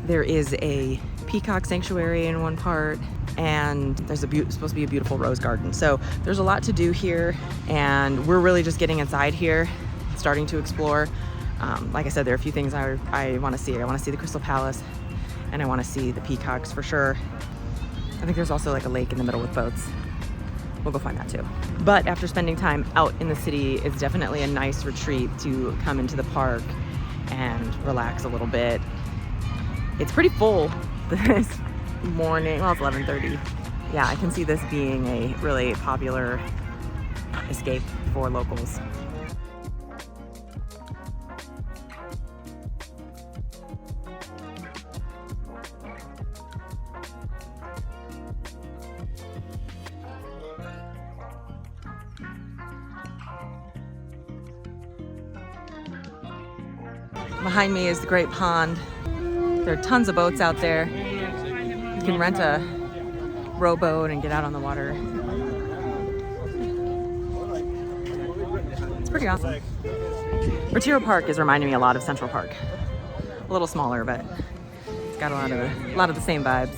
There is a peacock sanctuary in one part, and there's supposed to be a beautiful rose garden. So there's a lot to do here, and we're really just getting inside here, starting to explore. Like I said, there are a few things I want to see. I want to see the Crystal Palace, and I want to see the peacocks for sure. I think there's also like a lake in the middle with boats. We'll go find that too. But after spending time out in the city, it's definitely a nice retreat to come into the park and relax a little bit. It's pretty full this morning. Well, it's 11:30. Yeah, I can see this being a really popular escape for locals. Behind me is the Great Pond. There are tons of boats out there. You can rent a rowboat and get out on the water. It's pretty awesome. Retiro Park is reminding me a lot of Central Park. A little smaller, but it's got a lot of the same vibes.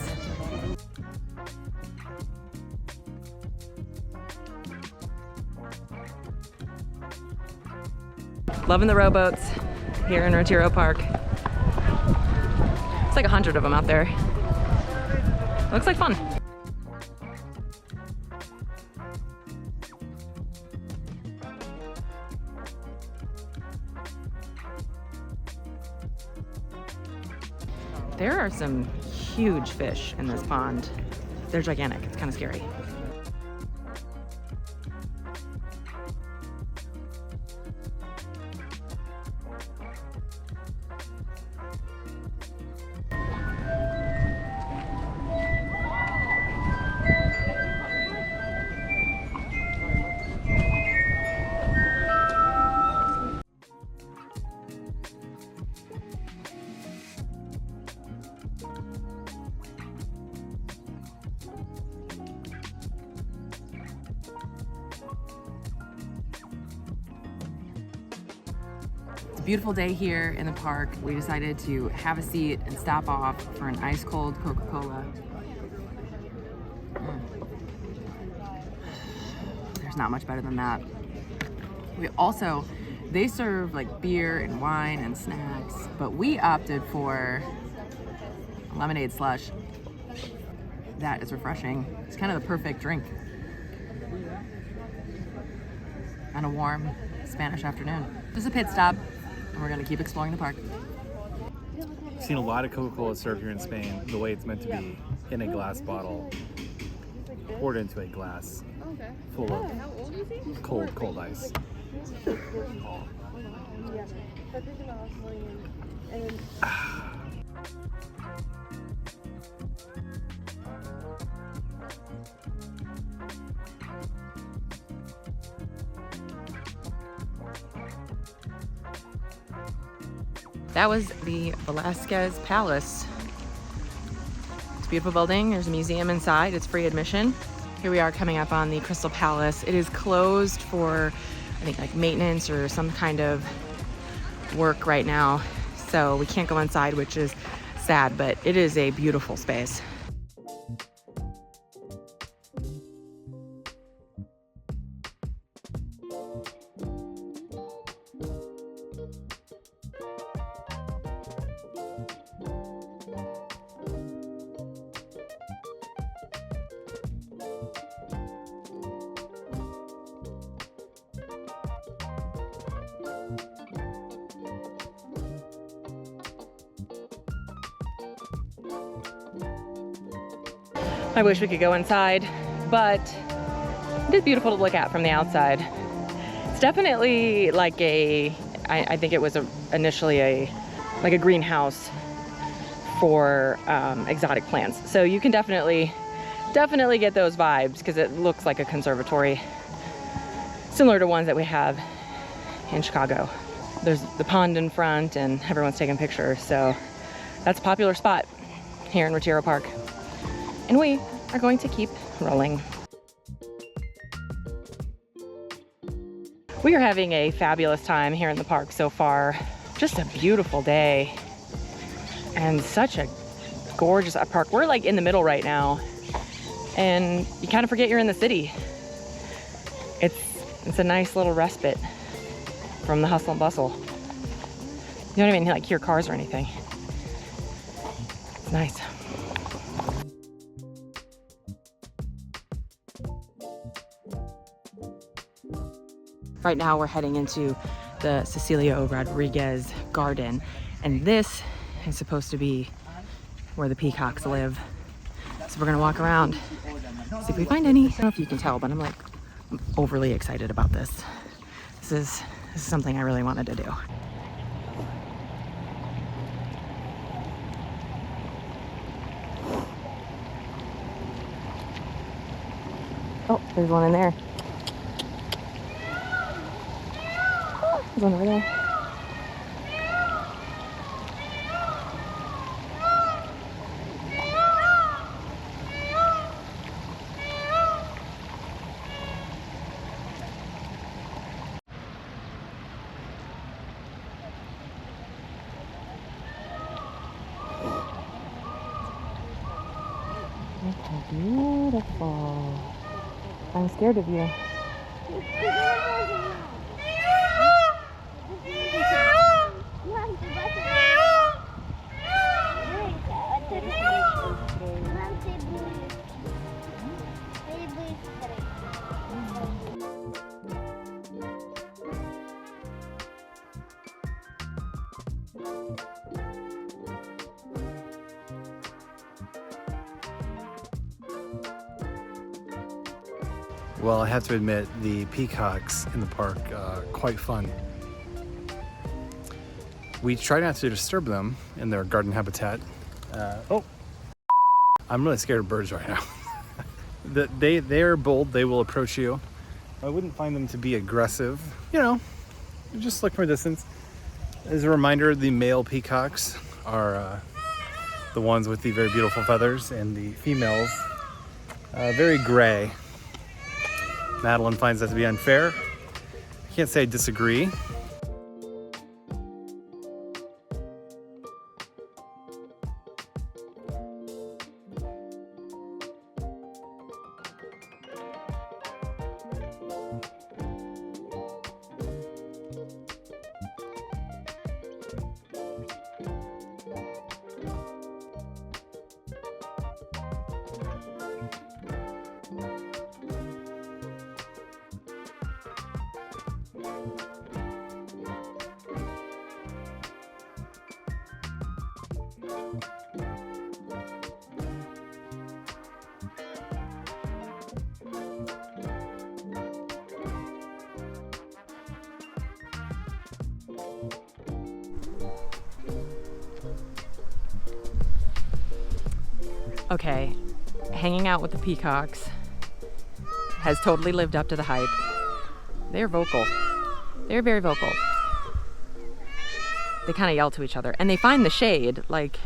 Loving the rowboats here in Retiro Park. It's like 100 of them out there. Looks like fun. There are some huge fish in this pond. They're gigantic. It's kind of scary. Beautiful day here in the park. We decided to have a seat and stop off for an ice cold Coca-Cola. There's not much better than that. They serve like beer and wine and snacks, but we opted for lemonade slush. That is refreshing. It's kind of the perfect drink on a warm Spanish afternoon. Just a pit stop. And we're gonna keep exploring the park. I've seen a lot of Coca-Cola served here in Spain the way it's meant to be, in a glass bottle, poured into a glass full of cold ice. That was the Velasquez Palace. It's a beautiful building. There's a museum inside. It's free admission. Here we are coming up on the Crystal Palace. It is closed for, I think, like maintenance or some kind of work right now. So we can't go inside, which is sad, but it is a beautiful space. I wish we could go inside, but it is beautiful to look at from the outside. It's definitely like I think it was initially like a greenhouse for exotic plants. So you can definitely get those vibes because it looks like a conservatory, similar to ones that we have in Chicago. There's the pond in front and everyone's taking pictures. So that's a popular spot here in Retiro Park. And we are going to keep rolling. We are having a fabulous time here in the park so far. Just a beautiful day and such a gorgeous park. We're like in the middle right now and you kind of forget you're in the city. It's a nice little respite from the hustle and bustle. You don't even like hear cars or anything. It's nice. Right now we're heading into the Cecilio Rodriguez garden, and this is supposed to be where the peacocks live. So we're gonna walk around, see if we find any. I don't know if you can tell, but I'm overly excited about this. This is something I really wanted to do. Oh, there's one in there. There's one over there. That's beautiful. I'm scared of you. Well, I have to admit, the peacocks in the park, quite fun. We try not to disturb them in their garden habitat. I'm really scared of birds right now. They are bold, they will approach you. I wouldn't find them to be aggressive. You know, just look from a distance. As a reminder, the male peacocks are the ones with the very beautiful feathers, and the females, very gray. Madalyn finds that to be unfair. I can't say I disagree. Okay, hanging out with the peacocks has totally lived up to the hype. They're vocal. They're very vocal. They kind of yell to each other, and they find the shade. Like,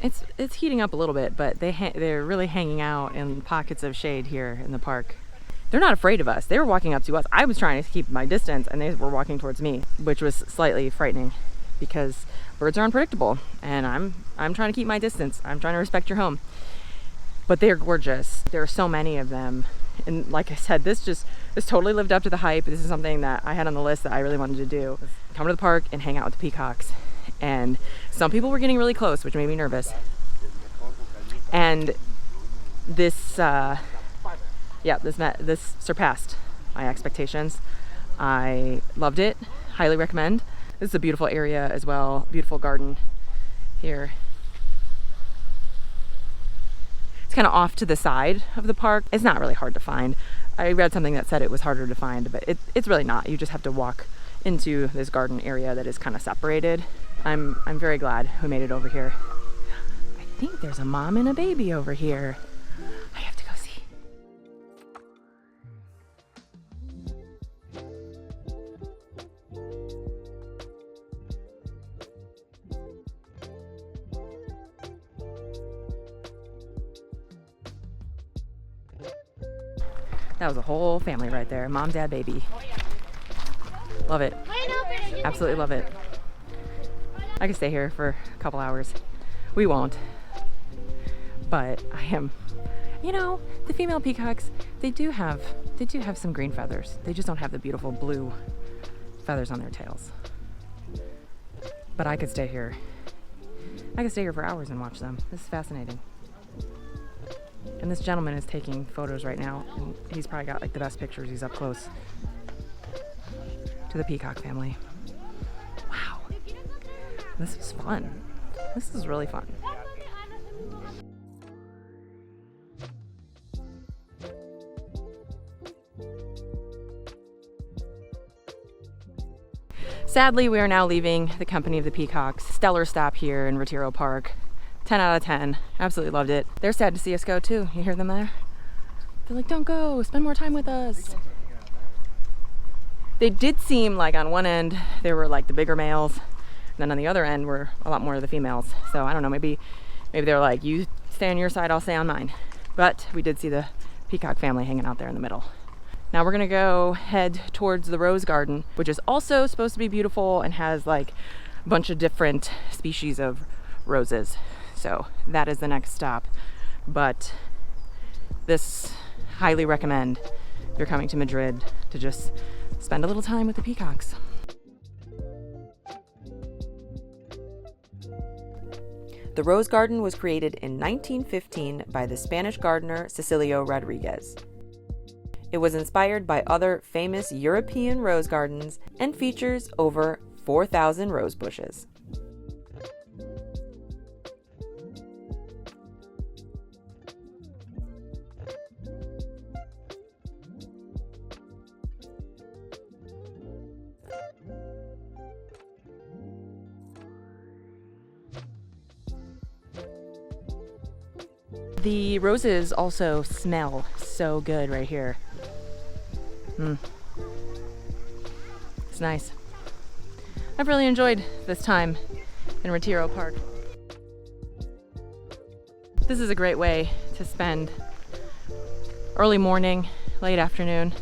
it's heating up a little bit, but they're really hanging out in pockets of shade here in the park. They're not afraid of us. They were walking up to us. I was trying to keep my distance, and they were walking towards me, which was slightly frightening because birds are unpredictable, and I'm trying to keep my distance. I'm trying to respect your home. But they're gorgeous. There are so many of them. And like I said, this totally lived up to the hype. This is something that I had on the list that I really wanted to do. Come to the park and hang out with the peacocks. And some people were getting really close, which made me nervous. And this surpassed my expectations. I loved it. Highly recommend. This is a beautiful area as well. Beautiful garden here. It's kind of off to the side of the park. It's not really hard to find. I read something that said it was harder to find, but it's really not. You just have to walk into this garden area that is kind of separated. I'm very glad we made it over here. I think there's a mom and a baby over here. I have to go see. That was a whole family right there. Mom, dad, baby. Love it. Absolutely love it. I could stay here for a couple hours. We won't. But I am, you know, the female peacocks, they do have some green feathers. They just don't have the beautiful blue feathers on their tails. But I could stay here. I could stay here for hours and watch them. This is fascinating. And this gentleman is taking photos right now, and he's probably got like the best pictures. He's up close to the peacock family. Wow. This is fun. This is really fun. Sadly, we are now leaving the company of the peacocks. Stellar stop here in Retiro Park. 10 out of 10. Absolutely loved it. They're sad to see us go too. You hear them there? They're like, don't go, spend more time with us. They did seem like on one end there were like the bigger males, and then on the other end were a lot more of the females. So I don't know, maybe they're like, you stay on your side, I'll stay on mine. But we did see the peacock family hanging out there in the middle. Now we're gonna go head towards the rose garden, which is also supposed to be beautiful and has like a bunch of different species of roses. So that is the next stop. But this, highly recommend if you're coming to Madrid to just spend a little time with the peacocks. The Rose Garden was created in 1915 by the Spanish gardener Cecilio Rodriguez. It was inspired by other famous European rose gardens and features over 4,000 rose bushes. The roses also smell so good right here. It's nice. I've really enjoyed this time in Retiro Park. This is a great way to spend early morning, late afternoon.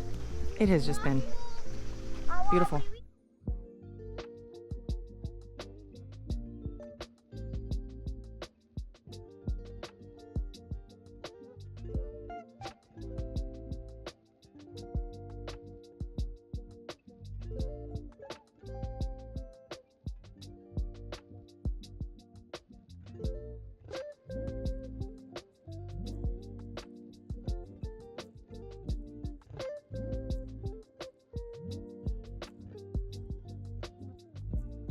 It has just been beautiful.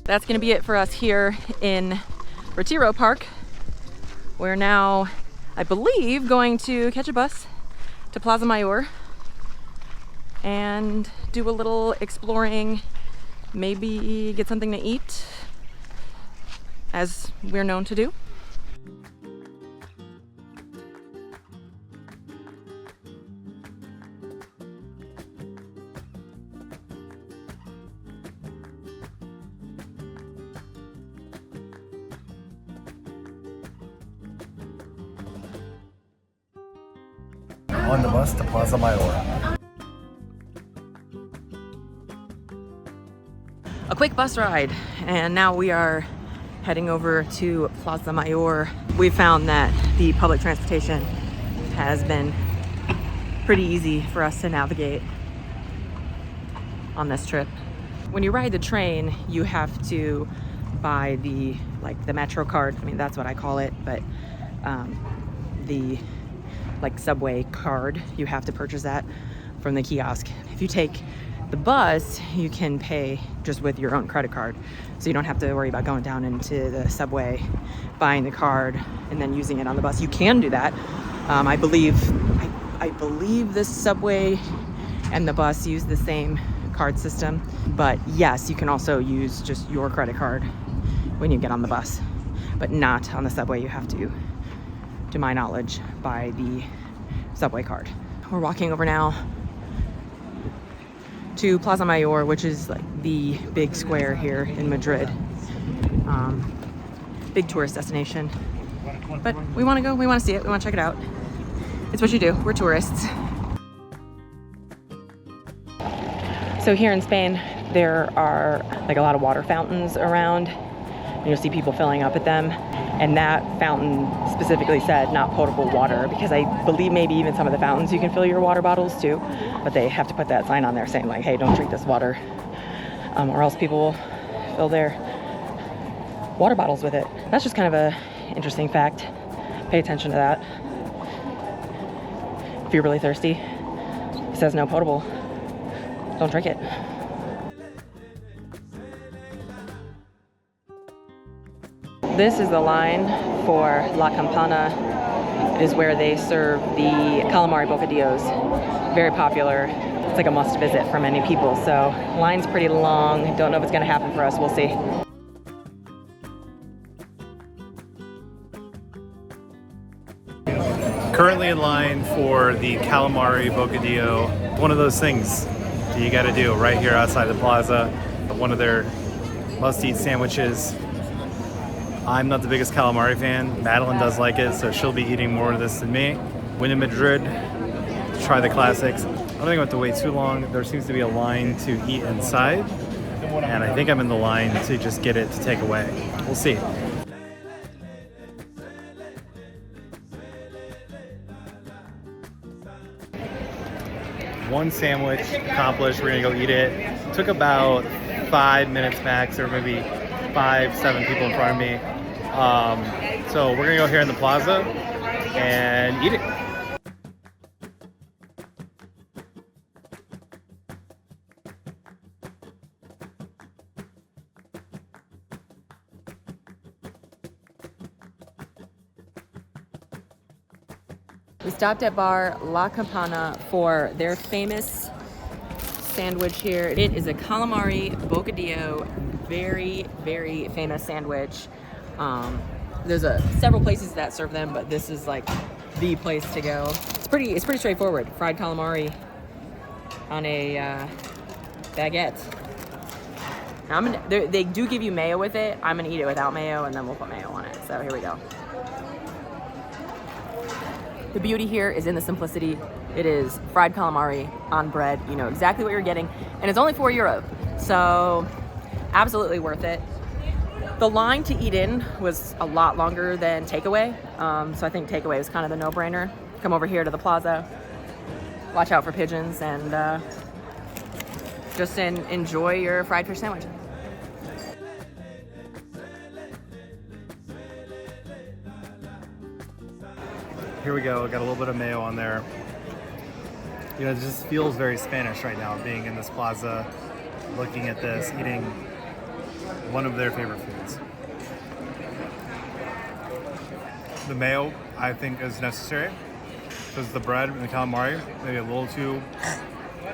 That's gonna be it for us here in Retiro Park. We're now, I believe, going to catch a bus to Plaza Mayor and do a little exploring, maybe get something to eat, as we're known to do. On the bus to Plaza Mayor. A quick bus ride, and now we are heading over to Plaza Mayor. We found that the public transportation has been pretty easy for us to navigate on this trip. When you ride the train, you have to buy the metro card. I mean, that's what I call it, but the subway card, you have to purchase that from the kiosk. If you take the bus, you can pay just with your own credit card, so you don't have to worry about going down into the subway, buying the card, and then using it on the bus. You can do that. I believe the subway and the bus use the same card system, but yes, you can also use just your credit card when you get on the bus, but not on the subway. You have to my knowledge, buy the subway card. We're walking over now to Plaza Mayor, which is the big square here in Madrid. Big tourist destination. But we want to go, we want to see it, we want to check it out. It's what you do, we're tourists. So here in Spain, there are a lot of water fountains around, and you'll see people filling up at them. And that fountain specifically said not potable water, because I believe maybe even some of the fountains you can fill your water bottles too, but they have to put that sign on there saying hey, don't drink this water, or else people will fill their water bottles with it. That's just kind of a interesting fact. Pay attention to that. If you're really thirsty, it says no potable, don't drink it. This is the line for La Campana. It is where they serve the calamari bocadillos. Very popular. It's like a must visit for many people. So line's pretty long. Don't know if it's gonna happen for us. We'll see. Currently in line for the calamari bocadillo. One of those things that you gotta do right here outside the plaza. One of their must-eat sandwiches. I'm not the biggest calamari fan. Madeline does like it, so she'll be eating more of this than me. When in Madrid, to try the classics. I don't think I have to wait too long. There seems to be a line to eat inside, and I think I'm in the line to just get it to take away. We'll see. One sandwich accomplished. We're gonna go eat it. Took about 5 minutes max, or maybe 5-7 people in front of me. So we're gonna go here in the plaza and eat it. We stopped at bar La Campana for their famous sandwich here. It is a calamari bocadillo, very, very famous sandwich. There's several places that serve them, but this is the place to go. It's pretty straightforward. Fried calamari on a baguette. They do give you mayo with it. I'm gonna eat it without mayo, and then we'll put mayo on it. So here we go. The beauty here is in the simplicity. It is fried calamari on bread. You know exactly what you're getting, and it's only €4, so absolutely worth it. The line to eat in was a lot longer than takeaway, so I think takeaway was kind of the no-brainer. Come over here to the plaza, watch out for pigeons, and just enjoy your fried fish sandwich. Here we go, got a little bit of mayo on there. You know, it just feels very Spanish right now, being in this plaza, looking at this, eating one of their favorite foods. The mayo, I think, is necessary, because the bread and the calamari, maybe a little too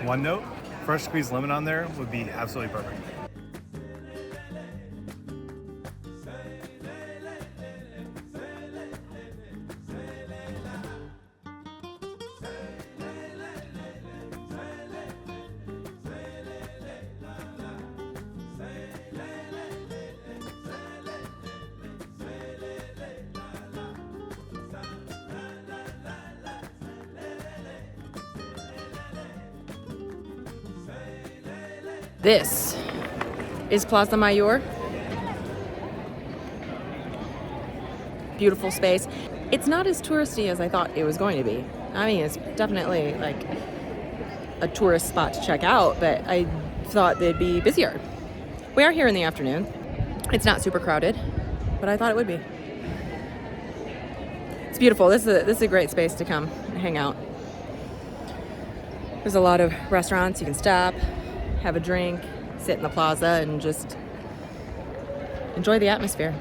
one note. Fresh squeezed lemon on there would be absolutely perfect. This is Plaza Mayor. Beautiful space. It's not as touristy as I thought it was going to be. I mean, it's definitely like a tourist spot to check out, but I thought they'd be busier. We are here in the afternoon. It's not super crowded, but I thought it would be. It's beautiful. This is a great space to come and hang out. There's a lot of restaurants. You can stop, have a drink, sit in the plaza, and just enjoy the atmosphere.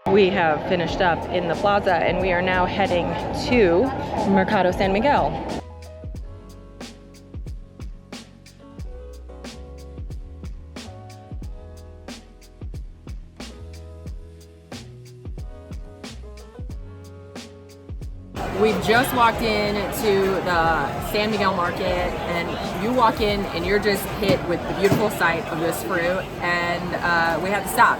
We have finished up in the plaza and we are now heading to Mercado San Miguel. We've just walked in to the San Miguel market, and you walk in and you're just hit with the beautiful sight of this fruit, and we had to stop.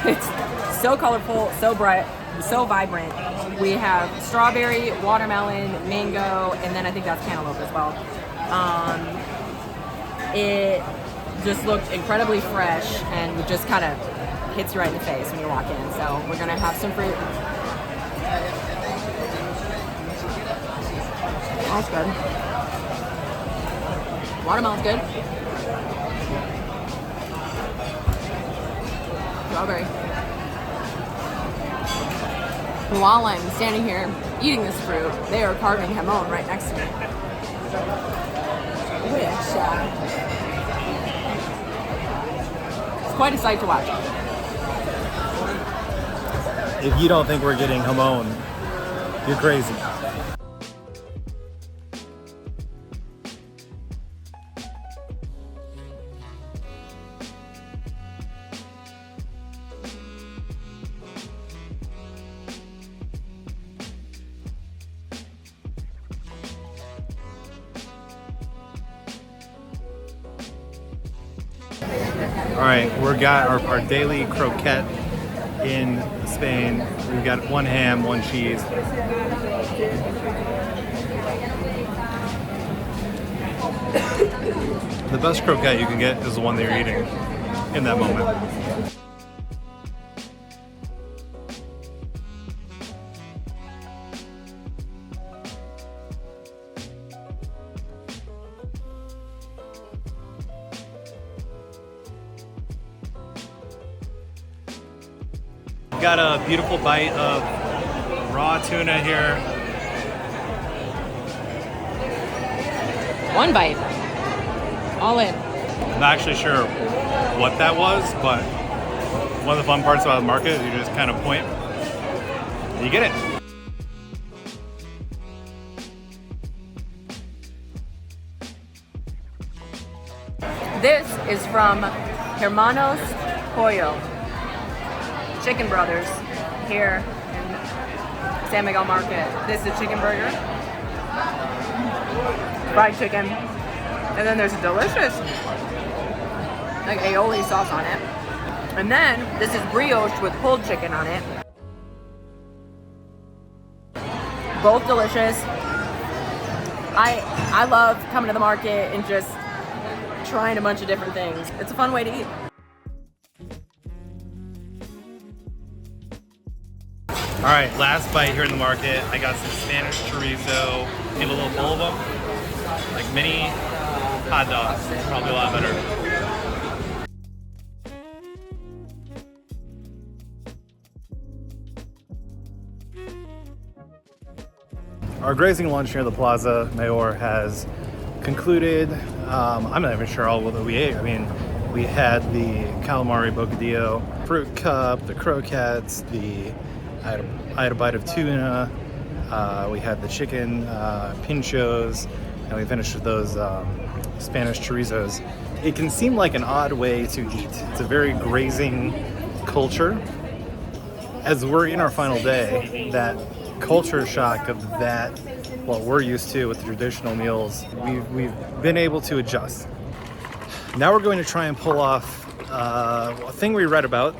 It's so colorful, so bright, so vibrant. We have strawberry, watermelon, mango, and then I think that's cantaloupe as well. It just looked incredibly fresh and just kind of hits you right in the face when you walk in. So we're gonna have some fruit. That's good. Watermelon's good. Strawberry. While I'm standing here eating this fruit, they are carving jamon right next to me. Which, it's quite a sight to watch. If you don't think we're getting jamon, you're crazy. All right, we've got our daily croquette in Spain. We've got one ham, one cheese. The best croquette you can get is the one that you're eating in that moment. Got a beautiful bite of raw tuna here. One bite. All in. I'm not actually sure what that was, but one of the fun parts about the market is you just kind of point and you get it. This is from Hermanos Pollo. Chicken Brothers. here in San Miguel Market. This is a chicken burger, fried chicken, and then there's a delicious like aioli sauce on it. And then this is brioche with pulled chicken on it. Both delicious. I love coming to the market and just trying a bunch of different things. It's a fun way to eat. All right, last bite here in the market. I got some Spanish chorizo, maybe a little bowl of them, like mini hot dogs. Probably a lot better. Our grazing lunch near the Plaza Mayor has concluded. I'm not even sure all that we ate. I mean, we had the calamari bocadillo, fruit cup, the croquettes, I had a bite of tuna, we had the chicken pinchos, and we finished with those Spanish chorizos. It can seem like an odd way to eat. It's a very grazing culture. As we're in our final day, that culture shock of that, what we're used to with traditional meals, we've been able to adjust. Now we're going to try and pull off a thing we read about,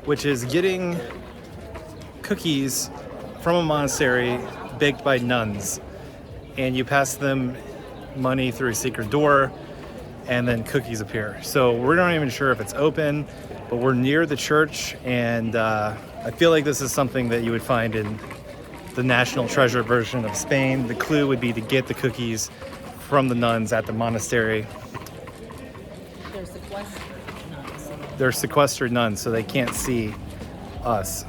which is getting cookies from a monastery baked by nuns, and you pass them money through a secret door and then cookies appear. So we're not even sure if it's open, but we're near the church, and I feel like this is something that you would find in the National Treasure version of Spain. The clue would be to get the cookies from the nuns at the monastery. They're sequestered nuns, so they can't see us.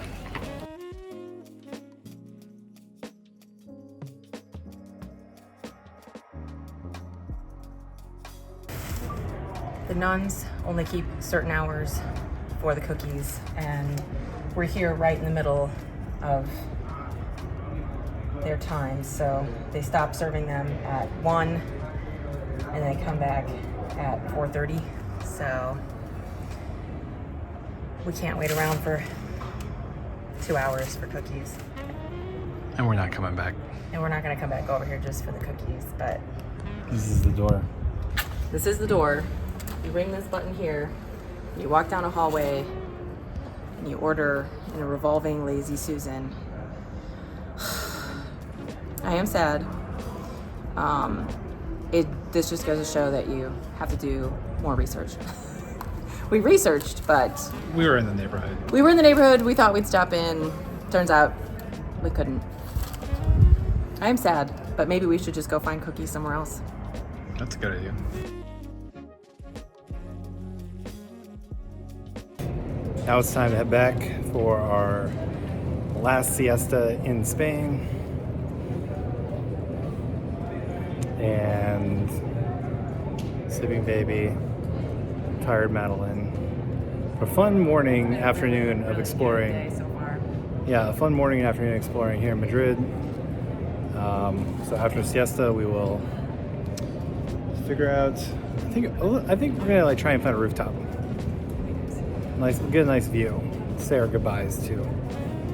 The nuns only keep certain hours for the cookies, and we're here right in the middle of their time, so they stop serving them at 1 and they come back at 4:30, so we can't wait around for 2 hours for cookies. And we're not coming back. And we're not gonna come back over here just for the cookies, but This is the door. this is the door. You ring this button here, you walk down a hallway, and you order in a revolving Lazy Susan. I am sad. This just goes to show that you have to do more research. We researched, but We were in the neighborhood. we were in the neighborhood. We thought we'd stop in. Turns out we couldn't. I am sad, but maybe we should just go find cookies somewhere else. That's a good idea. Now it's time to head back for our last siesta in Spain. And sleeping baby, tired Madalyn. A fun morning, afternoon of exploring. So far. Yeah, a fun morning and afternoon exploring here in Madrid. So after siesta, we will figure out. I think we're gonna try and find a rooftop. Get a nice view. Say our goodbyes to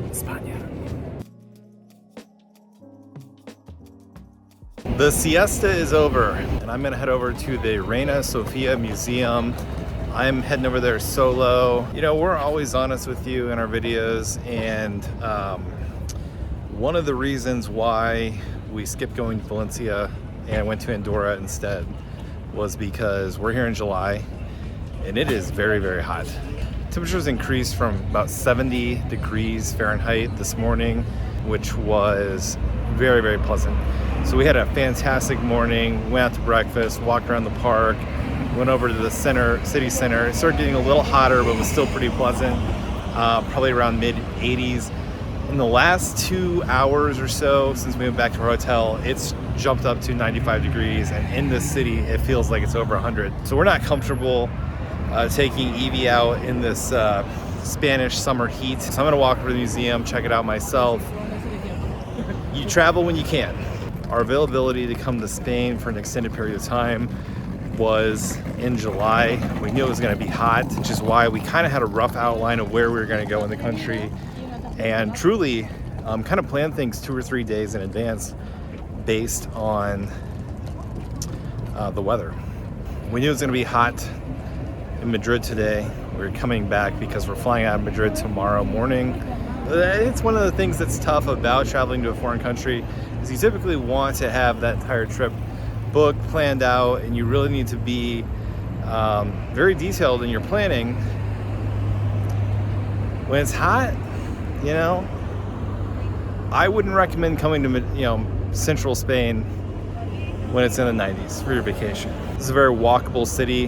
España. The siesta is over, and I'm gonna head over to the Reina Sofia Museum. I'm heading over there solo. You know, we're always honest with you in our videos, and one of the reasons why we skipped going to Valencia and went to Andorra instead was because we're here in July, and it is very, very hot. Temperatures increased from about 70 degrees Fahrenheit this morning, which was very, very pleasant. So we had a fantastic morning, went out to breakfast, walked around the park, went over to the city center. It started getting a little hotter, but was still pretty pleasant, probably around mid 80s. In the last 2 hours or so, since we went back to our hotel, it's jumped up to 95 degrees, and in this city, it feels like it's over 100. So we're not comfortable taking Evie out in this Spanish summer heat. So I'm gonna walk over to the museum, check it out myself. You travel when you can. Our availability to come to Spain for an extended period of time was in July. We knew it was gonna be hot, which is why we kind of had a rough outline of where we were gonna go in the country. and truly kind of plan things 2 or 3 days in advance based on the weather. We knew it was going to be hot in Madrid today. We're coming back because we're flying out of Madrid tomorrow morning. It's one of the things that's tough about traveling to a foreign country is you typically want to have that entire trip booked, planned out, and you really need to be very detailed in your planning. When it's hot, you know, I wouldn't recommend coming to, you know, central Spain when it's in the 90s for your vacation. This is a very walkable city.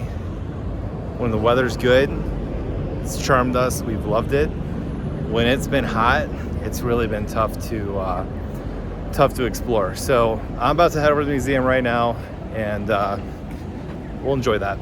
When the weather's good, it's charmed us. We've loved it. When it's been hot, it's really been tough to explore. So I'm about to head over to the museum right now, and we'll enjoy that.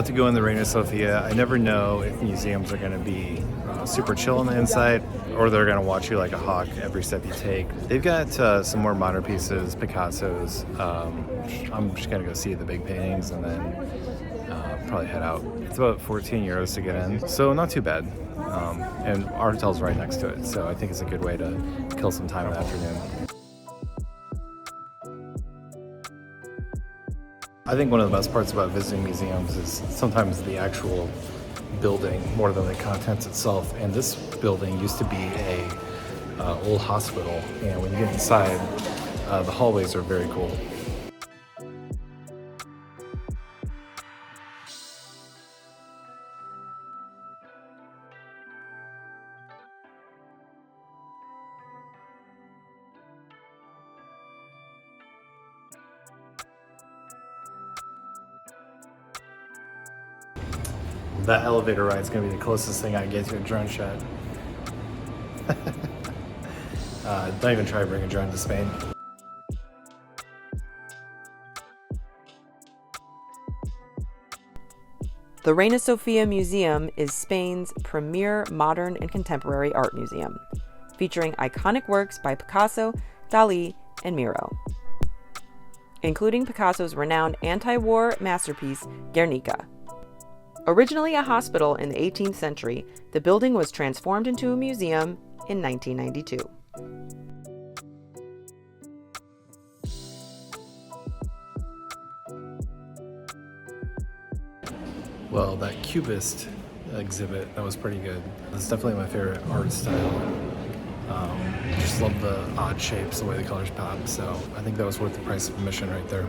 To go in the Reina Sofia, I never know if museums are going to be super chill on the inside or they're going to watch you like a hawk every step you take. They've got some more modern pieces, Picasso's. I'm just going to go see the big paintings and then probably head out. It's about 14 euros to get in, so not too bad. And our hotel's right next to it, so I think it's a good way to kill some time in the afternoon. I think one of the best parts about visiting museums is sometimes the actual building more than the contents itself. And this building used to be a old hospital, and when you get inside, the hallways are very cool. That elevator ride is going to be the closest thing I can get to a drone shot. Don't even try to bring a drone to Spain. The Reina Sofia Museum is Spain's premier modern and contemporary art museum, featuring iconic works by Picasso, Dalí, and Miro, including Picasso's renowned anti-war masterpiece, Guernica. Originally a hospital in the 18th century, the building was transformed into a museum in 1992. Well, that Cubist exhibit, that was pretty good. That's definitely my favorite art style. Just love the odd shapes, the way the colors pop, so I think that was worth the price of admission right there.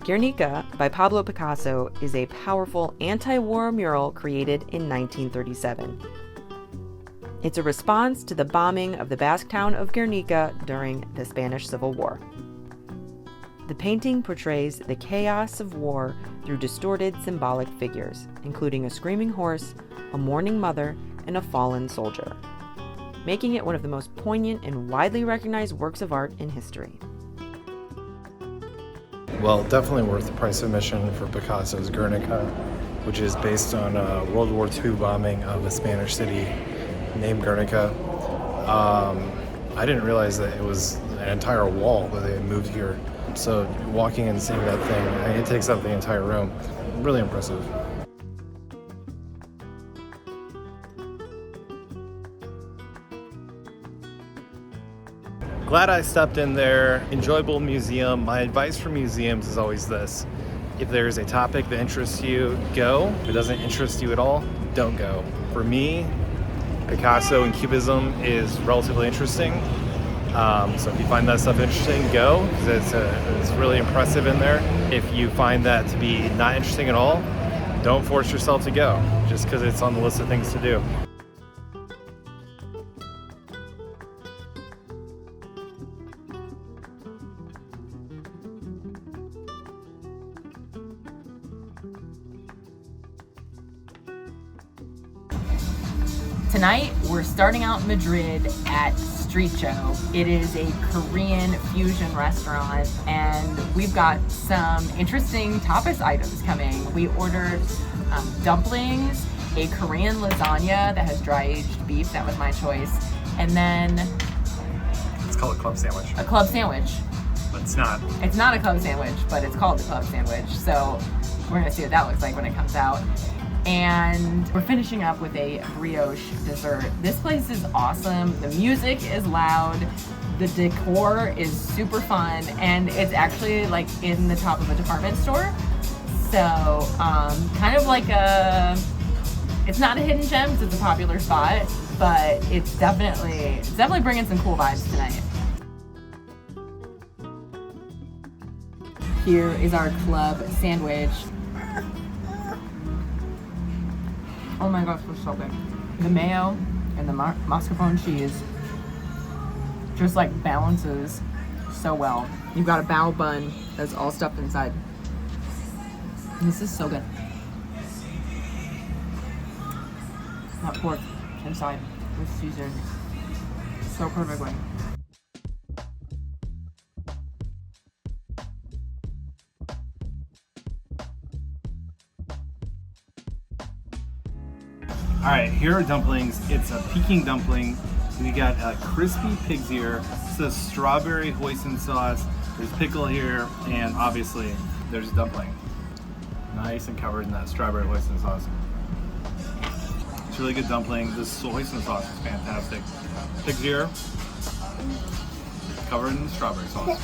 Guernica by Pablo Picasso is a powerful anti-war mural created in 1937. It's a response to the bombing of the Basque town of Guernica during the Spanish Civil War. The painting portrays the chaos of war through distorted symbolic figures, including a screaming horse, a mourning mother, and a fallen soldier, making it one of the most poignant and widely recognized works of art in history. Well, definitely worth the price of admission for Picasso's Guernica, which is based on a World War II bombing of a Spanish city named Guernica. I didn't realize that it was an entire wall that they had moved here. So walking and seeing that thing, it takes up the entire room. Really impressive. Glad I stopped in there. Enjoyable museum. My advice for museums is always this. If there's a topic that interests you, go. If it doesn't interest you at all, don't go. For me, Picasso and Cubism is relatively interesting. So if you find that stuff interesting, go. It's really impressive in there. If you find that to be not interesting at all, don't force yourself to go just because it's on the list of things to do. Tonight, we're starting out Madrid at Street Show. It is a Korean fusion restaurant, and we've got some interesting tapas items coming. We ordered dumplings, a Korean lasagna that has dry aged beef. That was my choice. And then It's called a club sandwich. a club sandwich. But it's not. It's not a club sandwich, but it's called the club sandwich. So we're gonna see what that looks like when it comes out. And we're finishing up with a brioche dessert. This place is awesome. The music is loud. The decor is super fun, and it's actually like in the top of a department store. So kind of like it's not a hidden gem because it's a popular spot, but it's definitely bringing some cool vibes tonight. Here is our club sandwich. Oh my gosh, it's so good. The mayo and the mascarpone cheese just like balances so well. You've got a bao bun that's all stuffed inside. This is so good. That pork inside with seasoned so perfectly. All right, here are dumplings. It's a Peking dumpling. We got a crispy pig's ear. It's a strawberry hoisin sauce. There's pickle here, and obviously there's dumpling. Nice and covered in that strawberry hoisin sauce. It's a really good dumpling. This hoisin sauce is fantastic. Pig's ear, covered in strawberry sauce.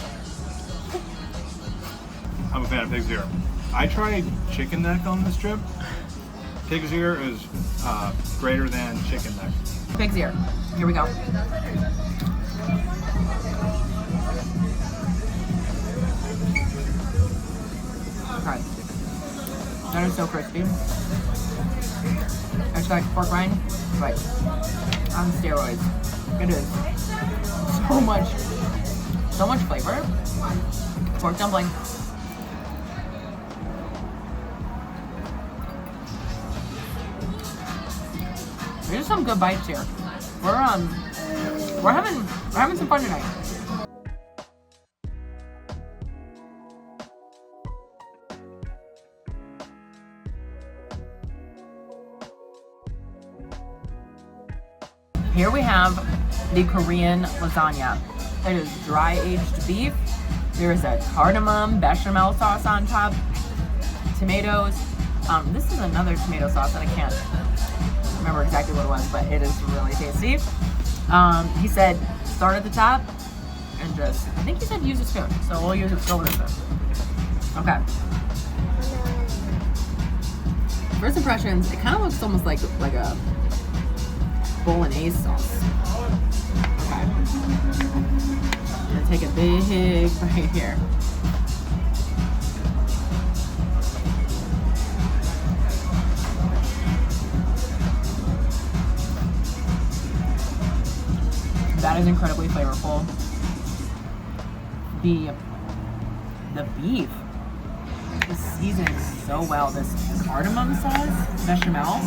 I'm a fan of pig's ear. I tried chicken neck on this trip. Pig's ear is greater than chicken neck. Pig's ear. Here we go. Okay. That is so crispy. It's like pork rind, but on steroids. It is so much flavor. Pork dumpling. There's some good bites here. We're having some fun tonight. Here we have the Korean lasagna. It is dry aged beef. There is a cardamom bechamel sauce on top. Tomatoes. This is another tomato sauce that I can't remember exactly what it was, but it is really tasty. He said start at the top and I think he said use a spoon, so we'll use a spoon. Okay. First impressions, it kind of looks almost like a bolognese sauce. Okay. I'm gonna take a big bite here. That is incredibly flavorful. The beef is seasoned so well. This cardamom sauce, bechamel,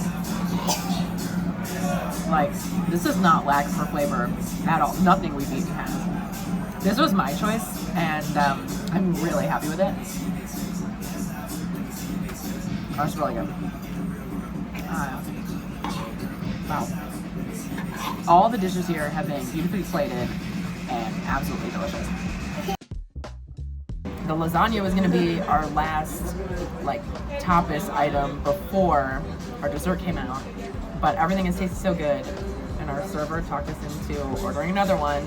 like this does not lack for flavor at all. Nothing we've eaten has. This was my choice, and I'm really happy with it. That's really good. Wow. All the dishes here have been beautifully plated and absolutely delicious. The lasagna was going to be our last tapas item before our dessert came out, but everything has tasted so good, and our server talked us into ordering another one.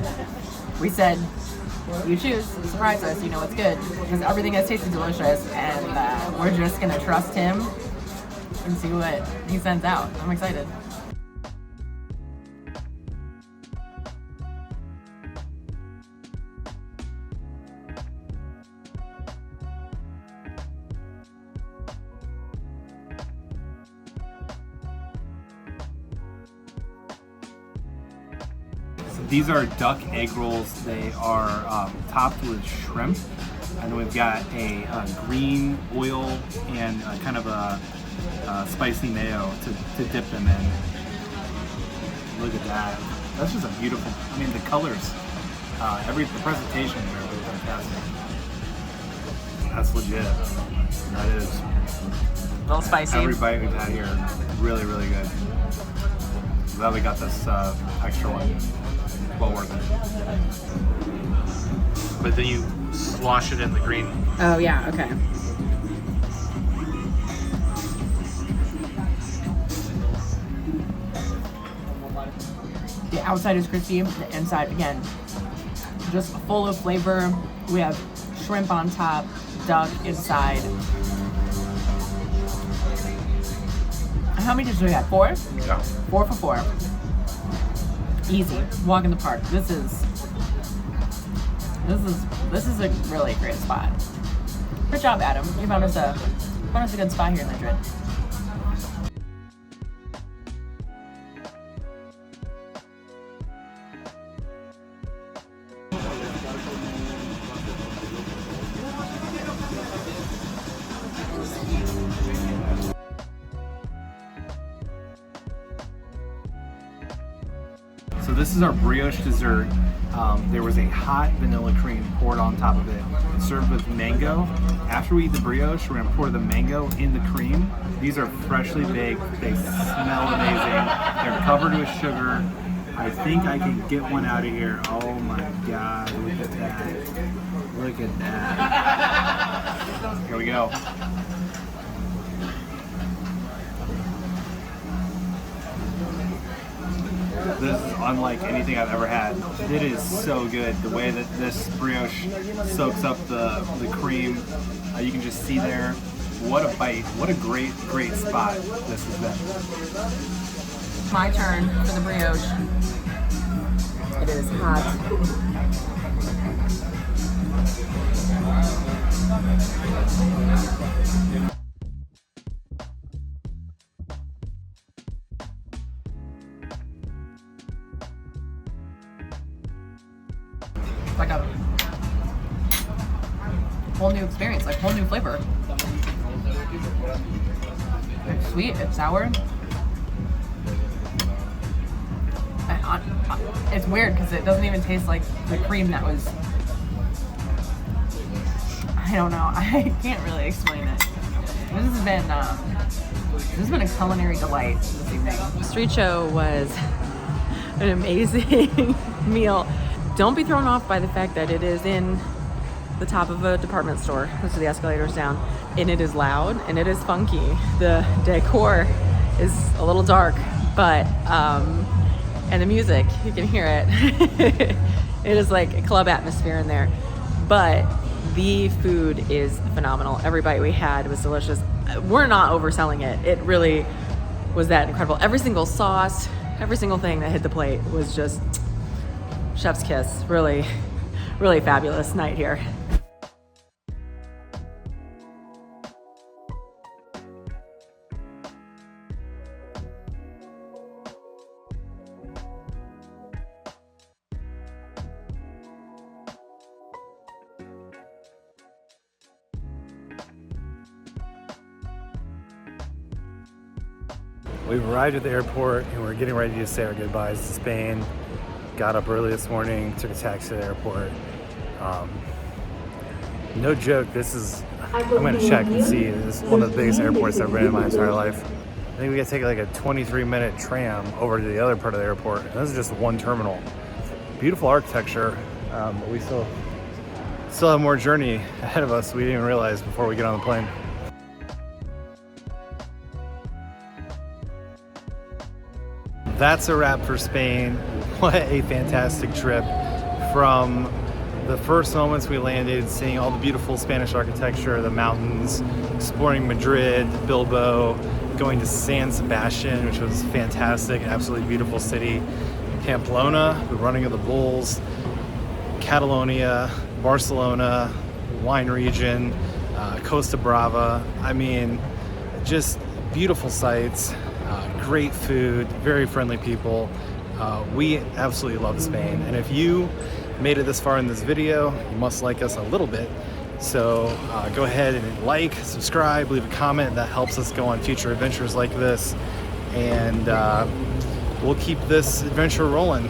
We said, you choose, surprise us, you know it's good, because everything has tasted delicious, and we're just going to trust him and see what he sends out. I'm excited. These are duck egg rolls. They are topped with shrimp, and then we've got a green oil and kind of a spicy mayo to dip them in. Look at that. That's just a beautiful, I mean, the colors, the presentation here was fantastic. That's legit. That is. A little spicy. Every bite we've had here, really, really good. Glad we got this extra one. Well worth it. But then you slosh it in the green. Oh yeah, okay. The outside is crispy, the inside, again, just full of flavor. We have shrimp on top, duck inside. How many dishes do we have? 4? Yeah. 4 for 4. Easy. Walk in the park. This is a really great spot. Good job, Adam. You found us a good spot here in Madrid. So this is our brioche dessert. There was a hot vanilla cream poured on top of it, served with mango. After we eat the brioche, we're gonna pour the mango in the cream. These are freshly baked. They smell amazing. They're covered with sugar. I think I can get one out of here. Oh my God, look at that. Look at that. Here we go. This is unlike anything I've ever had. It is so good. The way that this brioche soaks up the cream, you can just see there. What a bite. What a great spot this has been. My turn for the brioche. It is hot. Like a whole new experience, like whole new flavor. It's sweet, it's sour. It's weird because it doesn't even taste like the cream that was. I don't know. I can't really explain it. This has been a culinary delight this evening. Street show was an amazing meal. Don't be thrown off by the fact that it is in the top of a department store. Those are the escalators down. And it is loud and it is funky. The decor is a little dark, but and the music, you can hear it. It is like a club atmosphere in there. But the food is phenomenal. Every bite we had was delicious. We're not overselling it. It really was that incredible. Every single sauce, every single thing that hit the plate was just chef's kiss. Really, really fabulous night here. We've arrived at the airport and we're getting ready to say our goodbyes to Spain. Got up early this morning, took a taxi to the airport. No joke, this is, I'm gonna check and see, this is one of the biggest airports I've ever been in my entire life. I think we gotta take like a 23-minute tram over to the other part of the airport. And this is just one terminal. Beautiful architecture, but we still have more journey ahead of us we didn't even realize before we get on the plane. That's a wrap for Spain. What a fantastic trip. From the first moments we landed, seeing all the beautiful Spanish architecture, the mountains, exploring Madrid, Bilbao, going to San Sebastian, which was fantastic, absolutely beautiful city. Pamplona, the running of the bulls, Catalonia, Barcelona, wine region, Costa Brava. I mean, just beautiful sights. Great food, very friendly people. We absolutely love Spain. And if you made it this far in this video, you must like us a little bit. So go ahead and like, subscribe, leave a comment. That helps us go on future adventures like this. And we'll keep this adventure rolling.